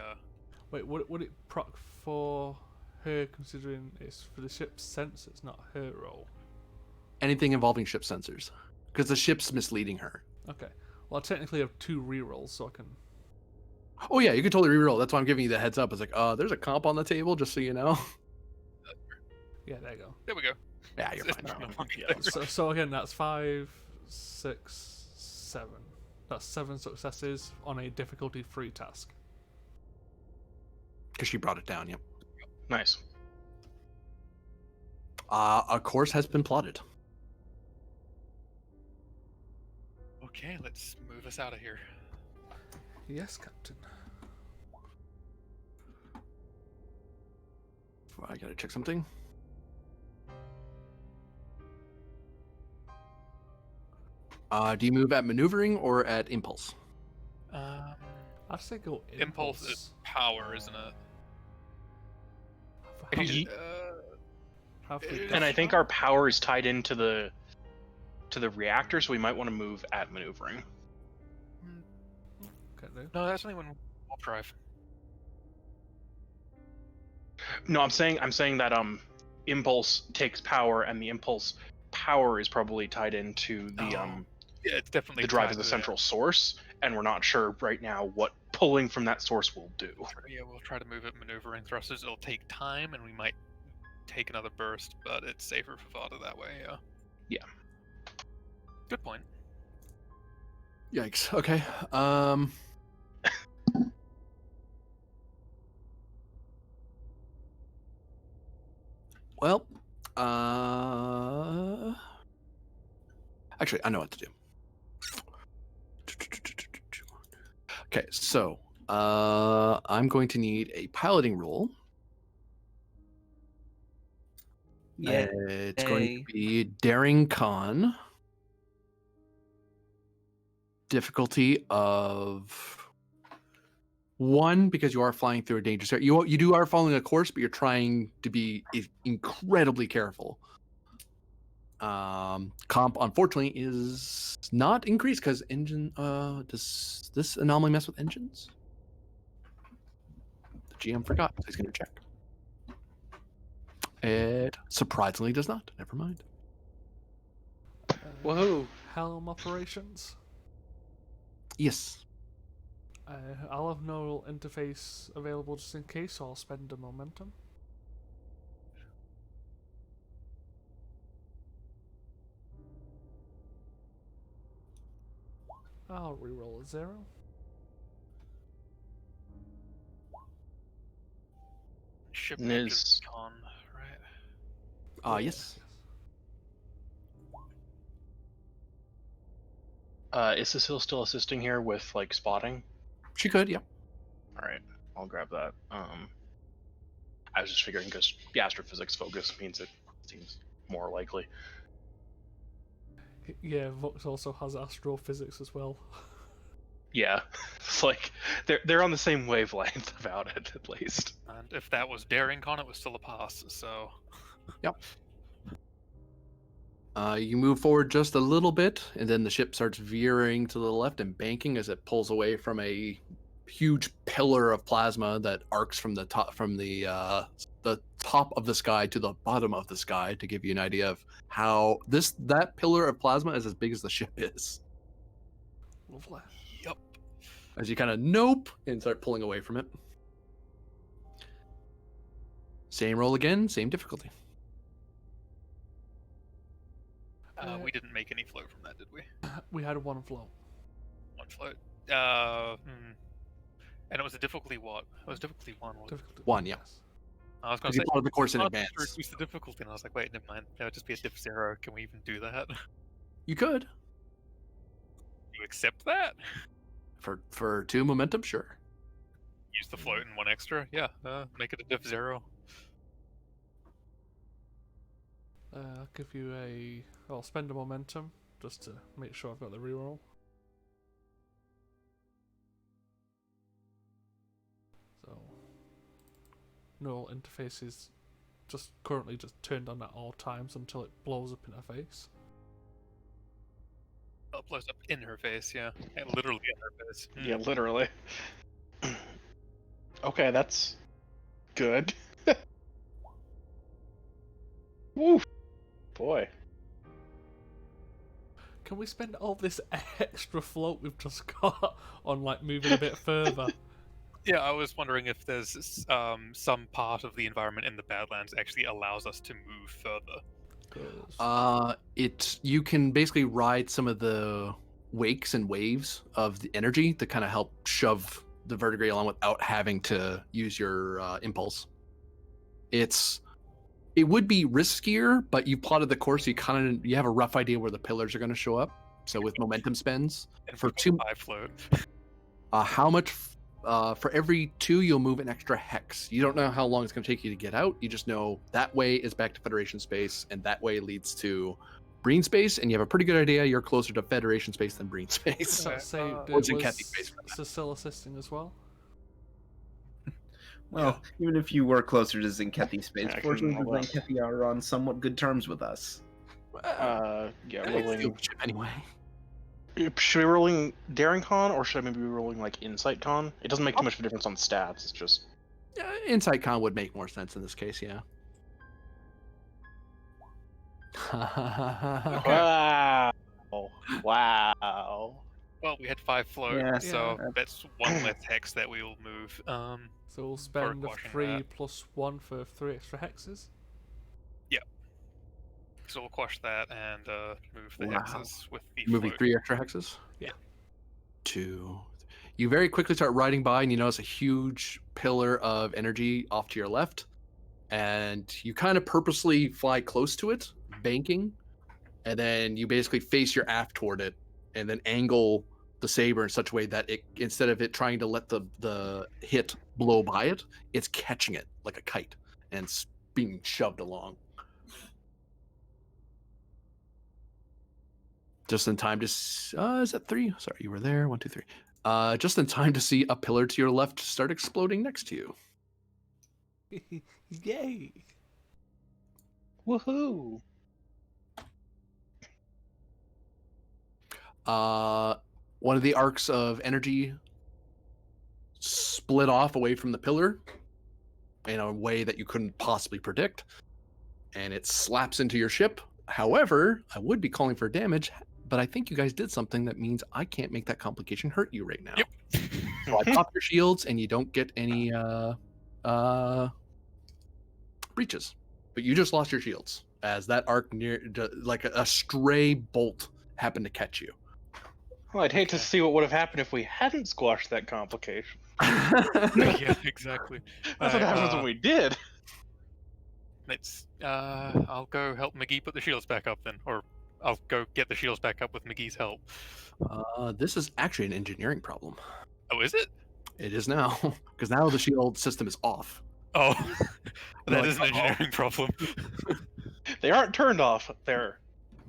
Wait, would it proc for her considering it's for the ship's sensors, not her roll? Anything involving ship sensors. Because the ship's misleading her. Okay. Well, I technically have 2 rerolls, so I can. Oh yeah, you can totally reroll. That's why I'm giving you the heads up. It's like, there's a comp on the table, just so you know. Yeah, there you go. There we go. Yeah, you're fine. No longer Yeah, there. So again, that's 5, 6, 7. That's 7 successes on a difficulty-free task. Because she brought it down, yep. Nice. A course has been plotted. Okay, let's move us out of here. Yes, Captain. I gotta check something. Do you move at maneuvering or at impulse? I'd say go Impulse is power, isn't it? How- Ye- how- And I think our power is tied into the reactor, so we might want to move at maneuvering. Okay, no. No, that's only when we'll drive. No, I'm saying that impulse takes power, and the impulse power is probably tied into the Yeah, it's definitely the drive tied as the to central source, and we're not sure right now what pulling from that source will do. Yeah, we'll try to move it maneuvering thrusters. It'll take time, and we might take another burst, but it's safer for Vada that way. Yeah. Yeah. Good point. Yikes. Okay. Well, actually, I know what to do. Okay, so I'm going to need a piloting roll. Yeah. It's going to be Daring Con. Difficulty of 1 because you are flying through a dangerous area. You are following a course, but you're trying to be incredibly careful. Comp unfortunately is not increased because engine. Does this anomaly mess with engines? The GM forgot. So he's going to check. It surprisingly does not. Never mind. Woohoo! Helm operations. Yes. I'll have neural interface available just in case, so I'll spend a momentum. I'll reroll a 0. Ship Niz. engine con, right? Yes. Is Cecile still assisting here with like spotting? She could, yeah. All right, I'll grab that. I was just figuring because the astrophysics focus means it seems more likely. Yeah, Vox also has astrophysics as well. Yeah, it's like they're on the same wavelength about it at least. And if that was Daring Con, it was still a pass, so... Yep. You move forward just a little bit, and then the ship starts veering to the left and banking as it pulls away from a huge pillar of plasma that arcs from the top of the sky to the bottom of the sky. To give you an idea of how that pillar of plasma is as big as the ship is. Lovely. Yup. As you kind of nope and start pulling away from it. Same roll again, same difficulty. We didn't make any float from that, did we? We had one float. One float. And it was a difficulty what? It was difficulty 1, wasn't it? Difficulty 1, yeah. I was going Because to you say, plotted the course in to advance. reduce the difficulty, and I was like, wait, never mind. That would just be a diff 0. Can we even do that? You could. You accept that? For 2 momentum, sure. Use the float and 1 extra? Yeah, make it a diff 0. I'll give you I'll spend a momentum just to make sure I've got the reroll. So, neural interface is currently just turned on at all times until it blows up in her face. It blows up in her face, yeah. And literally in her face. Yeah, literally. Okay, that's good. Woo! Boy. Can we spend all this extra float we've just got on like moving a bit further? Yeah, I was wondering if there's some part of the environment in the Badlands actually allows us to move further. You can basically ride some of the wakes and waves of the energy to kind of help shove the verdigris along without having to use your impulse. It would be riskier, but you plotted the course. You have a rough idea where the pillars are going to show up. So with momentum spends And for we 2, 5 float. how much? For every 2, you'll move an extra hex. You don't know how long it's going to take you to get out. You just know that way is back to Federation space, and that way leads to Breen space. And you have a pretty good idea you're closer to Federation space than Breen space. So Okay, say was in Kathy's space for that. Cecile assisting as well. Well, even if you were closer to Zinkethi space, I can fortunately roll the up. Zinkethi are on somewhat good terms with us. Yeah, It's rolling. field ship anyway. Should we be rolling Daring Con, or should I maybe be rolling like Insight Con? It doesn't make too much of a difference on stats. It's just Insight Con would make more sense in this case, yeah. wow, wow. Well, we had 5 float, Yeah, so yeah. that's 1 less hex that we'll move. So we'll spend a quashing 3 that. plus 1 for 3 extra hexes. So we'll quash that and move the Wow. hexes with the Moving float. 3 extra hexes? Yeah. 2. You very quickly start riding by and you notice a huge pillar of energy off to your left. And you kind of purposely fly close to it, banking. And then you basically face your aft toward it and then angle the saber in such a way that it, instead of it trying to let the hit blow by it, it's catching it like a kite and it's being shoved along. Just in time to is that 3? Sorry, you were there. 1, 2, 3. Just in time to see a pillar to your left start exploding next to you. Yay! Woohoo! One of the arcs of energy split off away from the pillar in a way that you couldn't possibly predict, and it slaps into your ship. However, I would be calling for damage, but I think you guys did something that means I can't make that complication hurt you right now. Yep. So I pop your shields, and you don't get any breaches, but you just lost your shields as that arc like a stray bolt happened to catch you. Well, I'd hate to see what would have happened if we hadn't squashed that complication. Yeah, exactly. That's what happens when we did. I'll go help McGee put the shields back up then, or I'll go get the shields back up with McGee's help. This is actually an engineering problem. Oh, is it? It is now, because now the shield system is off. Oh, that Like, is an engineering problem. They aren't turned off, they're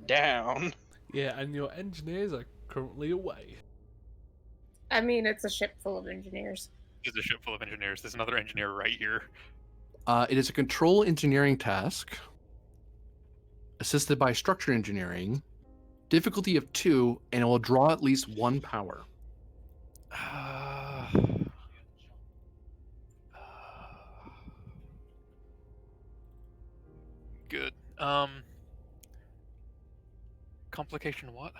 down. Yeah, and your engineers are currently away. I mean, it's a ship full of engineers. There's a ship full of engineers. There's another engineer right here. It is a control engineering task, assisted by structure engineering, difficulty of 2, and it will draw at least 1 power. Good. Complication what?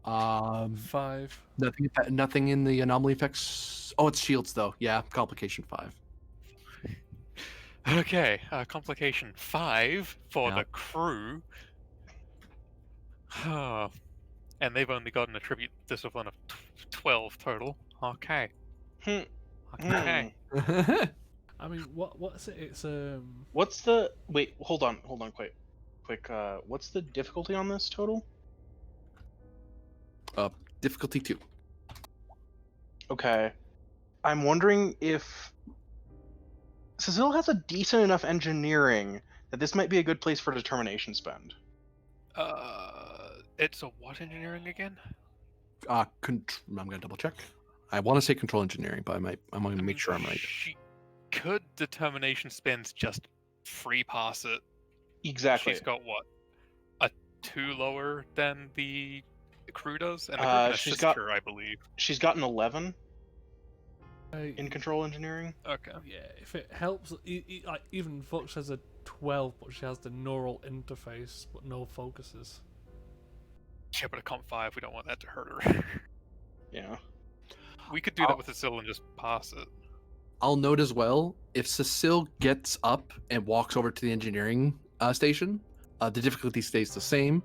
5. Nothing in the anomaly effects. Oh, it's shields though. Yeah, complication 5. Okay, complication 5 for Yeah. the crew. And they've only gotten a tribute discipline of 12 total. Okay. Hmm. Okay. I mean, what's it? It's What's the wait? Hold on, quick. What's the difficulty on this total? Difficulty 2. Okay, I'm wondering if Cecile has a decent enough engineering that this might be a good place for determination spend. It's a what engineering again? I'm gonna double check. I want to say control engineering, but I'm gonna make sure I'm right. She could determination spends just free pass it. Exactly. She's got what? A 2 lower than the crew does? And the crew can she's assist got- her, I believe. She's got an 11 in in control engineering. Okay. yeah. If it helps, like even Fox has a 12, but she has the neural interface, but no focuses. Yeah, but a comp 5, we don't want that to hurt her. Yeah. We could do that with Cecile and just pass it. I'll note as well, if Cecile gets up and walks over to the engineering station, the difficulty stays the same.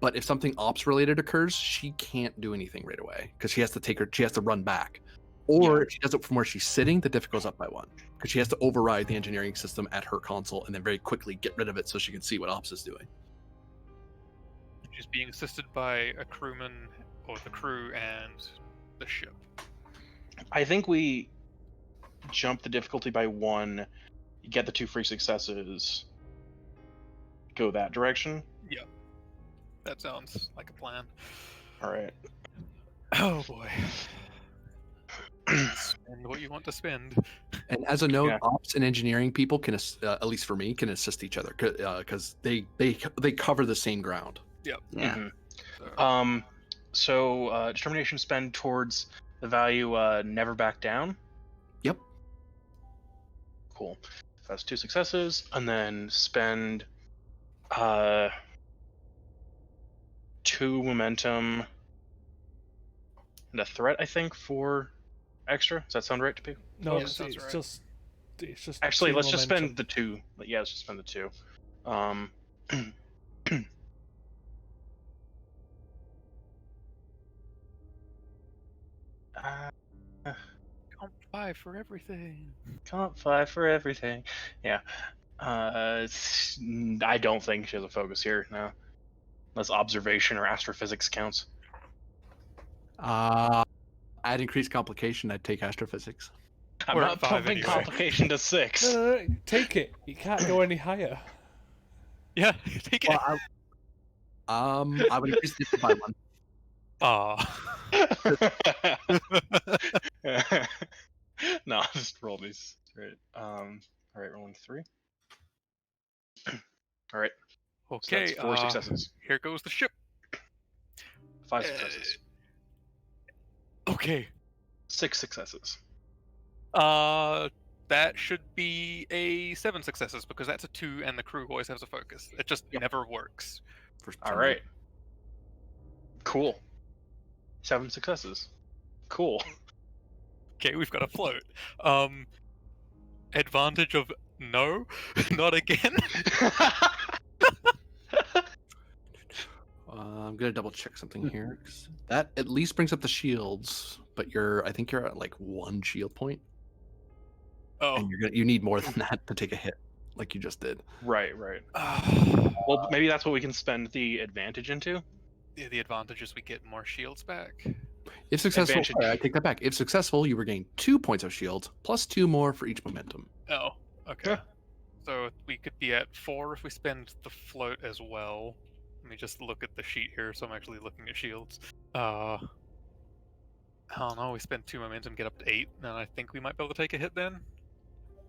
But if something ops related occurs, she can't do anything right away because she has to run back. Or if she does it from where she's sitting, the diff goes up by 1 because she has to override the engineering system at her console and then very quickly get rid of it so she can see what ops is doing. She's being assisted by a crewman, or the crew, and the ship. I think we jump the difficulty by 1, get the 2 free successes, go that direction. That sounds like a plan. All right. Oh boy. Spend what you want to spend. And as a note, Yeah. ops and engineering people can, at least for me, can assist each other because they cover the same ground. Yep. Yeah. Mhm. So, So determination spend towards the value never back down. Yep. Cool. That's 2 successes, and then spend 2 momentum and a threat, I think, for extra. Does that sound right to people? No, Yeah, it's, sounds it's right. just it's just. Actually, 2 let's just momentum. spend the 2. Yeah, let's just spend the 2. comp 5 for everything. Comp 5 for everything. Yeah. I don't think she has a focus here. No. Unless observation or astrophysics counts. Add increased complication, I'd take astrophysics. I'm We're not at 5 pumping anyway. complication to 6. No, take it. You can't go any higher. Yeah, take it. Well, I would increase it by one. Ah. No, I'll just roll these. Right. All right, rolling 3. All right. So Okay. that's 4 successes. Here goes the ship. 5 successes. Okay. 6 successes. That should be a 7 successes because that's a 2, and the crew always has a focus. It just Yep. never works. For All some right. Cool. 7 successes. Cool. Okay, we've got a float. Advantage of no, not again. I'm gonna double check something here. 'Cause that at least brings up the shields, but I think you're at like 1 shield point, Oh. and you need more than that to take a hit, like you just did. Right. Well, maybe that's what we can spend the advantage into. Yeah, the advantage is we get more shields back. If successful, Advantage. sorry, I take that back. If successful, you regain 2 points of shield plus 2 more for each momentum. Oh, okay. Yeah. So we could be at 4 if we spend the float as well. Let me just look at the sheet here, so I'm actually looking at shields. I don't know, we spend 2 momentum, get up to 8, and I think we might be able to take a hit then.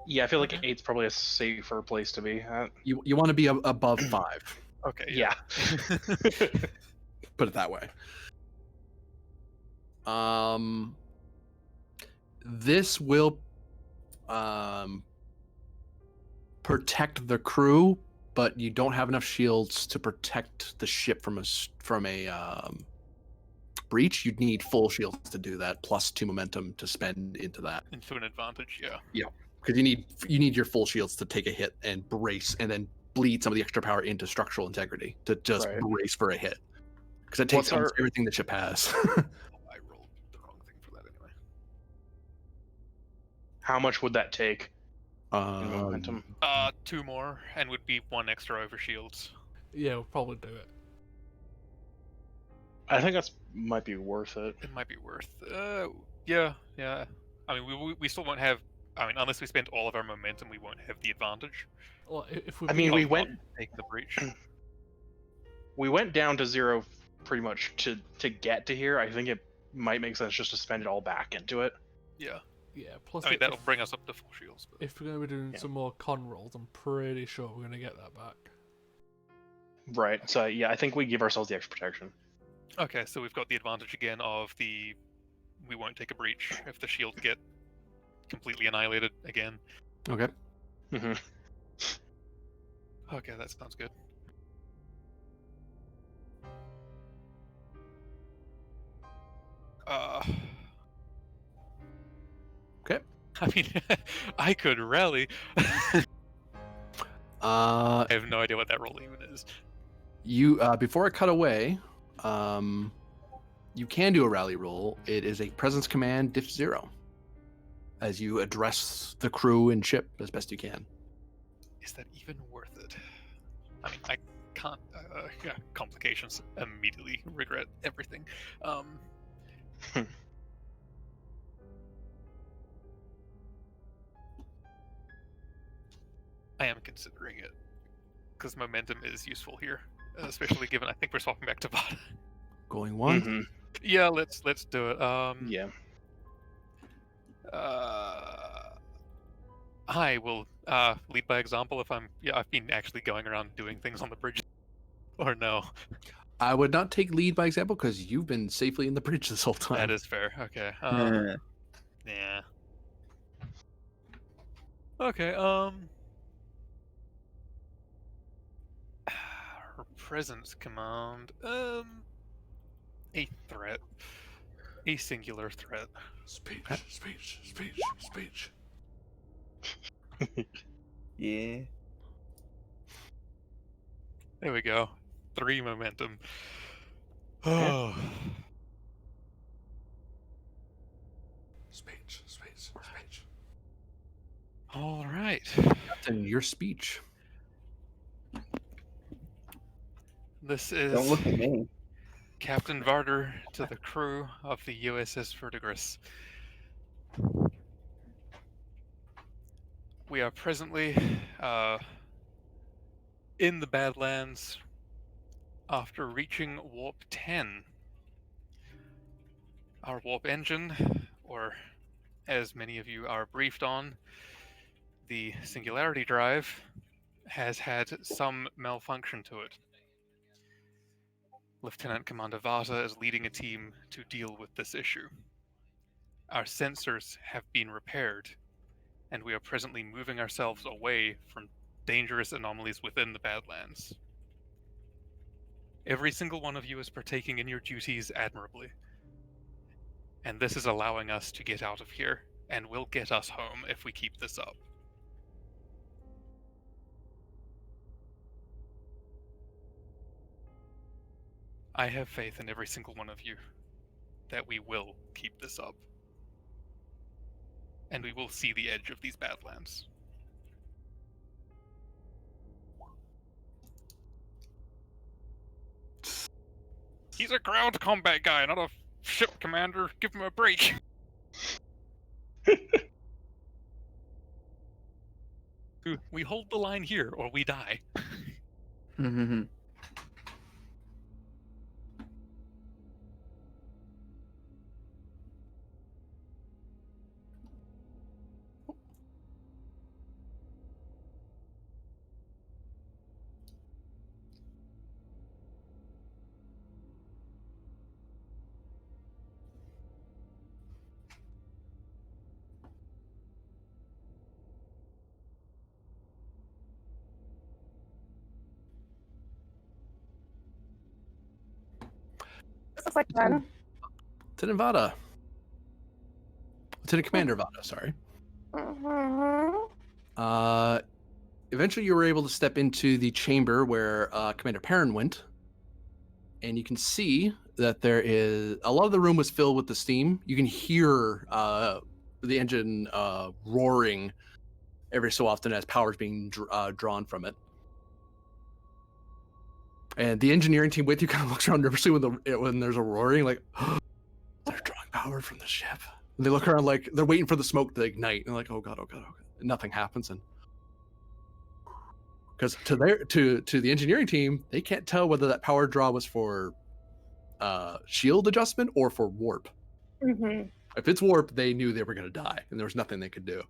Yeah, I feel like Okay. 8's probably a safer place to be at. You want to be above 5. Okay, Yeah. Put it that way. This will protect the crew, but you don't have enough shields to protect the ship from a breach. You'd need full shields to do that, plus 2 momentum to spend into that. Into an advantage, yeah. Because you need your full shields to take a hit and brace, and then bleed some of the extra power into structural integrity to just Right. brace for a hit. Because it takes What's almost our- everything the ship has. I rolled the wrong thing for that anyway. How much would that take in momentum? 2 more, and would be 1 extra over shields. Yeah, we'll probably do it. I think that's might be worth it. It might be worth. Yeah. I mean, we still won't have. I mean, unless we spend all of our momentum, we won't have the advantage. Well, if we I mean, of we not went taking the breach. we went down to 0 pretty much to get to here. I think it might make sense just to spend it all back into it. Yeah. yeah, plus I mean, if, that'll bring us up to full shields. But... if we're going to be doing Yeah. some more con rolls, I'm pretty sure we're going to get that back. Right. So yeah, I think we give ourselves the extra protection. Okay, so we've got the advantage again of we won't take a breach if the shields get completely annihilated again. Okay. Mm-hmm. Okay, that sounds good. Okay. I mean, I could rally. I have no idea what that roll even is. You before I cut away, you can do a rally roll. It is a presence command diff 0, as you address the crew and ship as best you can. Is that even worth it? I mean, I can't. Yeah, complications. Immediately regret everything. I am considering it because momentum is useful here, especially given I think we're swapping back to Vada. Going once. Mm-hmm. Yeah, let's do it. Yeah. I will lead by example if I've been actually going around doing things on the bridge, or no. I would not take lead by example because you've been safely in the bridge this whole time. That is fair. Okay. Yeah. Okay. Her presence command. A threat. A singular threat. Speech. Yeah. There we go. 3 momentum. Oh. Speech. All right. Captain, your speech. This is Don't look at me. Captain Varder to the crew of the U.S.S. Verdigris. We are presently in the Badlands, After reaching warp 10, our warp engine, or as many of you are briefed on, the singularity drive, has had some malfunction to it. Lieutenant Commander Vata is leading a team to deal with this issue. Our sensors have been repaired, and we are presently moving ourselves away from dangerous anomalies within the Badlands. Every single one of you is partaking in your duties admirably, and this is allowing us to get out of here, and will get us home if we keep this up. I have faith in every single one of you that we will keep this up, and we will see the edge of these Badlands. He's a ground combat guy, not a ship commander. Give him a break. We hold the line here, or we die. This looks like fun. Lieutenant Vada. Lieutenant Commander Vada, sorry. Mm-hmm. Eventually you were able to step into the chamber where Commander Perrin went. And you can see that there is a lot of the room was filled with the steam. You can hear the engine roaring every so often as power is being drawn from it. And the engineering team with you kind of looks around nervously when there's a roaring, like, oh, they're drawing power from the ship. And they look around like they're waiting for the smoke to ignite. And they're like, oh god, oh god, oh god. And nothing happens. And because to the engineering team, they can't tell whether that power draw was for shield adjustment or for warp. Mm-hmm. If it's warp, they knew they were going to die, and there was nothing they could do.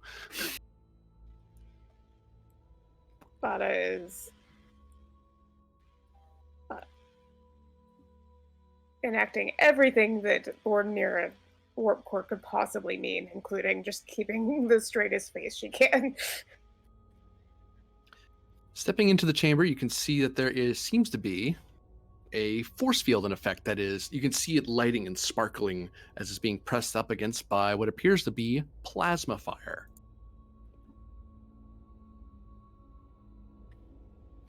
Vada is enacting everything that board near a warp core could possibly mean, including just keeping the straightest face she can. Stepping into the chamber, you can see that seems to be a force field in effect. That is, you can see it lighting and sparkling as it's being pressed up against by what appears to be plasma fire.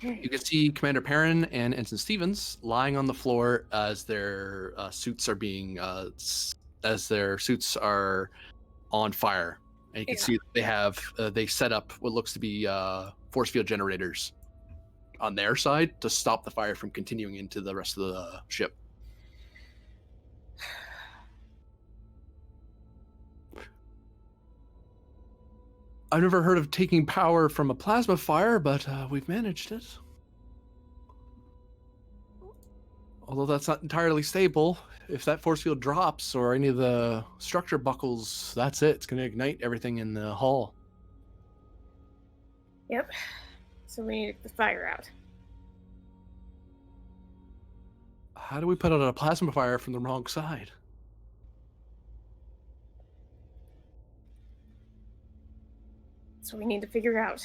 You can see Commander Perrin and Ensign Stevens lying on the floor as their suits are on fire, and you can see that they set up what looks to be force field generators on their side to stop the fire from continuing into the rest of the ship. I've never heard of taking power from a plasma fire, but we've managed it. Although that's not entirely stable. If that force field drops or any of the structure buckles, that's it. It's going to ignite everything in the hull. Yep. So we need the fire out. How do we put out a plasma fire from the wrong side? So we need to figure out.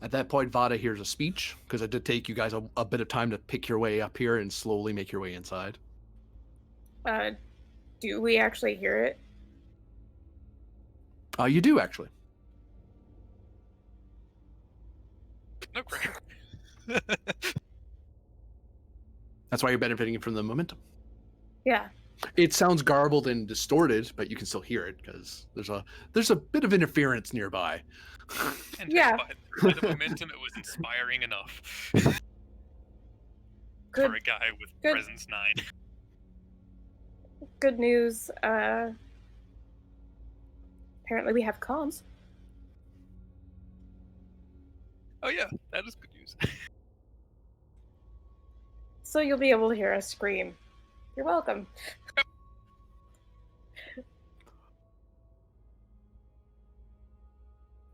At that point, Vada hears a speech, because it did take you guys a bit of time to pick your way up here and slowly make your way inside. Do we actually hear it? You do, actually. No pressure. That's why you're benefiting from the momentum. Yeah. It sounds garbled and distorted, but you can still hear it because there's a bit of interference nearby. And Yeah. By the momentum, it was inspiring enough for a guy with presence 9. Good news. Apparently we have comms. Oh yeah, that is good news. So you'll be able to hear us scream. You're welcome.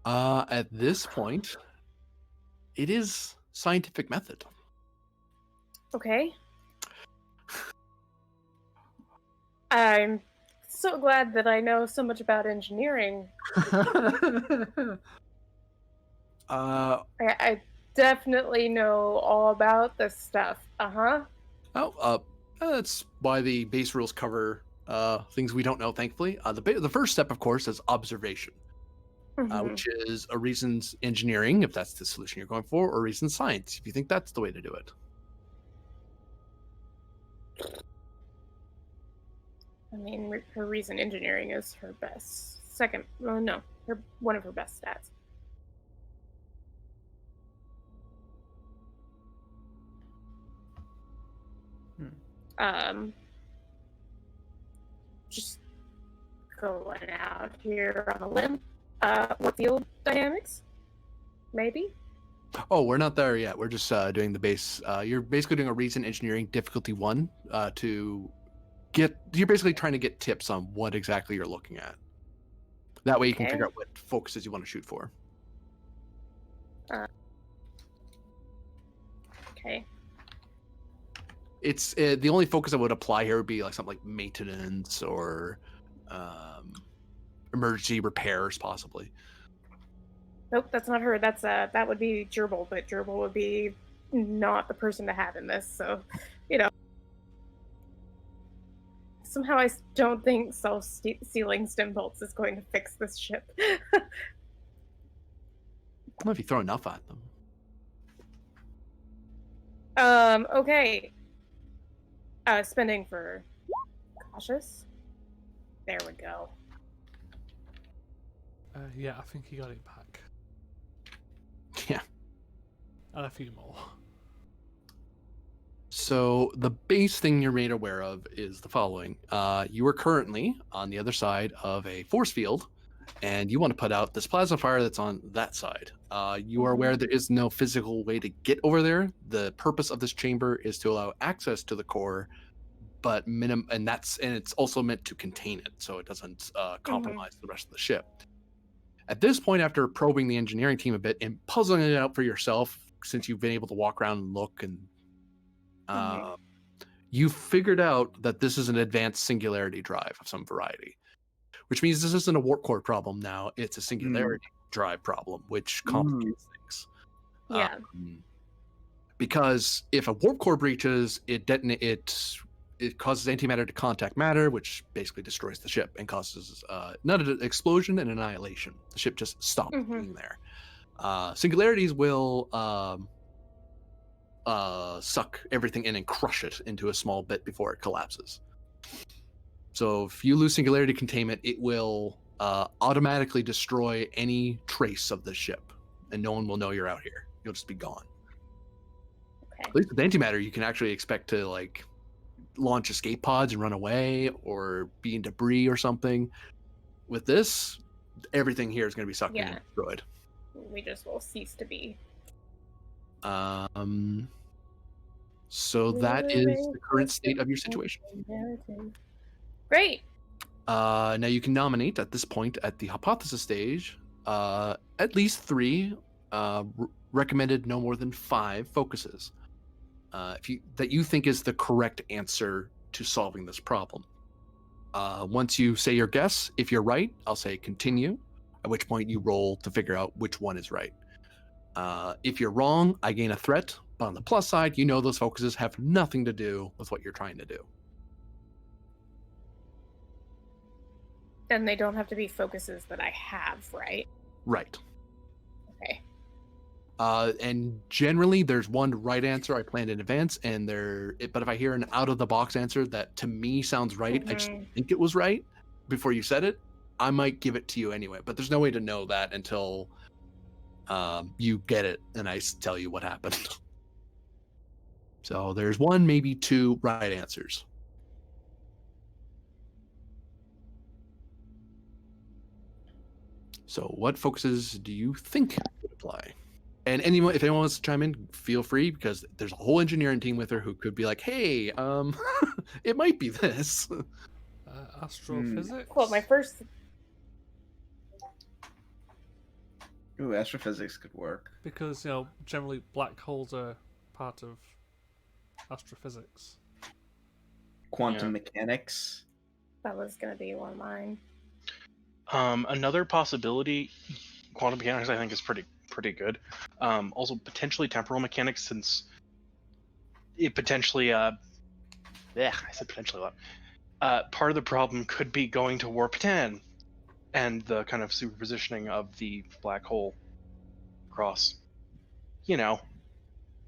At this point, it is scientific method. Okay. I'm so glad that I know so much about engineering. I definitely know all about this stuff. That's why the base rules cover things we don't know. Thankfully, the first step, of course, is observation, which is a reasons engineering, if that's the solution you're going for, or reasons science, if you think that's the way to do it. I mean, her reason engineering is her best. Second, well, no, one of her best stats. Just going out here on a limb. What field dynamics? Maybe. Oh, we're not there yet. We're just doing the base. You're basically doing a reason engineering difficulty 1 to get. You're basically trying to get tips on what exactly you're looking at. That way, you can figure out what focuses you want to shoot for. Okay. It's the only focus I would apply here would be like something like maintenance or emergency repairs, possibly. Nope, that's not her. That would be Gerbil, but Gerbil would be not the person to have in this. So, somehow I don't think self-sealing stem bolts is going to fix this ship. Well, if you throw enough at them. Okay. Spending for cautious. There we go. Yeah, I think he got it back. Yeah. And a few more. So the base thing you're made aware of is the following. You are currently on the other side of a force field, and you want to put out this plasma fire that's on that side. You are aware there is no physical way to get over there. The purpose of this chamber is to allow access to the core, but and it's also meant to contain it, so it doesn't compromise the rest of the ship. At this point, after probing the engineering team a bit and puzzling it out for yourself, since you've been able to walk around and look, and you figured out that this is an advanced singularity drive of some variety, which means this isn't a warp core problem now. It's a singularity drive problem, which complicates things. Yeah. Because if a warp core breaches, it causes antimatter to contact matter, which basically destroys the ship and causes not an explosion and annihilation. The ship just stops being there. Singularities will suck everything in and crush it into a small bit before it collapses. So if you lose singularity containment, it will automatically destroy any trace of the ship, and no one will know you're out here. You'll just be gone. Okay. At least with antimatter, you can actually expect to like launch escape pods and run away, or be in debris or something. With this, everything here is going to be sucked in and destroyed. We just will cease to be. So that is the current state of your situation. Great. Now you can nominate at this point at the hypothesis stage at least 3, recommended no more than 5 focuses that you think is the correct answer to solving this problem. Once you say your guess, if you're right, I'll say continue, at which point you roll to figure out which one is right. If you're wrong, I gain a threat, but on the plus side, you know those focuses have nothing to do with what you're trying to do. Then they don't have to be focuses that I have, right? Right. Okay. And generally, there's one right answer I planned in advance, but if I hear an out-of-the-box answer that to me sounds right, I just think it was right before you said it, I might give it to you anyway. But there's no way to know that until you get it and I tell you what happened. So there's 1, maybe 2 right answers. So what focuses do you think would apply? And anyone, if anyone wants to chime in, feel free, because there's a whole engineering team with her who could be like, "Hey, it might be this." Astrophysics. Well, my first. Ooh, astrophysics could work. Because generally black holes are part of astrophysics. Quantum mechanics. That was gonna be one of mine. Another possibility, quantum mechanics, I think, is pretty good. Also, potentially temporal mechanics, since it potentially, I said potentially a lot. Part of the problem could be going to warp 10 and the kind of superpositioning of the black hole across,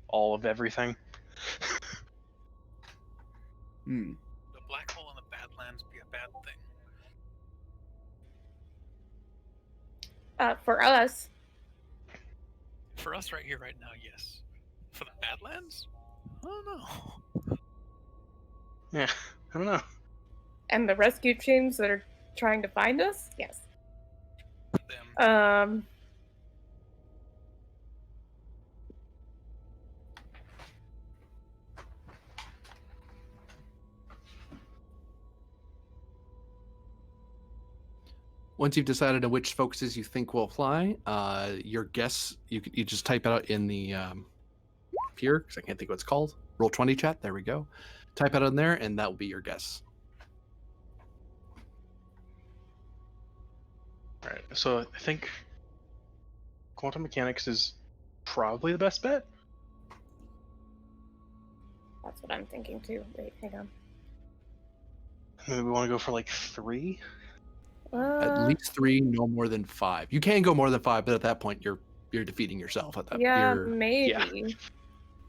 all of everything. Hmm. The black hole in the Badlands be a bad thing. For us, For us right here, right now, yes. For the Badlands? I don't know. Yeah, I don't know. and the rescue teams that are trying to find us, yes. Them. Once you've decided on which focuses you think will apply, your guess, you just type it out in the here, because I can't think what it's called. Roll20 chat. There we go. Type it in there, and that will be your guess. All right, so I think quantum mechanics is probably the best bet. That's what I'm thinking too. Wait, hang on. Maybe we want to go for like 3. At least 3, no more than 5. You can go more than 5, but at that point, you're defeating yourself. At that, Yeah, you're, maybe.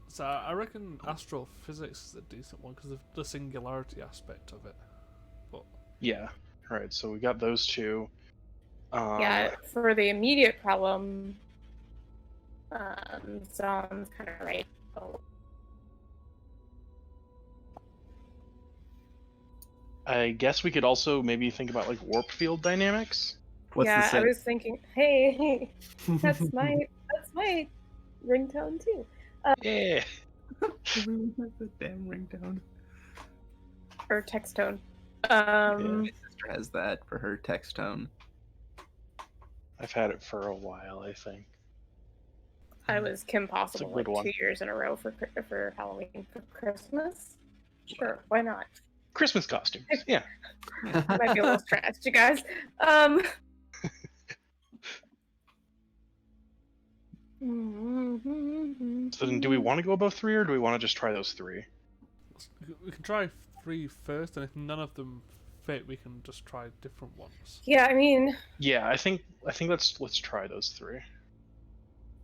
So I reckon astrophysics is a decent one because of the singularity aspect of it. But Yeah. All right, so we got those two. Yeah, for the immediate problem, sounds kind of right. Oh. I guess we could also maybe think about like warp field dynamics. What's Yeah, the I same? was thinking, hey, that's my ringtone too. Yeah. The damn ringtone. Or text tone. My sister has that for her text tone. I've had it for a while, I think. I was Kim Possible good like one. 2 years in a row for Halloween. For Christmas, sure, why not? Christmas costumes. Yeah. Might be a little stretched, you guys. So then, do we want to go above 3, or do we want to just try those 3? we can try 3 first, and if none of them fit, we can just try different ones. Yeah, I mean, Yeah, I think let's try those 3.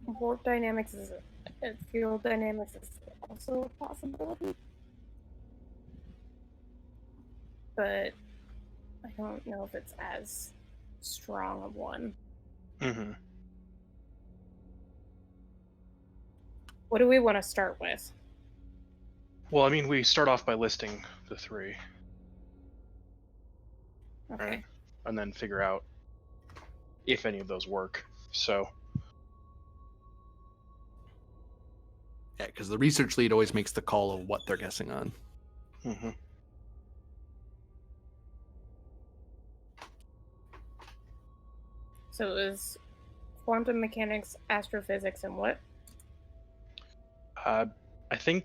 warp dynamics is field dynamics is also a possibility, but I don't know if it's as strong a one. Mm-hmm. What do we want to start with? Well, I mean, we start off by listing the 3, Okay. right? And then figure out if any of those work. So. yeah, because the research lead always makes the call of what they're guessing on. Mm-hmm. So it was quantum mechanics, astrophysics, and what? I think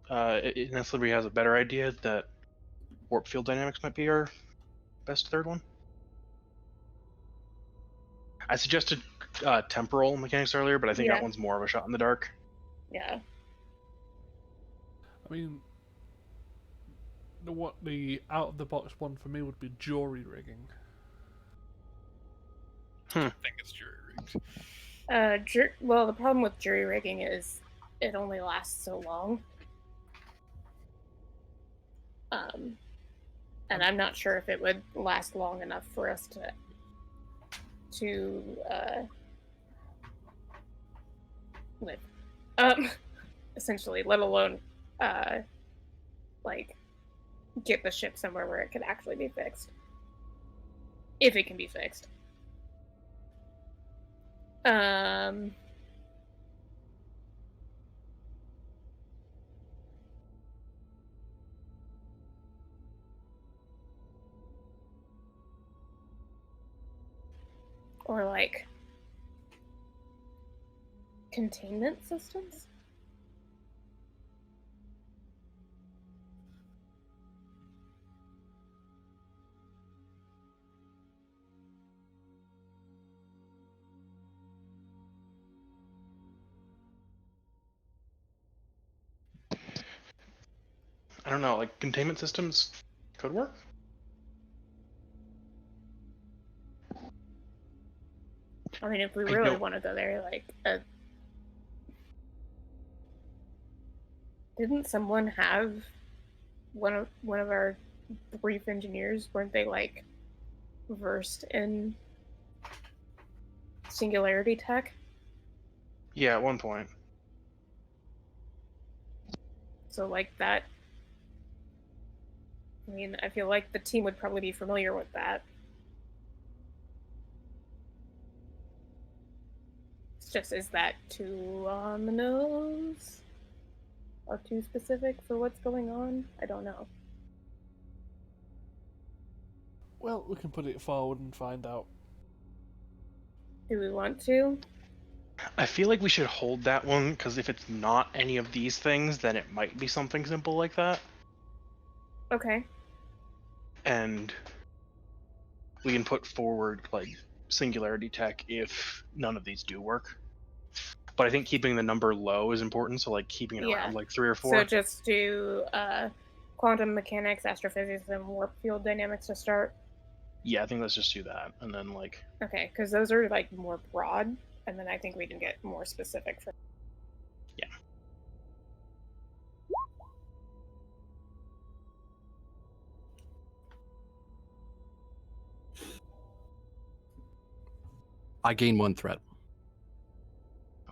unless Liberty has a better idea, that warp field dynamics might be our best third one. I suggested temporal mechanics earlier, but I think that one's more of a shot in the dark. Yeah. I mean, the out of the box one for me would be jury rigging. I think it's jury rigged. Well, the problem with jury rigging is it only lasts so long. And I'm not sure if it would last long enough for us to live. Essentially, let alone like get the ship somewhere where it could actually be fixed. If it can be fixed. Or like containment systems? I don't know, like containment systems could work. I mean, if we I really don't- want to go there, like, didn't someone have one of our brief engineers? Weren't they like versed in singularity tech? Yeah, at one point. So like that. I mean, I feel like the team would probably be familiar with that. It's just, is that too on the nose? Or too specific for what's going on? I don't know. Well, we can put it forward and find out. Do we want to? I feel like we should hold that one, because if it's not any of these things, then it might be something simple like that. Okay. And we can put forward like singularity tech if none of these do work. But I think keeping the number low is important, so like keeping it Yeah. around like 3 or 4. So just do quantum mechanics, astrophysics, and warp field dynamics to start. Yeah, I think let's just do that, and then like Okay, because those are like more broad, and then I think we can get more specific for. Yeah. I gain 1 threat.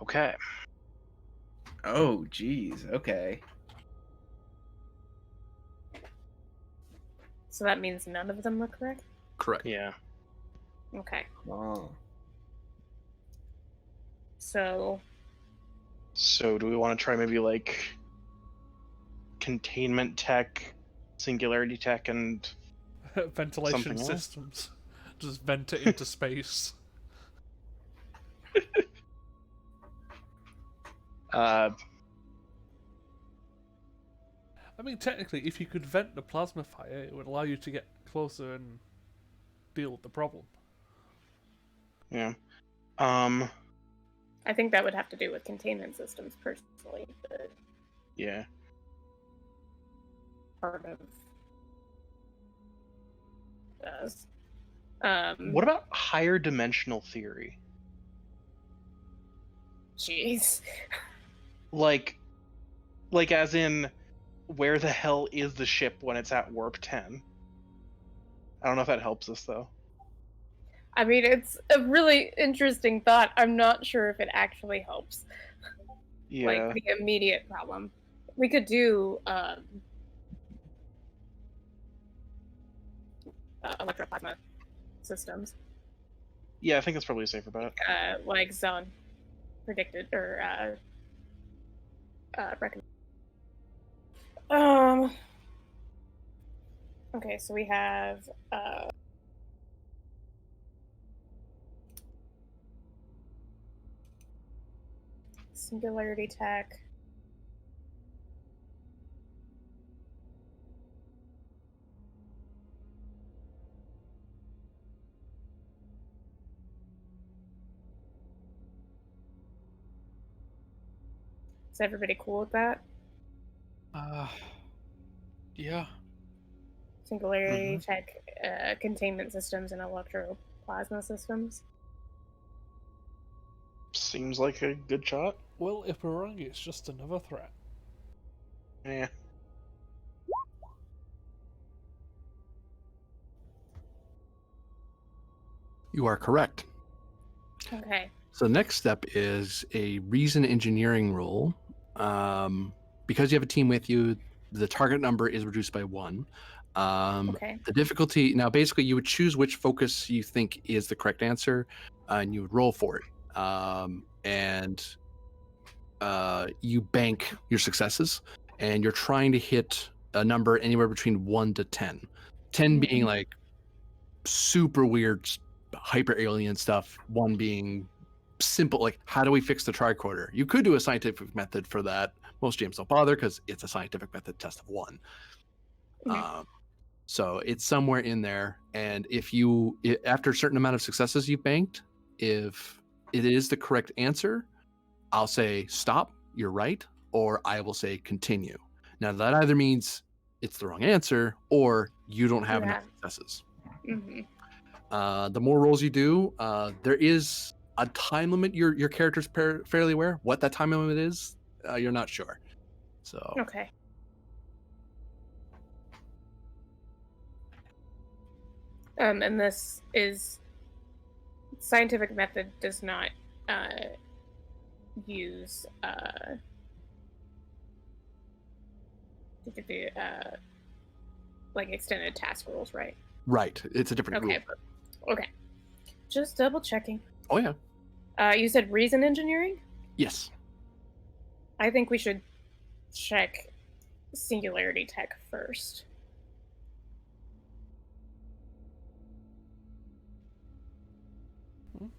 Okay. Oh, geez. Okay. So that means none of them were correct? Correct. Yeah. Okay. Oh. So So do we want to try maybe like containment tech, singularity tech, and Ventilation Something else? systems. Just vent it into space. uh I mean, technically, if you could vent the plasma fire, it would allow you to get closer and deal with the problem. yeah. I think that would have to do with containment systems personally, but Yeah. part of does. What about higher dimensional theory? Jeez. Like as in, where the hell is the ship when it's at warp 10? I don't know if that helps us though. I mean, it's a really interesting thought. I'm not sure if it actually helps. Yeah. Like the immediate problem. We could do electroplasma systems, Yeah, I think that's probably a safer bet. like zone predicted or recommended. Okay, so we have singularity tech. Is everybody cool with that? Yeah. Singularity tech, containment systems, and electroplasma systems. Seems like a good shot. Well, if we're wrong, it's just another threat. Yeah. You are correct. Okay. So the next step is a reason engineering roll. Because you have a team with you, the target number is reduced by 1. Okay. The difficulty, now basically you would choose which focus you think is the correct answer, and you would roll for it. You bank your successes, and you're trying to hit a number anywhere between 1 to 10. 10 being like super weird, hyper alien stuff. One being simple, like how do we fix the tricorder? You could do a scientific method for that. Most GMs don't bother because it's a scientific method test of one. Mhm. So it's somewhere in there. And if after a certain amount of successes you've banked, if it is the correct answer, I'll say stop, you're right, or I will say continue. Now that either means it's the wrong answer or you don't have enough successes. The more rolls you do, there is a time limit. Your character's fairly aware. What that time limit is, you're not sure. So Okay. And this is scientific method does not use like extended task rules, right? Right, it's a different Okay. rule. Okay. Just double checking. Oh yeah. You said reason engineering? Yes. I think we should check singularity tech first.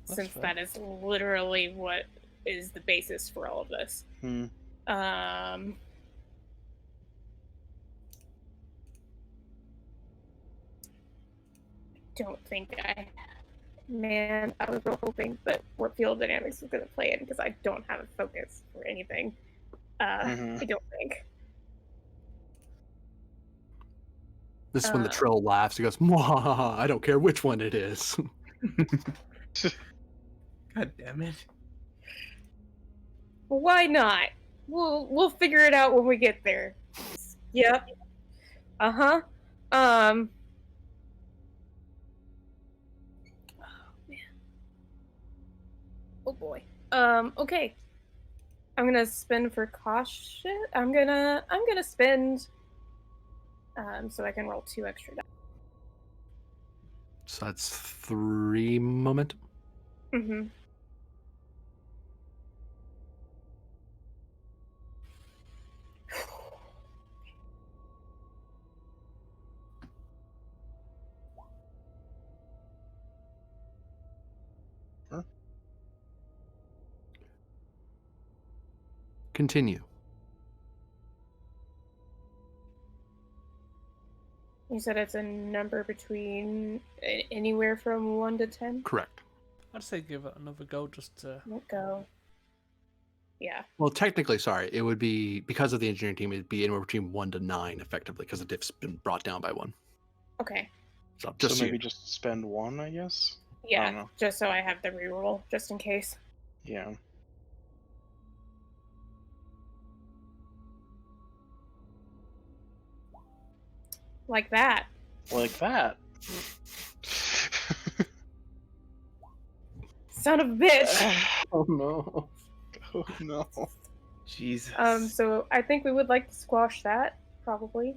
Since fair. that is literally what is the basis for all of this. Don't think man, I was real hoping that what field dynamics was going to play in because I don't have a focus for anything. I don't think. This is when the troll laughs. He goes, "Mwah, I don't care which one it is." God damn it. Why not? We'll figure it out when we get there. Yep. Oh man. Oh boy. Okay. I'm gonna spend for caution. I'm gonna spend so I can roll 2 extra dice. So that's 3 momentum. Continue. You said it's a number between anywhere from 1 to 10? Correct. I'd say give it another go just to... Let go. Yeah. Well, technically, sorry, it would be, because of the engineering team, it'd be anywhere between 1 to 9, effectively, because the diff's been brought down by 1. Okay. So just maybe just spend 1, I guess? I Yeah, don't know. just so I have the reroll, just in case. Yeah. Like that. Like that. Son of a bitch! Oh no. Oh no. Jesus. So I think we would like to squash that, probably.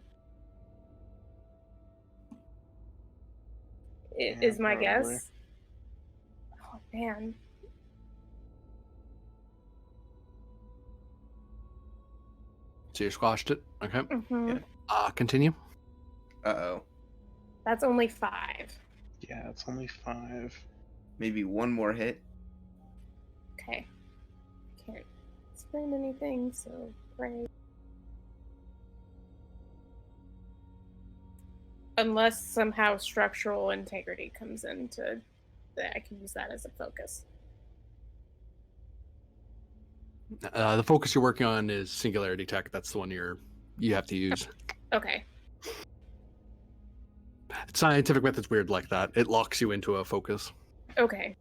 Is my probably. guess. Oh man. So you squashed it. Okay. Mm-hmm. Continue. Uh-oh. That's only 5. Yeah, it's only 5. Maybe one more hit. Okay. Can't spend anything, so pray. Unless somehow structural integrity comes into that, I can use that as a focus. The focus you're working on is singularity tech. That's the one you have to use. Okay. Scientific method's weird like that. It locks you into a focus. Okay.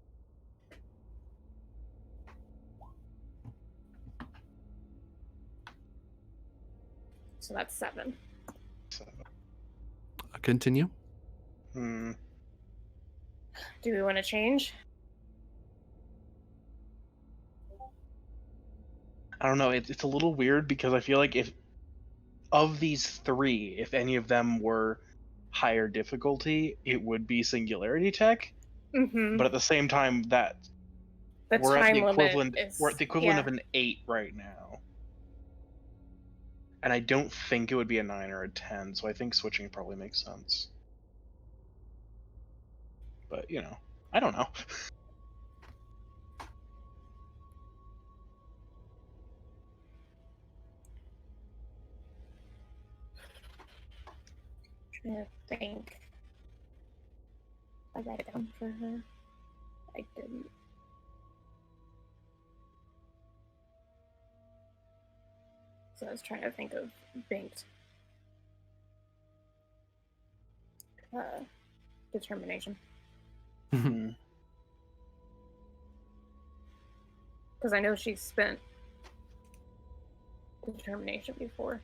So that's 7. Continue. Do we want to change? I don't know. It's a little weird because I feel like if of these 3, if any of them were higher difficulty, it would be singularity tech. Mm-hmm. But at the same time, that The we're at time the limit equivalent. is, We're at the equivalent yeah. of an 8 right now, and I don't think it would be a 9 or a 10. So I think switching probably makes sense. But you know. I don't know. Trying to think. I write it down for her. I didn't. So I was trying to think of banked determination. Hmm. Because I know she's spent determination before.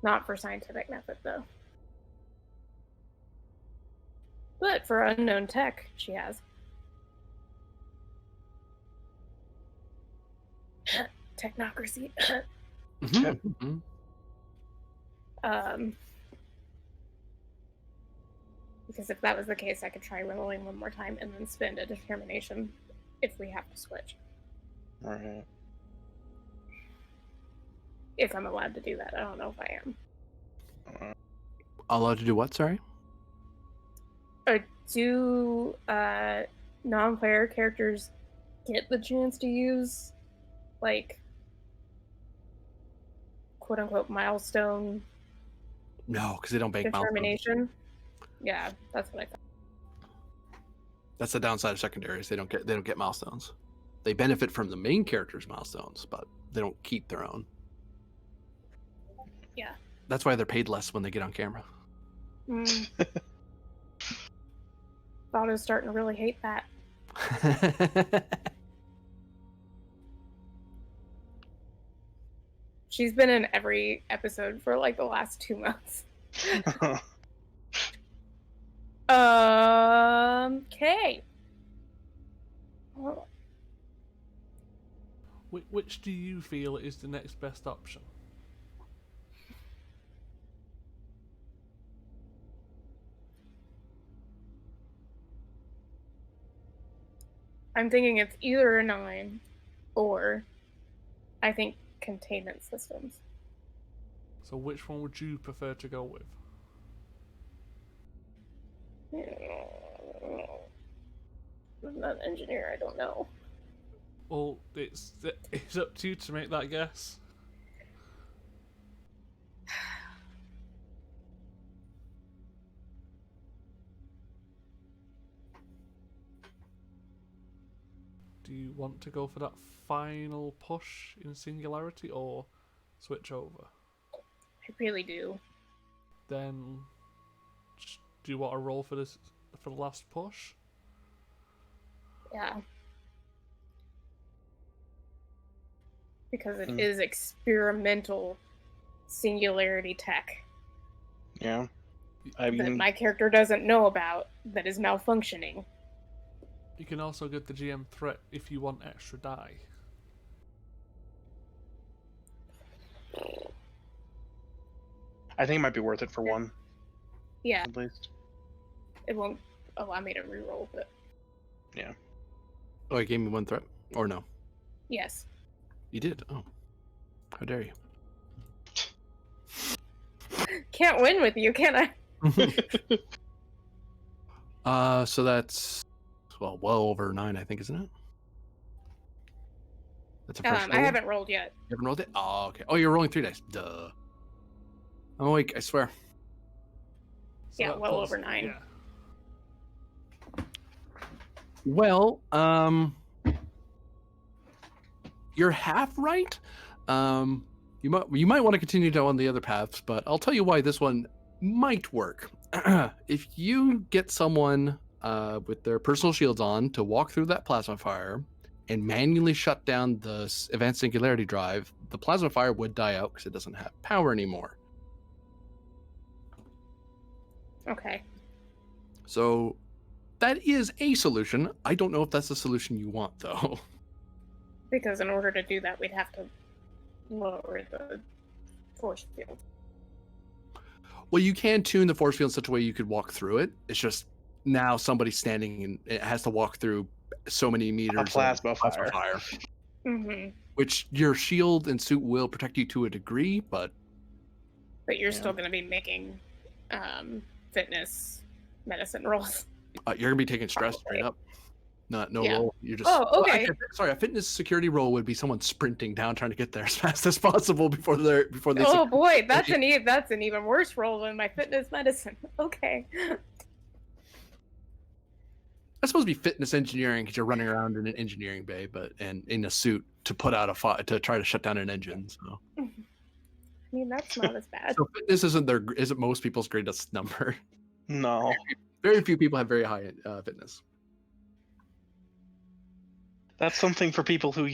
Not for scientific method, though. But for unknown tech, she has. Technocracy. Mhm. Because if that was the case, I could try rolling one more time and then spend a determination if we have to switch. All right. If I'm allowed to do that. I don't know if I am. Allowed to do what? Sorry. Do non-player characters get the chance to use, like, quote-unquote milestone No, because they don't bank milestones. determination? Yeah, that's what I thought. That's the downside of secondaries. They don't get milestones. They benefit from the main character's milestones, but they don't keep their own. Yeah. That's why they're paid less when they get on camera. Thought I was starting to really hate that. She's been in every episode for like the last 2 months. Okay. Which do you feel is the next best option? I'm thinking it's either a 9 or I think containment systems. So which one would you prefer to go with? I'm not an engineer, I don't know. Well, it's up to you to make that guess. Do you want to go for that final push in Singularity or switch over? I really do. Then, do you want to roll for this for the last push? Yeah. Because it is experimental singularity tech Yeah. that my character doesn't know about that is malfunctioning. You can also give the GM threat if you want extra die. I think it might be worth it for one, Yeah, at least. it won't allow me to reroll, but Yeah. Oh, you gave me one threat? Or no? yes. You did? Oh. How dare you? Can't win with you, can I? So that's well over 9, I think, isn't it? That's a first roll? I haven't rolled yet. You haven't rolled it? Oh, okay. Oh, you're rolling 3 dice. Duh. I'm awake, I swear. So Yeah, that well puts- over 9. Yeah. Well, you're half right. You might want to continue down the other paths, but I'll tell you why this one might work. If you get someone with their personal shields on to walk through that plasma fire and manually shut down the advanced singularity drive, the plasma fire would die out because it doesn't have power anymore. Okay. So that is a solution. I don't know if that's the solution you want, though. Because in order to do that, we'd have to lower the force field. Well, you can tune the force field in such a way you could walk through it. It's just now somebody's standing and it has to walk through so many meters A plasma of fire. Mm-hmm. Which your shield and suit will protect you to a degree, but But you're Yeah. still going to be making fitness medicine rolls. You're gonna be taking stress straight up. No Yeah. roll. You're just. Oh, Well, okay. actually, sorry, a fitness security roll would be someone sprinting down, trying to get there as fast as possible before they. Oh boy, that's an even worse role than my fitness medicine. Okay. That's supposed to be fitness engineering because you're running around in an engineering bay, and in a suit to put out a fire to try to shut down an engine. So. I mean, that's not as bad. So fitness isn't most people's greatest number. No. Very few people have very high fitness. That's something for people who,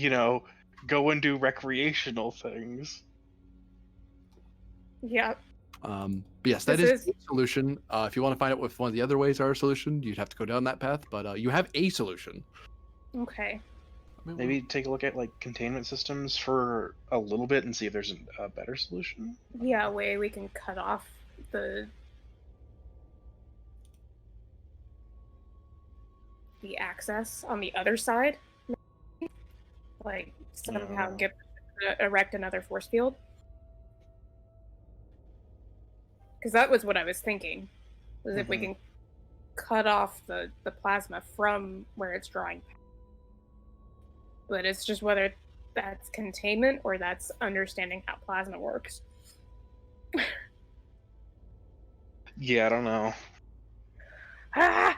go and do recreational things. Yeah. But yes, that This is a solution. If you want to find out if one of the other ways are a solution, you'd have to go down that path. But you have a solution. Okay. I mean, Maybe take a look at containment systems for a little bit and see if there's a better solution. Yeah, a way we can cut off the access on the other side. Like somehow erect another force field. Because that was what I was thinking. Was if we can cut off the plasma from where it's drawing. But it's just whether that's containment or that's understanding how plasma works. Yeah, I don't know. Ah!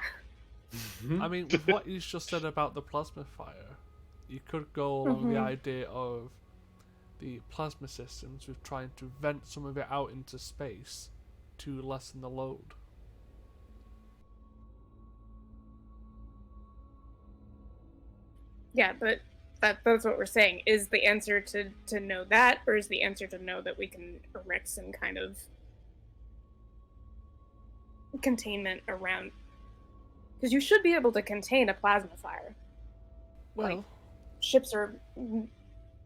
I mean, with what you just said about the plasma fire, you could go along the idea of the plasma systems with trying to vent some of it out into space to lessen the load. Yeah, but that's what we're saying. Is the answer to know that, or is the answer to know that we can erect some kind of containment around? Because you should be able to contain a plasma fire. Well, Ships are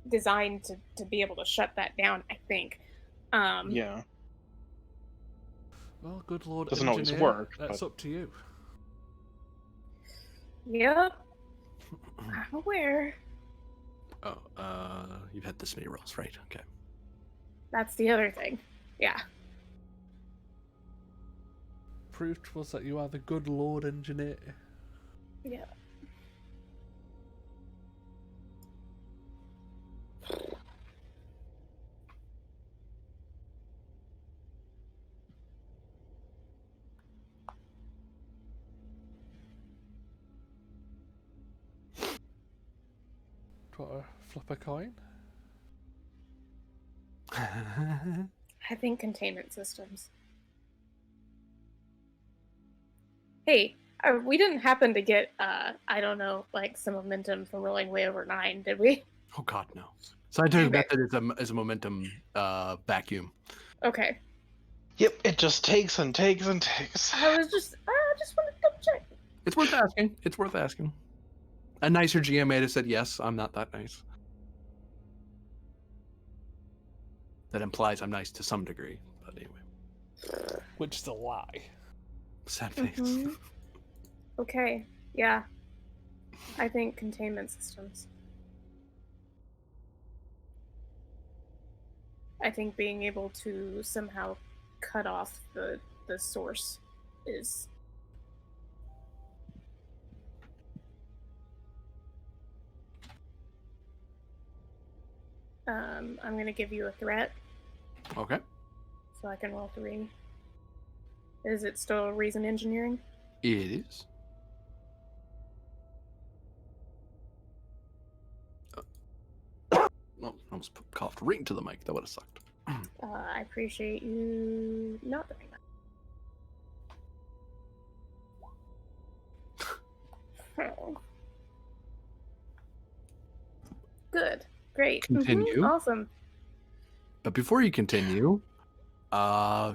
designed to be able to shut that down, I think. Yeah. well, good Lord, Doesn't always engineer, work, that's but- up to you. Yep. I'm aware. Oh, you've had this many rolls, right? Okay. That's the other thing. Yeah. Proof to us that you are the good Lord engineer. Yeah. Do you want to flip a coin? I think containment systems. Hey, we didn't happen to get, I don't know, some momentum from rolling way over 9, did we? Oh God, no. Scientific method is a momentum vacuum. Okay. Yep, it just takes and takes and takes. I just wanted to double check. It's worth asking. It's worth asking. A nicer GM may have said yes. I'm not that nice. That implies I'm nice to some degree, but anyway. Which is a lie. Sad face. Mhm. Okay, yeah. I think containment systems. I think being able to somehow cut off the source is... I'm gonna give you a threat, Okay. so I can roll 3. Is it still reason engineering? It is. Well, I almost coughed right into the mic. That would have sucked. I appreciate you not doing that. Oh. Good. Great. Continue. Awesome. But before you continue,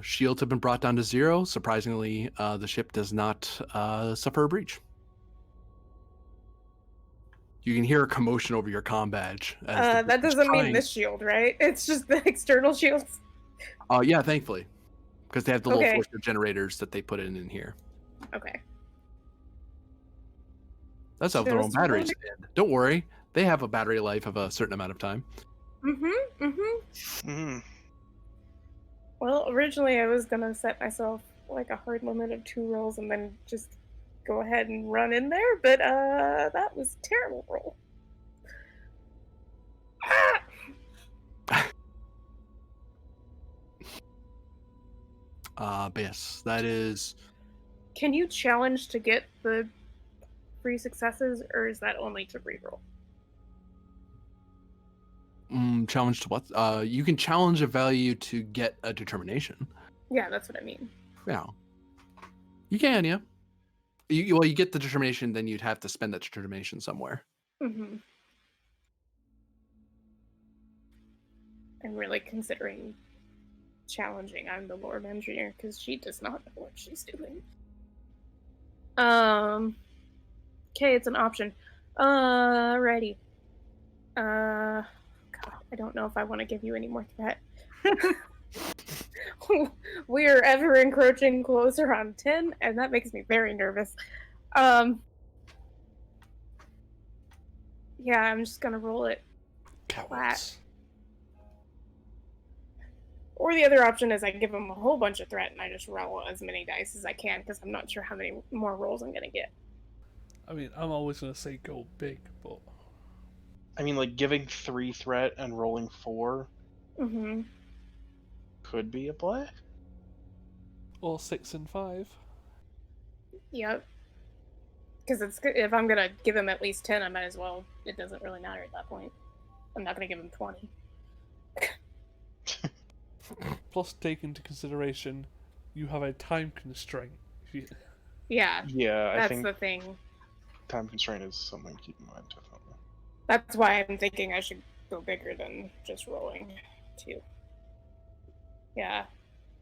shields have been brought down to 0. Surprisingly, the ship does not suffer a breach. You can hear a commotion over your comm badge. That doesn't mean this shield, right? It's just the external shields. Yeah, thankfully. Because they have the little Okay. force generators that they put in here. Okay. That's how their own Just batteries. Don't worry. They have a battery life of a certain amount of time. Well, originally I was gonna set myself a hard limit of 2 rolls and then just go ahead and run in there, but that was a terrible roll. But yes, that is Can you challenge to get the free successes, or is that only to reroll? challenge to what? You can challenge a value to get a determination. Yeah, that's what I mean. Yeah, you can. Yeah, well, you get the determination, then you'd have to spend that determination somewhere. Mm-hmm. I'm really considering challenging. I'm the Lord Engineer because she does not know what she's doing. Okay, it's an option. Righty. God, I don't know if I want to give you any more threat. We are ever encroaching closer on 10, and that makes me very nervous. Yeah, I'm just gonna roll it flat. Or the other option is I give him a whole bunch of threat and I just roll as many dice as I can because I'm not sure how many more rolls I'm gonna get. I mean, I'm always gonna say go big, but I mean, like giving 3 threat and rolling 4 Mm-hmm. could be a play. or 6 and 5. Yep. Because if I'm gonna give him at least 10, I might as well. It doesn't really matter at that point. I'm not gonna give him 20. Plus, take into consideration, you have a time constraint. Yeah, Yeah, I that's think the thing. time constraint is something to keep in mind, definitely. That's why I'm thinking I should go bigger than just rolling 2. Yeah,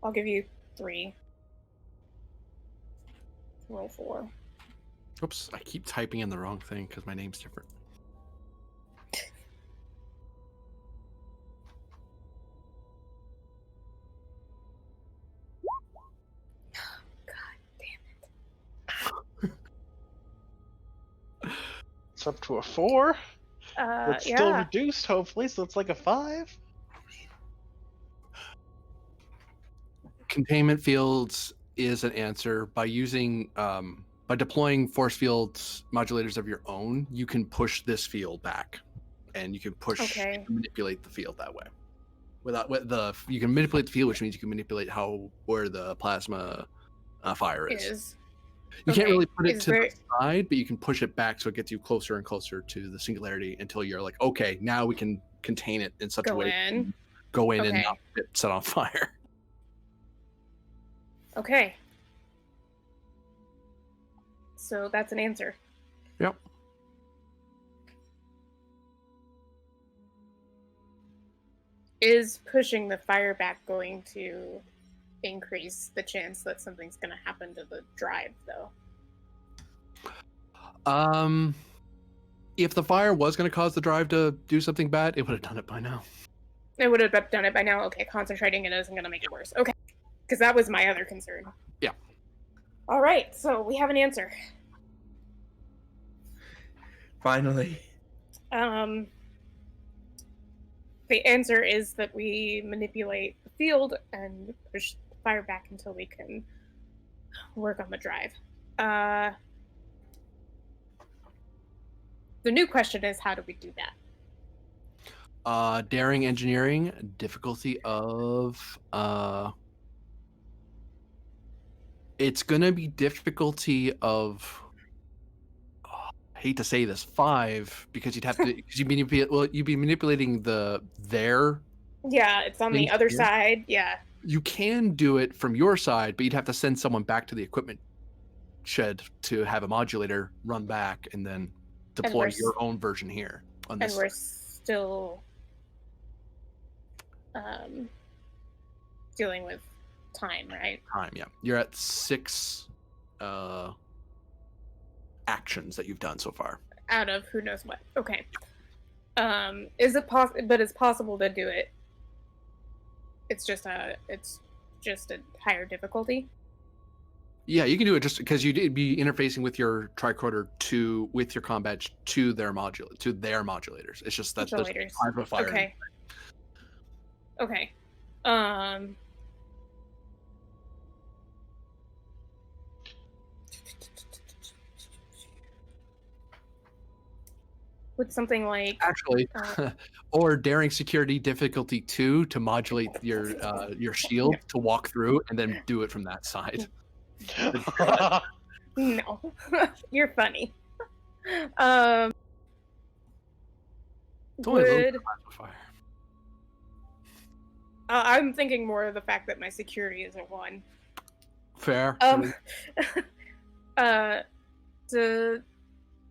I'll give you 3. Roll 4. Oops, I keep typing in the wrong thing because my name's different. It's up to a 4. It's still Yeah. reduced, hopefully, so it's like a 5. Containment fields is an answer. By using by deploying force fields modulators of your own, you can push this field back, and you can push Okay. and manipulate the field that way. You can manipulate the field, which means you can manipulate where the plasma fire is. You can't really put it to the side, but you can push it back so it gets you closer and closer to the singularity until you're like, okay, now we can contain it in such a way go in and not get set on fire. Okay. So that's an answer. Yep. Is pushing the fire back going to increase the chance that something's going to happen to the drive, though? If the fire was going to cause the drive to do something bad, it would have done it by now. It would have done it by now. Okay, concentrating it isn't going to make it worse. Okay, because that was my other concern. Yeah. All right, so we have an answer. Finally. The answer is that we manipulate the field and push the fire back until we can work on the drive. The new question is, how do we do that? Daring engineering, difficulty of it's gonna be difficulty of I hate to say this, 5, because you'd have to you'd be manipulating their Yeah, it's on the other side. Yeah. You can do it from your side, but you'd have to send someone back to the equipment shed to have a modulator run back and then deploy your own version here on this. And we're still dealing with time, right? Time, yeah. You're at 6 actions that you've done so far. Out of who knows what. Okay. Is it possible? But it's possible to do it. It's just a higher difficulty. Yeah, you can do it just because you'd be interfacing with your tricorder with your combat to their modulators. It's just that there's fire. Okay. Okay. With something like Actually, or daring security difficulty 2 to modulate your shield to walk through, and then do it from that side. no, you're funny. It's only a little bit Would of classifier. I'm thinking more of the fact that my security is a 1. Fair.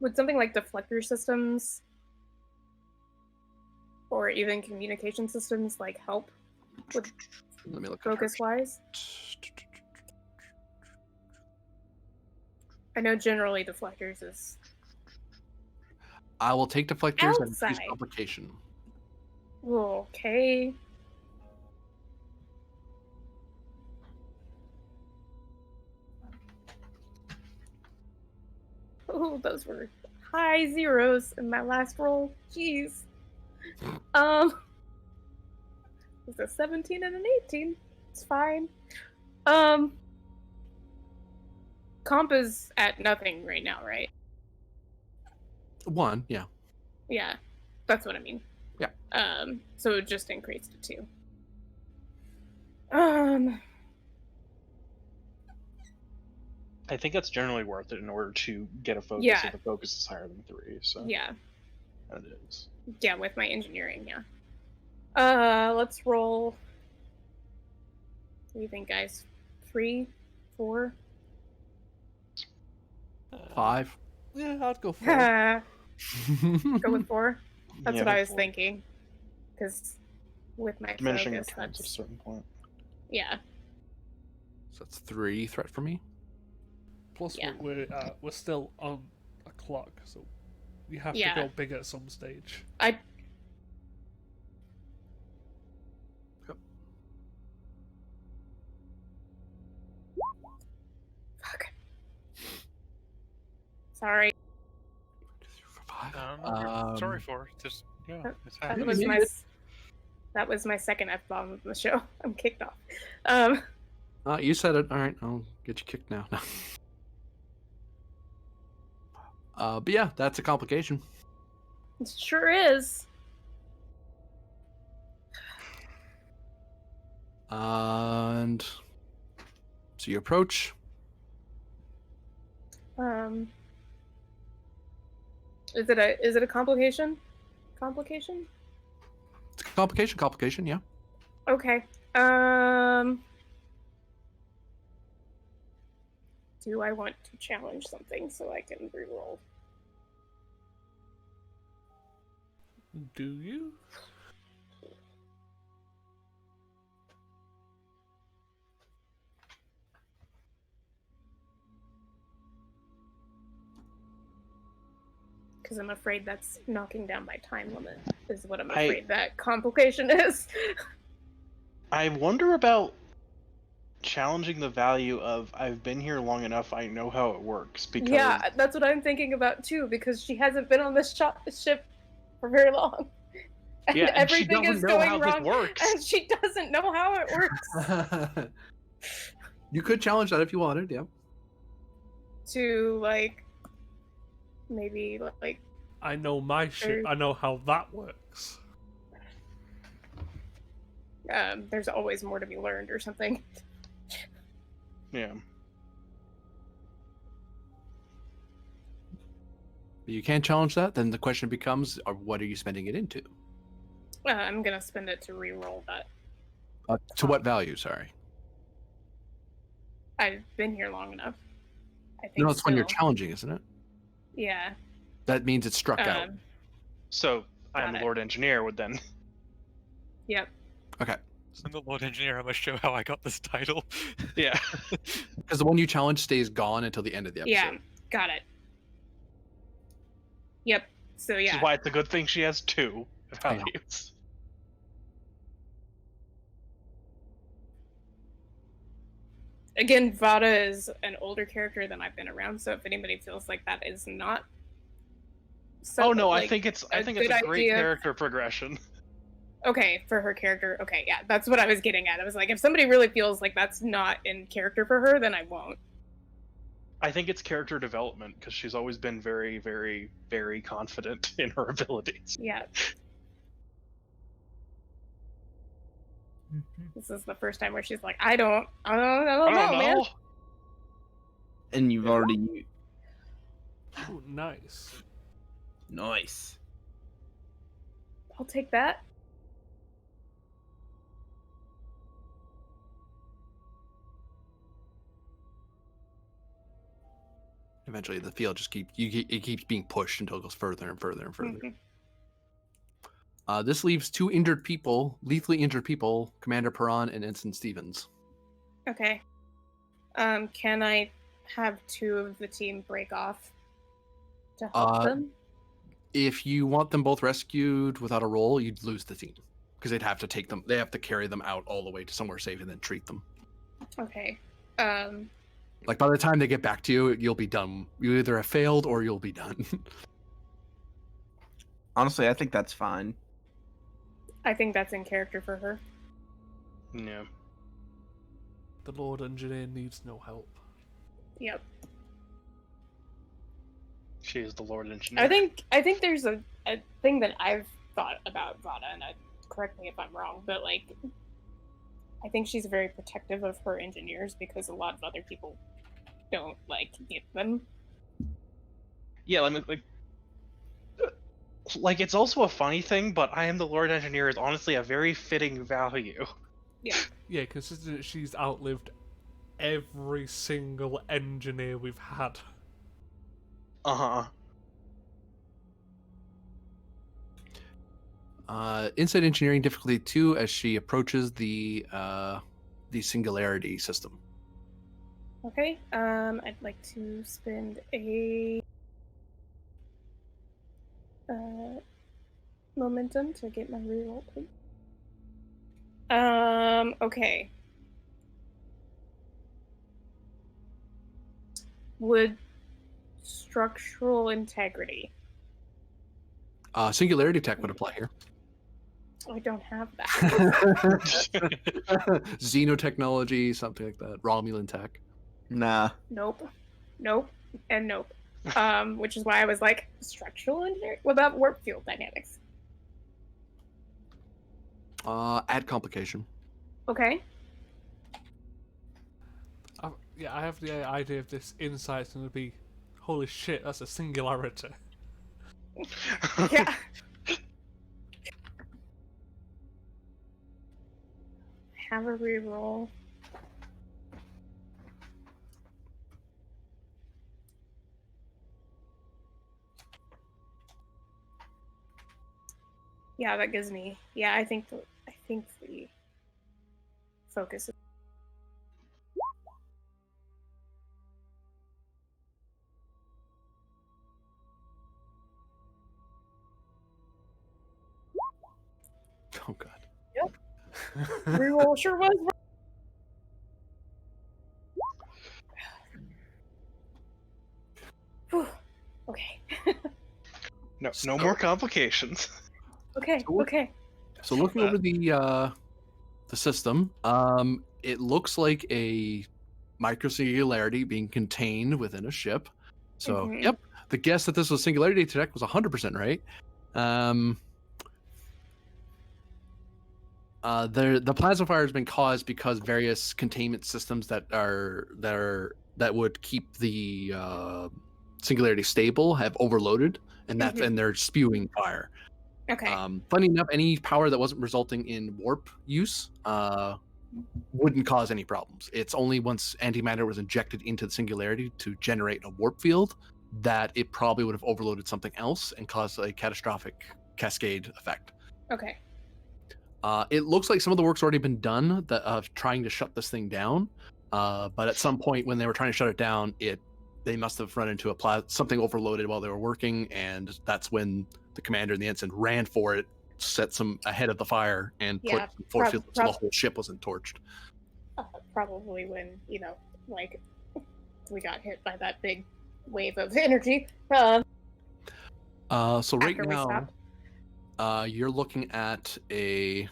Would something like deflector systems or even communication systems like help with Let me look at her. focus wise? I know generally deflectors is I will take deflectors and increase outside. complication. Okay. Oh, those were high zeros in my last roll. Jeez. It's a 17 and an 18. It's fine. Comp is at nothing right now, right? 1, yeah. Yeah, that's what I mean. Yeah. So it just increased to 2. I think that's generally worth it in order to get a focus Yeah. if the focus is higher than 3. So Yeah. that is. Yeah, with my engineering, yeah. Let's roll. What do you think, guys? 3, 4? 5. Yeah, I'd go 4. Go with 4? That's Yeah, what I was four. thinking. Because with my Diminishing focus, returns at a that's... certain point. Yeah. So that's 3 threat for me. Plus, Yeah. we're still on a clock, so you have Yeah. to go big at some stage. Fuck. Sorry. 5. Sorry for it. Just yeah, it's That happening. was made my it. that was my second F-bomb of the show. I'm kicked off. You said it. All right, I'll get you kicked now. But yeah, that's a complication. It sure is. And so you approach. Is it a complication? Complication? It's a complication, yeah. Okay. Do I want to challenge something so I can reroll? Do you? Because I'm afraid that's knocking down my time limit, is what I'm I- afraid that complication is. I wonder about challenging the value of I've been here long enough, I know how it works, because Yeah, that's what I'm thinking about too, because she hasn't been on this ship for very long. And yeah, and she everything doesn't is know going how wrong, this works. and she doesn't know how it works. You could challenge that if you wanted, yeah. To, like, maybe, like, I know my ship. I know how that works. there's always more to be learned or something. Yeah. You can't challenge that, then the question becomes, what are you spending it into? I'm gonna spend it to re-roll that. To what value, sorry? I've been here long enough. I think No, it's when you're still. challenging, isn't it? Yeah. That means it's struck out. So I am Got the it. Lord Engineer would then. Yep. Okay. I'm the Lord Engineer. I must show how I got this title. Yeah. Because the one you challenge stays gone until the end of the episode. Yeah. Got it. Yep. So Which yeah. is why it's a good thing she has 2 I know. values. Again, Vada is an older character than I've been around, so if anybody feels like that is not. Oh no, like, I think it's a a good great idea. character progression. Okay, for her character. Okay, yeah, that's what I was getting at. I was like, if somebody really feels like that's not in character for her, then I won't. I think it's character development because she's always been very, very, very confident in her abilities. Yeah. This is the first time where she's like, I don't know, man. And you've already Ooh, nice. nice. I'll take that. Eventually, the field just it keeps being pushed until it goes further and further and further. Mhm. This leaves 2 injured people, lethally injured people, Commander Perron and Ensign Stevens. Okay. Can I have 2 of the team break off to help them? If you want them both rescued without a roll, you'd lose the team because they'd have to take them. They have to carry them out all the way to somewhere safe and then treat them. Okay. Like by the time they get back to you, you'll be done. You either have failed or you'll be done. Honestly, I think that's fine. I think that's in character for her. Yeah. The Lord Engineer needs no help. Yep. She is the Lord Engineer. I think there's a thing that I've thought about Vada, and correct me if I'm wrong, but like I think she's very protective of her engineers because a lot of other people don't get them. Yeah, I mean, like it's also a funny thing, but I am the Lord Engineer is honestly a very fitting value. Yeah, considering that she's outlived every single engineer we've had. Inside engineering difficulty 2 as she approaches the singularity system. Okay. I'd like to spend a momentum to get my reroll, please. Okay. Would structural integrity. Singularity tech would apply here. I don't have that. Xenotechnology, something like that. Romulan tech. Nah. Nope, and nope. Which is why I was like, structural engineering? What about warp field dynamics? Add complication. Okay. Yeah, I have the idea of this insight's going to be, holy shit, that's a singularity. Yeah. Have a reroll. Yeah, that gives me. Yeah, I think the focus. Oh god. Yep. Reroll sure was. Okay. No more complications. Okay. So Okay. So looking over the system, it looks like a microsingularity being contained within a ship. So, Mhm. yep, the guess that this was singularity tech was 100% right. The plasma fire has been caused because various containment systems that would keep the singularity stable have overloaded, and and they're spewing fire. Okay. Funny enough, any power that wasn't resulting in warp use wouldn't cause any problems. It's only once antimatter was injected into the singularity to generate a warp field that it probably would have overloaded something else and caused a catastrophic cascade effect. Okay. It looks like some of the work's already been done of trying to shut this thing down, but at some point when they were trying to shut it down, they must have run into something overloaded while they were working, and that's when the commander and the ensign ran for it, set some ahead of the fire, and put force field so the whole ship wasn't torched. Probably when we got hit by that big wave of energy. So right After we now, you're looking at a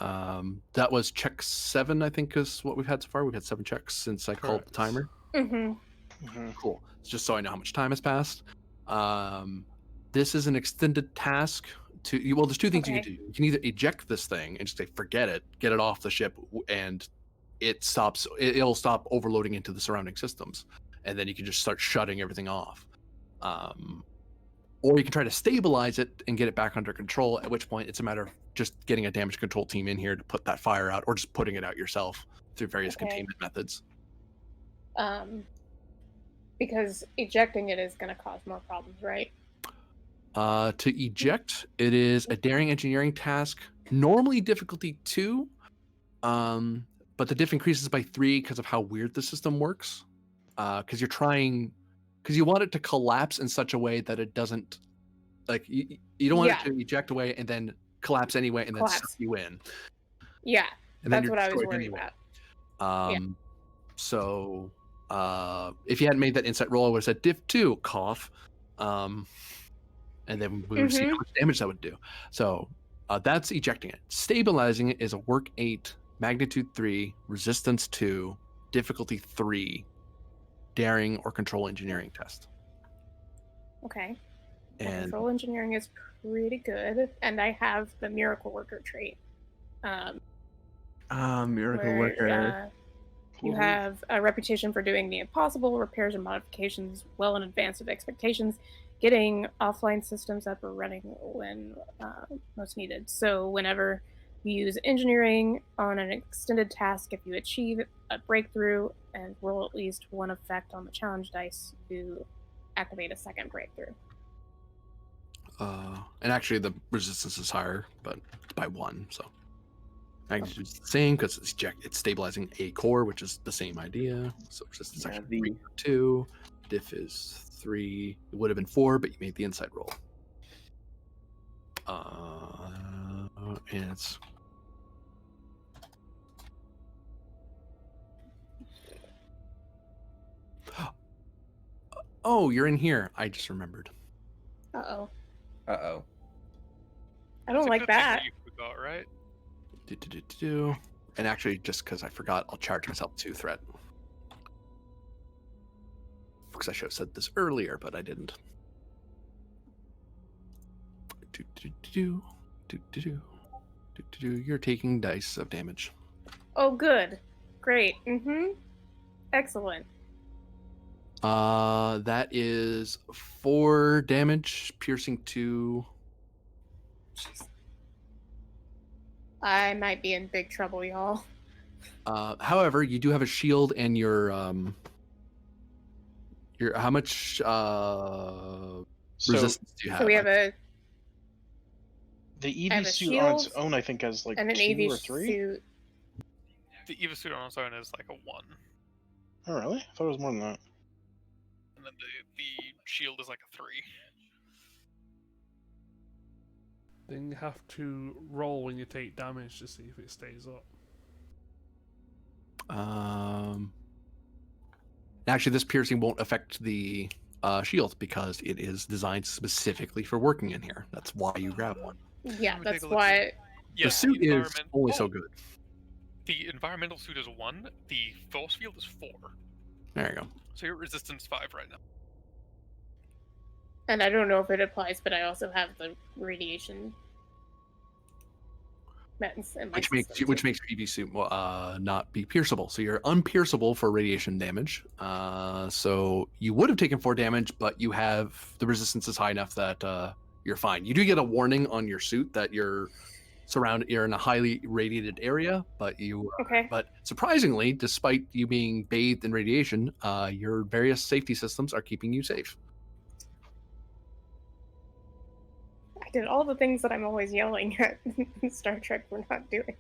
that was check 7, I think, is what we've had so far. We've had 7 checks since I called the timer. Mm-hmm. Mhm. Cool. Just so I know how much time has passed. This is an extended task. Well, there's two things you Okay. can do. You can either eject this thing and just say forget it, get it off the ship, and it'll stop overloading into the surrounding systems, and then you can just start shutting everything off. Or you can try to stabilize it and get it back under control, at which point it's a matter of just getting a damage control team in here to put that fire out, or just putting it out yourself through various Okay. containment methods. Because ejecting it is going to cause more problems, right? To eject, it is a daring engineering task, normally difficulty 2, but the diff increases by 3 because of how weird the system works. Because you want it to collapse in such a way that it doesn't, like, you don't want it to eject away and then collapse anyway and then suck Collapse. you in. Yeah, And then that's you're what I was destroyed worried anyway. about. So, if you hadn't made that insight roll, I would have said diff 2, cough. And then we would see how much damage that would do. So that's ejecting it. Stabilizing it is a work 8, magnitude 3, resistance 2, difficulty 3, daring or control engineering test. Okay. My And control engineering is pretty good, and I have the miracle worker trait. Miracle Where, worker. you have a reputation for doing the impossible, repairs and modifications well in advance of expectations, getting offline systems up or running when most needed. So whenever you use engineering on an extended task, if you achieve a breakthrough and roll at least one effect on the challenge dice, you activate a second breakthrough. and actually the resistance is higher, but it's by 1. So magnitude is the same because it's stabilizing a core, which is the same idea. So resistance actually 3 or 2. Diff is 3. It would have been 4, but you made the insight roll. And it's oh, you're in here. I just remembered. Uh-oh. Uh-oh. I don't like that. You forgot, right? And actually, just because I forgot, I'll charge myself 2 threat. Because I should have said this earlier, but I didn't. You're taking dice of damage. Oh, good. Great. Excellent. That is 4 damage, piercing 2. Jeez. I might be in big trouble, y'all. However, you do have a shield, and your how much resistance do you have? So we have The I have EV a suit on its shield own, I think, has like and an 2 AV or 3. suit. The Eva suit on its own is like a 1. Oh, really? I thought it was more than that. And then the shield is like a 3. Then you have to roll when you take damage to see if it stays up. Actually, this piercing won't affect the shield because it is designed specifically for working in here. That's why you grab one. Yeah, Let me that's take a look why. here. Yeah, The suit is environment- only oh, so good. The environmental suit is 1. The force field is 4. There you go. So you're at resistance 5 right now. And I don't know if it applies, but I also have the radiation metals in my Which makes your EV suit not be pierceable. So you're unpierceable for radiation damage. So you would have taken 4 damage, but you have the resistance is high enough that you're fine. You do get a warning on your suit that you're in a highly radiated area, but Okay. but surprisingly, despite you being bathed in radiation, your various safety systems are keeping you safe. I did all the things that I'm always yelling at in Star Trek we're not doing.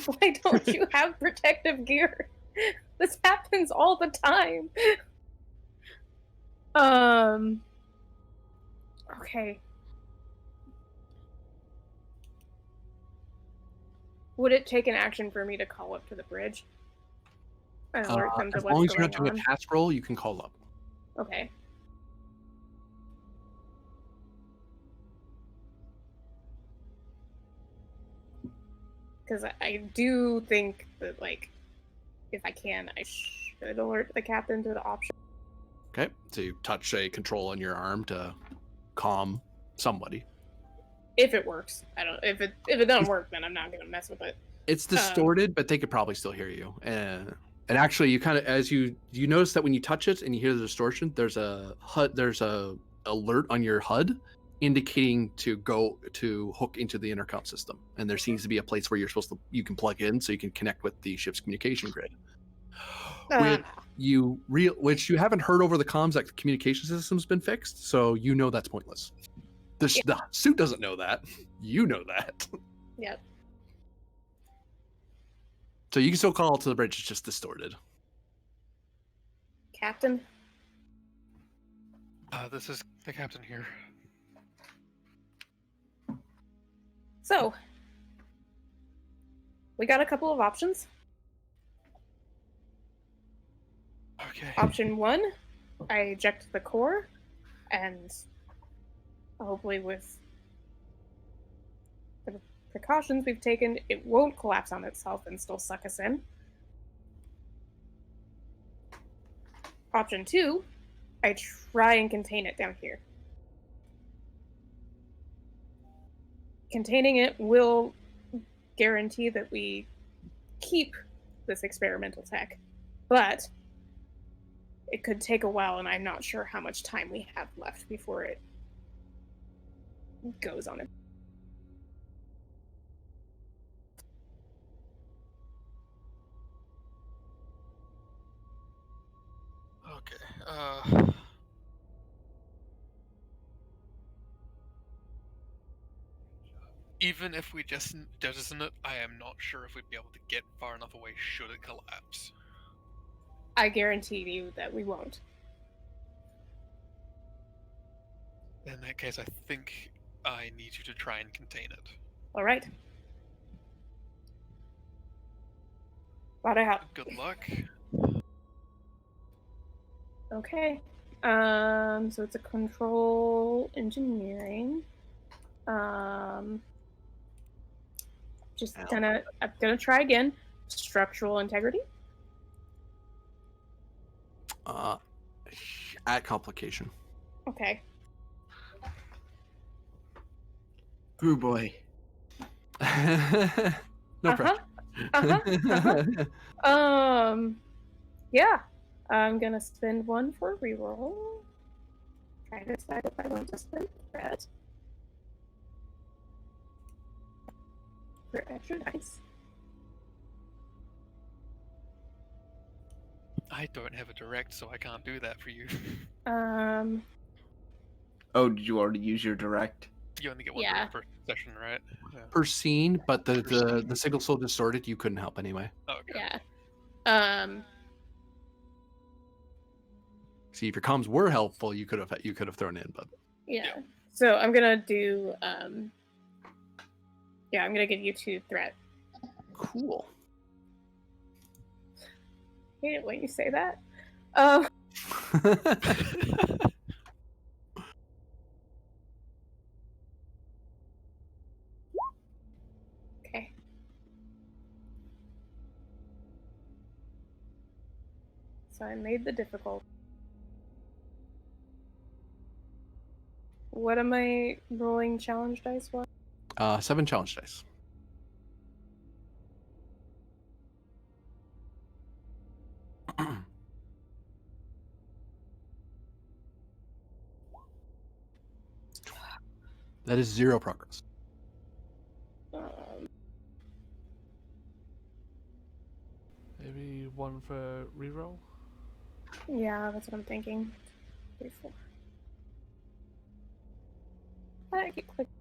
Why don't you have protective gear? This happens all the time. Okay. Would it take an action for me to call up to the bridge? And alert them to As what's long as you're going not doing on? a task roll, you can call up. Okay. Because I do think that, like, if I can, I should alert the captain to the option. Okay, so you touch a control on your arm to calm somebody. If it works, I don't. If it doesn't work, then I'm not gonna mess with it. It's distorted, but they could probably still hear you. And actually, you kind of as you notice that when you touch it and you hear the distortion, there's a HUD, there's a alert on your HUD indicating to go to hook into the intercom system, and there seems to be a place where you can plug in so you can connect with the ship's communication grid. Which you haven't heard over the comms that the communication system's been fixed, so you know that's pointless. The suit doesn't know that. You know that. Yep. So you can still call to the bridge. It's just distorted. Captain. This is the captain here. So, we got a couple of options. Okay. Option 1, I eject the core, and hopefully with the precautions we've taken, it won't collapse on itself and still suck us in. Option 2, I try and contain it down here. Containing it will guarantee that we keep this experimental tech, but it could take a while, and I'm not sure how much time we have left before it goes on it. Okay. Even if we just jettison it, I am not sure if we'd be able to get far enough away should it collapse. I guarantee you that we won't. In that case, I think I need you to try and contain it. All right. Glad I help. Good luck. Okay. So it's a control engineering. I'm gonna try again. Structural integrity. At complication. Okay. Oh boy. No pressure. Yeah. I'm gonna spend one for reroll. Trying to decide if I want to spend that for extra dice. I don't have a direct, so I can't do that for you. Oh, did you already use your direct? You only get one Yeah. direct per session, right? Yeah. Per scene, but the signal's so distorted you couldn't help anyway. Oh, okay. Yeah. See, if your comms were helpful, you could have thrown in, but Yeah. So I'm gonna do I'm gonna give you 2 threat. cool. I hate it when you say that. Okay. So I made the difficult. What am I rolling challenge dice for? 7 challenge dice. That is 0 progress. Maybe 1 for reroll. Yeah, that's what I'm thinking. 3, 4. I keep clicking.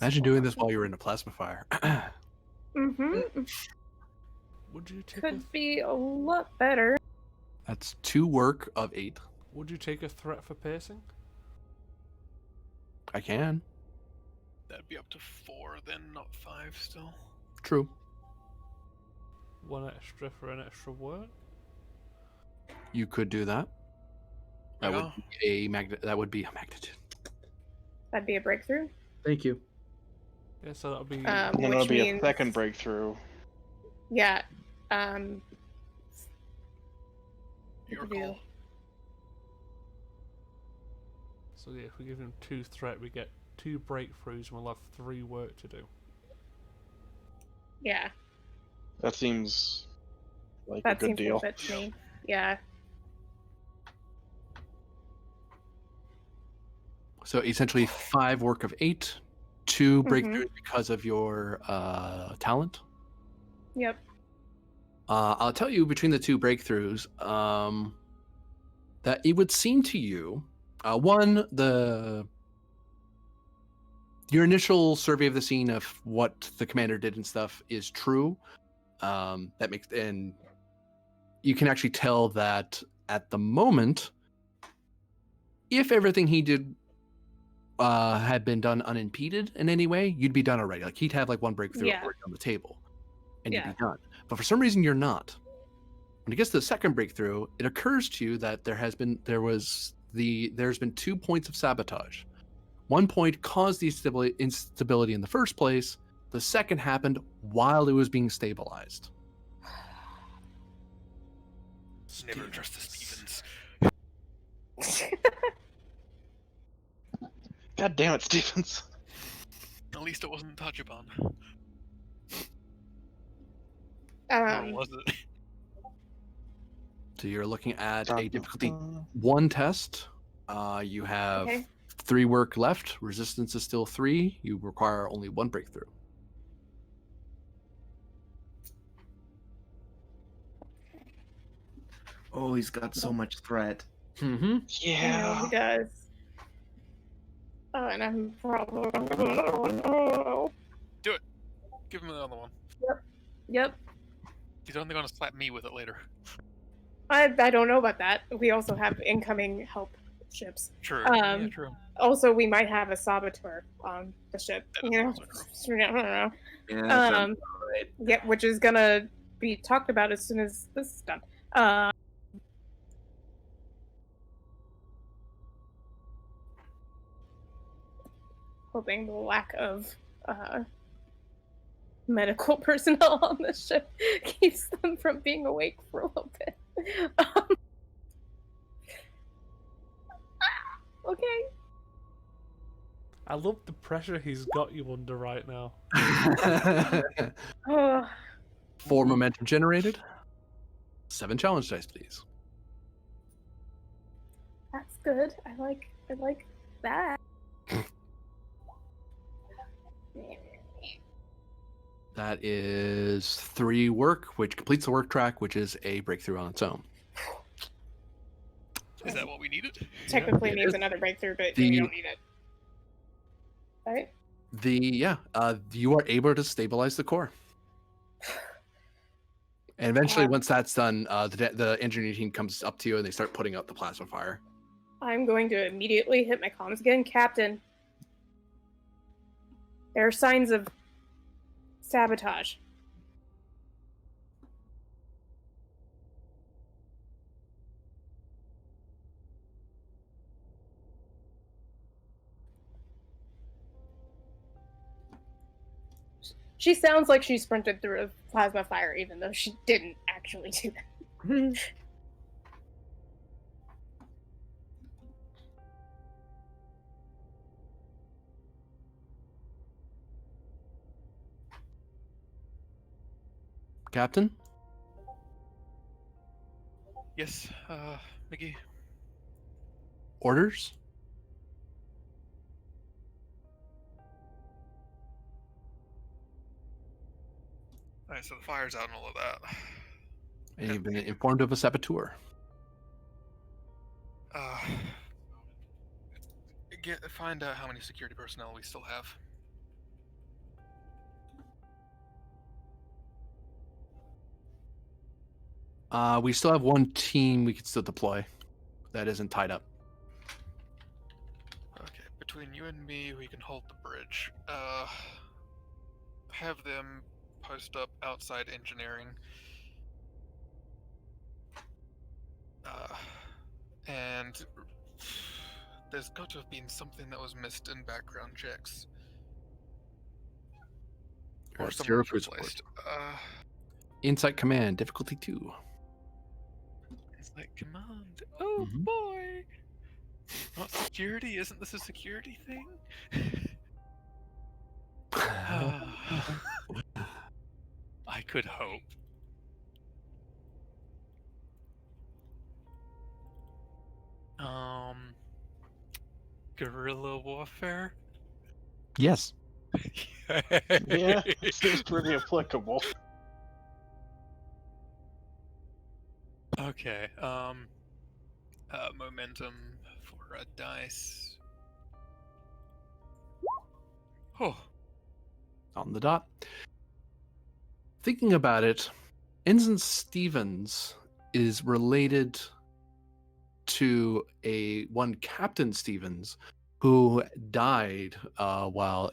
Imagine doing this while you're in a plasma fire. Mm-hmm. Would you take Could be a lot better. That's 2 work of 8. Would you take a threat for pacing? I can. That'd be up to 4 then, not 5 still. True. 1 extra for an extra word? You could do that. That Yeah. would be a magnitude. That'd be a breakthrough. Thank you. Yeah, so that'll be. And then it'll which be means, a second breakthrough. Yeah. Your we could do- call. So yeah, if we give him 2 threat, we get 2 breakthroughs, and we'll have 3 work to do. Yeah, That seems like a that good seems deal. a bit to me. Yeah. So essentially 5 work of 8, 2 Mhm. breakthroughs because of your talent. Yep. I'll tell you between the 2 breakthroughs that it would seem to you, one, your initial survey of the scene of what the commander did and stuff is true. That makes, and you can actually tell that at the moment, if everything he did had been done unimpeded in any way, you'd be done already. Like he'd have like 1 breakthrough Yeah. already on the table, and Yeah. you'd be done. But for some reason, you're not. When it gets to the second breakthrough, it occurs to you that there's been 2 points of sabotage. 1 point caused the instability in the first place. The second happened while it was being stabilized. Never trust the Stevens. God damn it, Stevens. At least it wasn't Tachibana. Or was it? So you're looking at Dun, a difficulty dun. 1 test. You have Okay. 3 work left. Resistance is still 3. You require only 1 breakthrough. Oh, he's got so much threat. Mm-hmm. I know Yeah. he does. Oh, and I'm probably oh. Give him another one. Yep. He's only going to slap me with it later. I don't know about that. We also have incoming help ships. True. Yeah, True. Also, we might have a saboteur on the ship. That is You know, also true. I don't know. Yeah, that sounds right. Yeah, which is gonna be talked about as soon as this is done. Hoping the lack of medical personnel on the ship keeps them from being awake for a little bit. Okay. I love the pressure he's got you under right now. Oh, 4 momentum generated. 7 challenge dice, please. that's good. I like that. That is 3 work, which completes the work track, which is a breakthrough on its own. Is that what we needed? Technically it needs is. another breakthrough, but The- we don't need it. Right? You are able to stabilize the core. And eventually, once that's done, the engineering team comes up to you and they start putting out the plasma fire. I'm going to immediately hit my comms again. Captain, there are signs of sabotage. She sounds like she sprinted through a plasma fire, even though she didn't actually do that. Captain? Yes, Mickey. Orders? Alright, so the fire's out and all of that. And you've been informed of a saboteur. Find out how many security personnel we still have. We still have 1 team we could still deploy that isn't tied up. Okay, between you and me, we can hold the bridge. Have them post up outside engineering. And there's got to have been something that was missed in background checks. You're Or at somewhere 0 food support. replaced. Insight command, difficulty 2. It's like command. Oh Mhm. boy! Not security? Isn't this a security thing? I could hope. Guerrilla warfare? Yes. Yeah, seems pretty applicable. Okay, momentum for a dice. Oh, On the dot. Thinking about it, Ensign Stevens is related to one Captain Stevens who died while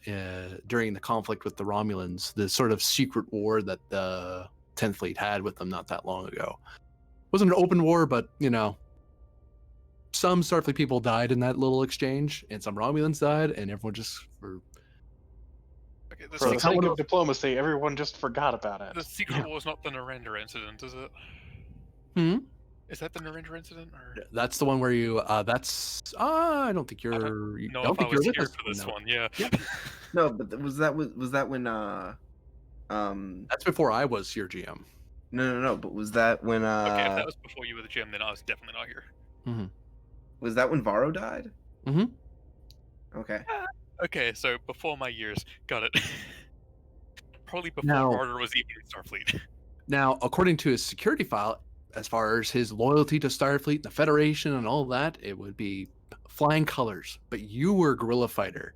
during the conflict with the Romulans, the sort of secret war that the 10th Fleet had with them not that long ago. It wasn't an open war, but, some Starfleet people died in that little exchange, and some Romulans died, and everyone just... okay. For the like sake someone- of diplomacy, everyone just forgot about it. The secret war is not the Narendra incident, is it? Hmm? Is that the Narendra incident? Or That's the one where you... I don't think you're... I no, don't if I think you're was with here us for this now. one, yeah. No, but was that when That's before I was your GM. no, but was that when Okay, if that was before you were the GM, then I was definitely not here. was that when Varro died? Mhm. Okay. Okay, so before my years, got it. Probably before Now- Varder was even in Starfleet. Now, according to his security file, as far as his loyalty to Starfleet, the Federation, and all that, it would be flying colors. But you were a guerrilla fighter.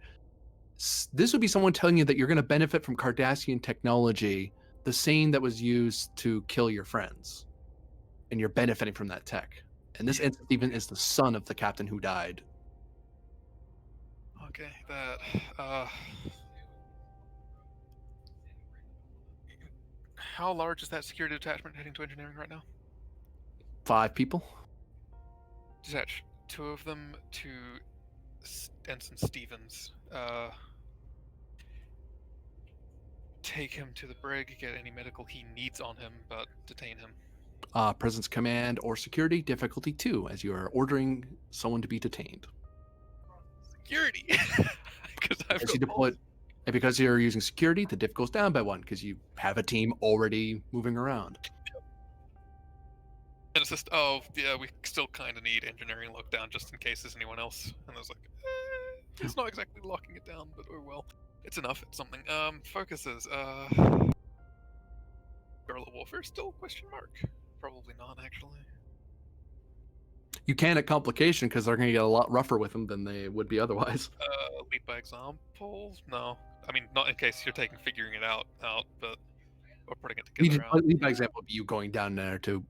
This would be someone telling you that you're going to benefit from Cardassian technology, the same that was used to kill your friends, and you're benefiting from that tech. And this Ensign Stephen is the son of the captain who died. Okay, that how large is that security detachment heading to engineering right now? 5 people. Detach 2 of them to Ensign Stevens. Take him to the brig, get any medical he needs on him, but detain him. Presence command or security, difficulty 2, as you are ordering someone to be detained. Security! Because I've As you got deploy, and because you're using security, the diff goes down by 1 because you have a team already moving around. And it's just, oh, yeah, we still kind of need engineering lockdown just in case there's anyone else. And I was like, it's not exactly locking it down, but oh well. It's enough, it's something. Focuses, guerrilla warfare still, question mark? Probably not, actually. You can at complication because they're going to get a lot rougher with them than they would be otherwise. Lead by example? No. I mean, not in case you're taking figuring it out, but or putting it together out. Lead by example would be you going down there to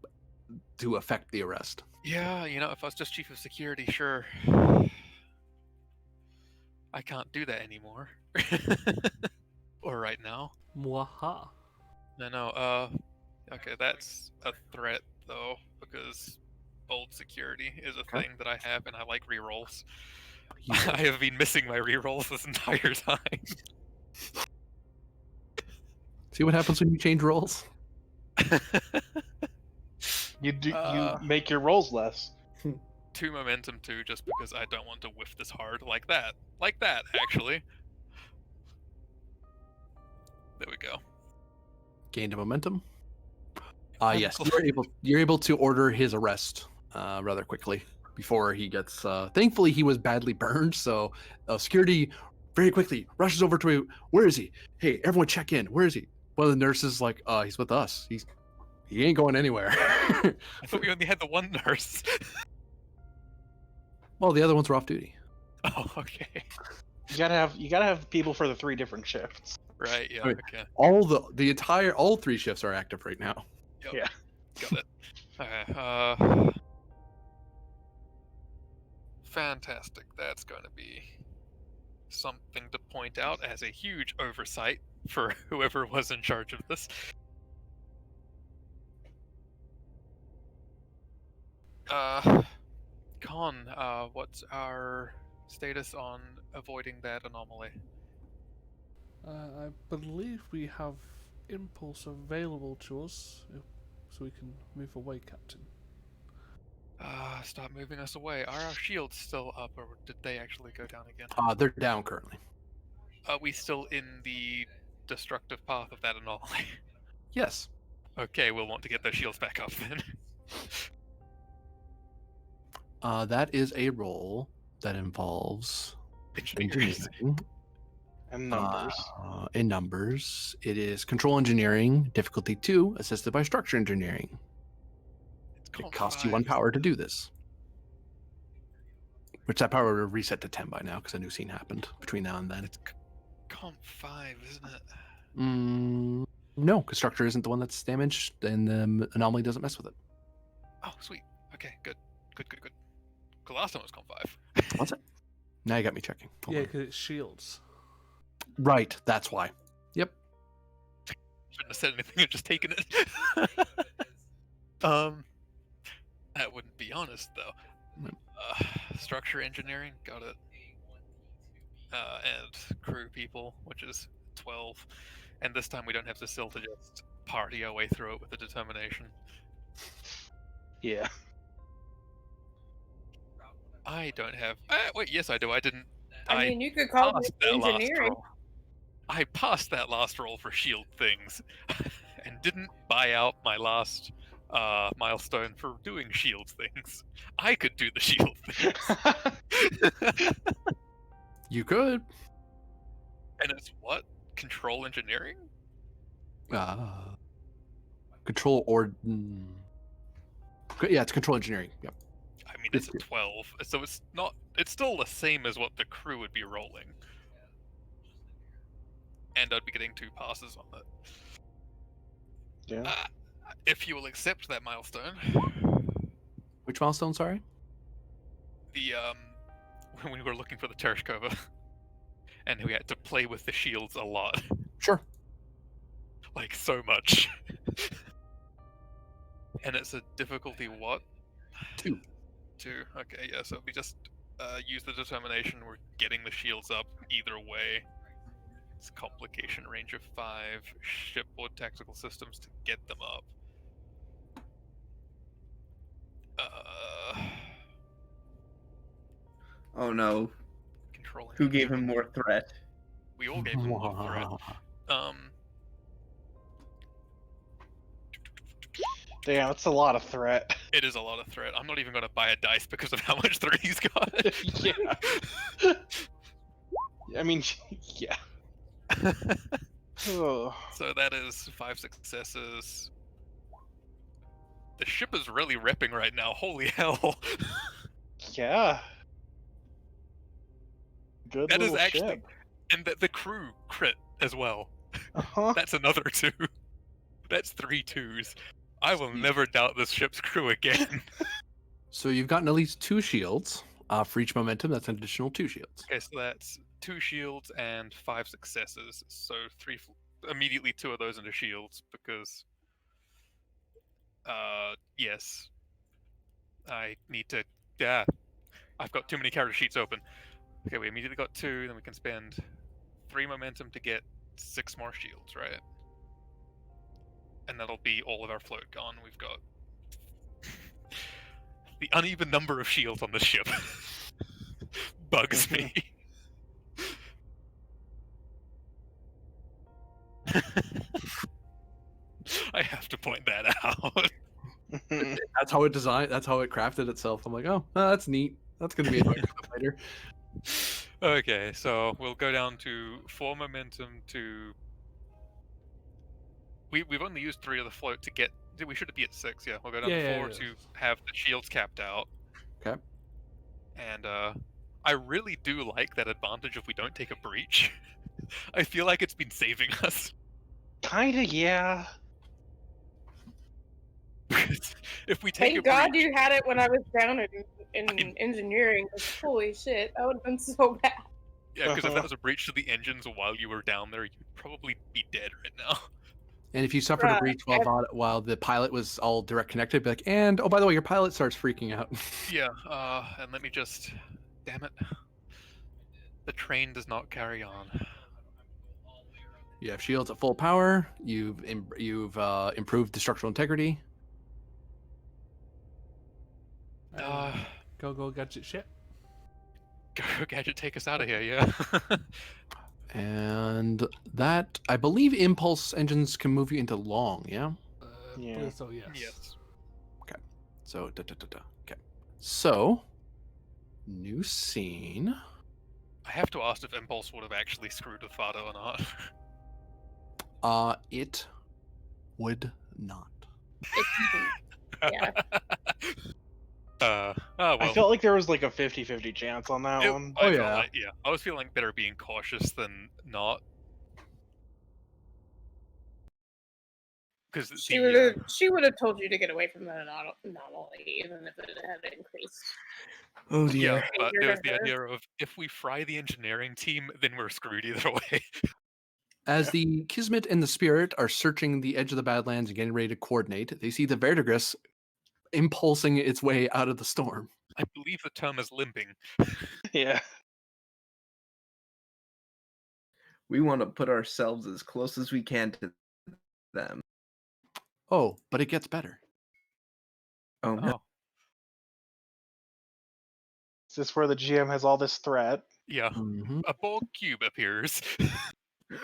affect the arrest. Yeah, if I was just chief of security, sure. I can't do that anymore. Or right now. Mwaha. No, okay, that's a threat, though, because bold security is a thing that I have, and I like rerolls. I have been missing my rerolls this entire time. See what happens when you change roles? You make your rolls less. 2 momentum, too, just because I don't want to whiff this hard like that. Like that, actually. There we go. Gained a momentum. I'm Yes, glad- you're able to order his arrest rather quickly before he gets. Thankfully, he was badly burned, so security very quickly rushes over to him. Where is he? Hey, everyone, check in. Where is he? One of the nurses is like, he's with us. He ain't going anywhere. I thought we only had the one nurse. Well, the other ones were off duty. Oh, okay. You gotta have people for the 3 different shifts. Right, yeah, Right. okay. All 3 shifts are active right now. Yep. Yeah. Got it. Okay, fantastic. That's going to be something to point out as a huge oversight for whoever was in charge of this. Con, what's our status on avoiding that anomaly? I believe we have impulse available to us, so we can move away, Captain. Stop moving us away. Are our shields still up, or did they actually go down again? They're down currently. Are we still in the destructive path of that anomaly? Yes. Okay, we'll want to get those shields back up then. That is a roll that involves Engineers. engineering. And numbers. In numbers, it is control engineering, difficulty 2, assisted by structure engineering. It costs you 1 power to do this. Which that power will reset to 10 by now, because a new scene happened between now and then. It's Comp 5, isn't it? No, because structure isn't the one that's damaged, and the anomaly doesn't mess with it. Oh, sweet. Okay, good. Good. The last time was Comp 5. What's it? Now you got me checking. Hold Yeah, on. because it's shields. Right, that's why. Yep. Shouldn't have said anything and just taken it. That wouldn't be honest, though. Nope. Structure engineering, got it. And crew people, which is 12. And this time we don't have to still to just party our way through it with a determination. Yeah. I don't have... wait, yes I do. I didn't... I mean, you could call passed it that last engineering. roll. I passed that last roll for shield things, and didn't buy out my last milestone for doing shield things. I could do the shield things. You could. And it's what? Control engineering? Control or... Yeah, it's control engineering. Yep. I mean, it's a 12, so it's not... It's still the same as what the crew would be rolling. And I'd be getting 2 passes on it. Yeah. If you will accept that milestone. Which milestone, sorry? The, when we were looking for the Tereshkova. And we had to play with the shields a lot. Sure. Like, so much. And it's a difficulty what? 2. 2, okay, yeah, so we just use the determination, we're getting the shields up either way. It's complication range of 5, shipboard tactical systems to get them up. Oh no. Controlling. Who gave him more threat? We all gave him more threat. Damn, it's a lot of threat. It is a lot of threat. I'm not even going to buy a dice because of how much threat he's got. Yeah. I mean, yeah. Oh. So that is 5 successes. The ship is really repping right now. Holy hell. Yeah. Good That is little actually... ship. And the crew crit as well. Uh-huh. That's another 2. That's 3 2s. I will never doubt this ship's crew again. So you've gotten at least 2 shields. For each momentum, that's an additional 2 shields. Okay, so that's 2 shields and 5 successes. So 3, immediately 2 of those into shields because, yes, I need to. Yeah, I've got too many character sheets open. Okay, we immediately got 2. Then we can spend 3 momentum to get 6 more shields, right? And that'll be all of our float gone. We've got the uneven number of shields on this ship bugs me. I have to point that out. That's how it designed. That's how it crafted itself. I'm like, oh, that's neat. That's gonna be annoying later. Okay, so we'll go down to 4 momentum to. We've only used 3 of the float to get. We should be at 6. Yeah, we'll go down to 4 to have the shields capped out. Okay. And I really do like that advantage if we don't take a breach. I feel like it's been saving us. Kinda, yeah. If we take Thank a God breach, you had it when I was down in engineering. 'Cause holy shit, that would have been so bad. yeah, because if that was a breach to the engines while you were down there, you'd probably be dead right now. And if you suffered a breach while the pilot was all direct connected, be like, and oh, by the way, your pilot starts freaking out. Yeah, and let me just... Damn it. The train does not carry on. You have shields at full power. You've improved the structural integrity. Go gadget shit. Go gadget, take us out of here, yeah. And that, I believe, impulse engines can move you into long, yeah? Yeah. Believe so, yes. Yes. So, Okay. So, new scene. I have to ask if Impulse would have actually screwed with Fado or not. It would not. Yeah. Oh well. I felt like there was like a 50-50 chance on that one. I Oh, felt yeah. like, yeah. I was feeling better being cautious than not. Because She would have told you to get away from that anomaly, even if it had increased. Oh yeah, dear. but Danger there's to the her. idea of if we fry the engineering team, then we're screwed either way. As the Kismet and the Spirit are searching the edge of the Badlands and getting ready to coordinate, they see the Verdigris impulsing its way out of the storm. I believe the term is limping. Yeah. We want to put ourselves as close as we can to them. Oh, but it gets better. Oh no. Oh, Is this where the GM has all this threat? yeah. Mhm. A Borg cube appears.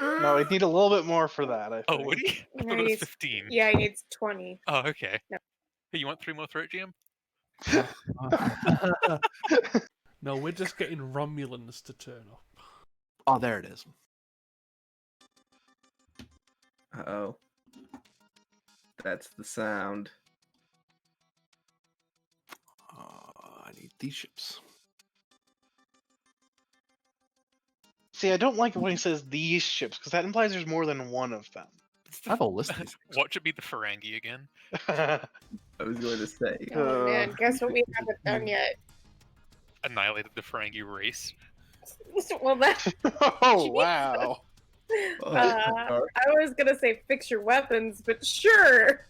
No, I'd need a little bit more for that, I think. Oh, would he? I No, thought he it was needs- 15. Yeah, he needs 20. Oh, okay. No. Hey, you want 3 more threat, GM? No, we're just getting Romulans to turn up. Oh, there it is. Uh-oh. That's the sound. I need these ships. See, I don't like it when he says these ships, because that implies there's more than one of them. I have a list of these things. Watch it be the Ferengi again. I was going to say. Oh man, guess what we haven't done yet? Annihilated the Ferengi race. Well, that. Oh, wow. I was gonna say fix your weapons, but sure.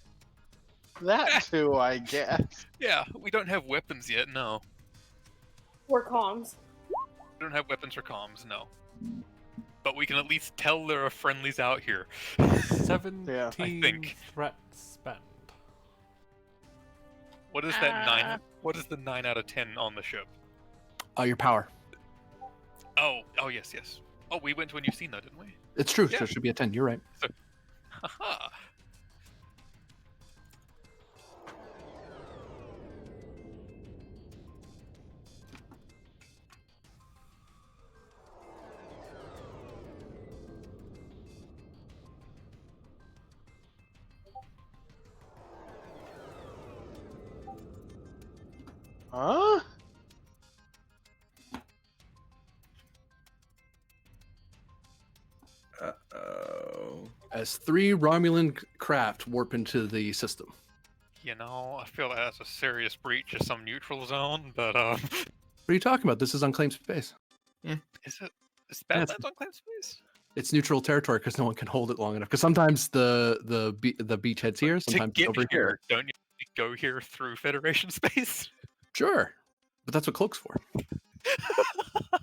That too, I guess. Yeah, we don't have weapons yet, no. Or comms. We don't have weapons or comms, no. But we can at least tell there are friendlies out here. 17 Yeah, I think. threat spend. What is that 9? What is the 9 out of 10 on the ship? Your power. Oh, yes. Oh, we went to a new scene though, didn't we? It's true. Yeah. So it should be a 10. You're right. Haha. Huh? Uh-oh. As 3 Romulan craft warp into the system. You know, I feel that's a serious breach of some neutral zone, but What are you talking about? This is unclaimed space. is it? Is Badlands on claim space? It's neutral territory because no one can hold it long enough. Because sometimes the beachhead's here, sometimes to get it's over here. don't you go here through Federation space? Sure, but that's what cloak's for.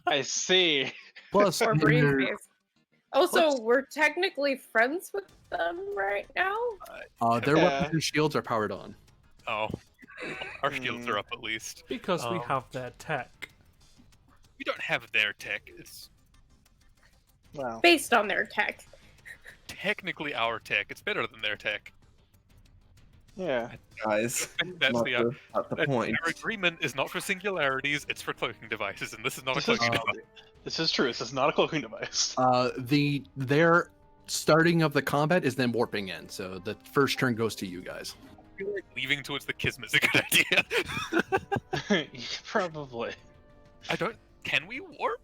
I see. Plus, Or brain your- space. Also, Whoops. we're technically friends with them right now. their Yeah. weapons and shields are powered on. Oh, our shields are up at least. Because we Oh. have their tech. We don't have their tech. It's Wow. Based on their tech. technically our tech. It's better than their tech. Yeah. Guys, That's not the not the point. Our agreement is not for singularities. It's for cloaking devices, and this is not a This is- cloaking device. This is true. This is not a cloaking device. Their starting of the combat is then warping in, so the first turn goes to you guys. I feel like leaving towards the Kismet is a good idea. Probably. I don't. Can we warp?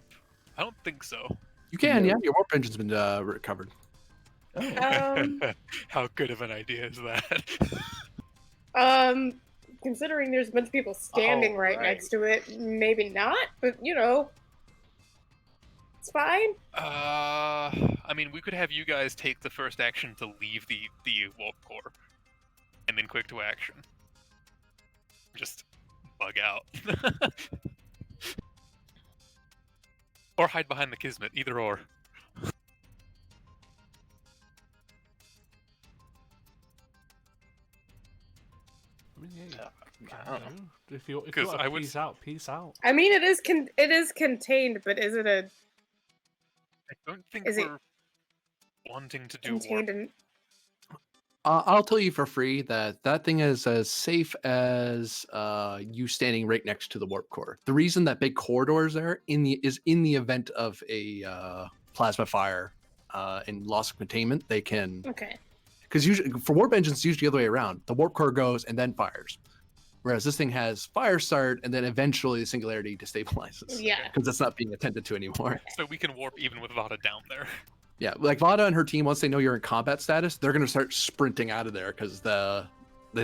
I don't think so. You can, No. yeah. Your warp engine's been recovered. Um, How good of an idea is that? Considering there's a bunch of people standing right right. next to it, maybe not, but you know. It's fine. I mean, we could have you guys take the first action to leave the warp core, and then quick to action. Just bug out, or hide behind the Kismet. Either or. mean, yeah, I don't know. if you 'Cause want I to would- peace out. I mean, it is contained, but is it a I don't think Is it we're wanting to do warp. contained in? I'll tell you for free that that thing is as safe as you standing right next to the warp core. The reason that big corridor is there is in the event of a plasma fire and loss of containment, they can, Okay. because usually for warp engines, it's usually the other way around. The warp core goes and then fires, whereas this thing has fire start and then eventually the singularity destabilizes. Yeah. because that's not being attended to anymore. So we can warp even with Vada down there. Yeah, like Vada and her team, once they know you're in combat status, they're gonna start sprinting out of there because they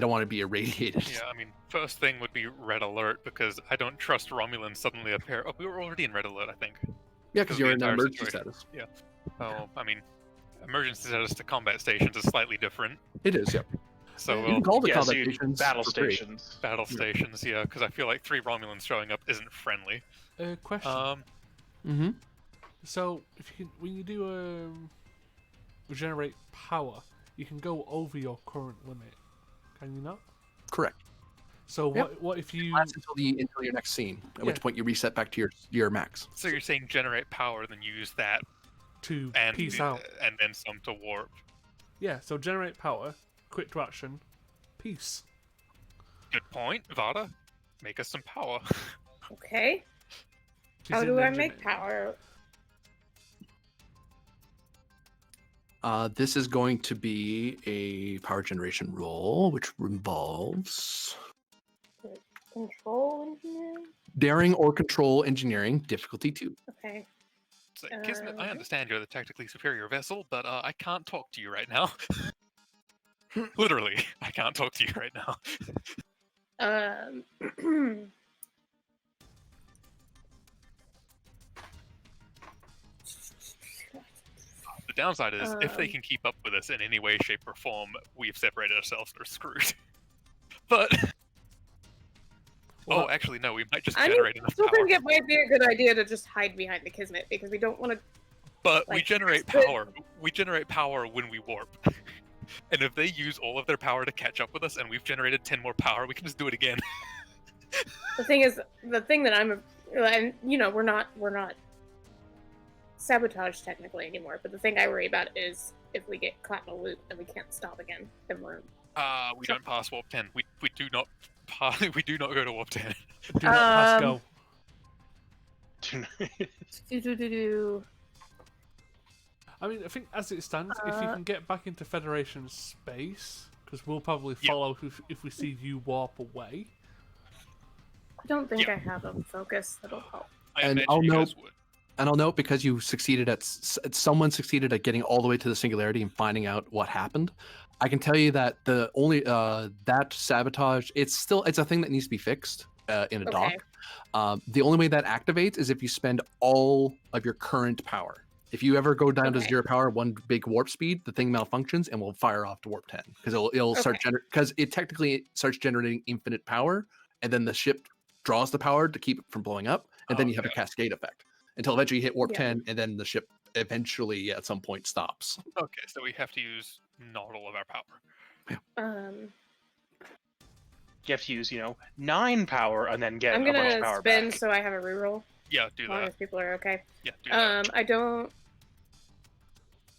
don't want to be irradiated. Yeah, I mean, first thing would be red alert because I don't trust Romulans suddenly appear. Oh, we were already in red alert, I think. Yeah, because Because you're the in entire emergency situation. status. Oh, I mean, emergency status to combat stations is slightly different. It is, yep. So You we'll can call the Yeah, so combat you- stations battle for free. stations. battle Yeah. stations, yeah, because I feel like 3 Romulans showing up isn't friendly. Question. Mm-hmm. So if you can, when you do regenerate power, you can go over your current limit. Can you not? Correct. So Yep. what if you? Lasts until your next scene, at which Yeah. point you reset back to your max. So you're saying generate power, then use that To and peace out. and then some to warp. Yeah, so generate power, quick to action, peace. Good point, Vada. Make us some power. Okay. She's How in do I engine make mode. power? This is going to be a power generation roll, which involves Control engineering? daring or control engineering, difficulty 2. Okay. It's like, Kismet, I Uh, understand you're the technically superior vessel, but I can't talk to you right now. Literally, I can't talk to you right now. The downside is, if they Um. can keep up with us in any way, shape, or form, we've separated ourselves and are screwed. But Well, oh, actually, no. We might just I generate enough still power. think it might be a good idea to just hide behind the Kismet because we don't want to. But we like, generate but- power. We generate power when we warp. And if they use all of their power to catch up with us, and we've generated 10 more power, we can just do it again. The thing is, the thing that I'm, and you know, we're not sabotage technically anymore. But the thing I worry about is if we get caught in a loop and we can't stop again, then we're. We don't pass warp 10. We do not we do not go to warp 10. do not pass Um, go. Do. I mean, I think as it stands, if you Uh, can get back into Federation space, because we'll probably Yeah. follow if we see you warp away. I don't think Yeah. I have a focus that'll help. I And imagine I'll you note- guys would. And I'll note, because you succeeded at someone succeeded at getting all the way to the singularity and finding out what happened. I can tell you that the only that sabotage, it's a thing that needs to be fixed in a dock. Okay. The only way that activates is if you spend all of your current power. If you ever go down to Okay. 0 power, 1 big warp speed, the thing malfunctions and will fire off to warp 10 because it'll start because it technically starts generating infinite power, and then the ship draws the power to keep it from blowing up, and then you have a Okay. cascade effect until eventually you hit warp Yeah. 10, and then the ship eventually at some point stops. Okay, so we have to use not all of our power. You have to use, 9 power and then get I'm a bunch of gonna power spin back. so I have a reroll. Yeah, do As long that. as people are okay. Yeah, do that. I don't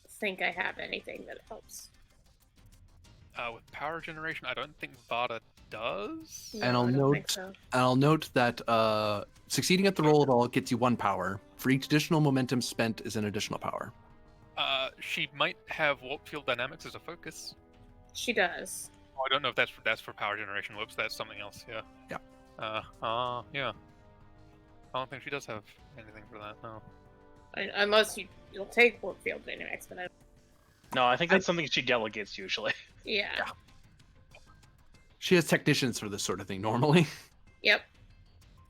think I have anything that helps. With power generation, I don't think Vada does. No, And I'll I don't note- think so. And I'll note that succeeding at the roll at all gets you 1 power. For each additional momentum spent is an additional power. She might have warp field dynamics as a focus. She does. Oh, I don't know if that's for power generation. Whoops, that's something else. Yeah. Yeah. Yeah. I don't think she does have anything for that. No. Unless you'll take warp field dynamics, but No, I think that's something she delegates usually. yeah. She has technicians for this sort of thing normally. Yep.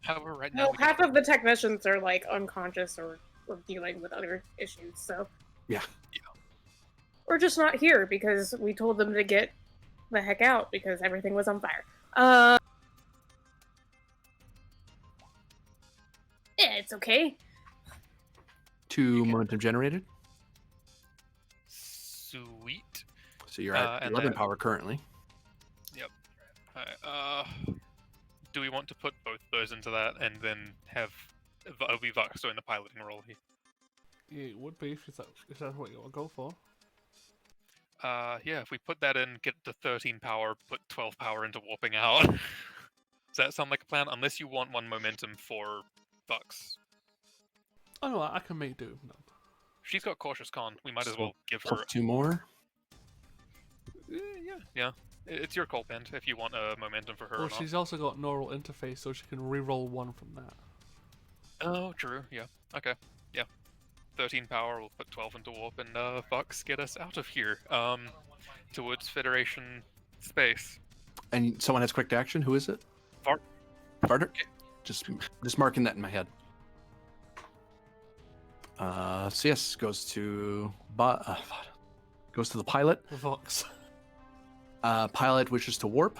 However, right now No, we half just- of the technicians are like unconscious or dealing with other issues, so. Yeah. Or just not here because we told them to get the heck out because everything was on fire. Yeah, it's okay. 2 momentum generated. Sweet. So you're at And 11 then- power currently. Do we want to put both those into that and then have Vux doing the piloting role here? Yeah, it would be if that's what you want to go for. Yeah, if we put that in, get the 13 power, put 12 power into warping out. Does that sound like a plan? Unless you want one momentum for Vux. Oh no, I can make do. No. She's got cautious con. We might as So, well give her. Plus 2 more. Yeah. It's your call, Pent, if you want a momentum for her Well, or not. she's also got neural interface, so she can re-roll one from that. Oh, true. Yeah. Okay. Yeah. 13 power. We'll put 12 into warp and Vux get us out of here. Towards Federation space. And someone has quick action. Who is it? Vart. Varder? Okay. Just marking that in my head. So yes, goes to the pilot. Vox. Pilot wishes to warp.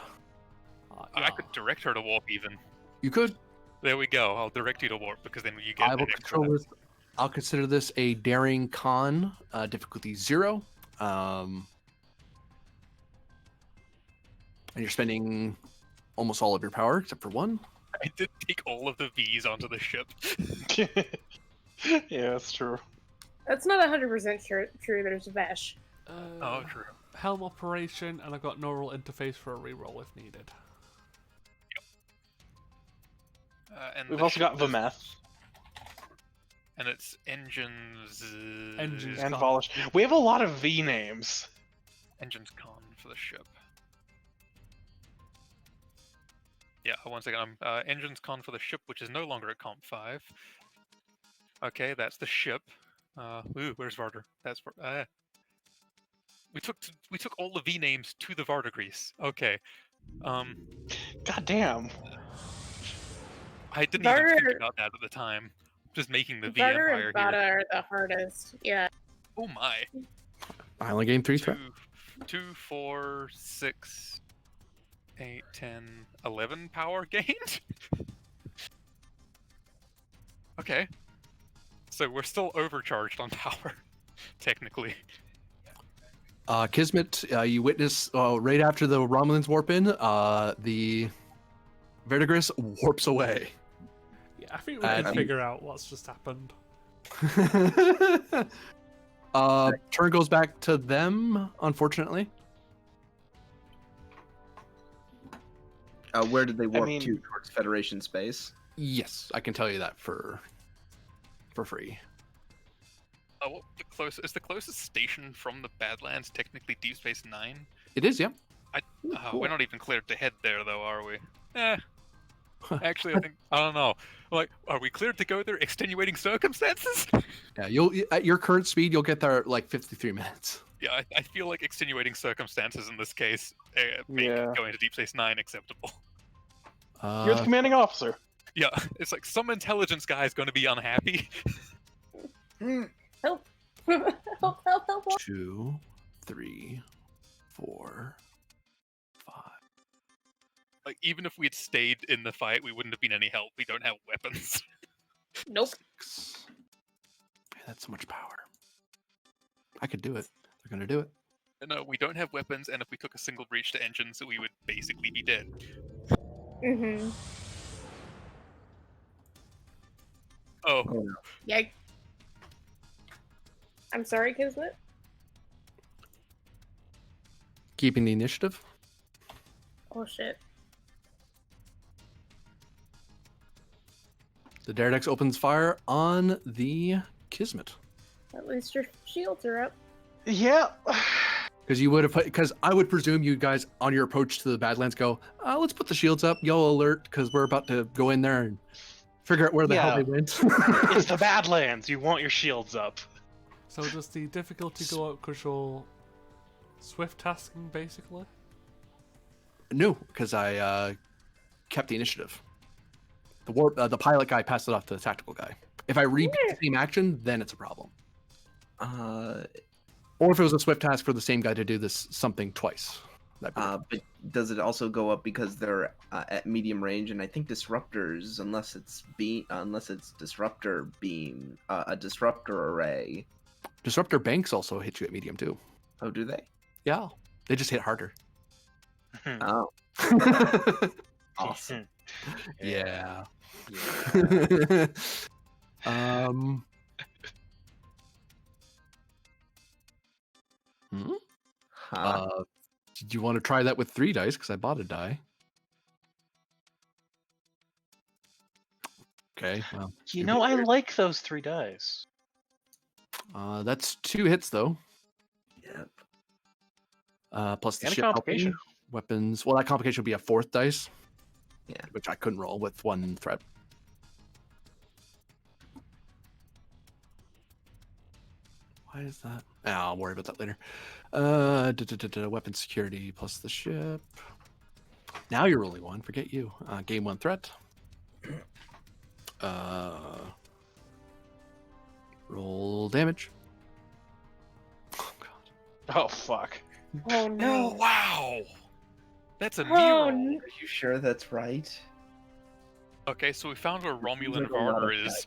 I could direct her to warp even. You could. There we go. I'll direct you to warp because then you get I will an extra. control this. I'll consider this a daring con, difficulty 0. And you're spending almost all of your power except for 1. I did take all of the V's onto the ship. Yeah, that's true. That's not 100% true. There's Vesh. Oh, true. Helm operation, and I've got neural interface for a reroll if needed. And We've the also got ship is- Vameth And it's engines. Engines. and Con. Volish. We have a lot of V names. Engines con for the ship. Yeah, once again, engines con for the ship, which is no longer at Comp 5. Okay, that's the ship. Where's Varder? That's we took all the V names to the Verdigris. Okay. God damn. I didn't even Varder- think about that at the time. Just making the V Varder Empire and Bada here. are the hardest. Yeah. Oh my. I only gained 3 threat. 2, 4, 6, 8, 10, 11 power gained? Okay. So we're still overcharged on power, technically. Kismet, you witness right after the Romulans warp in, the Verdigris warps away. Yeah, I think we can And- figure out what's just happened. Turn goes back to them, unfortunately. Where did they warp mean- to? Towards Federation space? Yes, I can tell you that for free. What is the closest station from the Badlands technically Deep Space Nine? It is, yeah. We're not even cleared to head there, though, are we? Actually, I don't know. Like, are we cleared to go there? Extenuating circumstances? Yeah, you'll at your current speed, you'll get there at like 53 minutes. Yeah, I feel like extenuating circumstances in this case make Yeah. going to Deep Space Nine acceptable. You're the Uh, commanding officer. Yeah, it's like some intelligence guy is going to be unhappy. Help. Help. 2, 3, 4, 5. Like, even if we'd stayed in the fight, we wouldn't have been any help. We don't have weapons. Nope. 6. Man, that's so much power. I could do it. They're gonna do it. No, we don't have weapons, and if we took a single breach to engines, we would basically be dead. Mm-hmm. Oh, Oh no. Yikes. I'm sorry, Kismet. Keeping the initiative. Oh shit. The Daredex opens fire on the Kismet. At least your shields are up. Yeah. Because you would have put, because I would presume you guys on your approach to the Badlands go, let's put the shields up. You'll alert because we're about to go in there and figure out where the hell Yeah. they went. It's the Badlands. You want your shields up. So does the difficulty go up because you're swift tasking, basically? No, because I kept the initiative. The pilot guy passed it off to the tactical guy. If I repeat the same action, then it's a problem. Or if it was a swift task for the same guy to do this something twice. That'd be But does it also go up because they're at medium range? And I think disruptors, unless it's disruptor beam, a disruptor array. Disruptor banks also hit you at medium too. Oh, do they? Yeah, they just hit harder. Oh, Awesome. Yeah. Yeah. um. Huh. Did you want to try that with 3 dice? Because I bought a die. Okay. Well. You know, I like those 3 dice. That's 2 hits though. Yep. Plus the And a ship complication. helping. Weapons. Well, that complication would be a 4th dice. Yeah. Which I couldn't roll with 1 threat. Why is that? I'll worry about that later. Weapon security plus the ship. Now you're rolling 1. Forget you. Gain 1 threat. Roll damage. Oh god. Oh fuck. Oh no. Oh wow, that's a Oh, mirror. n- Are you sure that's right? Okay, so we found where Romulan like a lot of Varder is.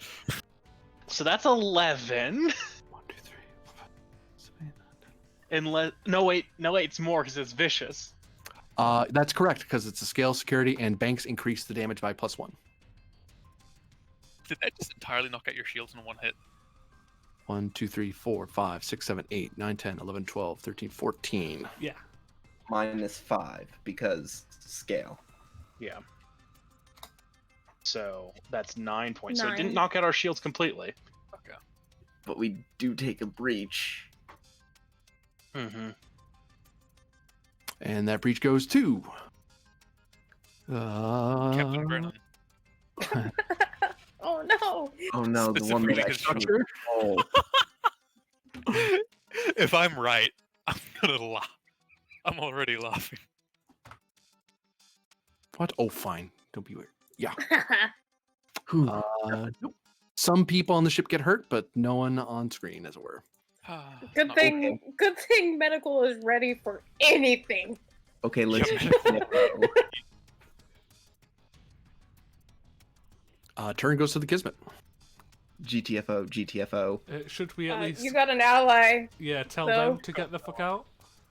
So that's 11. 1, 2, 3, 4, 5, 6, 7, 8, 9, 10. No wait, it's more because it's vicious. That's correct because it's a scale security and banks increase the damage by +1. Did that just entirely knock out your shields in 1 hit? 1, 2, 3, 4, 5, 6, 7, 8, 9, 10, 11, 12, 13, 14. Yeah. -5 because scale. Yeah. So that's 9 points. So it didn't 9. knock out our shields completely. Okay. But we do take a breach. Mm-hmm. And that breach goes to Captain Brennan. Oh no. Oh no, the one that Specifically I his should If I'm right, I'm gonna laugh. I'm already laughing. What? Oh, fine. Don't be weird. Yeah. Whew. Nope. Some people on the ship get hurt, but no one on screen, as it were. Good Not thing. Good thing medical is ready for anything. Okay, let's. Turn goes to the Kismet. GTFO, GTFO. Should we at least, You got an ally. yeah, tell so- them to get the fuck out?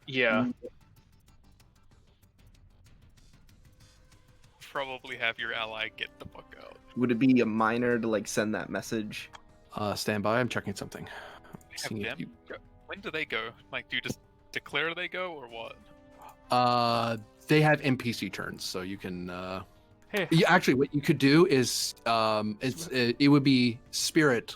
Yeah. Probably have your ally get the fuck out. Would it be a minor to like send that message? Stand by. I'm checking something. Have Seeing if them you- go. When do they go? Like, do you just declare they go, or what? They have NPC turns, so you can. Hey, Actually, what you could do is, it would be Spirit.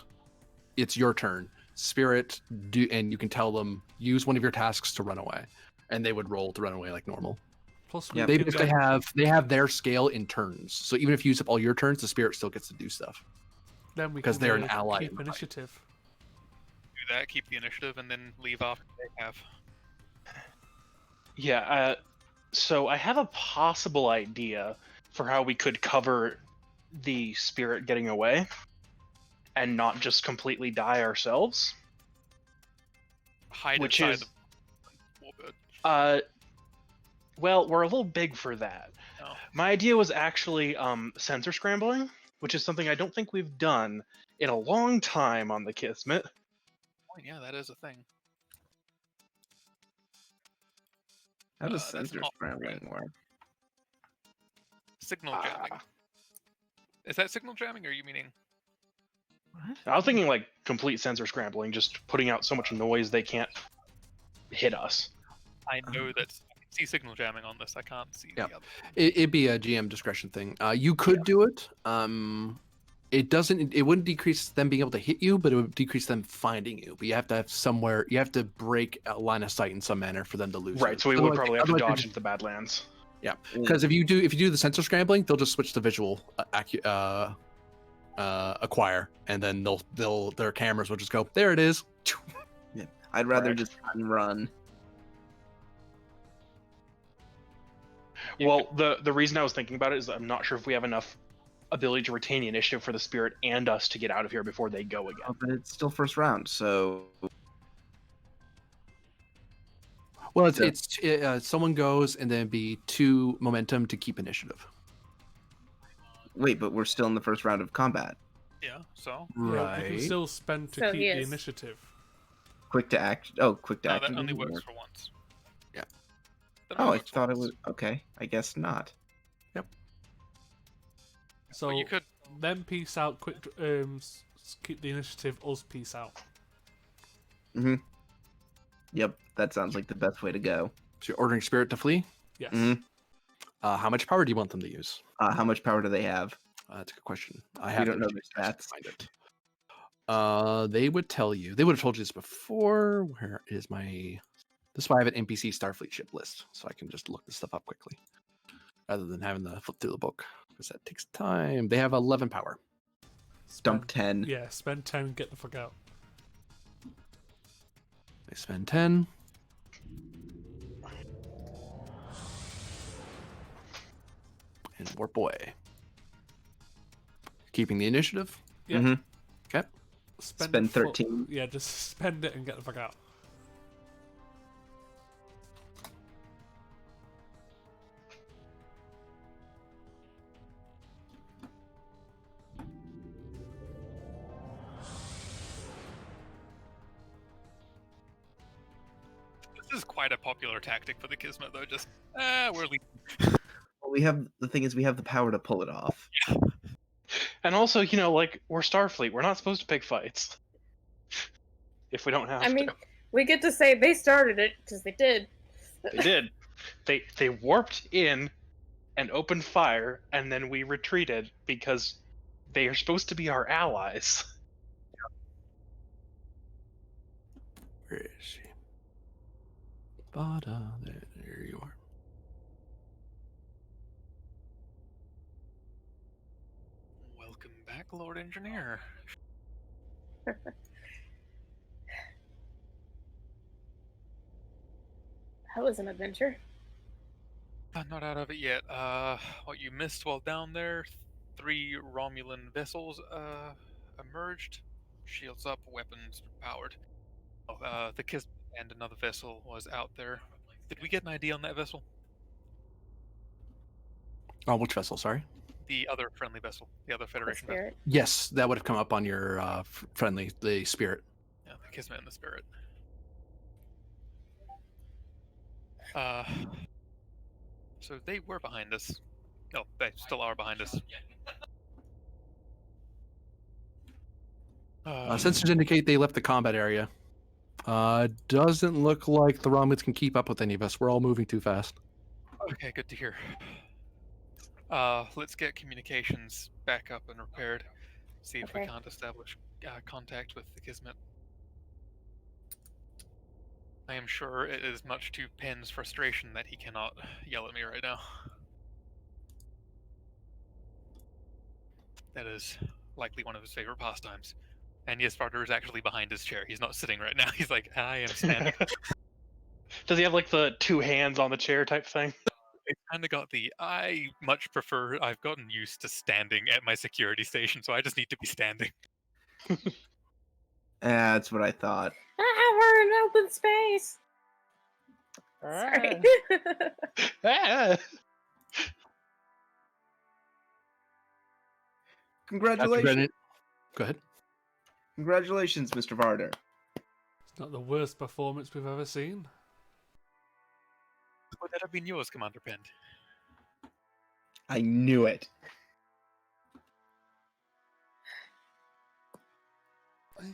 It's your turn. Spirit do, and you can tell them use one of your tasks to run away, and they would roll to run away like normal. plus we Yeah, They can basically then, have their scale in turns. So even if you use up all your turns, the Spirit still gets to do stuff. then we 'cause can they're an really ally keep in the fight. initiative. Do that, keep the initiative, and then leave after they have. Yeah. So I have a possible idea for how we could cover the spirit getting away and not just completely die ourselves. Hide Which inside is- the warbird. Well, we're a little big for that. Oh. My idea was actually sensor scrambling, which is something I don't think we've done in a long time on the Kismet. Oh, yeah, that is a thing. How does That's sensor not scrambling work? Signal jamming. Is that signal jamming, or are you meaning? I was thinking like complete sensor scrambling, just putting out so much noise they can't hit us. I know that I can see signal jamming on this. I can't see Yeah. the other. It'd be a GM discretion thing. You could do it. It doesn't. It wouldn't decrease them being able to hit you, but it would decrease them finding you. But you have to have somewhere. You have to break a line of sight in some manner for them to lose. Right, you. so we would Otherwise- probably have to otherwise dodge they're into the Badlands. Because if you do the sensor scrambling, they'll just switch to visual acquire, and then their cameras will just go, there it is. I'd rather Correct. just run. Well, the reason I was thinking about it is I'm not sure if we have enough ability to retain the initiative for the spirit and us to get out of here before they go again. Oh, but it's still first round, so Well, So- it's someone goes, and then it'd be 2 momentum to keep initiative. wait, but we're still in the first round of combat. Yeah. So Yeah, we can still spend to So keep he the is. initiative. Quick to act. Oh, quick to no, act. that only didn't works work. for once. Then Oh, I move thought it across. was okay. I guess not. So you could- then peace out. Quick, keep the initiative. Us peace out. Mm-hmm. Yep, that sounds like the best way to go. So you're ordering Spirit to flee. Yes. Mhm. How much power do you want them to use? How much power do they have? That's a good question. I We have don't to know their actually stats. find it. They would tell you. They would have told you this before. Where is my? This is why I have an NPC Starfleet ship list, so I can just look this stuff up quickly, rather than having to flip through the book, because that takes time. They have 11 power. Dump 10. Yeah, spend 10 and get the fuck out. They spend 10. And warp away. Keeping the initiative. Yeah. Mhm. Okay. Spend it for- 13. Yeah, just spend it and get the fuck out. This is quite a popular tactic for the Kismet, though. Just, we're leaving. Well, the thing is, we have the power to pull it off. And also, like, we're Starfleet. We're not supposed to pick fights. If we don't have I mean, to. we get to say they started it because they did. They did. They warped in and opened fire, and then we retreated because they are supposed to be our allies. Where is she? Bada, there you are. Welcome back, Lord Engineer. That was an adventure. Not out of it yet. What you missed while down there, 3 Romulan vessels emerged. Shields up, weapons powered. The Kismet and another vessel was out there. Did we get an ID on that vessel? Oh, which vessel? Sorry. The other friendly vessel, the other The Federation vessel. spirit. Yes, that would have come up on your friendly, the Spirit. Yeah, the Kismet and the Spirit. So they were behind us. Oh, they still are behind us. Sensors indicate they left the combat area. Doesn't look like the Romulans can keep up with any of us. We're all moving too fast. Okay, good to hear. Let's get communications back up and repaired. See if we Okay. can't establish contact with the Kismet. I am sure it is much to Penn's frustration that he cannot yell at me right now. That is likely one of his favorite pastimes. And yes, Varder is actually behind his chair. He's not sitting right now. He's like, I am standing. Does he have like the 2 hands on the chair type thing? It's kind of got the, I much prefer, I've gotten used to standing at my security station, so I just need to be standing. That's what I thought. We're in open space. Sorry. Ah. Congratulations. Go ahead. Congratulations, Mr. Varder. It's not the worst performance we've ever seen. Would that have been yours, Commander Penn? I knew it.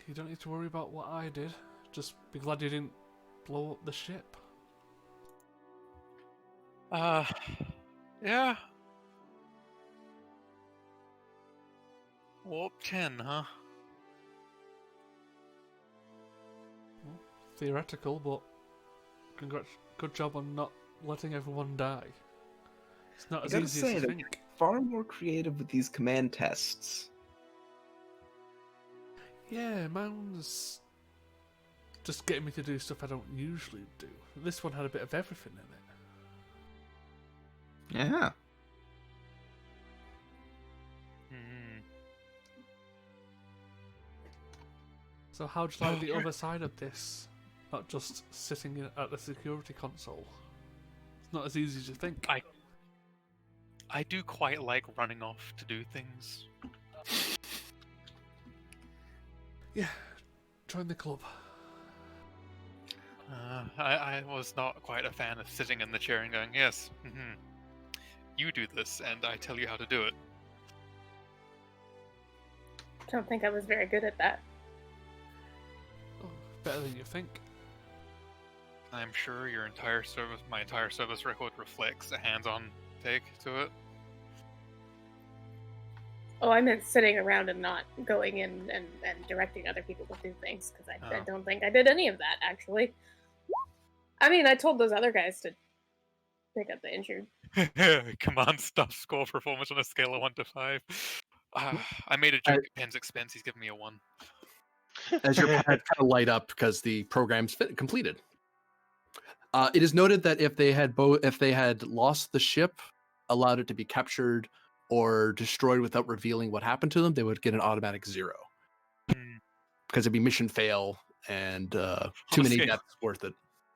You don't need to worry about what I did. Just be glad you didn't blow up the ship. Yeah. Warp 10, huh? Theoretical, but good job on not letting everyone die. It's not I as gotta easy say, as you they're think. far more creative with these command tests. Yeah, mine's just getting me to do stuff I don't usually do. This one had a bit of everything in it. Yeah. Hmm. So how'd you like the other side of this? Not just sitting at the security console. It's not as easy as you think. I do quite like running off to do things. Yeah, join the club. I was not quite a fan of sitting in the chair and going, yes, you do this, and I tell you how to do it. I don't think I was very good at that. Oh, better than you think. I'm sure my entire service record reflects a hands-on take to it. Oh, I meant sitting around and not going in and directing other people to do things, because I don't think I did any of that, actually. I mean, I told those other guys to pick up the injured. Command staff score performance on a scale of 1 to 5. I made a joke at Penn's expense. He's giving me a 1. As your pad kind of light up because the program's completed. It is noted that if they had lost the ship, allowed it to be captured or destroyed without revealing what happened to them, they would get an automatic 0 because it'd be mission fail and too many deaths worth it.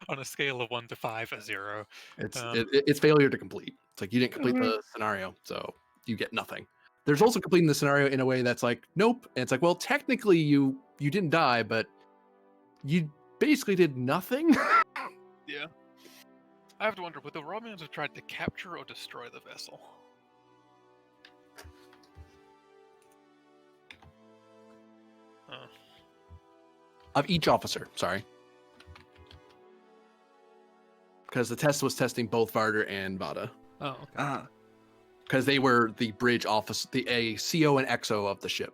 On a scale of 1 to 5, a 0. It's failure to complete. It's like you didn't complete the scenario, so you get nothing. There's also completing the scenario in a way that's like, nope. And it's like, well, technically you didn't die, but you basically did nothing. Yeah. I have to wonder, would the Romulans have tried to capture or destroy the vessel? Of each officer, sorry. Because the test was testing both Varder and Vada. Oh, okay. Because they were the bridge office, the CO and XO of the ship,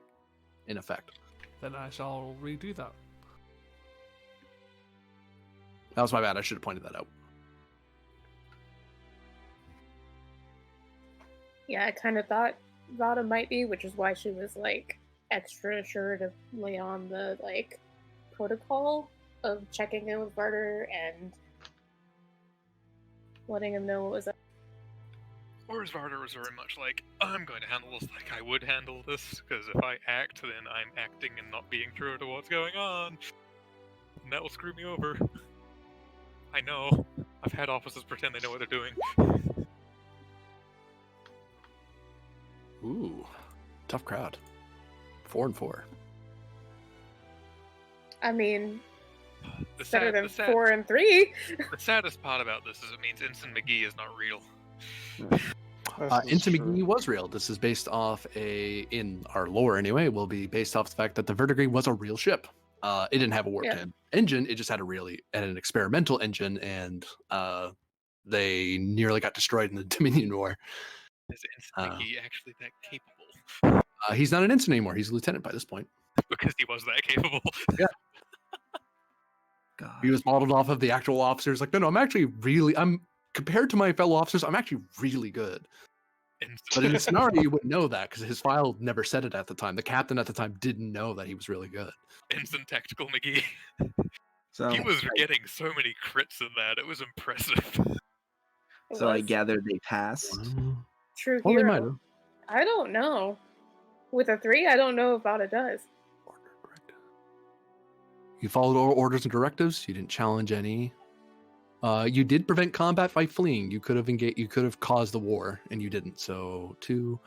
in effect. Then I shall redo that. That was my bad. I should have pointed that out. Yeah, I kind of thought Vada might be, which is why she was like extra sure to lay on the like protocol of checking in with Varder and letting him know what was up. Whereas Varder was very much like, I'm going to handle this like I would handle this, because if I act, then I'm acting and not being true to what's going on. And that will screw me over. I know. I've had officers pretend they know what they're doing. Ooh, tough crowd. 4 and 4. I mean, The better than 4 and 3. The saddest part about this is it means Ensign McGee is not real. Ensign McGee was real. This is based off in our lore anyway, will be based off the fact that the Verdigris was a real ship. It didn't have a warp engine. It just had an experimental engine, and they nearly got destroyed in the Dominion War. Is Ensign McGee actually that capable? He's not an ensign anymore. He's a lieutenant by this point. Because he was that capable. Yeah. God. He was modeled off of the actual officers. Like, no, I'm compared to my fellow officers, I'm actually really good. But in the scenario, you wouldn't know that because his file never said it at the time. The captain at the time didn't know that he was really good. Ensign Tactical McGee. So He was getting so many crits in that. It was impressive. So I gather they passed. True Well, they hero. might have. I don't know. With a 3, I don't know if Vada does. You followed all orders and directives. You didn't challenge any. You did prevent combat by fleeing. You could have engaged. You could have caused the war, and you didn't. So 2.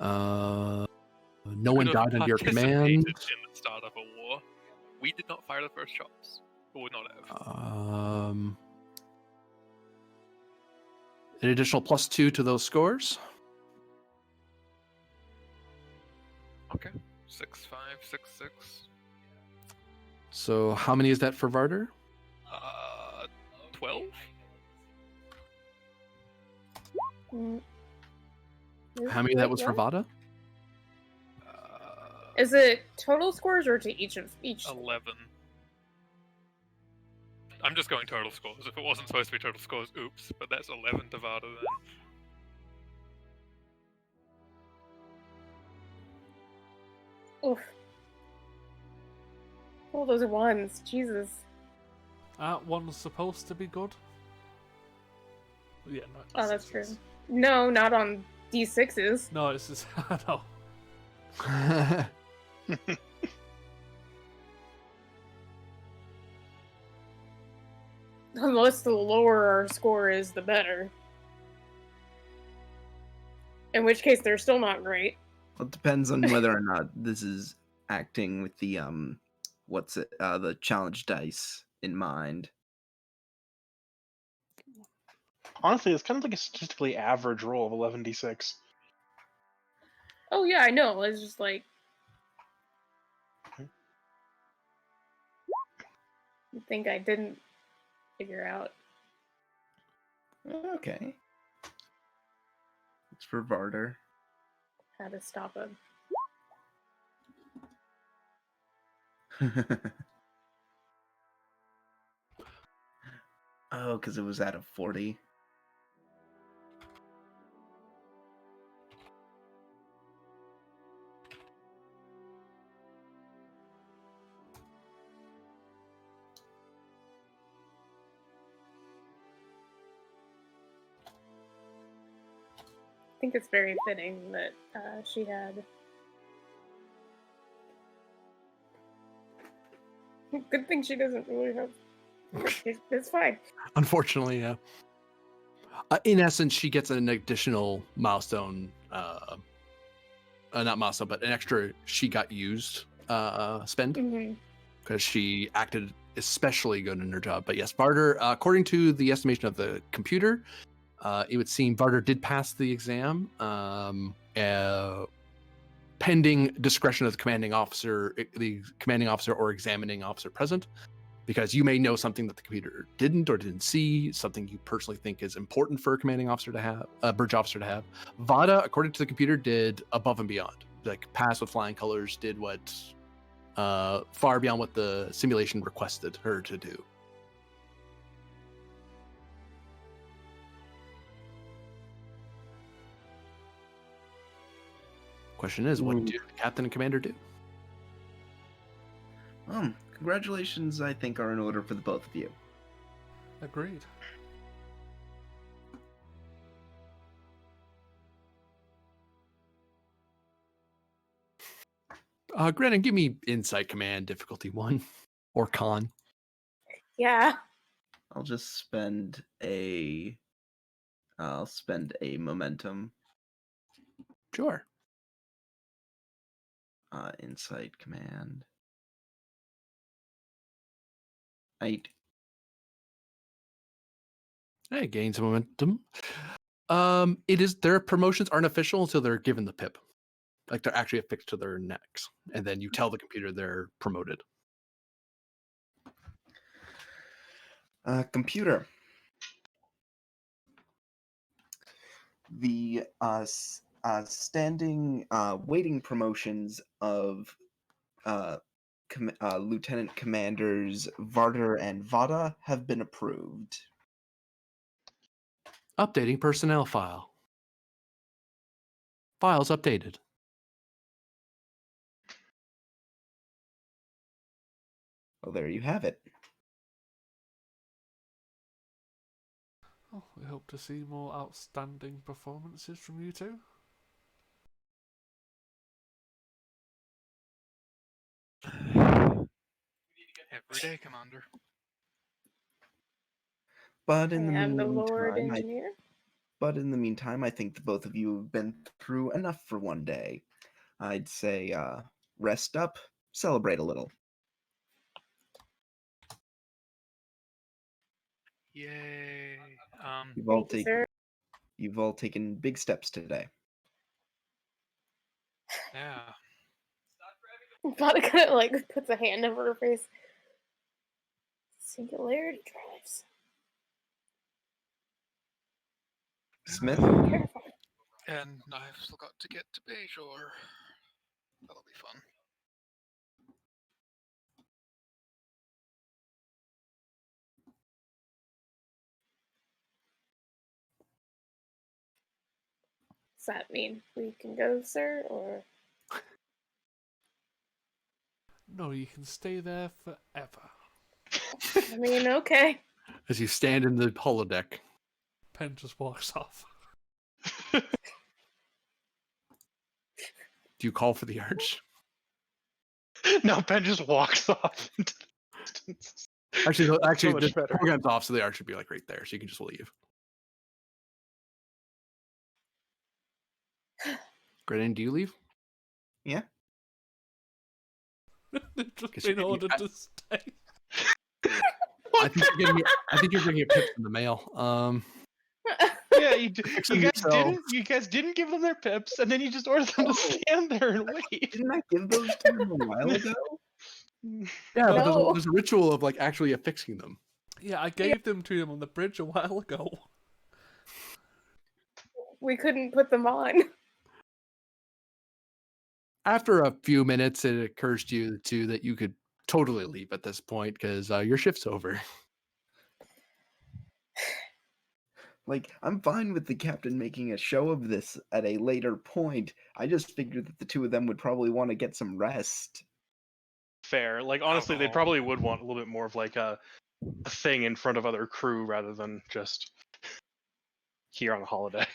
No one died under your command. In the start of a war, we did not fire the first shots. Or would not have. An additional +2 to those scores. Okay. 6, 5, 6, 6. So how many is that for Varder? 12? How many of that was for Vada? Is it total scores or to each? 11. I'm just going total scores. If it wasn't supposed to be total scores, oops. But that's 11 to Vada then. Oof. Oh, those are 1s. Jesus. One's supposed to be good. Yeah, no. Oh, that's true. No, not on D6s. No, it's just no. Unless the lower our score is, the better. In which case, they're still not great. Well, it depends on whether or not this is acting with the the challenge dice in mind. Honestly, it's kind of like a statistically average roll of 11d6. Oh yeah, I know. It's just like you think I didn't figure out. Okay. It's for Varder. How to stop him. Oh, because it was out of 40. I think it's very fitting that she had. Good thing she doesn't really have. It's fine. Unfortunately, yeah. In essence, she gets an additional milestone. Not milestone, but an extra she got used spend Mm-hmm. because she acted especially good in her job. But yes, Varder, according to the estimation of the computer, it would seem Varder did pass the exam, pending discretion of the commanding officer or examining officer present. Because you may know something that the computer didn't or didn't see, something you personally think is important for a commanding officer to have, a bridge officer to have. Vada, according to the computer, did above and beyond. Like passed with flying colors, did what far beyond what the simulation requested her to do. Question is, what do the captain and commander do? Congratulations, I think, are in order for the both of you. Agreed. Grennan, give me insight command difficulty 1 or con. Yeah. I'll just spend a momentum Sure. insight command. 8. Hey, gain some momentum. Their promotions aren't official until they're given the pip. Like they're actually affixed to their necks. And then you tell the computer they're promoted. Computer. The standing waiting promotions of Lieutenant Commanders Varder and Vada have been approved. Updating personnel file. Files updated. Well, there you have it. Oh, we hope to see more outstanding performances from you two. Every day, Commander. But I in the am the Lord meantime, Engineer. I think the both of you have been through enough for one day. I'd say rest up, celebrate a little. Yay. Thank you, sir. You've all taken big steps today. Yeah. Vada kind of like puts a hand over her face. Singularity drives. Smith? Careful. And I've still got to get to Bajor. That'll be fun. Does that mean we can go, sir, or? No, you can stay there forever. I mean, okay. As you stand in the holodeck. Pen just walks off. Do you call for the arch? No, Ben just walks off into the distance. Actually, So much the better. program's off, so the arch should be like right there, so you can just leave. Grennan, do you leave? Yeah. They've just Guess been you- ordered to stay. I think you're bringing a pip in the mail. you, Fix you them guys yourself. didn't. You guys didn't give them their pips, and then you just ordered them No. to stand there and wait. Didn't I give those to him a while ago? Yeah, but No. there's a ritual of like actually affixing them. Yeah, I gave them to him on the bridge a while ago. We couldn't put them on. After a few minutes, it occurs to you too that you could totally leave at this point because your shift's over. Like, I'm fine with the captain making a show of this at a later point. I just figured that the two of them would probably want to get some rest. Fair. Like honestly, they Alcohol. probably would want a little bit more of like a thing in front of other crew rather than just here on the holodeck.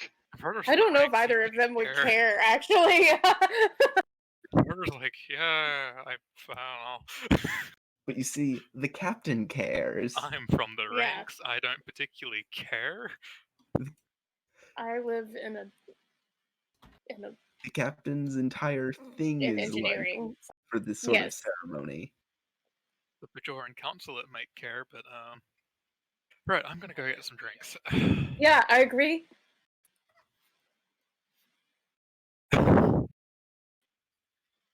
I don't know if either of them would care, actually. Murder's like, yeah, I don't know. But you see, the captain cares. I'm from the Yeah. ranks. I don't particularly care. I live in a The captain's entire thing in is like engineering. for this sort of Yes. ceremony. The Bajoran consulate might care, but right, I'm gonna go get some drinks. Yeah, I agree.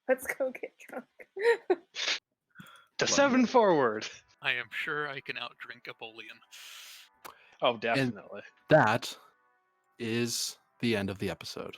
Let's go get drunk. To 7 forward. I am sure I can outdrink Apollyon. Oh, definitely. That is the end of the episode.